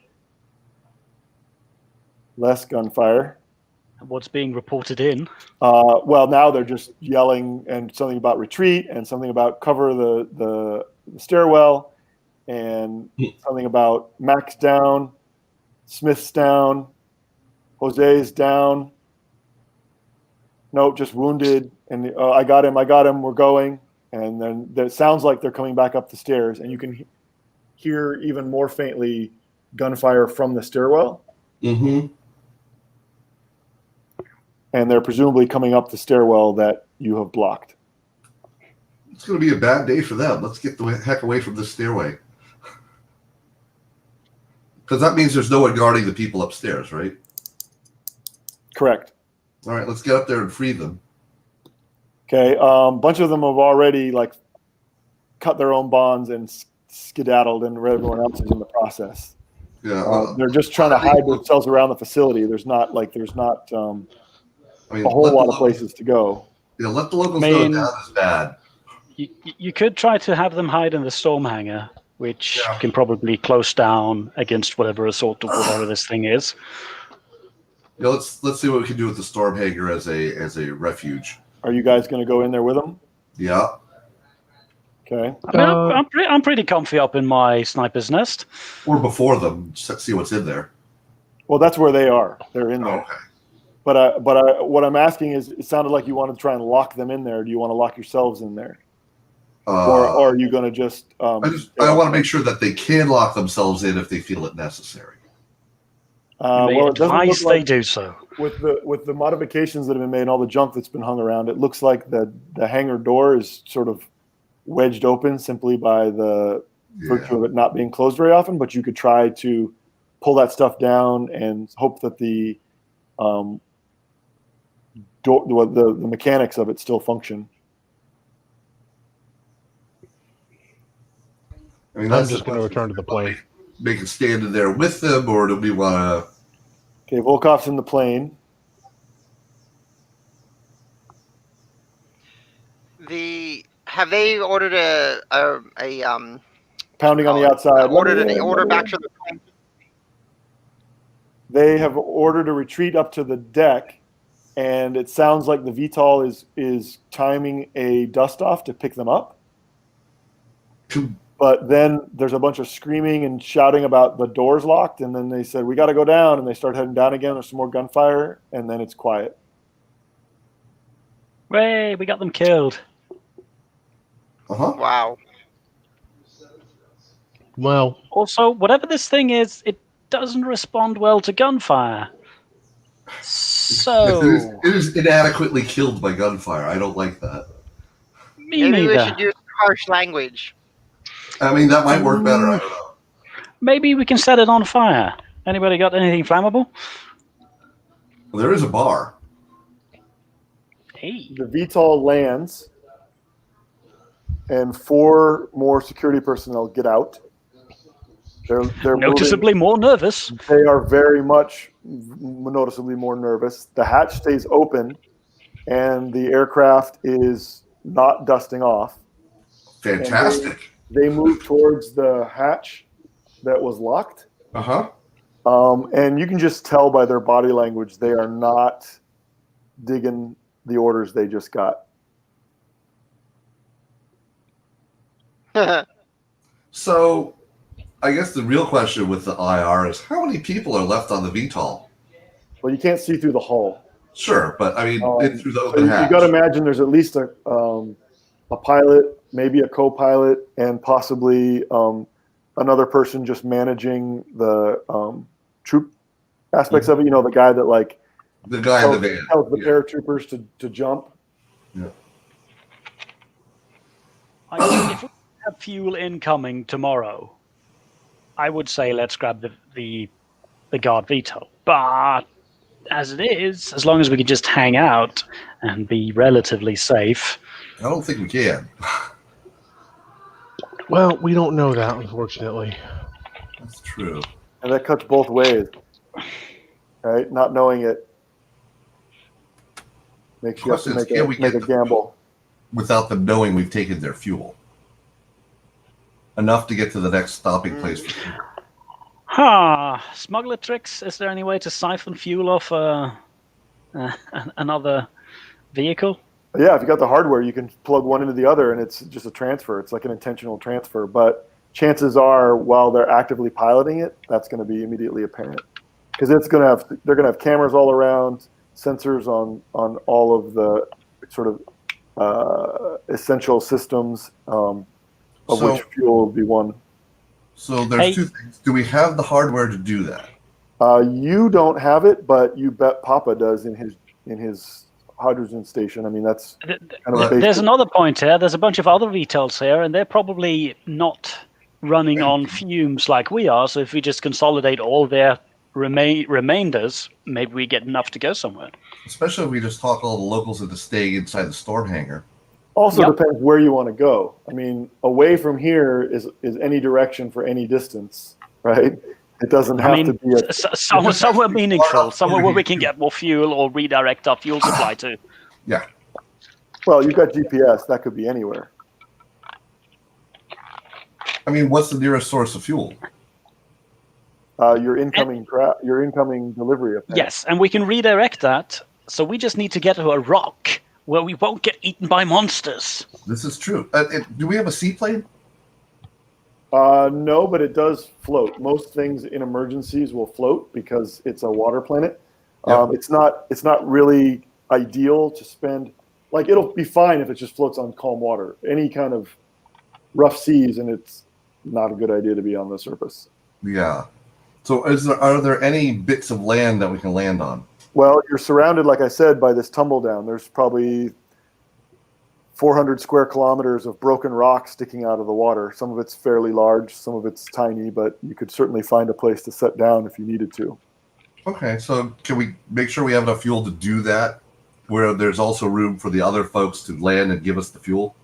less gunfire. What's being reported in? Well, now they're just yelling and something about retreat and something about cover the stairwell and something about Mac's down, Smith's down, Jose's down. Nope, just wounded. And I got him, we're going. And then it sounds like they're coming back up the stairs, and you can hear even more faintly gunfire from the stairwell. Mm-hmm. And they're presumably coming up the stairwell that you have blocked. It's going to be a bad day for them. Let's get the heck away from this stairway. Because that means there's no one guarding the people upstairs, right? Correct. All right, let's get up there and free them. Okay, a bunch of them have already cut their own bonds and skedaddled, and everyone else is in the process. Yeah, they're just trying to hide themselves around the facility. There's not a whole lot of places to go. Yeah, let the locals know that is bad. You could try to have them hide in the storm hangar, which can probably close down against whatever assault or whatever this thing is. Yeah, let's see what we can do with the storm hangar as a refuge. Are you guys going to go in there with them? Yeah. Okay. I mean, I'm pretty comfy up in my sniper's nest. Or before them, just see what's in there. Well, that's where they are. They're in there. Okay. But what I'm asking is, it sounded like you wanted to try and lock them in there. Do you want to lock yourselves in there, or are you going to just? I want to make sure that they can lock themselves in if they feel it necessary. Well, it doesn't look like, they do so. With the modifications that have been made and all the junk that's been hung around, it looks like the hangar door is sort of wedged open simply by the virtue of it not being closed very often. But you could try to pull that stuff down and hope that the the mechanics of it still function. I mean, I'm just going to return to the plane. Make it stand in there with them, or do we want to? Okay, Volkov's in the plane. Have they ordered a pounding on the outside? Ordered an order back to the plane? They have ordered a retreat up to the deck, and it sounds like the VTOL is timing a dust off to pick them up. But then there's a bunch of screaming and shouting about the doors locked, and then they said, we got to go down, and they start heading down again. There's some more gunfire, and then it's quiet. Hooray, we got them killed. Wow. Well, Also, whatever this thing is, it doesn't respond well to gunfire. So It is inadequately killed by gunfire. I don't like that. me Maybe we neither. should use harsh language. I mean, that might work better. I don't know. Maybe we can set it on fire. Anybody got anything flammable? Well, there is a bar. Hey. The VTOL lands, and 4 more security personnel get out. They're Noticeably more nervous. They are very much noticeably more nervous. The hatch stays open, and the aircraft is not dusting off. Fantastic. They move towards the hatch that was locked. And you can just tell by their body language they are not digging the orders they just got. So, I guess the real question with the IR is how many people are left on the VTOL? Well, you can't see through the hull. Sure, but I mean, through the open You hatch. got to imagine there's at least a pilot, maybe a co-pilot, and possibly another person just managing the troop aspects of it. You know, the guy that the guy in the van tells the paratroopers to jump. Yeah. If we have fuel incoming tomorrow, I would say let's grab the guard VTOL. But as it is, as long as we can just hang out and be relatively safe. I don't think we can. well, we don't know that, unfortunately. That's true. And that cuts both ways, right? Not knowing it makes you have to make a gamble. Without them knowing we've taken their fuel. Enough to get to the next stopping place for fuel. Smuggler tricks. Is there any way to siphon fuel off another vehicle? Yeah, if you got the hardware, you can plug one into the other, and it's just a transfer. It's like an intentional transfer. But chances are, while they're actively piloting it, that's going to be immediately apparent because they're going to have cameras all around, sensors on all of the sort of essential systems, of which fuel will be one. So there's 2 things. Do we have the hardware to do that? You don't have it, but you bet Papa does in his hydrogen station. I mean, that's there's another point here. There's a bunch of other VTOLs here, and they're probably not running on fumes like we are. So if we just consolidate all their remainders, maybe we get enough to go somewhere. Especially if we just talk all the locals into staying inside the storm hangar. Also depends where you want to go. I mean, away from here is any direction for any distance, right? It doesn't have to be somewhere meaningful, somewhere where we can get more fuel or redirect our fuel supply to. Yeah. Well, you've got GPS. That could be anywhere. I mean, what's the nearest source of fuel? Your incoming delivery. Apparently. Yes, and we can redirect that. So we just need to get to a rock where we won't get eaten by monsters. This is true. Do we have a seaplane? No, but it does float. Most things in emergencies will float because it's a water planet. Yep. It's not really ideal to spend. Like, it'll be fine if it just floats on calm water. Any kind of rough seas, and it's not a good idea to be on the surface. Yeah. So are there any bits of land that we can land on? Well, you're surrounded, like I said, by this tumble down. There's probably 400 square kilometers of broken rock sticking out of the water. Some of it's fairly large, some of it's tiny, but you could certainly find a place to set down if you needed to. Okay, so can we make sure we have enough fuel to do that, where there's also room for the other folks to land and give us the fuel?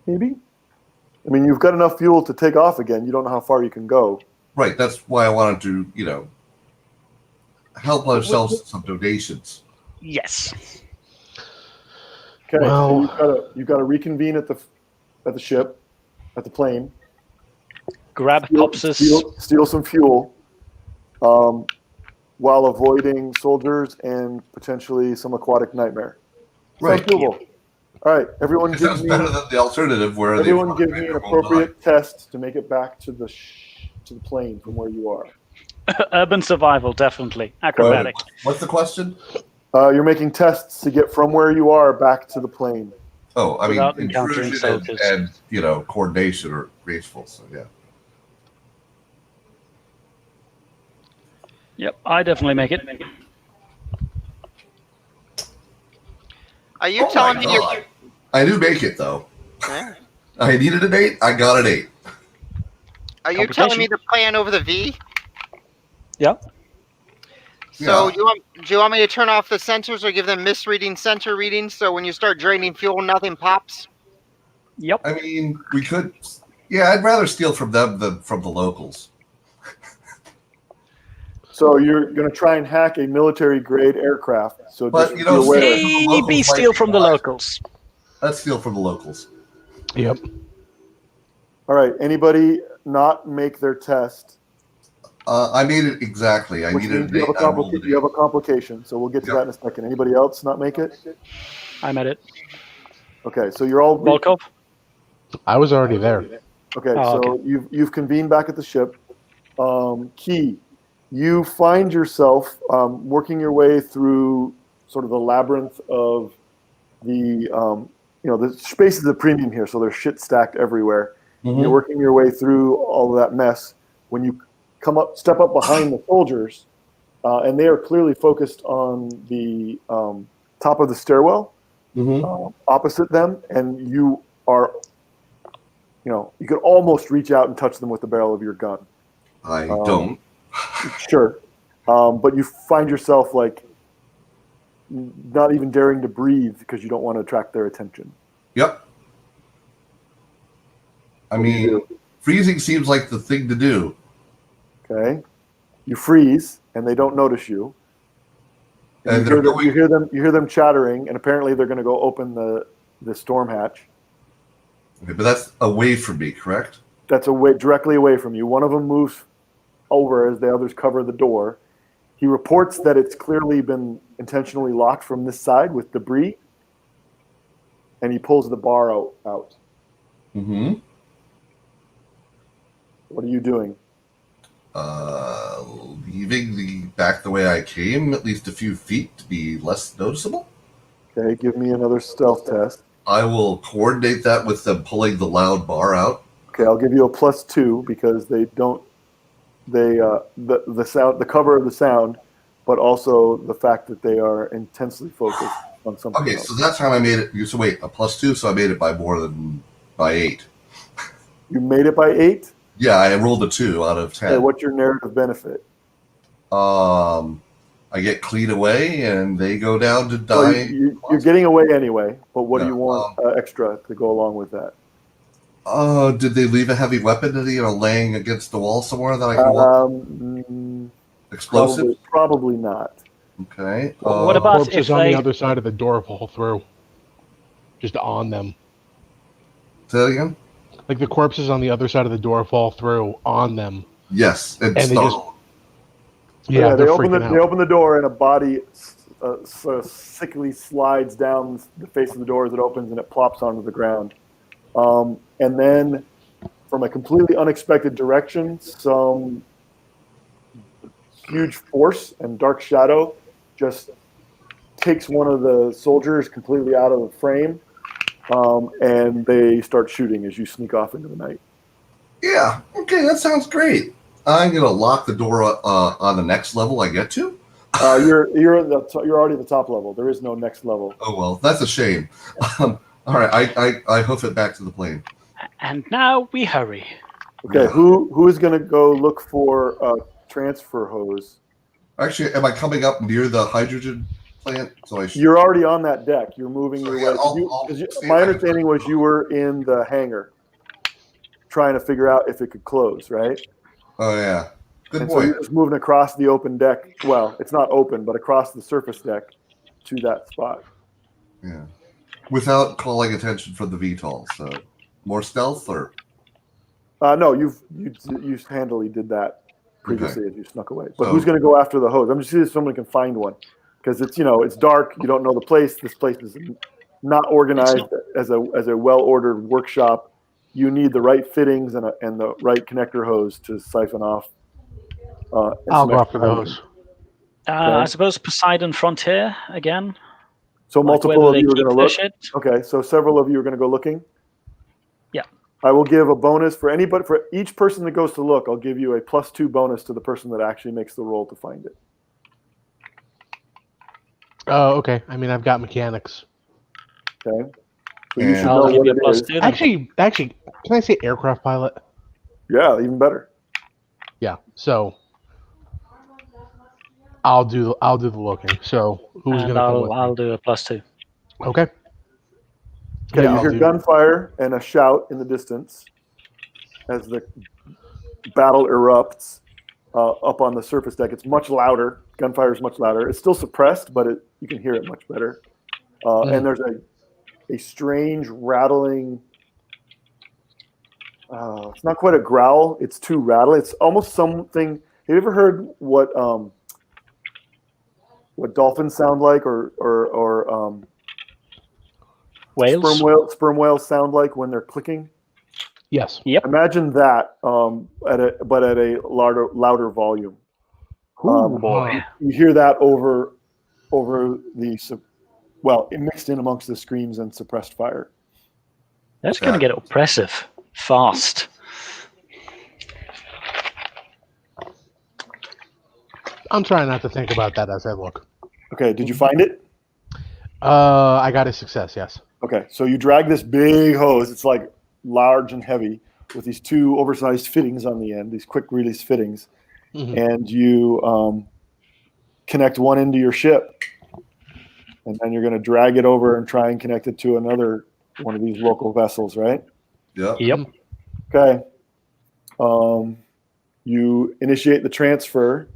Maybe. I mean, you've got enough fuel to take off again. You don't know how far you can go. Right, that's why I wanted to, help ourselves some donations. Yes. Okay, well, so you've got to reconvene at the ship, at the plane. Grab Popsis. Steal some fuel, while avoiding soldiers and potentially some aquatic nightmare. Right. Doable. All right, everyone. Sounds better than the alternative where everyone give me an appropriate test to make it back to the plane from where you are. Urban survival, definitely. Acrobatic. What's the question? You're making tests to get from where you are back to the plane. Oh, I Without mean, encountering intrusion soldiers. and coordination are graceful. So yeah. Yep, I definitely make it. Are you Oh telling my me you're? God. I do make it though. Huh? I needed an 8. I got an 8. Are you telling me to plan over the V? Yep. So Yeah. do you want me to turn off the sensors or give them misreading sensor readings so when you start draining fuel, nothing pops? Yep. I mean, we could. Yeah, I'd rather steal from them than from the locals. So you're going to try and hack a military-grade aircraft. So But, just be aware. Maybe steal from the locals. Let's steal from the locals. Yep. All right. Anybody not make their test? I made it exactly. I Which needed means an 8. I rolled an 8. you have a complication. So we'll get to that in a second. Anybody else not make it? I made it. Okay. So you're all. Volkov? I was already there. Okay. Oh, So you've convened back at the ship. Key. You find yourself working your way through sort of the labyrinth of the the space is a premium here, so there's shit stacked everywhere. Mm-hmm. You're working your way through all of that mess. When you step up behind the soldiers, and they are clearly focused on the top of the stairwell, opposite them, and you are, you could almost reach out and touch them with the barrel of your gun. I don't. Sure. But you find yourself like not even daring to breathe because you don't want to attract their attention. Yep. I mean, freezing seems like the thing to do. Okay. You freeze and they don't notice you. And you hear them chattering, and apparently they're going to go open the storm hatch. Okay, but that's away from me, correct? That's directly away from you. One of them moves over as the others cover the door. He reports that it's clearly been intentionally locked from this side with debris, and he pulls the bar out. Mm-hmm. What are you doing? Leaving back the way I came, at least a few feet to be less noticeable. Okay, give me another stealth test. I will coordinate that with them pulling the loud bar out. Okay, I'll give you a +2 because they don't. The sound, the cover of the sound, but also the fact that they are intensely focused on something. Okay, else. so that time I made it. So wait, a +2, so I made it by by 8. You made it by 8? Yeah, I rolled a 2 out of 10. Okay, what's your narrative benefit? I get clean away, and they go down to die. Well, you're getting away anyway, but what do you want extra to go along with that? Did they leave a heavy weapon laying against the wall somewhere that I can walk? Explosive? Probably not. Okay. What about corpses if on they... the other side of the door fall through? Just on them. Say that again? Like the corpses on the other side of the door fall through on them. Yes, and they just... Yeah, they open the door, and a body sort of sickly slides down the face of the door as it opens, and it plops onto the ground. And then, from a completely unexpected direction, some huge force and dark shadow just takes one of the soldiers completely out of the frame, and they start shooting as you sneak off into the night. Yeah, okay, that sounds great. I'm going to lock the door on the next level I get to. You're already at the top level. There is no next level. Oh, well, that's a shame. All right, I hoof it back to the plane. And now we hurry. Okay, who is going to go look for a transfer hose? Actually, am I coming up near the hydrogen plant? You're already on that deck. You're moving your way. My understanding was you were in the hangar trying to figure out if it could close, right? Oh, yeah. Good point. So you're just moving across the open deck. Well, it's not open, but across the surface deck to that spot. Yeah. Without calling attention from the VTOL. So more stealth or? No, you handily did that previously as you snuck away. But who's going to go after the hose? I'm just seeing if someone can find one. Because it's dark. You don't know the place. This place is not organized as a well-ordered workshop. You need the right fittings and the right connector hose to siphon off. I'll go after the hose. I suppose Poseidon Frontier again. So multiple of you are going to look. Shit. Okay, so several of you are going to go looking. Yeah. I will give a bonus for each person that goes to look. I'll give you a +2 bonus to the person that actually makes the roll to find it. Oh, okay. I mean, I've got mechanics. Okay. So you should I'll know give what you a it plus is. 2 then. Actually, can I say aircraft pilot? Yeah, even better. Yeah. So I'll do the looking. So who's And gonna come with I'll me? do a +2. Okay. Okay, Yeah, you I'll hear do. gunfire and a shout in the distance as the battle erupts up on the surface deck. It's much louder. Gunfire is much louder. It's still suppressed, but you can hear it much better. And there's a strange rattling. It's not quite a growl. It's too rattling. It's almost something. Have you ever heard what dolphins sound like, or Whales? sperm whales sound like when they're clicking? Yes. Yep. Imagine that, but at a louder volume. Ooh, boy. You hear that over it mixed in amongst the screams and suppressed fire. That's going to get oppressive fast. I'm trying not to think about that as I look. Okay, did you find it? I got a success. Yes. Okay, so you drag this big hose. It's like large and heavy with these 2 oversized fittings on the end, these quick release fittings, and you connect one into your ship, and then you're going to drag it over and try and connect it to another one of these local vessels, right? Yep. Okay. You initiate the transfer,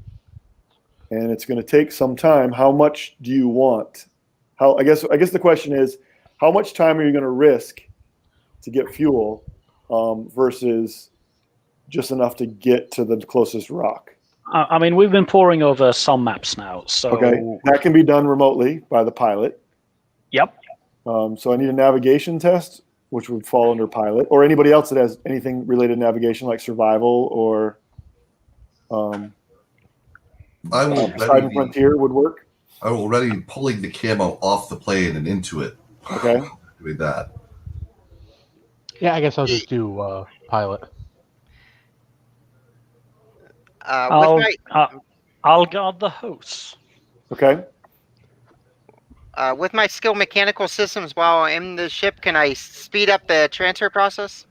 and it's going to take some time. How much do you want? I guess the question is, how much time are you going to risk to get fuel versus just enough to get to the closest rock? I mean, we've been poring over some maps now, so... Okay, that can be done remotely by the pilot. Yep. So I need a navigation test, which would fall under pilot, or anybody else that has anything related to navigation, like survival or Poseidon Frontier would work. I will already pulling the camo off the plane and into it. Okay. Doing that. Yeah, I guess I'll just do pilot. I'll guard the host. Okay. With my skill mechanical systems while I'm in the ship, can I speed up the transfer process?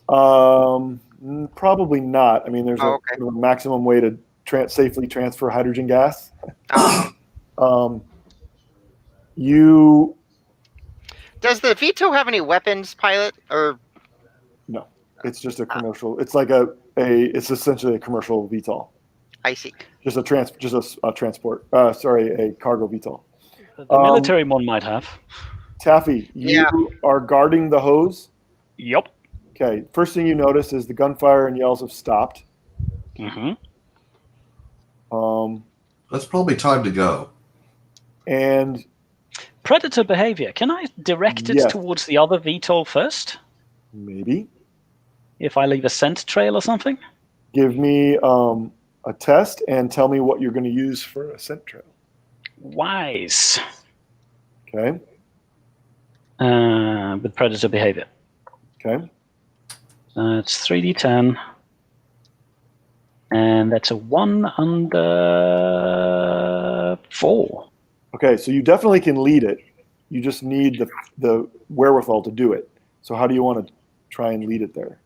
Probably not. I mean, there's a maximum way to safely transfer hydrogen gas. Does the Vito have any weapons, pilot? Or no? It's just a commercial. It's like it's essentially a commercial VTOL. I see. Just a transport. A cargo VTOL. The military one might have. Taffy, you are guarding the hose? Yep. Okay. First thing you notice is the gunfire and yells have stopped. That's probably time to go. And predator behavior. Can I direct it towards the other VTOL first? Maybe. If I leave a scent trail or something? Give me a test and tell me what you're going to use for a scent trail. Wise. Okay. With predator behavior. Okay. It's 3d10. And that's a 1 under 4. Okay, so you definitely can lead it. You just need the wherewithal to do it. So how do you want to try and lead it there?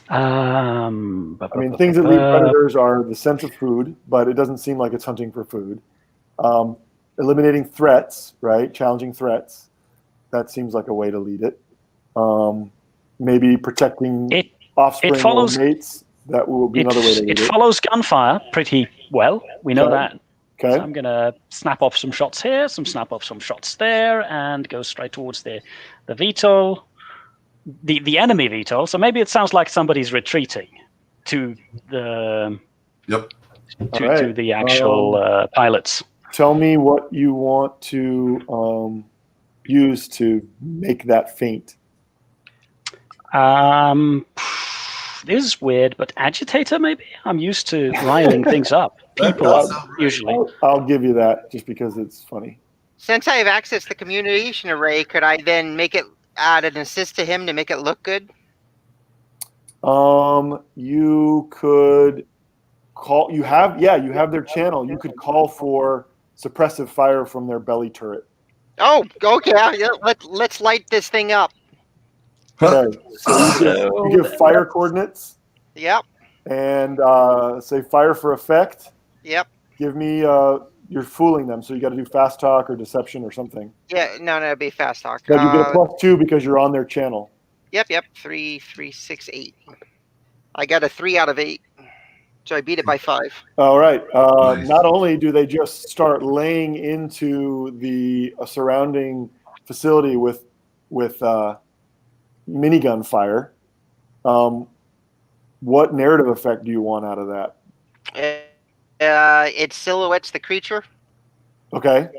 I mean, things that lead predators are the sense of food, but it doesn't seem like it's hunting for food. Eliminating threats, right? Challenging threats. That seems like a way to lead it. Maybe protecting offspring or mates. That will be another way to lead it. It follows gunfire pretty well. We know that. Okay. So I'm going to snap off some shots here, snap off some shots there, and go straight towards the VTOL. The enemy VTOL. So maybe it sounds like somebody's retreating to the to the actual pilots. Tell me what you want to use to make that feint. This is weird, but agitator maybe? I'm used to riling things up. That People does are sound right. usually. I'll give you that just because it's funny. Since I have access to the communication array, could I then add an assist to him to make it look good? You could call. You have their channel. You could call for suppressive fire from their belly turret. Oh, okay. Let's light this thing up. Okay, so you give fire coordinates. Yep. And say fire for effect. Yep. Give me. You're fooling them, so you got to do fast talk or deception or something. Yeah. No, it'd be fast talk. But you get a +2 because you're on their channel. Yep. 3, 6, 8. I got a 3 out of 8, so I beat it by 5. All right. Nice. Not only do they just start laying into the surrounding facility with minigun fire. What narrative effect do you want out of that? It silhouettes the creature. Okay.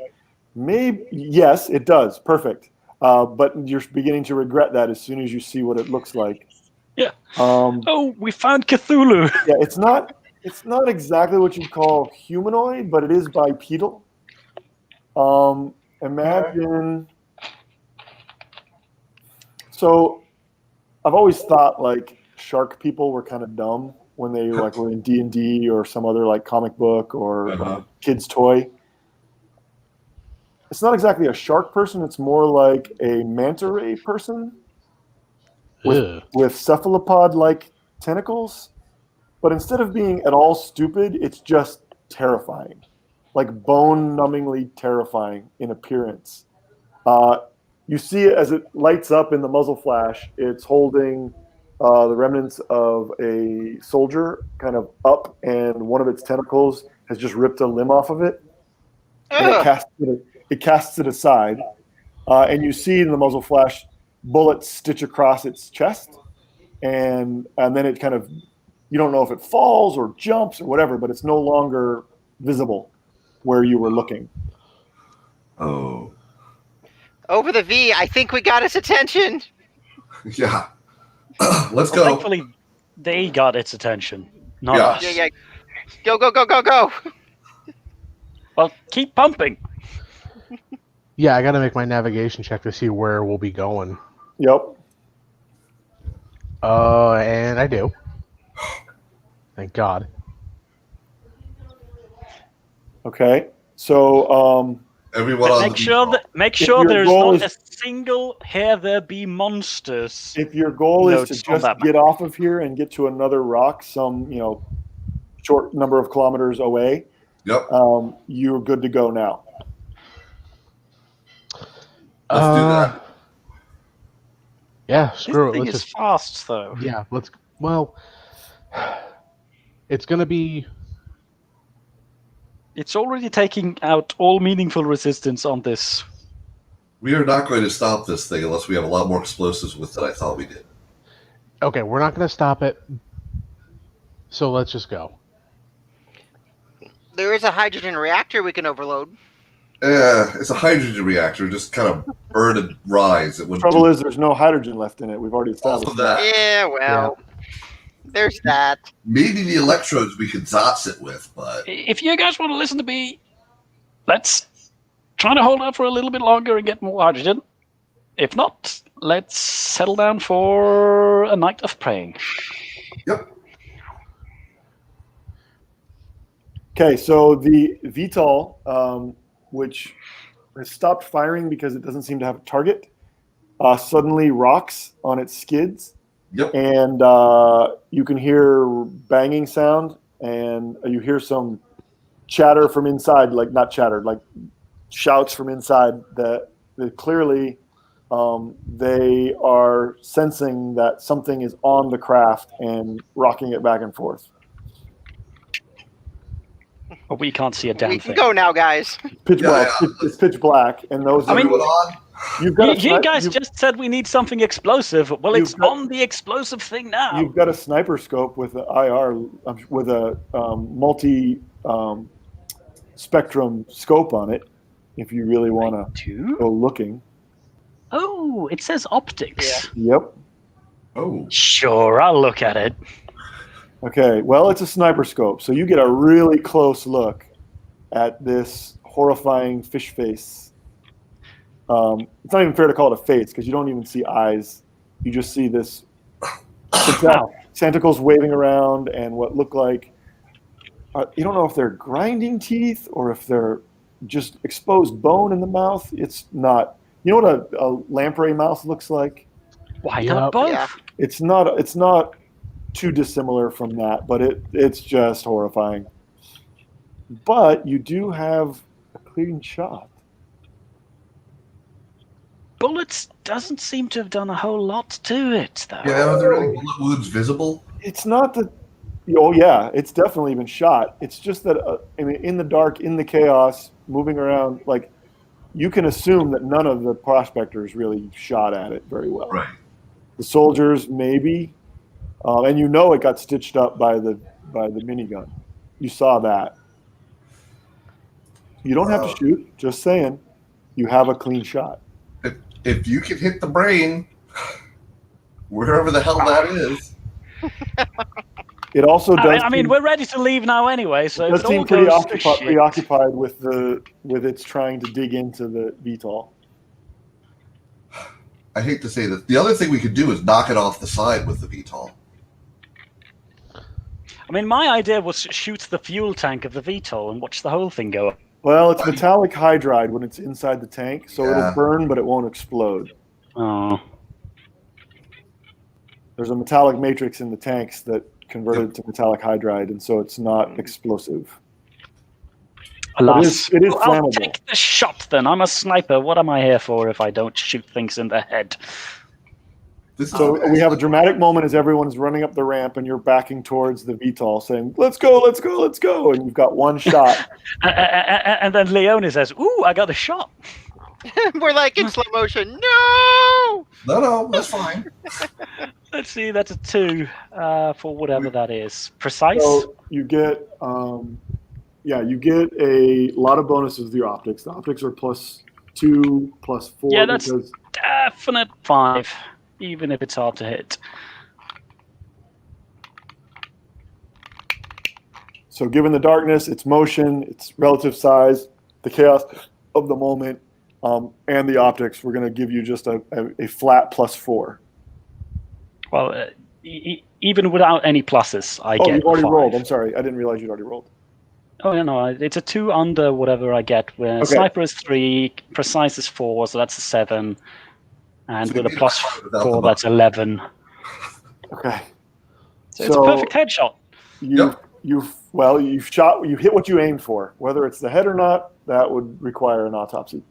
Maybe yes, it does. Perfect. But you're beginning to regret that as soon as you see what it looks like. Yeah. Oh, we found Cthulhu. Yeah, it's not exactly what you'd call humanoid, but it is bipedal. Imagine. So, I've always thought like shark people were kind of dumb when they like were in D&D or some other like comic book or kid's toy. It's not exactly a shark person. It's more like a manta ray person with cephalopod-like tentacles. But instead of being at all stupid, it's just terrifying, like bone-numbingly terrifying in appearance. You see it as it lights up in the muzzle flash. It's holding the remnants of a soldier kind of up, and one of its tentacles has just ripped a limb off of it. And it casts it aside. And you see in the muzzle flash bullets stitch across its chest. And then it kind of, you don't know if it falls or jumps or whatever, but it's no longer visible where you were looking. Oh. Over the V, I think we got his attention. Yeah. Let's go. Thankfully, they got its attention, not Yeah. us. Yeah. Go. Well, keep pumping. Yeah, I got to make my navigation check to see where we'll be going. Yep. And I do. Thank God. Okay. So, Everyone on Make sure your there's goal not is- a single "Here there be monsters." if your goal is to Notes on just that get off of here and get to another rock, some short number of kilometers away, Yep. you're good to go now. Let's do that. Yeah, This screw it. thing Let's is just fast, though. yeah. Well, it's gonna be. It's already taking out all meaningful resistance on this. We are not going to stop this thing unless we have a lot more explosives with it than I thought we did. Okay, we're not gonna stop it. So let's just go. There is a hydrogen reactor we can overload. It's a hydrogen reactor. Just kind of burn and rise. It would Trouble is, there's no hydrogen left in it. We've already established also that. Yeah, well, there's that. Maybe the electrodes we could dots it with, but If you guys want to listen to me, let's try to hold out for a little bit longer and get more hydrogen. If not, let's settle down for a night of praying. yep. Okay, so the VTOL, which has stopped firing because it doesn't seem to have a target, suddenly rocks on its skids. Yep. And you can hear banging sound, and you hear some chatter from inside, like not chatter, like shouts from inside that clearly they are sensing that something is on the craft and rocking it back and forth. But we can't see a damn We thing. can go now, guys. It's pitch black, and those. I mean, Everyone on? you've got You guys just said we need something explosive. Well, it's You've got- on the explosive thing now. You've got a sniper scope with an IR, with a multi spectrum scope on it. If you really want to Two? go looking. Oh, it says optics. Yep. Oh. Sure, I'll look at it. Okay, well, it's a sniper scope, so you get a really close look at this horrifying fish face. It's not even fair to call it a face because you don't even see eyes. You just see this tentacles waving around and what look like, you don't know if they're grinding teeth or if they're just exposed bone in the mouth. It's not, you know what a lamprey mouth looks like? Why not both? Yeah. It's not too dissimilar from that, but it's just horrifying. But you do have a clean shot. Bullets doesn't seem to have done a whole lot to it, though. Yeah, are there any bullet wounds visible? It's not that. Oh yeah, it's definitely been shot. It's just that I mean, in the dark, in the chaos, moving around, like you can assume that none of the prospectors really shot at it very well. Right. The soldiers maybe, and you know it got stitched up by the minigun. You saw that. You don't have to shoot. Just saying, you have a clean shot. If you can hit the brain, wherever the hell that is. It also does. I mean, we're ready to leave now anyway, so it if does it seem all pretty goes to shit, preoccupied with its trying to dig into the VTOL. I hate to say this. The other thing we could do is knock it off the side with the VTOL. I mean, my idea was shoot the fuel tank of the VTOL and watch the whole thing go up. Well, it's metallic hydride when it's inside the tank, so Yeah. it'll burn, but it won't explode. Oh. There's a metallic matrix in the tanks that converted to metallic hydride, and so it's not explosive. Alas. It is I'll flammable. take the shot then. I'm a sniper. What am I here for if I don't shoot things in the head? So we have a dramatic moment as everyone's running up the ramp and you're backing towards the VTOL saying, let's go, let's go, let's go. And you've got one shot. And then Leone says, ooh, I got a shot. We're like in slow motion. No! No, that's fine. Let's see, that's a 2 for whatever that is. Precise? So you get, you get a lot of bonuses with your optics. The optics are +2, +4. Yeah, that's because definite 5, even if it's hard to hit. So given the darkness, its motion, its relative size, the chaos of the moment, and the optics, we're going to give you just a flat +4. Well, even without any pluses, I get you've already 5. rolled. I'm sorry. I didn't realize you'd already rolled. Oh, yeah, no, it's a 2 under whatever I get. Where Sniper is 3, Precise is 4, so that's a 7. And So with a you +4, that's 11. Okay. So it's a perfect headshot. You hit what you aimed for. Whether it's the head or not, that would require an autopsy.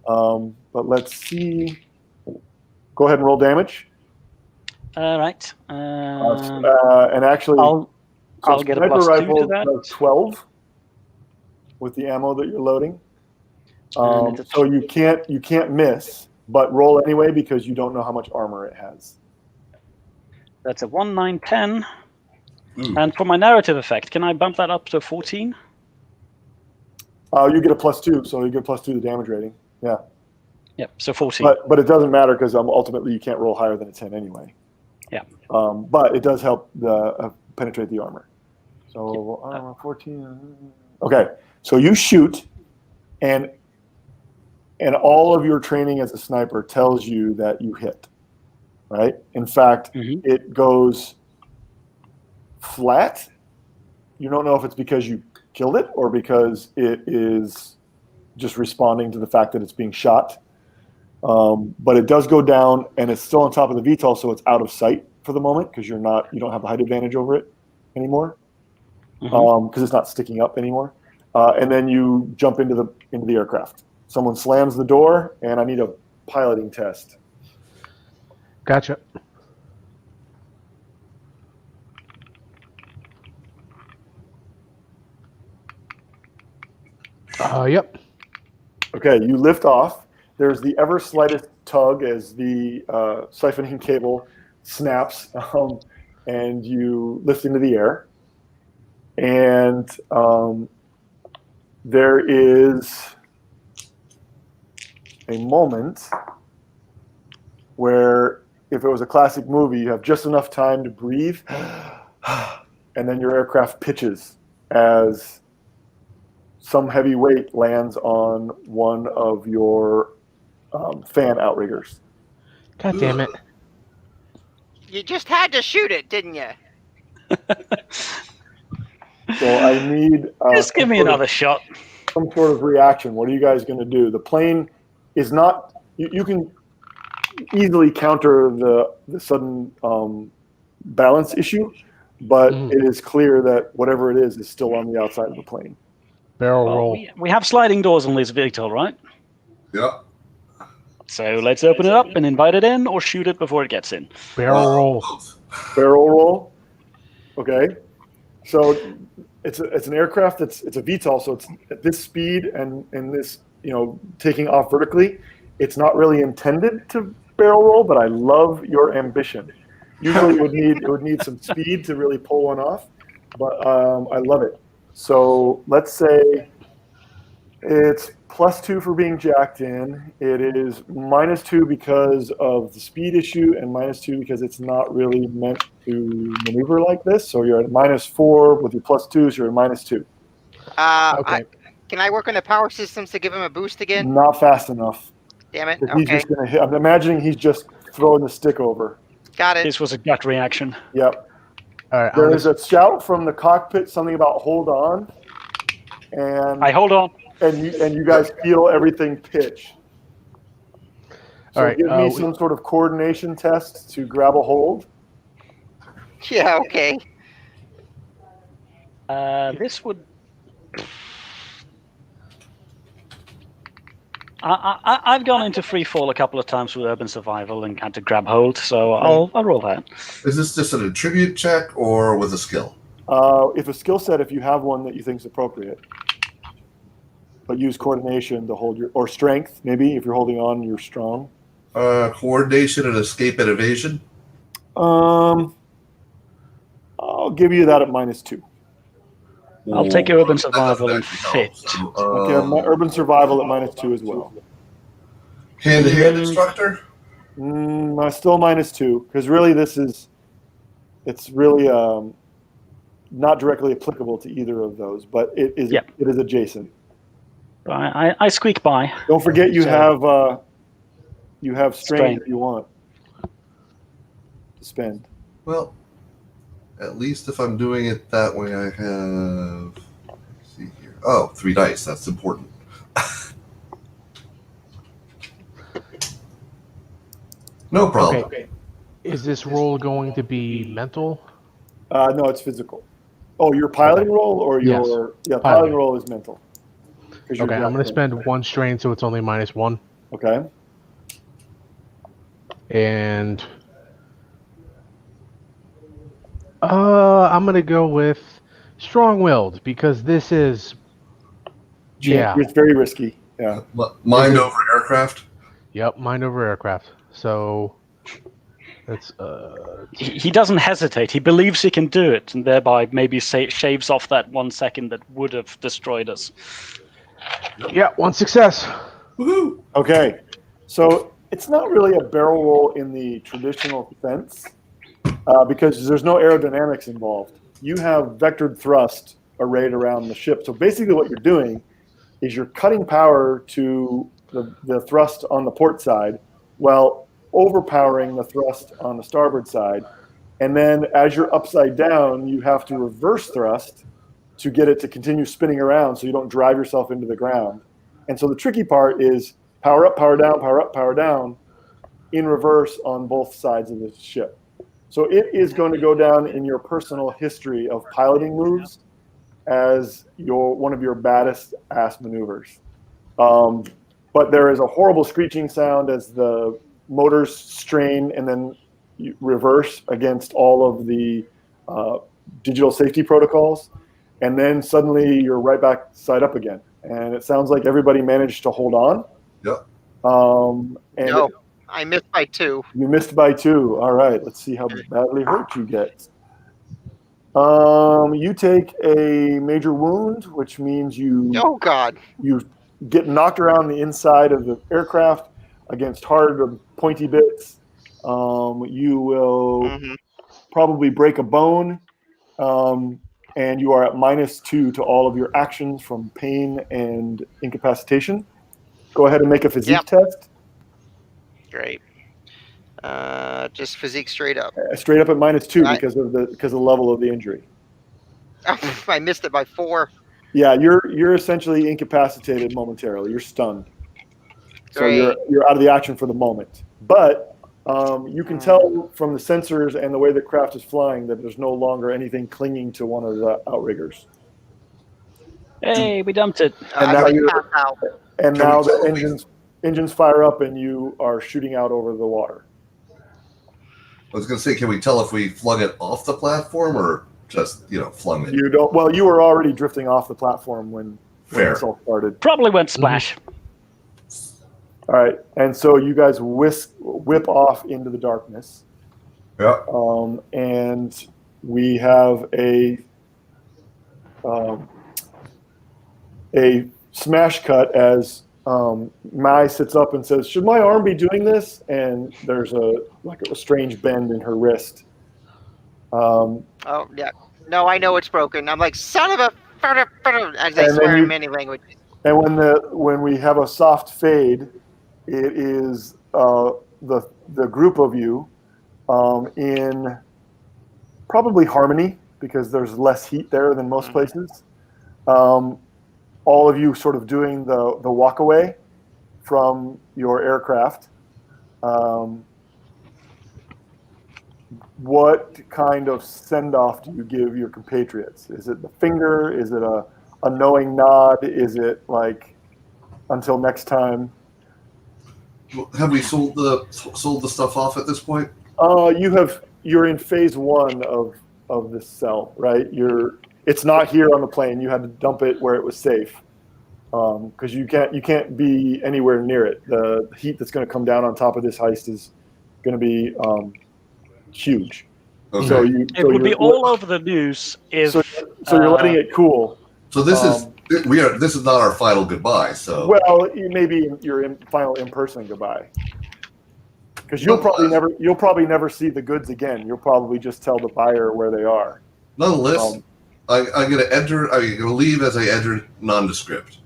But let's see. Go ahead and roll damage. All right. And actually, I'll get a +2 to that. Does 12 with the ammo that you're loading. So you can't miss, but roll anyway because you don't know how much armor it has. That's a 1, 9, 10. And for my narrative effect, can I bump that up to 14? You get a +2, so you get +2 to the damage rating. Yeah. Yep, so 14. But it doesn't matter because ultimately you can't roll higher than a 10 anyway. Yeah. But it does help penetrate the armor. So 14. Okay, so you shoot, and all of your training as a sniper tells you that you hit, right? In fact, it goes flat. You don't know if it's because you killed it or because it is just responding to the fact that it's being shot. But it does go down, and it's still on top of the VTOL, so it's out of sight for the moment because you don't have the height advantage over it anymore because it's not sticking up anymore. And then you jump into the aircraft. Someone slams the door, and I need a piloting test. Gotcha. Yep. Okay, you lift off. There's the ever slightest tug as the siphoning cable snaps, and you lift into the air. And there is a moment where if it was a classic movie, you have just enough time to breathe, and then your aircraft pitches as some heavy weight lands on one of your fan outriggers. God damn it. You just had to shoot it, didn't you? So I need Just give me another shot. some sort of reaction. What are you guys going to do? The plane is not. You can easily counter the sudden balance issue, but it is clear that whatever it is still on the outside of the plane. Barrel Well, roll. we have sliding doors on this vehicle, right? Yeah. So let's open it up and invite it in, or shoot it before it gets in. Barrel roll. Barrel roll. Okay. So it's an aircraft it's a VTOL, so it's at this speed and this, taking off vertically. It's not really intended to barrel roll, but I love your ambition. Usually it would need some speed to really pull one off, but I love it. So let's say it's +2 for being jacked in. It is -2 because of the speed issue, and -2 because it's not really meant to maneuver like this. So you're at -4 with your +2, so you're at -2. Okay. Can I work on the power systems to give him a boost again? Not fast enough. Damn it. He's Okay. just gonna hit. I'm imagining he's just throwing the stick over. Got it. This was a gut reaction. Yep. All right. There is a shout from the cockpit, something about hold on, and I hold on. you guys feel everything pitch. So All right, give me some sort of coordination test to grab a hold. Yeah, okay. This would. I've gone into free fall a couple of times with urban survival and had to grab hold, so I'll roll that. Is this just an attribute check or with a skill? If a skill set, if you have one that you think is appropriate, but use coordination to hold or strength, maybe if you're holding on, you're strong. Coordination and escape and evasion. I'll give you that at -2. I'll take your urban That survival doesn't and actually help. fit. So, Okay, my urban survival at -2 as well. Hand-to-hand instructor. Still -2 because really it's really not directly applicable to either of those, but it is Yep. it is adjacent. I squeak by. Don't forget you So- have strain Strain. if you want to spend. Well, at least if I'm doing it that way, I have. Let's see here. Oh, 3 dice. That's important. No problem. Okay. Is this roll going to be mental? No, it's physical. Oh, your piloting roll or Yes. piloting Piloting. roll is mental. 'Cause you're Okay, I'm going to jacked in. spend 1 strain, so it's only -1. Okay. And I'm going to go with strong-willed because this is It's very risky. Yeah. Mind over aircraft. mind over aircraft. So that's He doesn't hesitate. He believes he can do it, and thereby maybe shaves off that 1 second that would have destroyed us. 1 success. Woohoo! Okay. So it's not really a barrel roll in the traditional sense because there's no aerodynamics involved. You have vectored thrust arrayed around the ship. So basically what you're doing is you're cutting power to the thrust on the port side while overpowering the thrust on the starboard side. And then as you're upside down, you have to reverse thrust to get it to continue spinning around so you don't drive yourself into the ground. And so the tricky part is power up, power down, power up, power down in reverse on both sides of the ship. So it is going to go down in your personal history of piloting moves as one of your baddest ass maneuvers. But there is a horrible screeching sound as the motors strain and then you reverse against all of the digital safety protocols. And then suddenly you're right back side up again. And it sounds like everybody managed to hold on. Yep. No, I missed by 2. You missed by 2. All right. Let's see how badly hurt you get. You take a major wound, which means you God. you get knocked around the inside of the aircraft against hard or pointy bits, You will probably break a bone, and you are at -2 to all of your actions from pain and incapacitation. Go ahead and make a physique test. Great. Just physique straight up. Straight up at -2 because of the level of the injury. I missed it by 4. Yeah, you're essentially incapacitated momentarily. You're stunned. So Great. you're out of the action for the moment. But you can tell from the sensors and the way the craft is flying that there's no longer anything clinging to one of the outriggers. Hey, we dumped it. And now Can we the engines fire up and you are shooting out over the water. I was going to say, can we tell if we flung it off the platform or just, flung it? You don't. Well, you were already drifting off the platform when this all started. Probably went splash. All right, and so you guys whip off into the darkness. Yeah. And we have a smash cut as Mai sits up and says, "Should my arm be doing this?" And there's a strange bend in her wrist. Oh yeah. No, I know it's broken. I'm like, son of a, as they swear in many languages. And when we have a soft fade, it is the group of you in probably harmony because there's less heat there than most places. All of you sort of doing the walk away from your aircraft. What kind of send-off do you give your compatriots? Is it the finger? Is it a knowing nod? Is it like until next time? Have we sold the stuff off at this point? You're in phase 1 of this cell, right? It's not here on the plane. You had to dump it where it was safe because you can't be anywhere near it. The heat that's going to come down on top of this heist is going to be huge. Okay. So it would be all over the news if. So you're letting it cool. So this is not our final goodbye. So well, maybe your final in-person goodbye. Because you'll probably never see the goods again. You'll probably just tell the buyer where they are. Nonetheless, I'm going to enter. I'm going to leave as I enter nondescript.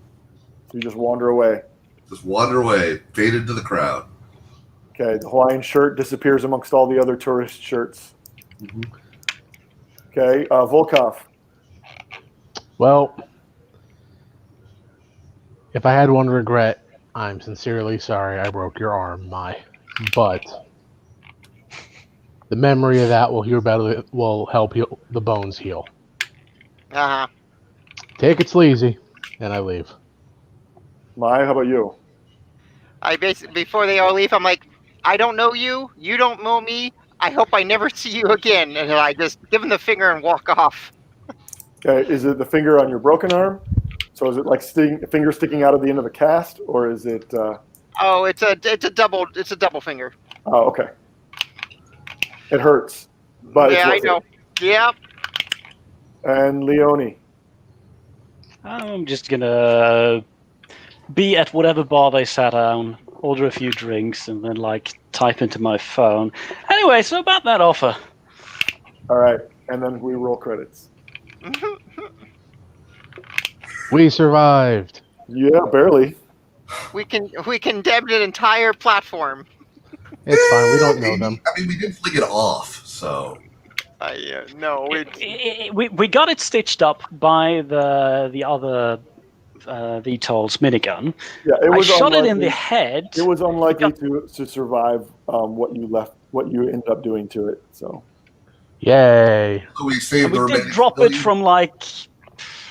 So you just wander away. Just wander away, fade into the crowd. Okay, the Hawaiian shirt disappears amongst all the other tourist shirts. Mm-hmm. Okay, Volkov. Well, if I had one regret, I'm sincerely sorry I broke your arm, Mai. But the memory of that will help the bones heal. Uh-huh. Take it sleazy, and I leave. Mai, how about you? I basically, before they all leave, I'm like, I don't know you. You don't know me. I hope I never see you again. And I just give them the finger and walk off. Okay, is it the finger on your broken arm? So is it like a finger sticking out of the end of a cast, or is it? Oh, it's a double finger. Oh, okay. It hurts, but yeah, I know. Yep. And Leone. I'm just gonna be at whatever bar they sat down, order a few drinks, and then type into my phone. Anyway, so about that offer. All right, and then we roll credits. We survived. Yeah, barely. We condemned an entire platform. It's fine. We don't know them. I mean, we did flick it off, so. No, we got it stitched up by the other VTOL's minigun. Yeah, I shot it in the head. It was unlikely to survive what you ended up doing to it. So. Yay! So we saved we did drop it from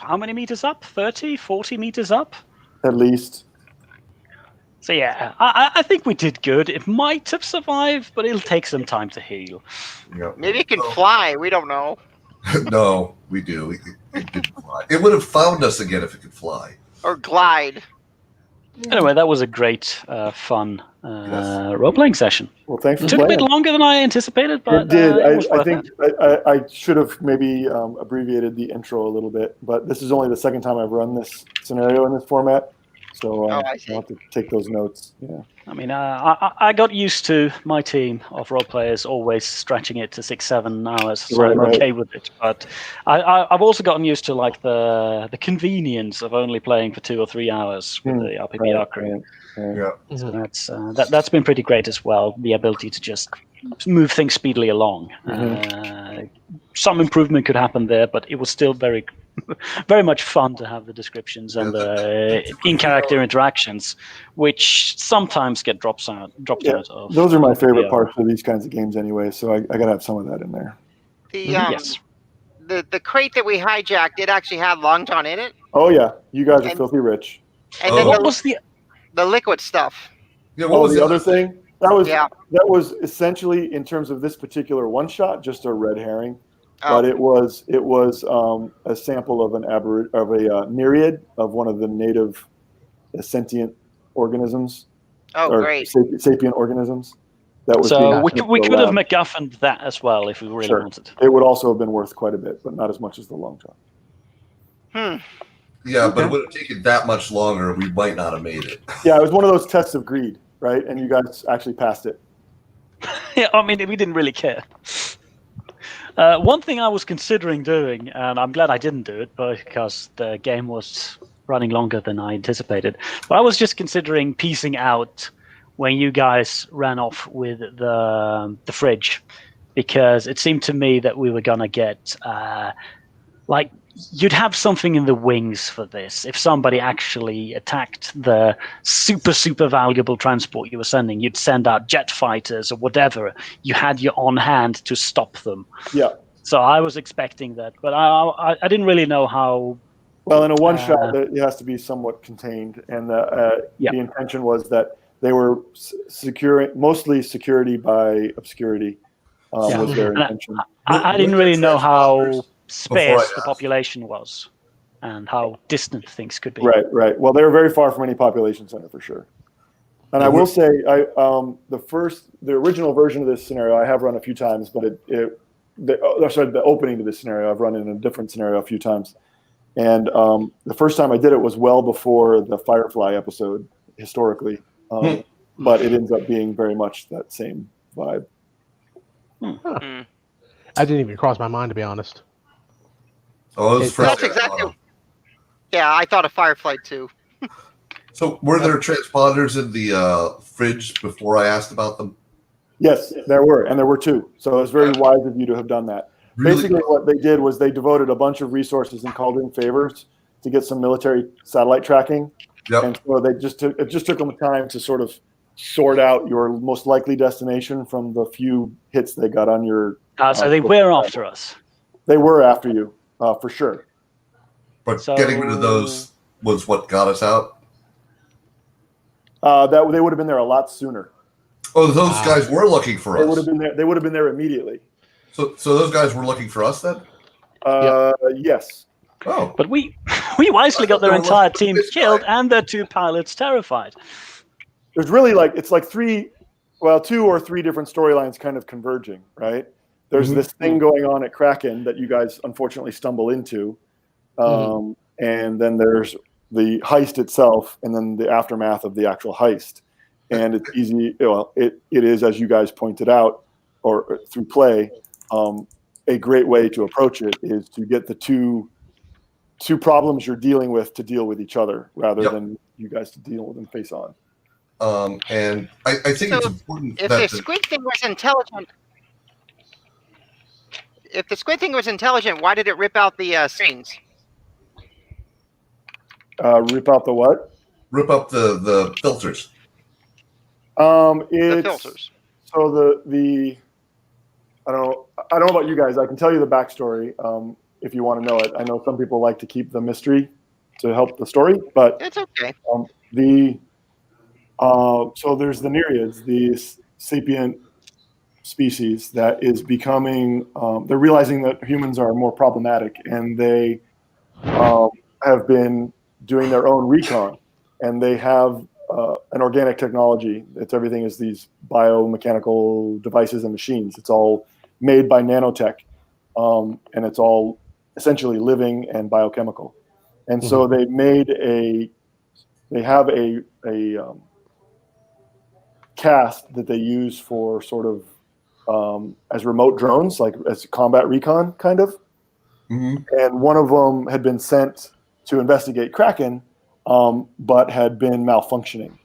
how many meters up? 30, 40 meters up? At least. So yeah, I think we did good. It might have survived, but it'll take some time to heal. Yep. Maybe it can fly. We don't know. No, we do. It didn't fly. It would have found us again if it could fly. Or glide. Anyway, that was a great, fun role-playing session. Well, thanks for It took a playing. bit longer than I anticipated, but it did. it was I think I should have maybe abbreviated the intro a little bit, but this is only the second time I've run this scenario in this format. So I see. I'll have to take those notes. Yeah. I mean, I got used to my team of role players always stretching it to 6-7 hours, so Right, I'm right. okay with it. But I've also gotten used to like the convenience of only playing for 2 or 3 hours with the RPBR crew. Yeah. So that's been pretty great as well. The ability to just move things speedily along. Some improvement could happen there, but it was still very, very much fun to have the descriptions and the in-character interactions, which sometimes get dropped out of. Those are my favorite RPBR. parts of these kinds of games, anyway. So I gotta have some of that in there. Yes. The crate that we hijacked, it actually had Long John in it. Oh yeah, you guys are filthy rich. And then What was the liquid stuff? Yeah. What was the other thing? That was essentially, in terms of this particular one shot, just a red herring. But it was a sample of a myriad of one of the native sentient organisms. Oh, great! Sapient organisms. That was so we could have MacGuffined that as well if we really wanted. It would also have been worth quite a bit, but not as much as the Long John. Yeah, but it would have taken that much longer. We might not have made it. Yeah, it was one of those tests of greed, right? And you guys actually passed it. Yeah, I mean, we didn't really care. One thing I was considering doing, and I'm glad I didn't do it because the game was running longer than I anticipated, but I was just considering piecing out when you guys ran off with the fridge, because it seemed to me that we were going to get, you'd have something in the wings for this. If somebody actually attacked the super, super valuable transport you were sending, you'd send out jet fighters or whatever. You had you on hand to stop them. Yeah. So I was expecting that, but I didn't really know how. Well, in a one-shot, it has to be somewhat contained, and the intention was that they were mostly security by obscurity was their intention. I didn't really know how sparse the population was and how distant things could be. Right. Well, they were very far from any population center for sure. And I will say, the original version of this scenario I have run a few times, but the opening to this scenario I've run in a different scenario a few times. And the first time I did it was well before the Firefly episode historically, but it ends up being very much that same vibe. I didn't even cross my mind, to be honest. Oh, that's exactly. Yeah, I thought of Firefly too. So, were there transponders in the fridge before I asked about them? Yes, there were, and there were two. So it was very wise of you to have done that. Really? Basically, what they did was they devoted a bunch of resources and called in favors to get some military satellite tracking. Yep. And so it just took them time to sort of sort out your most likely destination from the few hits they got on your. So they were after us. They were after you, for sure. But getting rid of those was what got us out? That they would have been there a lot sooner. Oh, those guys were looking for us. They would have been there. They would have been there immediately. So those guys were looking for us then? Yes. Oh. But we wisely got their entire team killed and their 2 pilots terrified. There's really it's like 2 or 3 different storylines kind of converging, right? There's this thing going on at Kraken that you guys unfortunately stumble into. And then there's the heist itself, and then the aftermath of the actual heist. And it's easy. Well, it is, as you guys pointed out, or through play, a great way to approach it is to get the two problems you're dealing with to deal with each other, rather than you guys to deal with them face on. And I think it's important if that the squid thing was intelligent. If the squid thing was intelligent, why did it rip out the screens? Rip out the what? Rip up the filters. The filters. So the I don't know about you guys. I can tell you the backstory if you want to know it. I know some people like to keep the mystery to help the story, but it's okay. So there's the Nereids, the sapient species that is becoming. They're realizing that humans are more problematic, and they have been doing their own recon, and they have an organic technology. Everything is these biomechanical devices and machines. It's all made by nanotech, and it's all essentially living and biochemical. And so they made they have a cast that they use for sort of as remote drones, like as combat recon kind of. Mm-hmm. And one of them had been sent to investigate Kraken, but had been malfunctioning.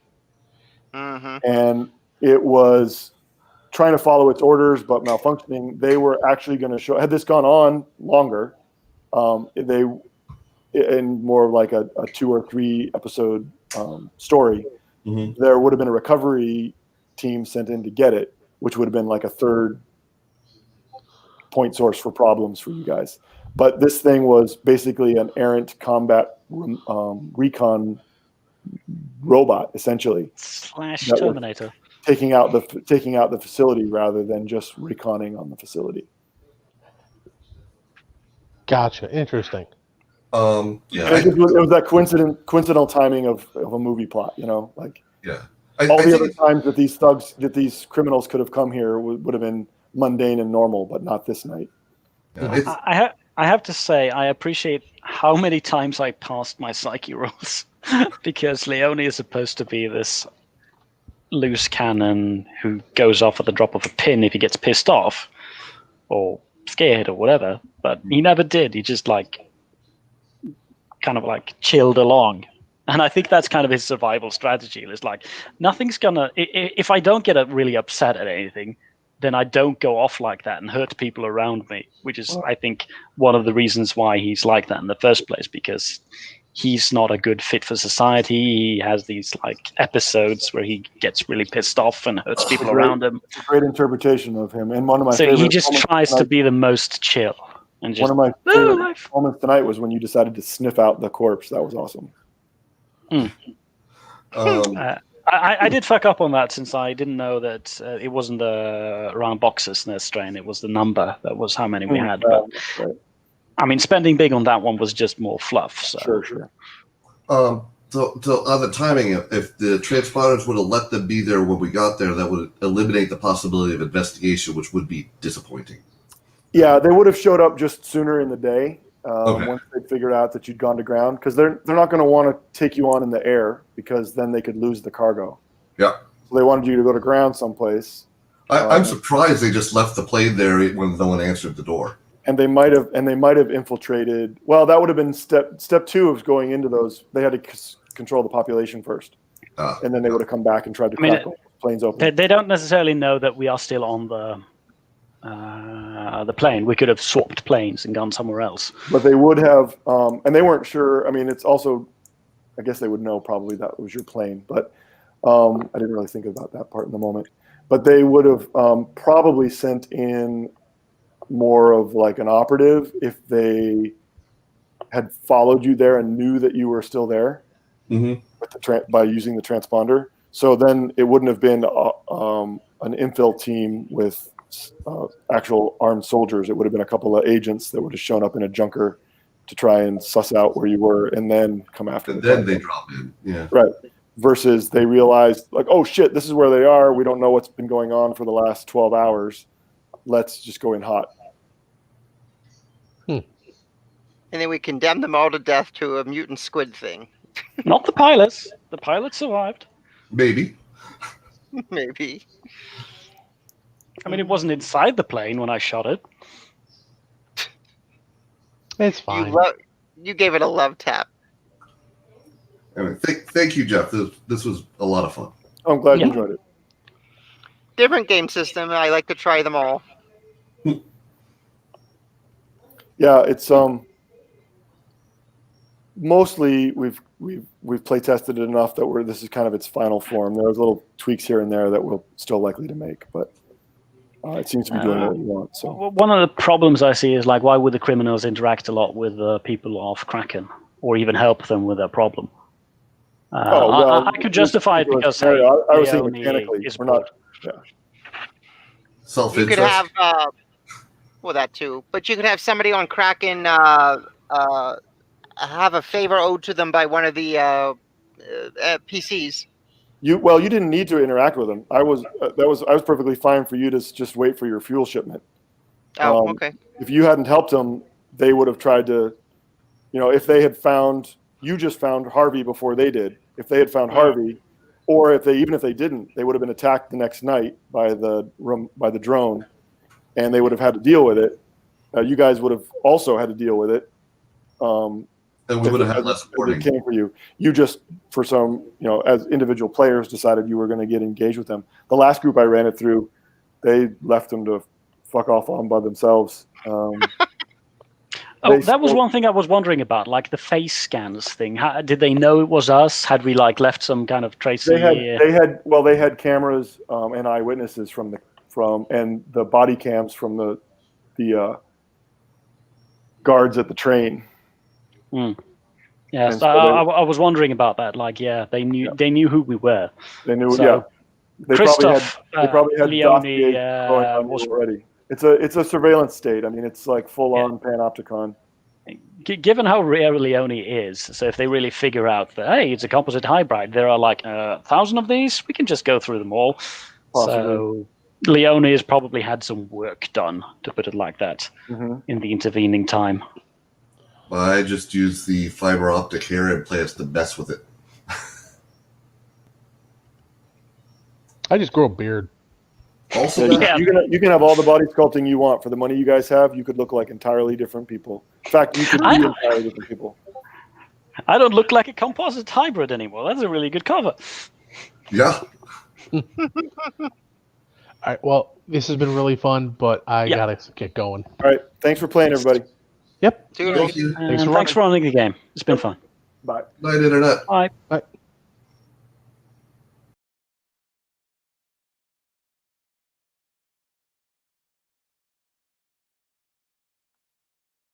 Mm-hmm. And it was trying to follow its orders, but malfunctioning. They were actually going to show, had this gone on longer, they, in more of like a 2 or 3 episode story, Mm-hmm. there would have been a recovery team sent in to get it, which would have been like a third point source for problems for you guys. But this thing was basically an errant combat recon robot, essentially, Slash that was Terminator. taking out the facility rather than just reconning on the facility. Gotcha. Interesting. And it was that coincidental timing of a movie plot, you know, like all the other times that these criminals could have come here would have been mundane and normal, but not this night. I have to say, I appreciate how many times I passed my psyche rolls because Leone is supposed to be this loose cannon who goes off at the drop of a pin if he gets pissed off or scared or whatever, but he never did. He just kind of chilled along. And I think that's kind of his survival strategy. It's like, nothing's gonna, if I don't get really upset at anything, then I don't go off like that and hurt people around me, which is, I think, one of the reasons why he's like that in the first place, because he's not a good fit for society. He has these episodes where he gets really pissed off and hurts people around him. It's a great interpretation of him. And one of my so favorite he just tries to be the most chill. And just, one of my favorite moments tonight was when you decided to sniff out the corpse. That was awesome. I did fuck up on that since I didn't know that it wasn't the round boxes in this strain. It was the number that was how many we had. But right. I mean, spending big on that one was just more fluff. So. Sure. So on the timing, if the transponders would have let them be there when we got there, that would eliminate the possibility of investigation, which would be disappointing. Yeah, they would have showed up just sooner in the day. Okay. Once they figured out that you'd gone to ground, because they're not going to want to take you on in the air, because then they could lose the cargo. Yeah. So they wanted you to go to ground someplace. I'm surprised they just left the plane there when no one answered the door. And they might have infiltrated. Well, that would have been step 2 of going into those. They had to control the population first, and then they would have come back and tried to crack planes open. They don't necessarily know that we are still on the plane. We could have swapped planes and gone somewhere else. But they would have, and they weren't sure. I mean, it's also, I guess they would know probably that was your plane, but I didn't really think about that part in the moment. But they would have probably sent in more of like an operative if they had followed you there and knew that you were still there with by using the transponder. So then it wouldn't have been an infill team with actual armed soldiers. It would have been a couple of agents that would have shown up in a junker to try and suss out where you were and then come after. And then they drop in. Yeah. Right. Versus they realized, like, oh shit, this is where they are. We don't know what's been going on for the last 12 hours. Let's just go in hot. And then we condemn them all to death to a mutant squid thing. Not the pilots. The pilots survived. Maybe. Maybe. I mean, it wasn't inside the plane when I shot it. It's fine. You gave it a love tap. Anyway, thank you, Jeff. This was a lot of fun. I'm glad you enjoyed it. Different game system. I like to try them all. Yeah, it's mostly we've play tested it enough that this is kind of its final form. There's little tweaks here and there that we're still likely to make, but it seems to be doing what we want. So one of the problems I see is why would the criminals interact a lot with the people of Kraken or even help them with their problem? I could justify it because I was thinking mechanically. We're not. Yeah. Self-interest. You could have that too, but you could have somebody on Kraken have a favor owed to them by one of the PCs. You didn't need to interact with them. I was perfectly fine for you to just wait for your fuel shipment. Oh, okay. If you hadn't helped them, they would have tried to, if they had found Harvey before they did, if they had found Harvey, or even if they didn't, they would have been attacked the next night by the drone, and they would have had to deal with it. You guys would have also had to deal with it. And we would have had less warning. It came for you. You just, for some, as individual players, decided you were going to get engaged with them. The last group I ran it through, they left them to fuck off on by themselves. That was one thing I was wondering about, like the face scans thing. Did they know it was us? Had we left some kind of trace? They had cameras and eyewitnesses from and the body cams from the guards at the train. Yes, so I was wondering about that. They knew who we were. They knew. So, They probably had Leone going on was already. It's a surveillance state. I mean, it's like full on panopticon. Given how rare Leone is, so if they really figure out that, hey, it's a composite hybrid, there are 1,000 of these, we can just go through them all. Possibly. So Leone has probably had some work done, to put it like that, in the intervening time. I just use the fiber optic hair implants to mess with it. I just grow a beard. Also, you can have all the body sculpting you want for the money you guys have. You could look like entirely different people. In fact, you could be entirely different people. I don't look like a composite hybrid anymore. That's a really good cover. Yeah. All right. Well, this has been really fun, but I gotta get going. All right. Thanks for playing, everybody. Yep. Thank you. Thanks for running the game. It's been fun. Bye. Night, Internet. Bye. Bye.